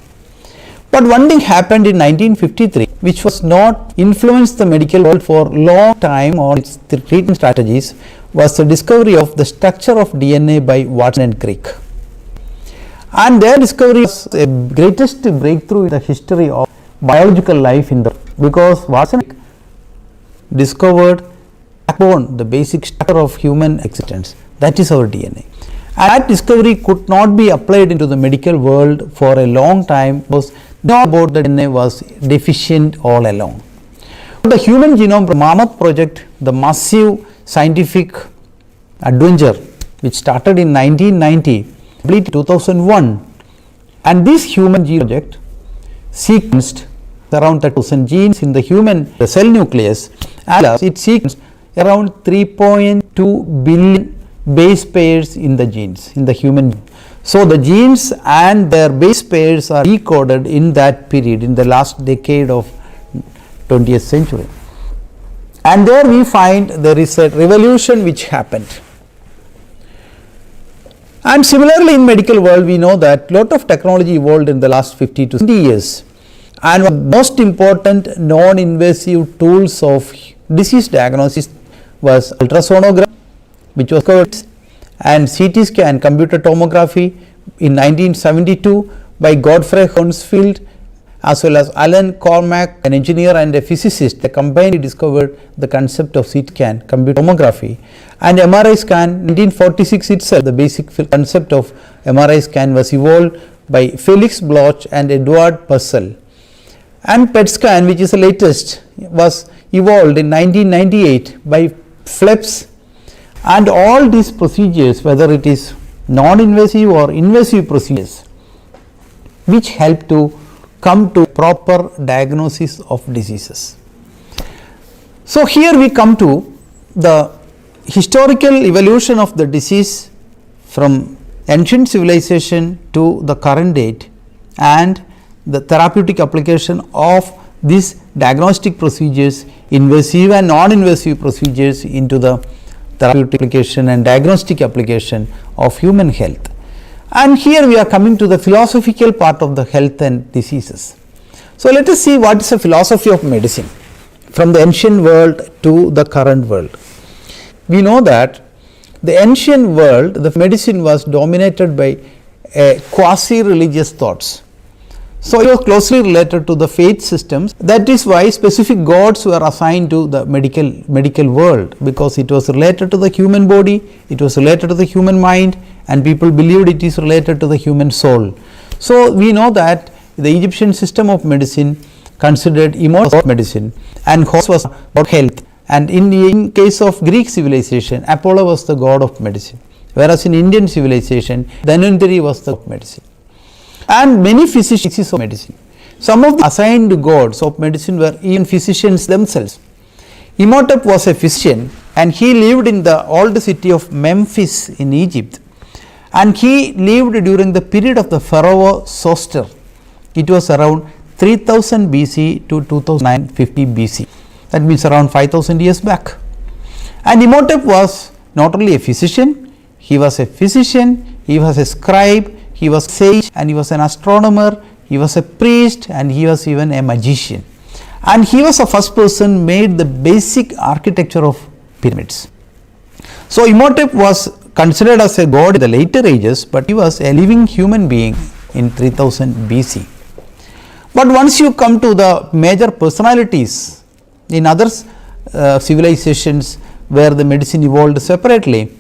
But one thing happened in 1953 which was not influenced the medical world for long time on its treatment strategies, was the discovery of the structure of DNA by Watson and Crick. And their discovery was the greatest breakthrough in the history of biological life in the world, because Watson discovered backbone, the basic structure of human existence, that is our DNA. And that discovery could not be applied into the medical world for a long time because no about the DNA was deficient all along. The Human Genome Mammoth project, the massive scientific adventure which started in 1990, completed 2001, and this Human Genome project sequenced around 30,000 genes in the human cell nucleus, and it sequenced around 3.2 billion base pairs in the genes in the human. So the genes and their base pairs are recorded in that period, in the last decade of 20th century. And there we find there is a revolution which happened. And similarly in medical world we know that lot of technology evolved in the last 50 to 60 years. And one of the most important non-invasive tools of disease diagnosis was ultrasonography, which was covered, and CT scan, computer tomography in 1972 by Godfrey Hounsfield as well as Alan Cormack, an engineer and a physicist. They combined discovered the concept of CT scan, computer tomography, and MRI scan. 1946 itself, the basic concept of MRI scan was evolved by Felix Bloch and Edward Purcell. And PET scan, which is the latest, was evolved in 1998 by Phillips. And all these procedures, whether it is non-invasive or invasive procedures, which help to come to proper diagnosis of diseases. So here we come to the historical evolution of the disease from ancient civilization to the current date, and the therapeutic application of these diagnostic procedures, invasive and non-invasive procedures, into the therapeutic application and diagnostic application of human health. And here we are coming to the philosophical part of the health and diseases. So let us see what is the philosophy of medicine from the ancient world to the current world. We know that the ancient world, the medicine was dominated by quasi-religious thoughts. So it was closely related to the faith systems. That is why specific gods were assigned to the medical world, because it was related to the human body, it was related to the human mind, and people believed it is related to the human soul. So we know that the Egyptian system of medicine considered immortal medicine, and Horus was about health. And in case of Greek civilization, Apollo was the god of medicine, whereas in Indian civilization, Dhanvantari was the god of medicine. And many physicians of medicine. Some of the assigned gods of medicine were even physicians themselves. Imhotep was a physician, and he lived in the old city of Memphis in Egypt, and he lived during the period of the pharaoh Sostre. It was around 3000 BC to 2950 BC. That means around 5000 years back. And Imhotep was not only a physician, he was a physician, he was a scribe, he was a sage, and he was an astronomer, he was a priest, and he was even a magician. And he was the first person made the basic architecture of pyramids. So Imhotep was considered as a god in the later ages, but he was a living human being in 3000 BC. But once you come to the major personalities in other civilizations where the medicine evolved separately,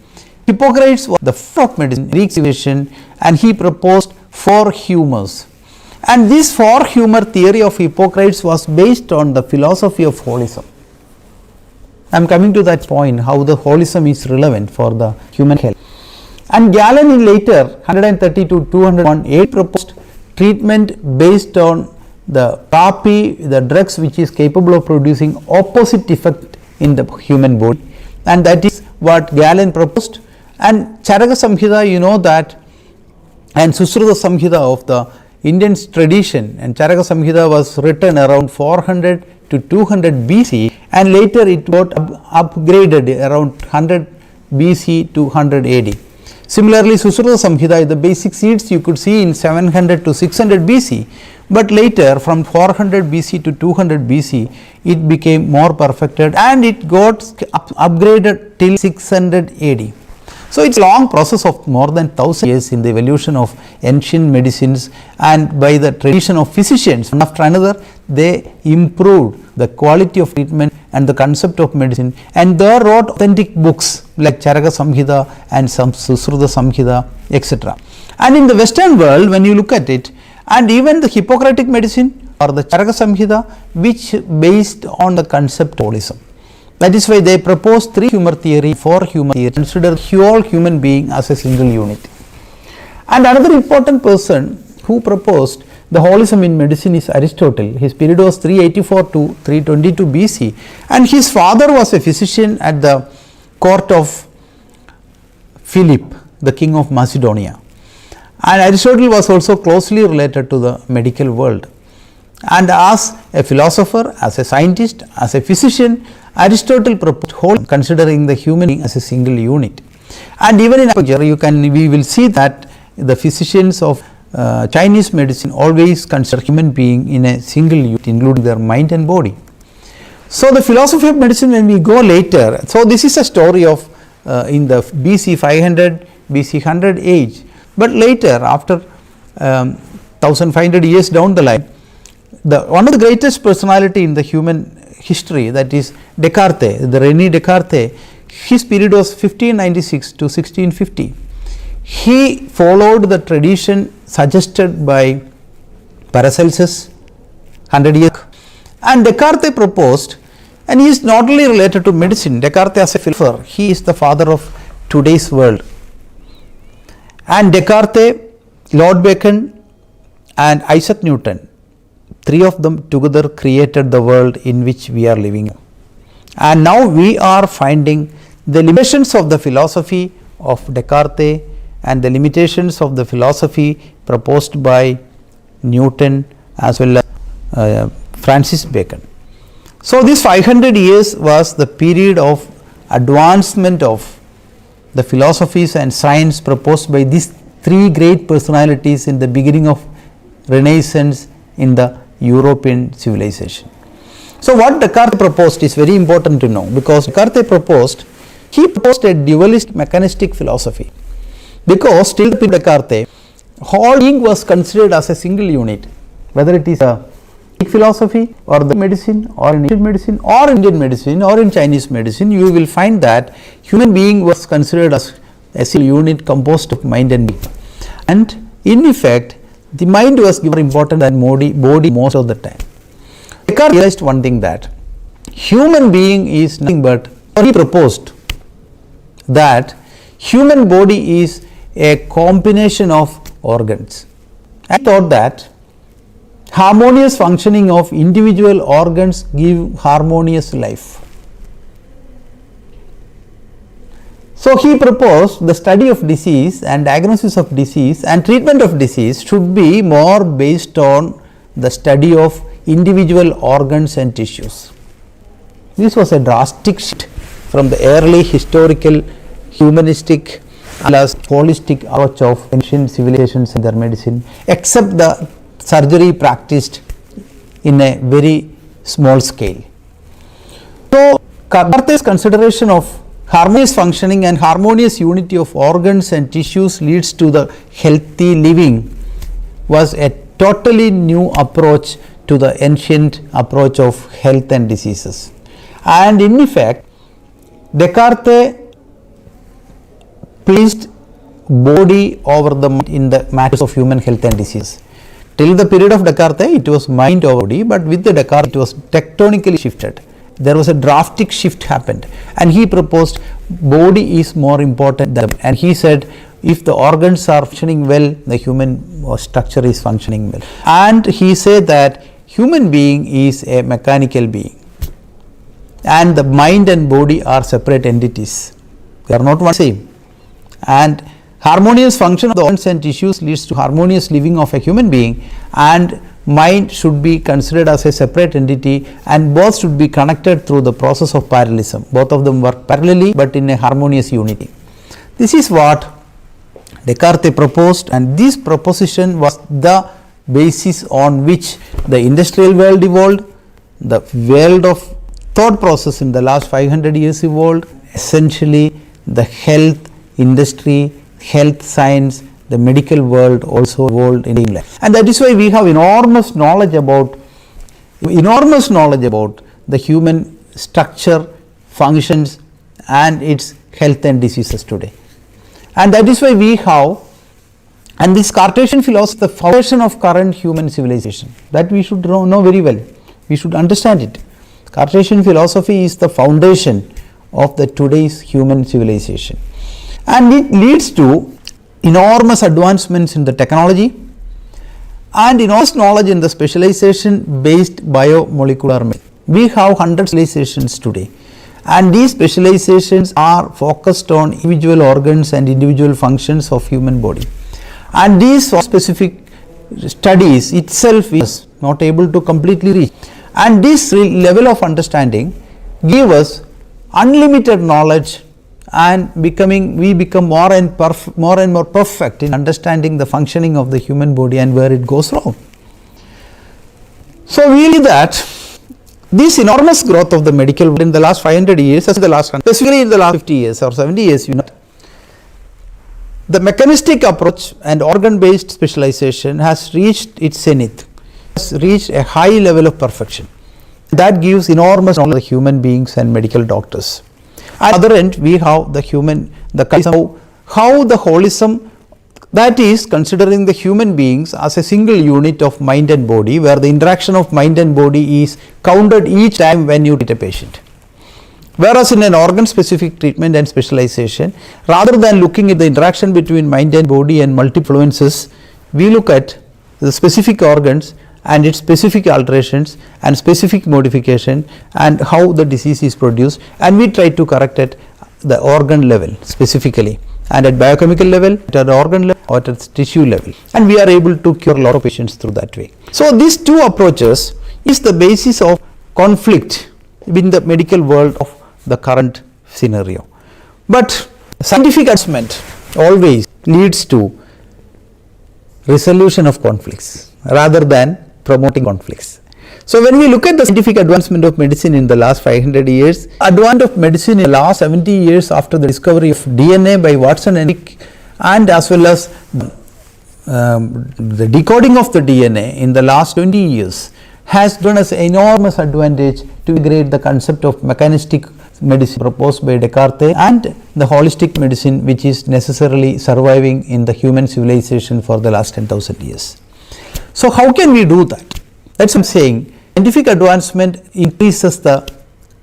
Hippocrates was the father of medicine in Greek civilization, and he proposed 4 humors. And this 4 humor theory of Hippocrates was based on the philosophy of holism. I am coming to that point, how the holism is relevant for the human health. And Galen in later 130 to 201 proposed treatment based on the therapy, the drugs which is capable of producing opposite effect in the human body, and that is what Galen proposed. And Charaka Samhita, you know that, and Susruta Samhita of the Indian tradition, and Charaka Samhita was written around 400 to 200 BC, and later it got upgraded around 100 BC to 100 AD. Similarly, Susruta Samhita, the basic seeds you could see in 700 to 600 BC, but later from 400 BC to 200 BC it became more perfected, and it got upgraded till 600 AD. So it's a long process of more than 1000 years in the evolution of ancient medicines, and by the tradition of physicians, one after another, they improved the quality of treatment and the concept of medicine, and they wrote authentic books like Charaka Samhita and some Susruta Samhita, etc. And in the Western world, when you look at it, and even the Hippocratic medicine or the Charaka Samhita, which based on the concept of holism. That is why they propose 3 humor theory, 4 humor theory, consider all human being as a single unit. And another important person who proposed the holism in medicine is Aristotle. His period was 384 to 322 BC, and his father was a physician at the court of Philip, the king of Macedonia. And Aristotle was also closely related to the medical world. And as a philosopher, as a scientist, as a physician, Aristotle proposed wholism, considering the human being as a single unit. And even in acupuncture, we will see that the physicians of Chinese medicine always consider human being in a single unit, including their mind and body. So the philosophy of medicine, when we go later, so this is a story of in the BC 500, BC 100 age, but later after 1500 years down the line, one of the greatest personality in the human history, that is Descartes, the René Descartes, his period was 1596 to 1650. He followed the tradition suggested by Paracelsus 100 years ago, and Descartes proposed, and he is not only related to medicine. Descartes as a philosopher, he is the father of today's world. And Descartes, Lord Bacon and Isaac Newton, 3 of them together created the world in which we are living. And now we are finding the limitations of the philosophy of Descartes and the limitations of the philosophy proposed by Newton as well as Francis Bacon. So this 500 years was the period of advancement of the philosophies and science proposed by these 3 great personalities in the beginning of Renaissance in the European civilization. So what Descartes proposed is very important to know, because Descartes proposed a dualist mechanistic philosophy, because till Descartes whole being was considered as a single unit, whether it is a Greek philosophy or the medicine or in Asian medicine or Indian medicine or in Chinese medicine, you will find that human being was considered as a single unit composed of mind and body. And in effect, The mind was more important than body most of the time. Descartes realized one thing, that human being is nothing but, or he proposed that human body is a combination of organs. I thought that harmonious functioning of individual organs give harmonious life. So he proposed the study of disease and diagnosis of disease and treatment of disease should be more based on the study of individual organs and tissues. This was a drastic shift from the early historical, humanistic, as holistic approach of ancient civilizations in their medicine, except the surgery practiced in a very small scale. So Descartes' consideration of harmonious functioning and harmonious unity of organs and tissues leads to the healthy living was a totally new approach to the ancient approach of health and diseases. And in effect, Descartes placed body over the mind in the matters of human health and disease. Till the period of Descartes, it was mind over body, but with the Descartes, it was tectonically shifted. There was a drastic shift happened, and he proposed body is more important than, and he said if the organs are functioning well, the human structure is functioning well. And he said that human being is a mechanical being, and the mind and body are separate entities. They are not one same. And harmonious function of the organs and tissues leads to harmonious living of a human being, and mind should be considered as a separate entity, and both should be connected through the process of parallelism. Both of them work parallelly but in a harmonious unity. This is what Descartes proposed, and this proposition was the basis on which the industrial world evolved, the world of thought process in the last 500 years evolved. Essentially the health industry, health science, the medical world also evolved in life, and that is why we have enormous knowledge about the human structure, functions, and its health and diseases today. And that is why we have, and this Cartesian philosophy, the foundation of current human civilization, that we should know very well. We should understand it. Cartesian philosophy is the foundation of the today's human civilization, and it leads to enormous advancements in the technology and enormous knowledge in the specialization based biomolecular medicine. We have hundreds of specializations today, and these specializations are focused on individual organs and individual functions of human body, and these specific studies itself is not able to completely reach, and this level of understanding give us unlimited knowledge, and we become more and more perfect in understanding the functioning of the human body and where it goes wrong. So we believe that this enormous growth of the medical world in the last 500 years, specifically in the last 50 years or 70 years, the mechanistic approach and organ-based specialization has reached its zenith, has reached a high level of perfection. That gives enormous knowledge to the human beings and medical doctors. At the other end, we have how the holism, that is considering the human beings as a single unit of mind and body, where the interaction of mind and body is counted each time when you treat a patient. Whereas in an organ specific treatment and specialization, rather than looking at the interaction between mind and body and multiple influences, we look at the specific organs and its specific alterations and specific modification and how the disease is produced, and we try to correct at the organ level specifically, and at biochemical level, at an organ level, or at tissue level, and we are able to cure a lot of patients through that way. So these two approaches is the basis of conflict in the medical world of the current scenario. But scientific advancement always leads to resolution of conflicts rather than promoting conflicts. So when we look at the scientific advancement of medicine in the last 500 years, advance of medicine in the last 70 years after the discovery of DNA by Watson and Crick, and as well as the decoding of the DNA in the last 20 years has given us enormous advantage to integrate the concept of mechanistic medicine proposed by Descartes and the holistic medicine which is necessarily surviving in the human civilization for the last 10,000 years. So how can we do that? That's what I'm saying. Scientific advancement increases the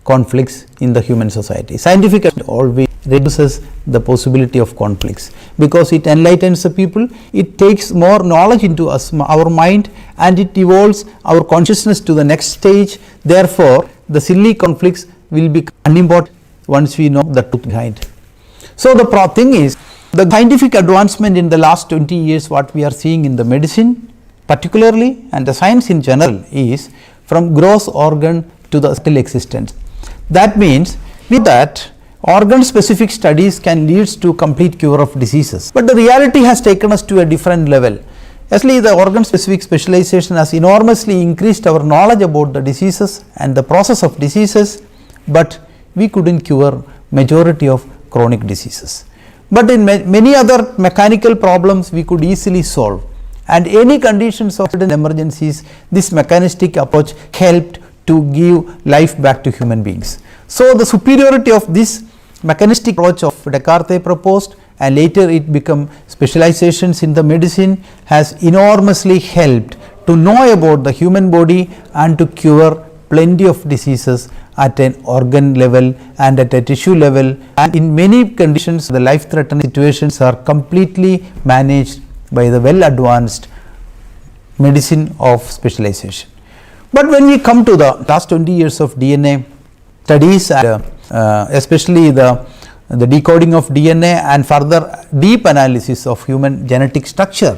conflicts in the human society. Scientific advancement always reduces the possibility of conflicts because it enlightens the people, it takes more knowledge into us, our mind, and it evolves our consciousness to the next stage. Therefore, the silly conflicts will become unimportant once we know the truth behind. So the thing is, the scientific advancement in the last 20 years, what we are seeing in the medicine particularly and the science in general, is from gross organ to the still existence. That means that organ specific studies can lead to complete cure of diseases, but the reality has taken us to a different level. Actually, the organ specific specialization has enormously increased our knowledge about the diseases and the process of diseases, but we couldn't cure majority of chronic diseases. But in many other mechanical problems we could easily solve, and any conditions of certain emergencies, this mechanistic approach helped to give life back to human beings. So the superiority of this mechanistic approach of Descartes proposed, and later it became specializations in the medicine, has enormously helped to know about the human body and to cure plenty of diseases at an organ level and at a tissue level, and in many conditions the life threatening situations are completely managed by the well advanced medicine of specialization. But when we come to the last 20 years of DNA studies and especially the decoding of DNA and further deep analysis of human genetic structure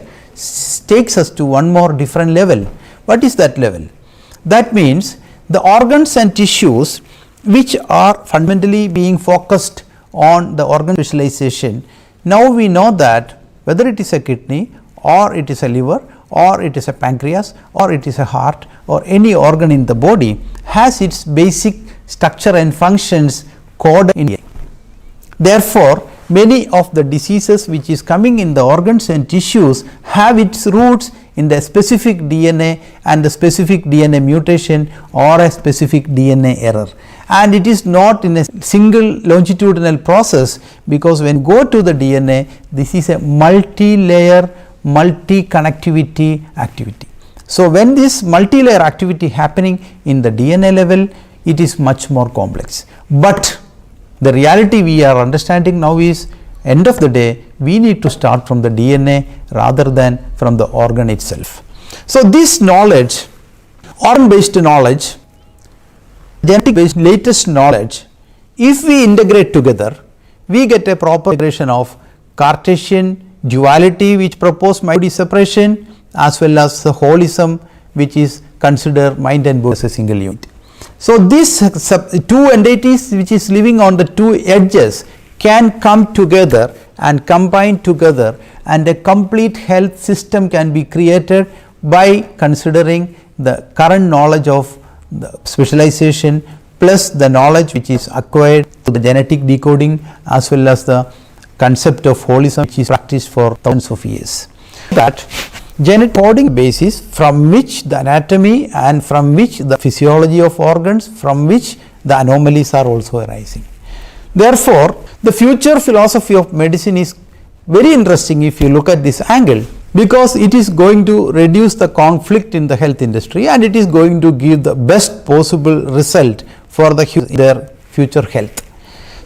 takes us to one more different level. What is that level? That means the organs and tissues which are fundamentally being focused on the organ specialization, now we know that whether it is a kidney or it is a liver or it is a pancreas or it is a heart or any organ in the body has its basic structure and functions coded in it. Therefore, many of the diseases which is coming in the organs and tissues have its roots in the specific DNA and the specific DNA mutation or a specific DNA error, and it is not in a single longitudinal process, because when you go to the DNA, this is a multi-layer, multi-connectivity activity. So when this multi-layer activity happening in the DNA level, it is much more complex. But the reality we are understanding now is, end of the day, we need to start from the DNA rather than from the organ itself. So this knowledge, organ based knowledge, genetic based latest knowledge, if we integrate together, we get a proper integration of Cartesian duality which propose mind body separation, as well as the holism which is consider mind and body as a single unit. So these two entities which is living on the two edges can come together and combine together, and a complete health system can be created by considering the current knowledge of the specialization plus the knowledge which is acquired through the genetic decoding, as well as the concept of holism which is practiced for thousands of years. That genetic coding basis from which the anatomy and from which the physiology of organs, from which the anomalies are also arising. Therefore, the future philosophy of medicine is very interesting if you look at this angle, because it is going to reduce the conflict in the health industry and it is going to give the best possible result for their future health.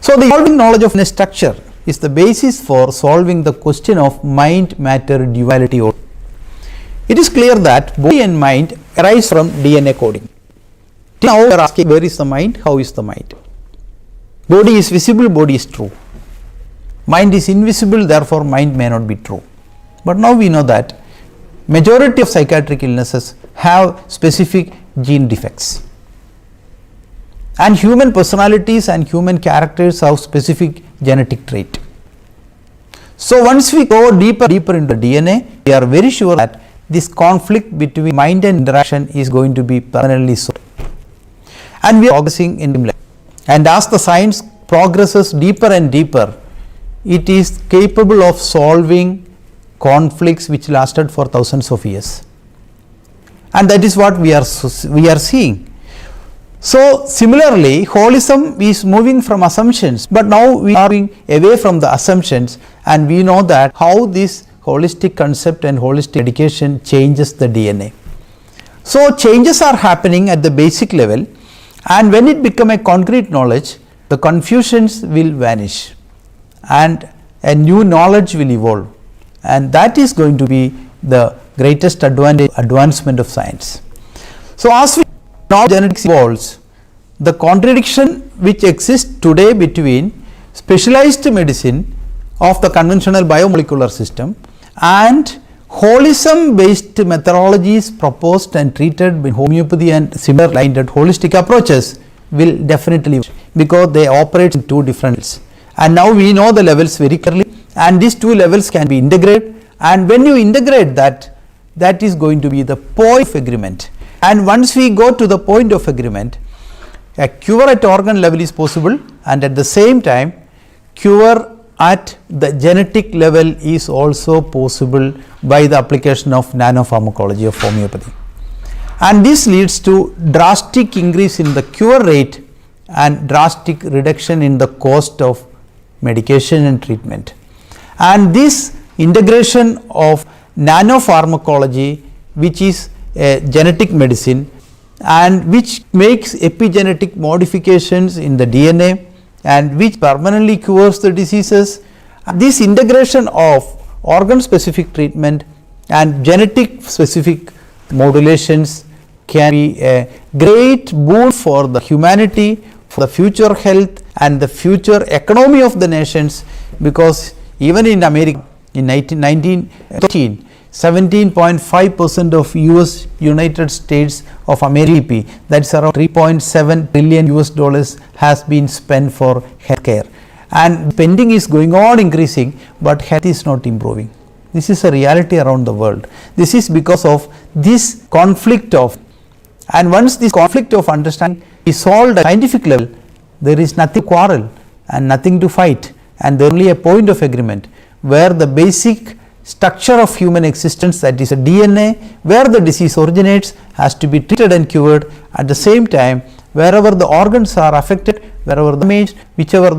So the evolving knowledge of structure is the basis for solving the question of mind matter duality. It is clear that body and mind arise from DNA coding. Now we are asking, where is the mind? How is the mind? Body is visible, body is true. Mind is invisible, therefore mind may not be true. But now we know that majority of psychiatric illnesses have specific gene defects, and human personalities and human characters have specific genetic trait. So once we go deeper into DNA, we are very sure that this conflict between mind and interaction is going to be permanently solved, and we are progressing in level. And as the science progresses deeper and deeper, it is capable of solving conflicts which lasted for thousands of years, and that is what we are seeing. So similarly, holism is moving from assumptions, but now we are moving away from the assumptions, and we know that how this holistic concept and holistic education changes the DNA. So changes are happening at the basic level, and when it become a concrete knowledge, the confusions will vanish and a new knowledge will evolve, and that is going to be the greatest advancement of science. So as we know genetics evolves, the contradiction which exists today between specialized medicine of the conventional biomolecular system and holism based methodologies proposed and treated by homeopathy and similar minded holistic approaches will definitely, because they operate in two different levels, and now we know the levels very clearly, and these two levels can be integrated, and when you integrate that, that is going to be the point of agreement, and once we go to the point of agreement, a cure at organ level is possible, and at the same time cure at the genetic level is also possible by the application of nanopharmacology of homeopathy, and this leads to drastic increase in the cure rate and drastic reduction in the cost of medication and treatment. And this integration of nanopharmacology, which is a genetic medicine and which makes epigenetic modifications in the DNA and which permanently cures the diseases, this integration of organ specific treatment and genetic specific modulations can be a great boon for the humanity, for the future health and the future economy of the nations, because even in America in 1913 17.5% of US United States of America, that's around $3.7 trillion has been spent for healthcare, and spending is going on increasing, but health is not improving. This is a reality around the world. This is because of this conflict of, and once this conflict of understanding is solved at scientific level, there is nothing to quarrel and nothing to fight, and there is only a point of agreement where the basic structure of human existence, that is a DNA, where the disease originates, has to be treated and cured. At the same time, wherever the organs are affected, wherever damaged, whichever